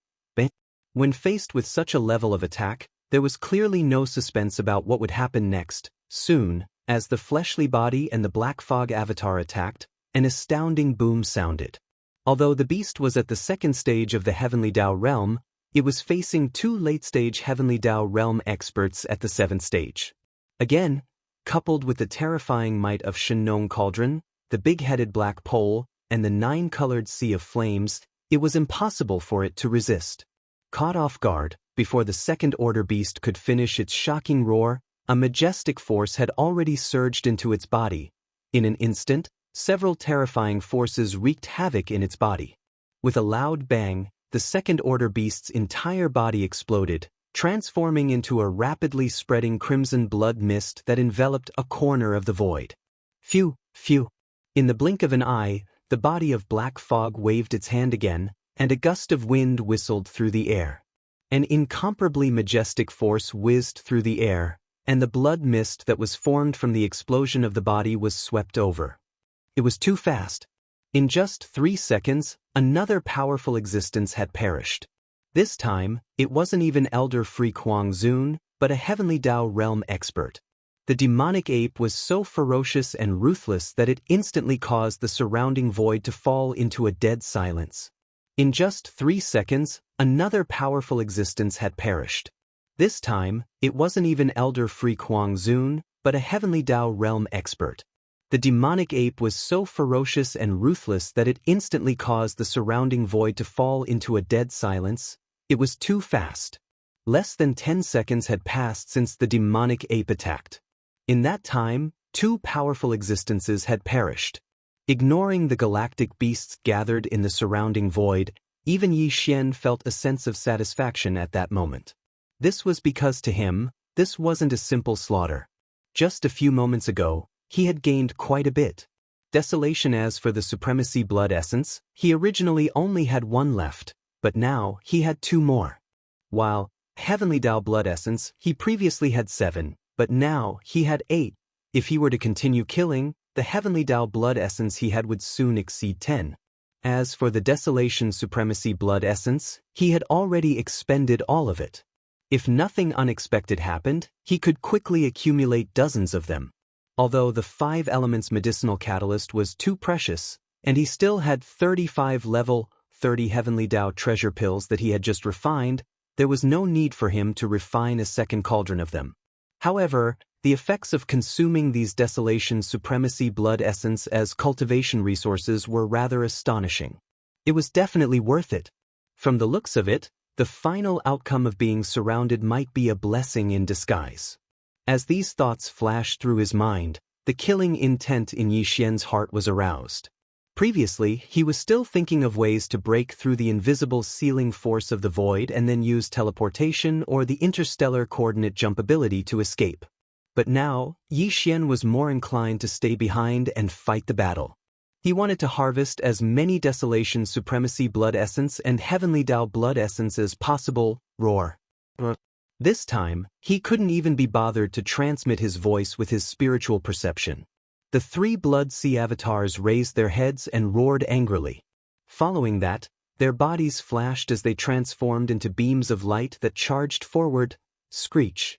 When faced with such a level of attack, there was clearly no suspense about what would happen next. Soon, as the fleshly body and the black fog avatar attacked, an astounding boom sounded. Although the beast was at the 2nd stage of the heavenly Dao realm, it was facing 2 late-stage heavenly Dao realm experts at the 7th stage. Again, coupled with the terrifying might of Shinnon Cauldron, the big-headed black pole, and the 9-colored sea of flames, it was impossible for it to resist. Caught off guard, before the 2nd-order beast could finish its shocking roar, a majestic force had already surged into its body. In an instant, several terrifying forces wreaked havoc in its body. With a loud bang, the 2nd-order beast's entire body exploded, transforming into a rapidly spreading crimson blood mist that enveloped a corner of the void. Phew, phew. In the blink of an eye, the body of black fog waved its hand again, and a gust of wind whistled through the air. An incomparably majestic force whizzed through the air, and the blood mist that was formed from the explosion of the body was swept over. It was too fast. In just 3 seconds, another powerful existence had perished. This time, it wasn't even Elder Free Kuang Zun, but a heavenly Dao realm expert. The demonic ape was so ferocious and ruthless that it instantly caused the surrounding void to fall into a dead silence. In just 3 seconds, another powerful existence had perished. This time, it wasn't even Elder Free Kuang Zun, but a heavenly Dao realm expert. The demonic ape was so ferocious and ruthless that it instantly caused the surrounding void to fall into a dead silence. It was too fast. Less than 10 seconds had passed since the demonic ape attacked. In that time, 2 powerful existences had perished. Ignoring the galactic beasts gathered in the surrounding void, even Yi Xian felt a sense of satisfaction at that moment. This was because to him, this wasn't a simple slaughter. Just a few moments ago, he had gained quite a bit. Desolation. As for the supremacy blood essence, he originally only had 1 left, but now he had 2 more. While heavenly Dao blood essence, he previously had 7, but now he had 8. If he were to continue killing, the heavenly Dao blood essence he had would soon exceed 10. As for the desolation supremacy blood essence, he had already expended all of it. If nothing unexpected happened, he could quickly accumulate dozens of them. Although the 5 elements medicinal catalyst was too precious, and he still had 35 level 30 heavenly Dao treasure pills that he had just refined, there was no need for him to refine a second cauldron of them. However, the effects of consuming these desolation supremacy blood essence as cultivation resources were rather astonishing. It was definitely worth it. From the looks of it, the final outcome of being surrounded might be a blessing in disguise. As these thoughts flashed through his mind, the killing intent in Yi Xian's heart was aroused. Previously, he was still thinking of ways to break through the invisible sealing force of the void and then use teleportation or the interstellar coordinate jump ability to escape. But now, Yi Xian was more inclined to stay behind and fight the battle. He wanted to harvest as many desolation supremacy blood essence and heavenly Dao blood essence as possible. Roar. This time, he couldn't even be bothered to transmit his voice with his spiritual perception. The 3 blood sea avatars raised their heads and roared angrily. Following that, their bodies flashed as they transformed into beams of light that charged forward. Screech.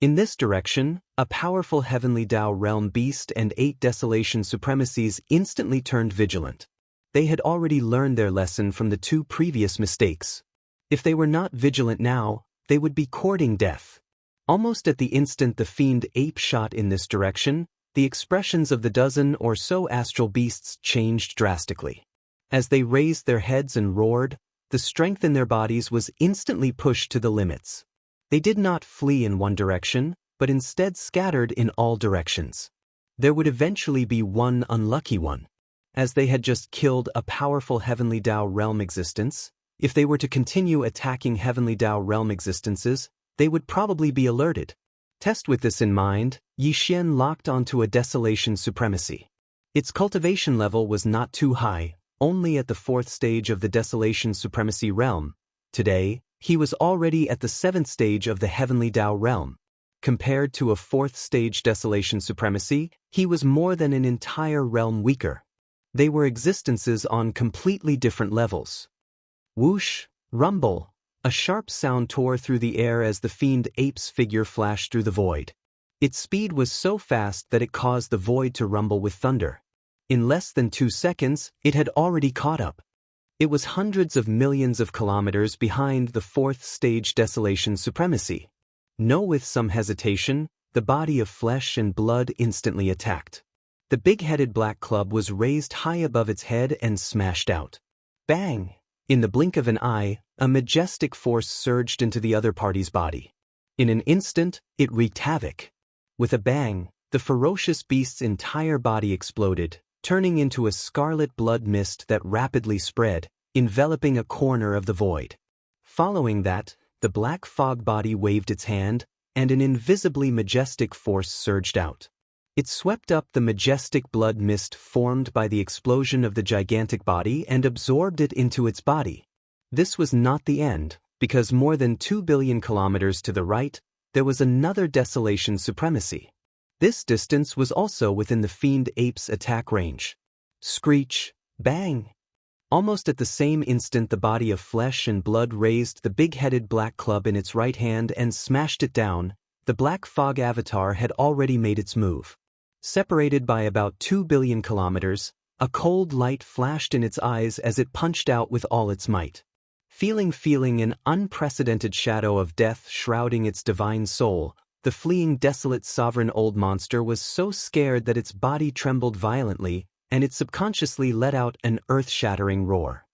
In this direction, a powerful heavenly Dao realm beast and 8 desolation supremacies instantly turned vigilant. They had already learned their lesson from the 2 previous mistakes. If they were not vigilant now, they would be courting death. Almost at the instant the fiend ape shot in this direction, the expressions of the dozen or so astral beasts changed drastically. As they raised their heads and roared, the strength in their bodies was instantly pushed to the limits. They did not flee in one direction, but instead scattered in all directions. There would eventually be one unlucky one. As they had just killed a powerful heavenly Dao realm existence, if they were to continue attacking heavenly Dao realm existences, they would probably be alerted. Test with this in mind, Yi Xian locked onto a desolation supremacy. Its cultivation level was not too high, only at the 4th stage of the desolation supremacy realm. Today, he was already at the 7th stage of the heavenly Dao realm. Compared to a 4th stage desolation supremacy, he was more than an entire realm weaker. They were existences on completely different levels. Whoosh, rumble. A sharp sound tore through the air as the fiend ape's figure flashed through the void. Its speed was so fast that it caused the void to rumble with thunder. In less than 2 seconds, it had already caught up. It was hundreds of millions of kilometers behind the 4th stage desolation supremacy. With some hesitation, the body of flesh and blood instantly attacked. The big-headed black club was raised high above its head and smashed out. Bang! In the blink of an eye, a majestic force surged into the other party's body. In an instant, it wreaked havoc. With a bang, the ferocious beast's entire body exploded, turning into a scarlet blood mist that rapidly spread, enveloping a corner of the void. Following that, the black fog body waved its hand, and an invisibly majestic force surged out. It swept up the majestic blood mist formed by the explosion of the gigantic body and absorbed it into its body. This was not the end, because more than 2 billion kilometers to the right, there was another desolation supremacy. This distance was also within the fiend ape's attack range. Screech, bang! Almost at the same instant the body of flesh and blood raised the big-headed black club in its right hand and smashed it down, the black fog avatar had already made its move. Separated by about 2 billion kilometers, a cold light flashed in its eyes as it punched out with all its might. Feeling an unprecedented shadow of death shrouding its divine soul, the fleeing desolate sovereign old monster was so scared that its body trembled violently, and it subconsciously let out an earth-shattering roar.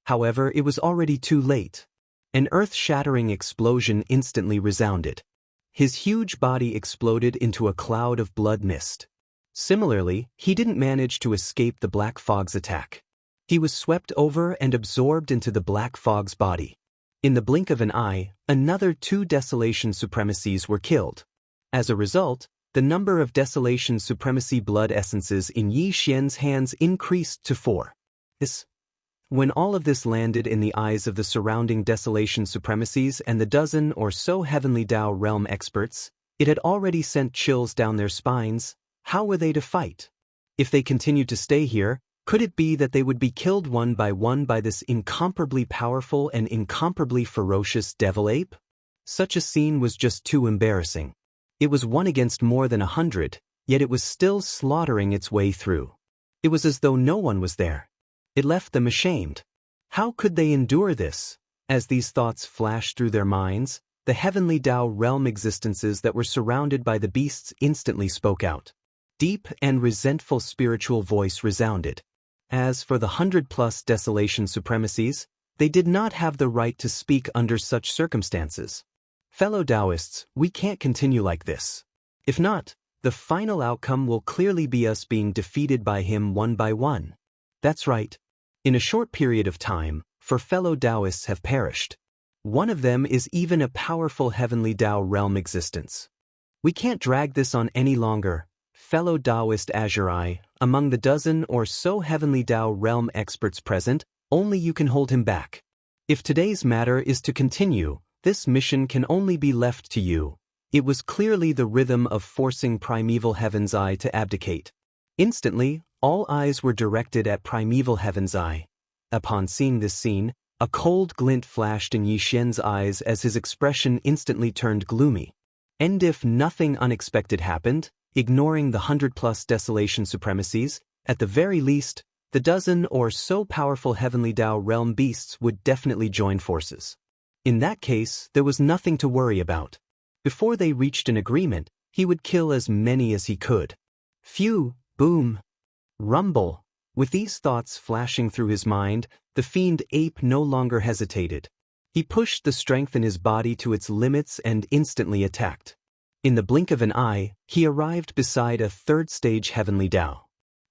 However, it was already too late. An earth-shattering explosion instantly resounded. His huge body exploded into a cloud of blood mist. Similarly, he didn't manage to escape the black fog's attack. He was swept over and absorbed into the black fog's body. In the blink of an eye, another 2 Desolation Supremacies were killed. As a result, the number of Desolation Supremacy blood essences in Yi Xian's hands increased to 4. When all of this landed in the eyes of the surrounding Desolation Supremacies and the dozen or so Heavenly Dao realm experts, it had already sent chills down their spines. How were they to fight? If they continued to stay here, could it be that they would be killed one by this incomparably powerful and incomparably ferocious devil ape? Such a scene was just too embarrassing. It was 1 against more than 100, yet it was still slaughtering its way through. It was as though no one was there. It left them ashamed. How could they endure this? As these thoughts flashed through their minds, the Heavenly Dao realm existences that were surrounded by the beasts instantly spoke out. Deep and resentful spiritual voice resounded. As for the 100+ Desolation Supremacies, they did not have the right to speak under such circumstances. Fellow Daoists, we can't continue like this. If not, the final outcome will clearly be us being defeated by him one by one. That's right. In a short period of time, 4 fellow Daoists have perished. One of them is even a powerful Heavenly Dao realm existence. We can't drag this on any longer. Fellow Daoist Azure, among the dozen or so Heavenly Dao realm experts present, only you can hold him back. If today's matter is to continue, this mission can only be left to you. It was clearly the rhythm of forcing Primeval Heaven's Eye to abdicate. Instantly, all eyes were directed at Primeval Heaven's Eye. Upon seeing this scene, a cold glint flashed in Yi Xian's eyes as his expression instantly turned gloomy. And if nothing unexpected happened, ignoring the 100+ Desolation Supremacies, at the very least, the dozen or so powerful Heavenly Dao realm beasts would definitely join forces. In that case, there was nothing to worry about. Before they reached an agreement, he would kill as many as he could. Phew, boom, rumble. With these thoughts flashing through his mind, the fiend ape no longer hesitated. He pushed the strength in his body to its limits and instantly attacked. In the blink of an eye, he arrived beside a 3rd-stage Heavenly Dao.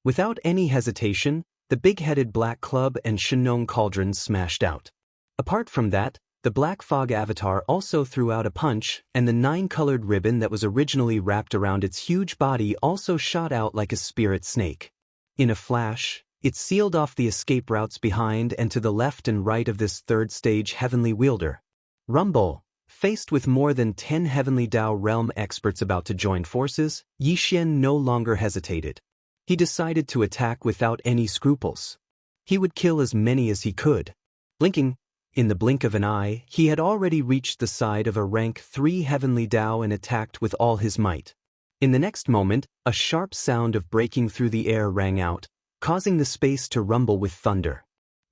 Without any hesitation, the big-headed black club and Shenong cauldron smashed out. Apart from that, the black fog avatar also threw out a punch, and the 9-colored ribbon that was originally wrapped around its huge body also shot out like a spirit snake. In a flash, it sealed off the escape routes behind and to the left and right of this 3rd-stage Heavenly Wielder. Rumble. Faced with more than 10 Heavenly Dao realm experts about to join forces, Yi Xian no longer hesitated. He decided to attack without any scruples. He would kill as many as he could. In the blink of an eye, he had already reached the side of a rank 3 Heavenly Dao and attacked with all his might. In the next moment, a sharp sound of breaking through the air rang out, causing the space to rumble with thunder.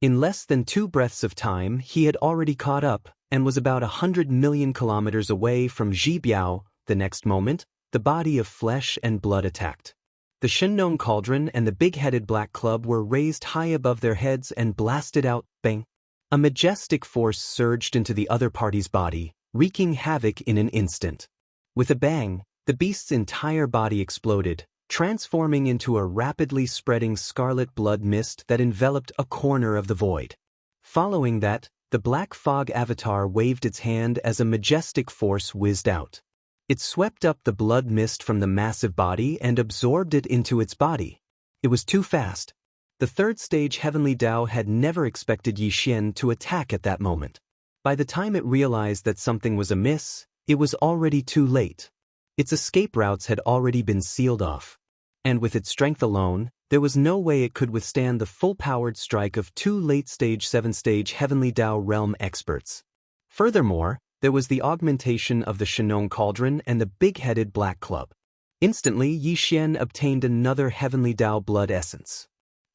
In less than 2 breaths of time, he had already caught up, and was about 100 million kilometers away from Zhibiao. The next moment, the body of flesh and blood attacked. The Shenong cauldron and the big-headed black club were raised high above their heads and blasted out, bang. A majestic force surged into the other party's body, wreaking havoc in an instant. With a bang, the beast's entire body exploded, transforming into a rapidly spreading scarlet blood mist that enveloped a corner of the void. Following that, the black fog avatar waved its hand as a majestic force whizzed out. It swept up the blood mist from the massive body and absorbed it into its body. It was too fast. The 3rd-stage Heavenly Dao had never expected Yi Xian to attack at that moment. By the time it realized that something was amiss, it was already too late. Its escape routes had already been sealed off. And with its strength alone, there was no way it could withstand the full-powered strike of 2 late-stage 7th-stage Heavenly Dao realm experts. Furthermore, there was the augmentation of the Shenong cauldron and the big-headed black club. Instantly, Yixian obtained another heavenly Dao blood essence.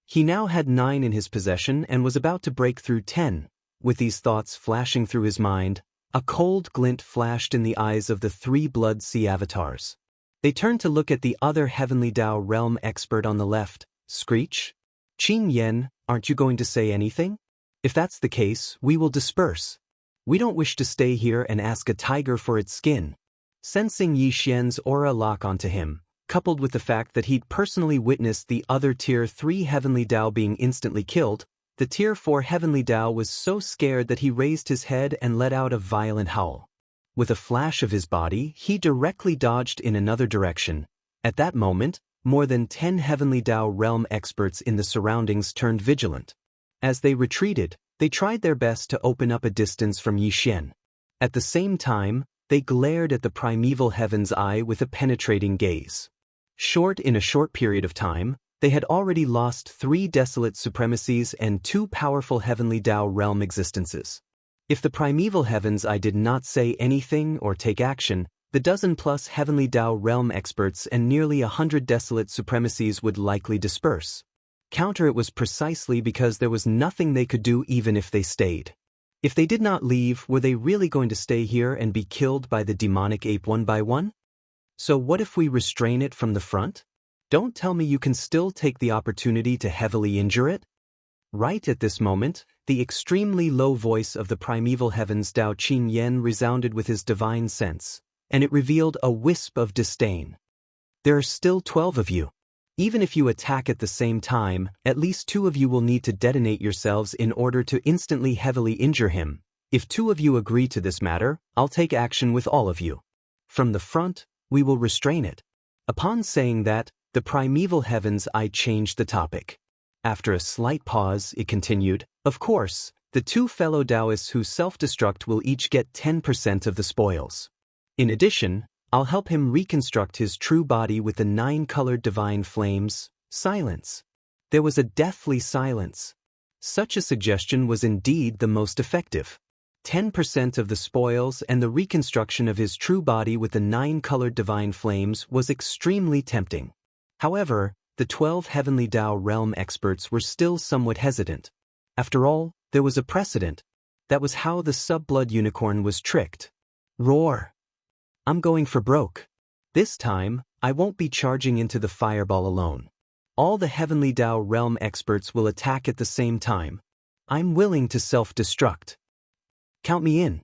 He now had 9 in his possession and was about to break through 10. With these thoughts flashing through his mind, a cold glint flashed in the eyes of the 3 Blood Sea avatars. They turned to look at the other heavenly Dao realm expert on the left. Screech? Qing Yen, aren't you going to say anything? If that's the case, we will disperse. We don't wish to stay here and ask a tiger for its skin. Sensing Yixian's aura lock onto him, coupled with the fact that he'd personally witnessed the other Tier 3 Heavenly Dao being instantly killed, the Tier 4 Heavenly Dao was so scared that he raised his head and let out a violent howl. With a flash of his body, he directly dodged in another direction. At that moment, more than 10 Heavenly Dao realm experts in the surroundings turned vigilant. As they retreated, they tried their best to open up a distance from Yixian. At the same time, they glared at the primeval heaven's eye with a penetrating gaze. In a short period of time, they had already lost 3 desolate supremacies and 2 powerful heavenly Dao realm existences. If the primeval heaven's eye did not say anything or take action, the dozen-plus heavenly Dao realm experts and nearly 100 desolate supremacies would likely disperse. Counter it was precisely because there was nothing they could do even if they stayed. If they did not leave, were they really going to stay here and be killed by the demonic ape one by one? So what if we restrain it from the front? Don't tell me you can still take the opportunity to heavily injure it? Right at this moment, the extremely low voice of the primeval heavens Dao Qin Yen resounded with his divine sense, and it revealed a wisp of disdain. There are still 12 of you. Even if you attack at the same time, at least 2 of you will need to detonate yourselves in order to instantly heavily injure him. If 2 of you agree to this matter, I'll take action with all of you. From the front, we will restrain it. Upon saying that, the primeval heavens eye changed the topic. After a slight pause, it continued, of course, the 2 fellow Daoists who self-destruct will each get 10% of the spoils. In addition, I'll help him reconstruct his true body with the 9-colored divine flames. Silence. There was a deathly silence. Such a suggestion was indeed the most effective. 10% of the spoils and the reconstruction of his true body with the 9-colored divine flames was extremely tempting. However, the 12 heavenly Dao realm experts were still somewhat hesitant. After all, there was a precedent. That was how the sub-blood unicorn was tricked. Roar. I'm going for broke. This time, I won't be charging into the fireball alone. All the heavenly Dao realm experts will attack at the same time. I'm willing to self-destruct. Count me in.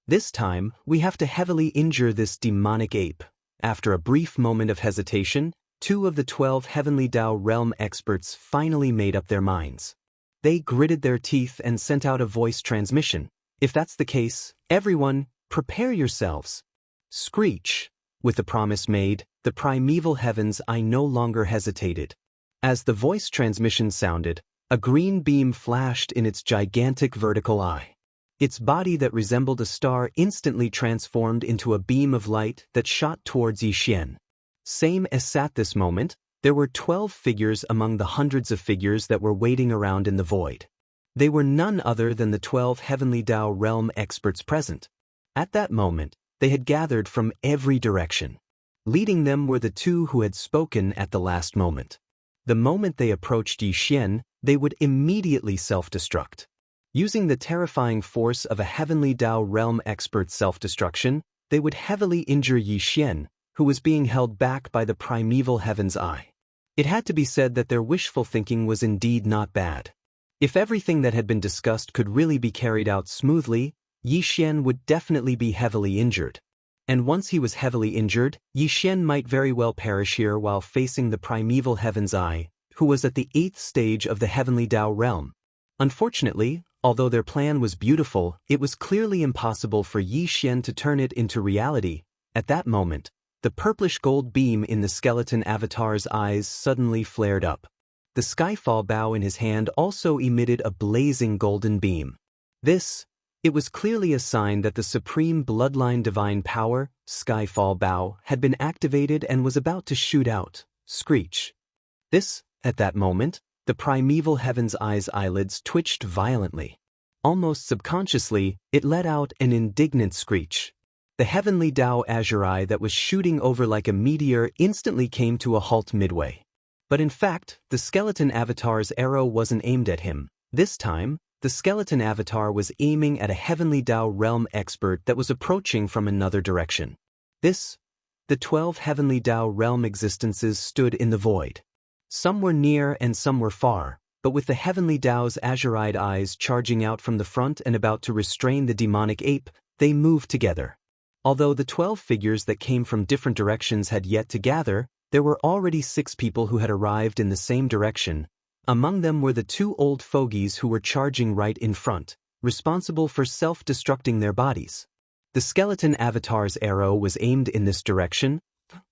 This time, we have to heavily injure this demonic ape. After a brief moment of hesitation, 2 of the 12 heavenly Dao realm experts finally made up their minds. They gritted their teeth and sent out a voice transmission. If that's the case, everyone, prepare yourselves. Screech. With the promise made, the primeval heavens eye no longer hesitated. As the voice transmission sounded, a green beam flashed in its gigantic vertical eye. Its body that resembled a star instantly transformed into a beam of light that shot towards Yixian. Same as at this moment, there were 12 figures among the hundreds of figures that were waiting around in the void. They were none other than the 12 heavenly Dao realm experts present. At that moment, they had gathered from every direction. Leading them were the 2 who had spoken at the last moment. The moment they approached Yixian, they would immediately self-destruct. Using the terrifying force of a heavenly Dao realm expert's self-destruction, they would heavily injure Yixian, who was being held back by the primeval heaven's eye. It had to be said that their wishful thinking was indeed not bad. If everything that had been discussed could really be carried out smoothly, Yixian would definitely be heavily injured. And once he was heavily injured, Yixian might very well perish here while facing the primeval heaven's eye, who was at the 8th stage of the heavenly Dao realm. Unfortunately, although their plan was beautiful, it was clearly impossible for Yixian to turn it into reality. At that moment, the purplish gold beam in the skeleton avatar's eyes suddenly flared up. The skyfall bow in his hand also emitted a blazing golden beam. It was clearly a sign that the supreme bloodline divine power, Skyfall Bow, had been activated and was about to shoot out. Screech. At that moment, the primeval heaven's eyes eyelids twitched violently. Almost subconsciously, it let out an indignant screech. The heavenly Dao Azuri that was shooting over like a meteor instantly came to a halt midway. But in fact, the skeleton avatar's arrow wasn't aimed at him. This time, the skeleton avatar was aiming at a heavenly Dao realm expert that was approaching from another direction. The 12 heavenly Dao realm existences stood in the void. Some were near and some were far, but with the heavenly Dao's azurite eyes charging out from the front and about to restrain the demonic ape, they moved together. Although the 12 figures that came from different directions had yet to gather, there were already 6 people who had arrived in the same direction. Among them were the 2 old fogies who were charging right in front, responsible for self-destructing their bodies. The skeleton avatar's arrow was aimed in this direction.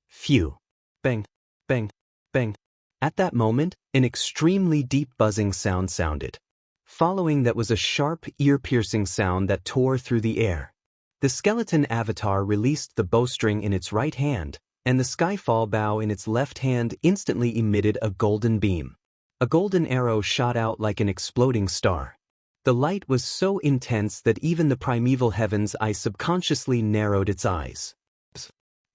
Phew. Bang, bang, bang. At that moment, an extremely deep buzzing sound sounded. Following that was a sharp, ear-piercing sound that tore through the air. The skeleton avatar released the bowstring in its right hand, and the skyfall bow in its left hand instantly emitted a golden beam. A golden arrow shot out like an exploding star. The light was so intense that even the primeval heaven's eye subconsciously narrowed its eyes.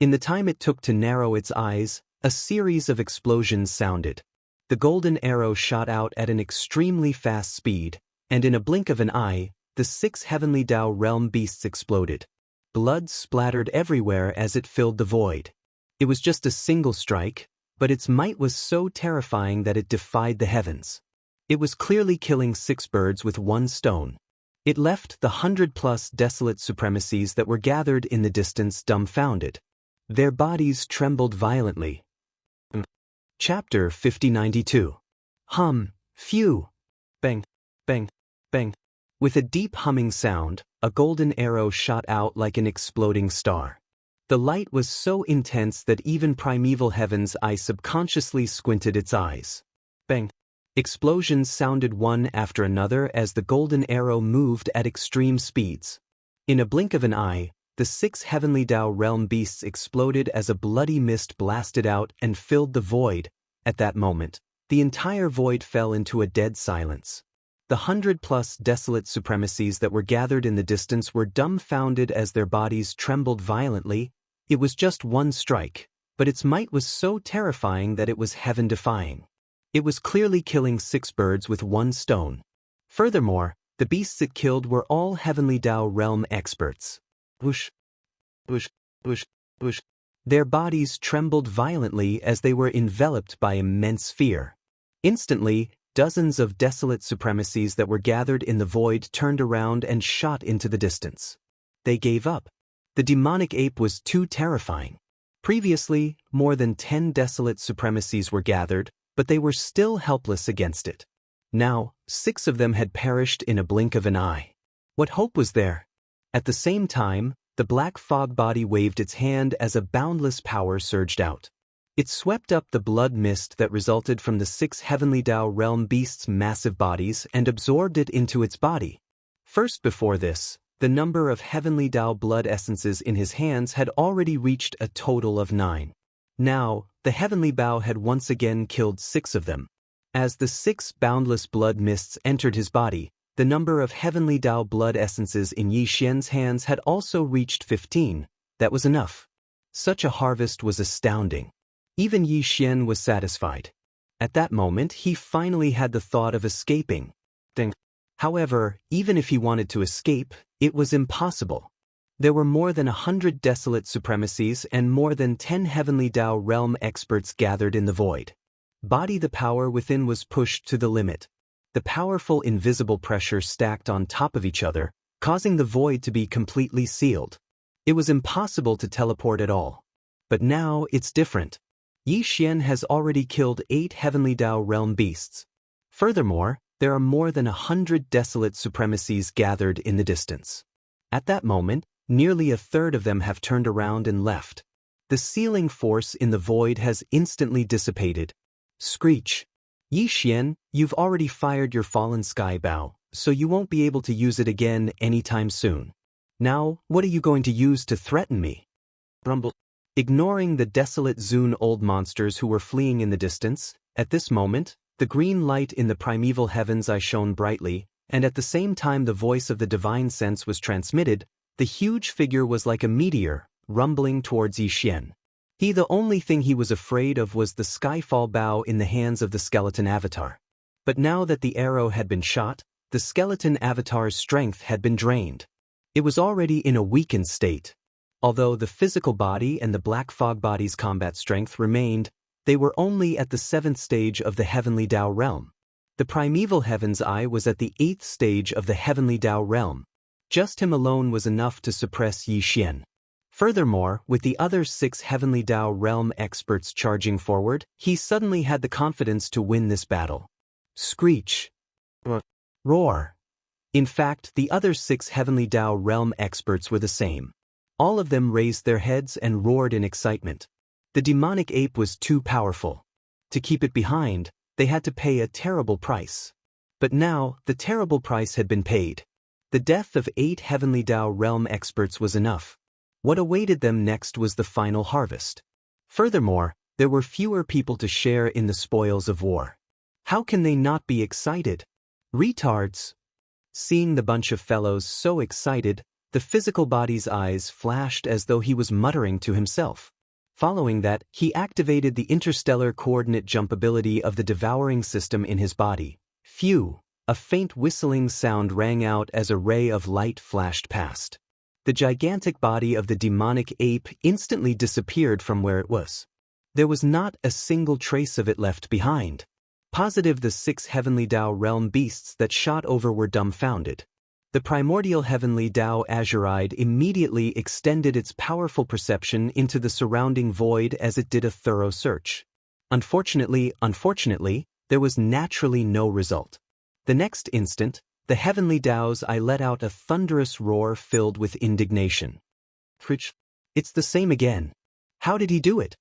In the time it took to narrow its eyes, a series of explosions sounded. The golden arrow shot out at an extremely fast speed, and in a blink of an eye, the 6 heavenly Dao realm beasts exploded. Blood splattered everywhere as it filled the void. It was just a single strike, but its might was so terrifying that it defied the heavens. It was clearly killing 6 birds with 1 stone. It left the 100+ desolate supremacies that were gathered in the distance dumbfounded. Their bodies trembled violently. Chapter 5092. Phew. Bang, bang, bang. With a deep humming sound, a golden arrow shot out like an exploding star. The light was so intense that even primeval heaven's eye subconsciously squinted its eyes. Bang. Explosions sounded one after another as the golden arrow moved at extreme speeds. In a blink of an eye, the 6 heavenly Dao realm beasts exploded as a bloody mist blasted out and filled the void. At that moment, the entire void fell into a dead silence. The 100+ desolate supremacies that were gathered in the distance were dumbfounded as their bodies trembled violently. It was just 1 strike, but its might was so terrifying that it was heaven-defying. It was clearly killing 6 birds with 1 stone. Furthermore, the beasts it killed were all heavenly Dao realm experts. Whoosh, whoosh, whoosh, whoosh. Their bodies trembled violently as they were enveloped by immense fear. Instantly, dozens of desolate supremacies that were gathered in the void turned around and shot into the distance. They gave up. The demonic ape was too terrifying. Previously, more than 10 desolate supremacies were gathered, but they were still helpless against it. Now, 6 of them had perished in a blink of an eye. What hope was there? At the same time, the black fog body waved its hand as a boundless power surged out. It swept up the blood mist that resulted from the 6 heavenly Dao realm beasts' massive bodies and absorbed it into its body. First before this, the number of heavenly Dao blood essences in his hands had already reached a total of 9. Now, the heavenly Bao had once again killed 6 of them. As the 6 boundless blood mists entered his body, the number of heavenly Dao blood essences in Yi Xian's hands had also reached 15. That was enough. Such a harvest was astounding. Even Yi Xian was satisfied. At that moment, he finally had the thought of escaping. However, even if he wanted to escape, it was impossible. There were more than 100 desolate supremacies and more than 10 heavenly Dao realm experts gathered in the void. The power within was pushed to the limit. The powerful invisible pressure stacked on top of each other, causing the void to be completely sealed. It was impossible to teleport at all. But now it's different. Yi Xian has already killed 8 heavenly Dao realm beasts. Furthermore, there are more than 100 desolate supremacies gathered in the distance. At that moment, nearly a third of them have turned around and left. The sealing force in the void has instantly dissipated. Screech. Yi Xian, you've already fired your fallen sky bow, so you won't be able to use it again anytime soon. Now, what are you going to use to threaten me? Rumble. Ignoring the desolate Zun old monsters who were fleeing in the distance, at this moment, the green light in the primeval heaven's eye shone brightly, and at the same time the voice of the divine sense was transmitted, the huge figure was like a meteor, rumbling towards Yixian. The only thing he was afraid of was the skyfall bow in the hands of the skeleton avatar. But now that the arrow had been shot, the skeleton avatar's strength had been drained. It was already in a weakened state. Although the physical body and the black fog body's combat strength remained, they were only at the 7th stage of the heavenly Dao realm. The primeval heaven's eye was at the 8th stage of the heavenly Dao realm. Just him alone was enough to suppress Yixian. Furthermore, with the other 6 heavenly Dao realm experts charging forward, he suddenly had the confidence to win this battle. Screech. Roar. In fact, the other 6 heavenly Dao realm experts were the same. All of them raised their heads and roared in excitement. The demonic ape was too powerful. To keep it behind, they had to pay a terrible price. But now, the terrible price had been paid. The death of 8 heavenly Dao realm experts was enough. What awaited them next was the final harvest. Furthermore, there were fewer people to share in the spoils of war. How can they not be excited? Retards! Seeing the bunch of fellows so excited, the physical body's eyes flashed as though he was muttering to himself. Following that, he activated the interstellar coordinate jump ability of the devouring system in his body. Phew! A faint whistling sound rang out as a ray of light flashed past. The gigantic body of the demonic ape instantly disappeared from where it was. There was not a single trace of it left behind. Positive the 6 heavenly Dao realm beasts that shot over were dumbfounded. The primordial heavenly Dao azuride immediately extended its powerful perception into the surrounding void as it did a thorough search. Unfortunately, there was naturally no result. The next instant, the heavenly Dao's eye let out a thunderous roar filled with indignation. It's the same again. How did he do it?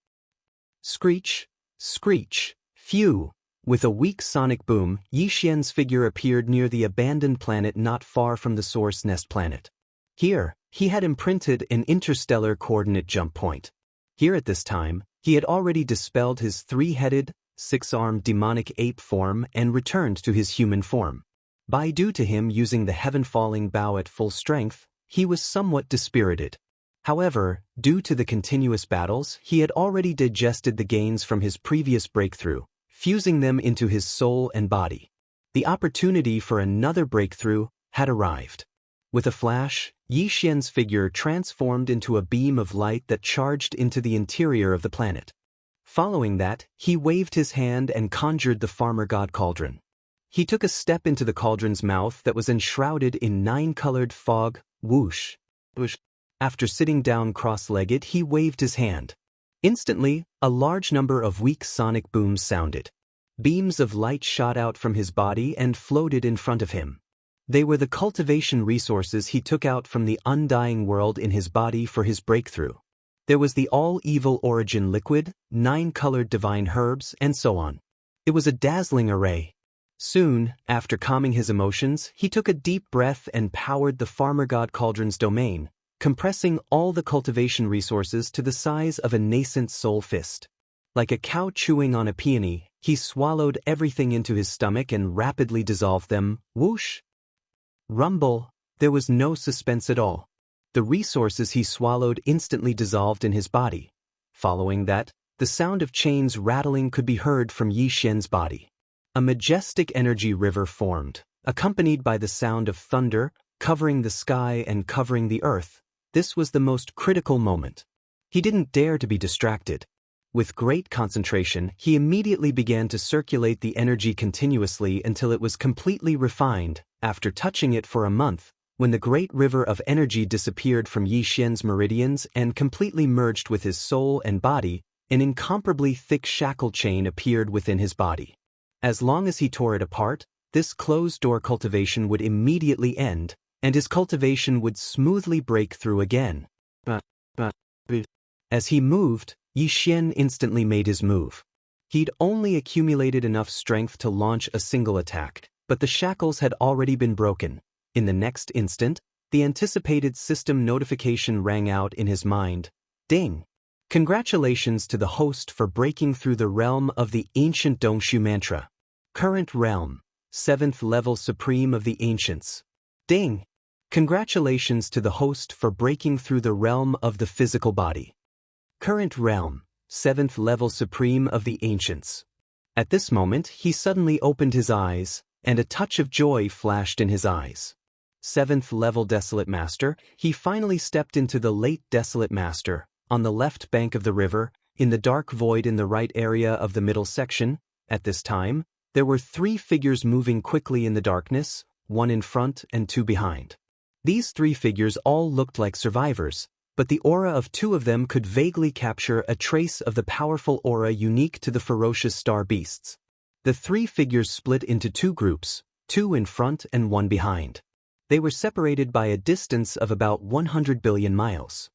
Screech, screech, phew. With a weak sonic boom, Yixian's figure appeared near the abandoned planet not far from the source nest planet. Here, he had imprinted an interstellar coordinate jump point. Here at this time, he had already dispelled his 3-headed, 6-armed demonic ape form and returned to his human form. Due to him using the heaven-falling bow at full strength, he was somewhat dispirited. However, due to the continuous battles, he had already digested the gains from his previous breakthrough, fusing them into his soul and body. The opportunity for another breakthrough had arrived. With a flash, Yixian's figure transformed into a beam of light that charged into the interior of the planet. Following that, he waved his hand and conjured the farmer god cauldron. He took a step into the cauldron's mouth that was enshrouded in 9-colored fog. Whoosh. Whoosh. After sitting down cross-legged, he waved his hand. Instantly, a large number of weak sonic booms sounded. Beams of light shot out from his body and floated in front of him. They were the cultivation resources he took out from the undying world in his body for his breakthrough. There was the all-evil origin liquid, 9-colored divine herbs, and so on. It was a dazzling array. Soon, after calming his emotions, he took a deep breath and powered the farmer god cauldron's domain, compressing all the cultivation resources to the size of a nascent soul fist. Like a cow chewing on a peony, he swallowed everything into his stomach and rapidly dissolved them. Whoosh! Rumble! There was no suspense at all. The resources he swallowed instantly dissolved in his body. Following that, the sound of chains rattling could be heard from Yixian's body. A majestic energy river formed, accompanied by the sound of thunder, covering the sky and covering the earth. This was the most critical moment. He didn't dare to be distracted. With great concentration, he immediately began to circulate the energy continuously until it was completely refined. After touching it for a month, when the great river of energy disappeared from Yixian's meridians and completely merged with his soul and body, an incomparably thick shackle chain appeared within his body. As long as he tore it apart, this closed-door cultivation would immediately end, and his cultivation would smoothly break through again. As he moved, Yixian instantly made his move. He'd only accumulated enough strength to launch a single attack, but the shackles had already been broken. In the next instant, the anticipated system notification rang out in his mind. Ding! Congratulations to the host for breaking through the realm of the ancient Dongshu mantra. Current realm. 7th level supreme of the ancients. Ding! Congratulations to the host for breaking through the realm of the physical body. Current realm, 7th level supreme of the ancients. At this moment he suddenly opened his eyes, and a touch of joy flashed in his eyes. 7th level Desolate Master, he finally stepped into the late Desolate Master, on the left bank of the river, in the dark void in the right area of the middle section. At this time, there were 3 figures moving quickly in the darkness, 1 in front and 2 behind. These 3 figures all looked like survivors, but the aura of 2 of them could vaguely capture a trace of the powerful aura unique to the ferocious star beasts. The 3 figures split into 2 groups, 2 in front and 1 behind. They were separated by a distance of about 100 billion miles.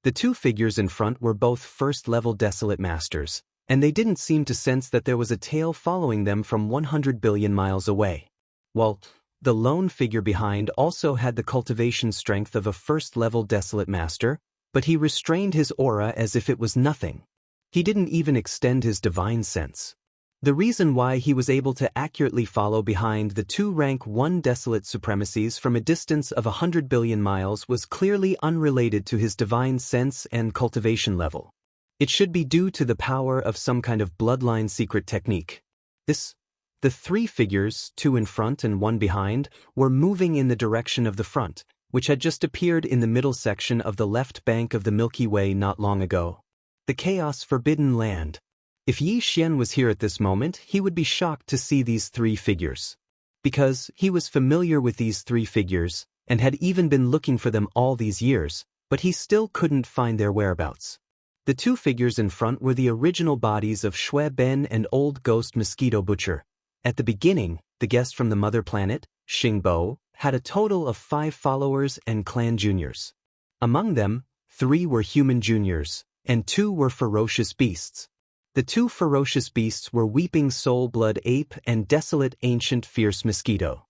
The 2 figures in front were both first-level Desolate Masters, and they didn't seem to sense that there was a tail following them from 100 billion miles away. While the lone figure behind also had the cultivation strength of a first-level Desolate Master, but he restrained his aura as if it was nothing. He didn't even extend his divine sense. The reason why he was able to accurately follow behind the 2 rank 1 Desolate Supremacies from a distance of 100 billion miles was clearly unrelated to his divine sense and cultivation level. It should be due to the power of some kind of bloodline secret technique. The 3 figures, 2 in front and 1 behind, were moving in the direction of the front, which had just appeared in the middle section of the left bank of the Milky Way not long ago. The Chaos Forbidden Land. If Yi Xian was here at this moment, he would be shocked to see these 3 figures. Because he was familiar with these 3 figures, and had even been looking for them all these years, but he still couldn't find their whereabouts. The 2 figures in front were the original bodies of Shui Ben and Old Ghost Mosquito Butcher. At the beginning, the guest from the mother planet, Xingbo, had a total of 5 followers and clan juniors. Among them, 3 were human juniors, and 2 were ferocious beasts. The 2 ferocious beasts were Weeping Soul Blood Ape and Desolate Ancient Fierce Mosquito.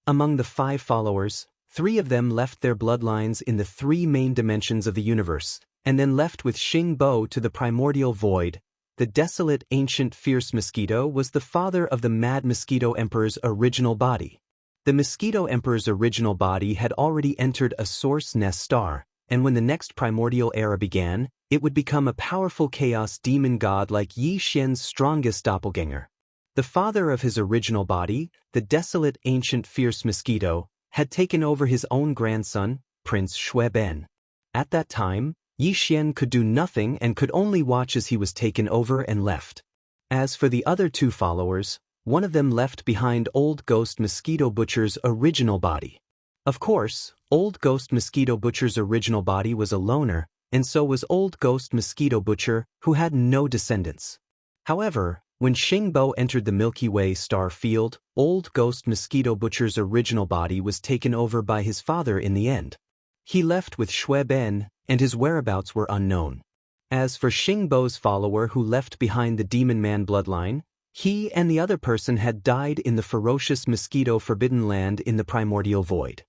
Among the 5 followers, 3 of them left their bloodlines in the 3 main dimensions of the universe, and then left with Xingbo to the primordial void. The Desolate Ancient Fierce Mosquito was the father of the Mad Mosquito Emperor's original body. The Mosquito Emperor's original body had already entered a source nest star, and when the next primordial era began, it would become a powerful chaos demon god like Yi Xian's strongest doppelganger. The father of his original body, the Desolate Ancient Fierce Mosquito, had taken over his own grandson, Prince Shui Ben. At that time, Yi Xian could do nothing and could only watch as he was taken over and left. As for the other 2 followers, one of them left behind Old Ghost Mosquito Butcher's original body. Of course, Old Ghost Mosquito Butcher's original body was a loner, and so was Old Ghost Mosquito Butcher, who had no descendants. However, when Xingbo entered the Milky Way star field, Old Ghost Mosquito Butcher's original body was taken over by his father in the end. He left with Shui Ben, and his whereabouts were unknown. As for Xingbo's follower who left behind the Demon Man bloodline, he and the other person had died in the ferocious Mosquito Forbidden Land in the primordial void.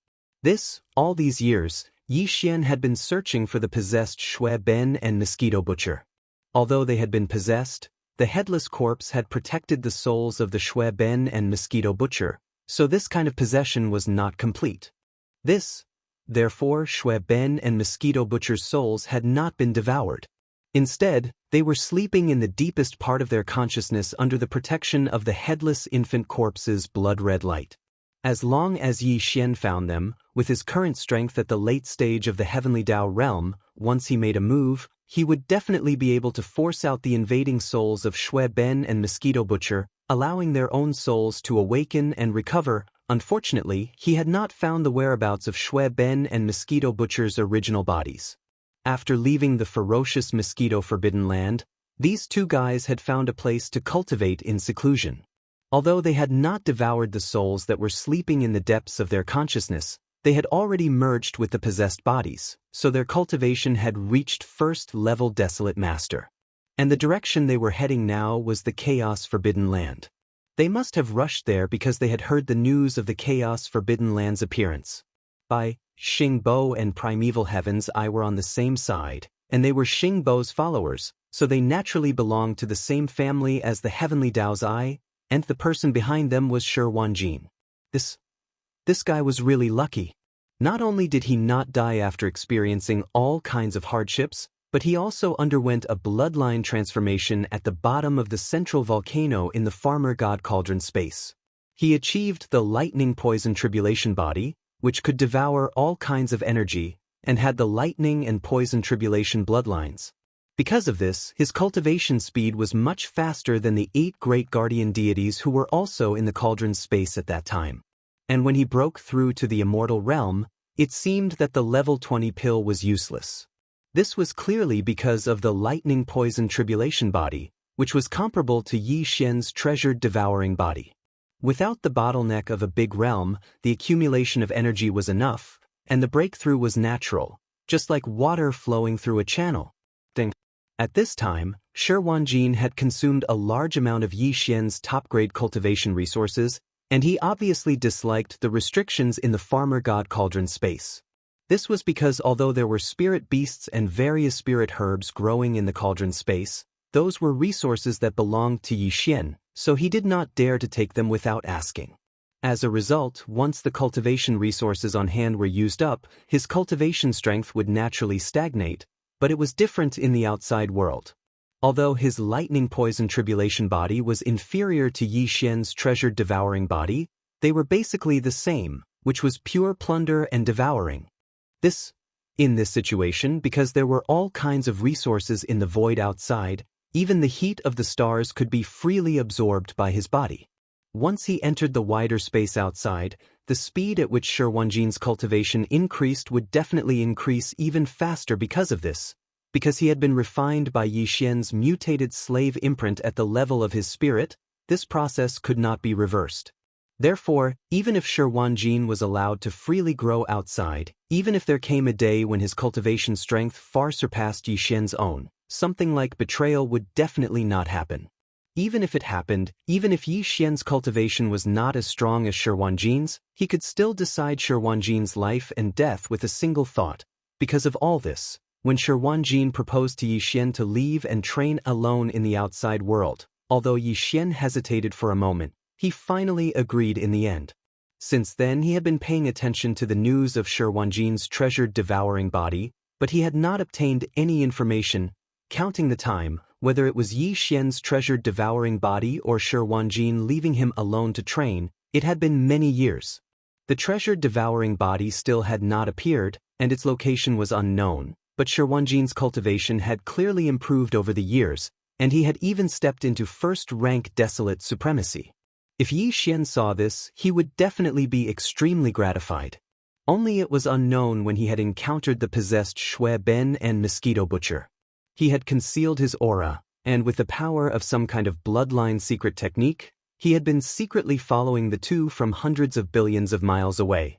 All these years, Yi Xian had been searching for the possessed Shui Ben and Mosquito Butcher. Although they had been possessed, the headless corpse had protected the souls of the Shui Ben and Mosquito Butcher, so this kind of possession was not complete. Therefore, Shui Ben and Mosquito Butcher's souls had not been devoured. Instead, they were sleeping in the deepest part of their consciousness under the protection of the headless infant corpse's blood-red light. As long as Yi Xian found them, with his current strength at the late stage of the Heavenly Dao realm, once he made a move, he would definitely be able to force out the invading souls of Shui Ben and Mosquito Butcher, allowing their own souls to awaken and recover. Unfortunately, he had not found the whereabouts of Shui Ben and Mosquito Butcher's original bodies. After leaving the ferocious Mosquito Forbidden Land, these 2 guys had found a place to cultivate in seclusion. Although they had not devoured the souls that were sleeping in the depths of their consciousness, they had already merged with the possessed bodies, so their cultivation had reached first-level Desolate Master. And the direction they were heading now was the Chaos Forbidden Land. They must have rushed there because they had heard the news of the Chaos Forbidden Land's appearance. Xingbo and Primeval Heaven's Eye were on the same side, and they were Xingbo's followers, so they naturally belonged to the same family as the Heavenly Dao's Eye, and the person behind them was Shi Wanjin. This guy was really lucky. Not only did he not die after experiencing all kinds of hardships, but he also underwent a bloodline transformation at the bottom of the central volcano in the farmer god cauldron space. He achieved the lightning poison tribulation body, which could devour all kinds of energy, and had the lightning and poison tribulation bloodlines. Because of this, his cultivation speed was much faster than the 8 great guardian deities who were also in the cauldron space at that time. And when he broke through to the immortal realm, it seemed that the level 20 pill was useless. This was clearly because of the lightning poison tribulation body, which was comparable to Yi Xian's treasured devouring body. Without the bottleneck of a big realm, the accumulation of energy was enough, and the breakthrough was natural, just like water flowing through a channel. At this time, Shi Wanjin had consumed a large amount of Yi Xian's top-grade cultivation resources, and he obviously disliked the restrictions in the farmer god cauldron space. This was because although there were spirit beasts and various spirit herbs growing in the cauldron space, those were resources that belonged to Yi Xian, so he did not dare to take them without asking. As a result, once the cultivation resources on hand were used up, his cultivation strength would naturally stagnate, but it was different in the outside world. Although his lightning poison tribulation body was inferior to Yi Xian's treasured devouring body, they were basically the same, which was pure plunder and devouring. In this situation, because there were all kinds of resources in the void outside, even the heat of the stars could be freely absorbed by his body. Once he entered the wider space outside, the speed at which Shi Wanjin's cultivation increased would definitely increase even faster because of this. Because he had been refined by Yi Xian's mutated slave imprint at the level of his spirit, this process could not be reversed. Therefore, even if Shi Wanjin was allowed to freely grow outside, even if there came a day when his cultivation strength far surpassed Yi Xian's own, something like betrayal would definitely not happen. Even if it happened, even if Yi Xian's cultivation was not as strong as Shi Wanjin's, he could still decide Shi Wanjin's life and death with a single thought. Because of all this, when Shi Wanjin proposed to Yi Xian to leave and train alone in the outside world, although Yi Xian hesitated for a moment, he finally agreed in the end. Since then he had been paying attention to the news of Shi Wanjin's treasured devouring body, but he had not obtained any information, counting the time, whether it was Yi Xian's treasured devouring body or Shi Wanjin leaving him alone to train. It had been many years. The treasured devouring body still had not appeared, and its location was unknown, but Shi Wanjin's cultivation had clearly improved over the years, and he had even stepped into first-rank desolate supremacy. If Yi Xian saw this, he would definitely be extremely gratified. Only it was unknown when he had encountered the possessed Shui Ben and Mosquito Butcher. He had concealed his aura, and with the power of some kind of bloodline secret technique, he had been secretly following the two from hundreds of billions of miles away.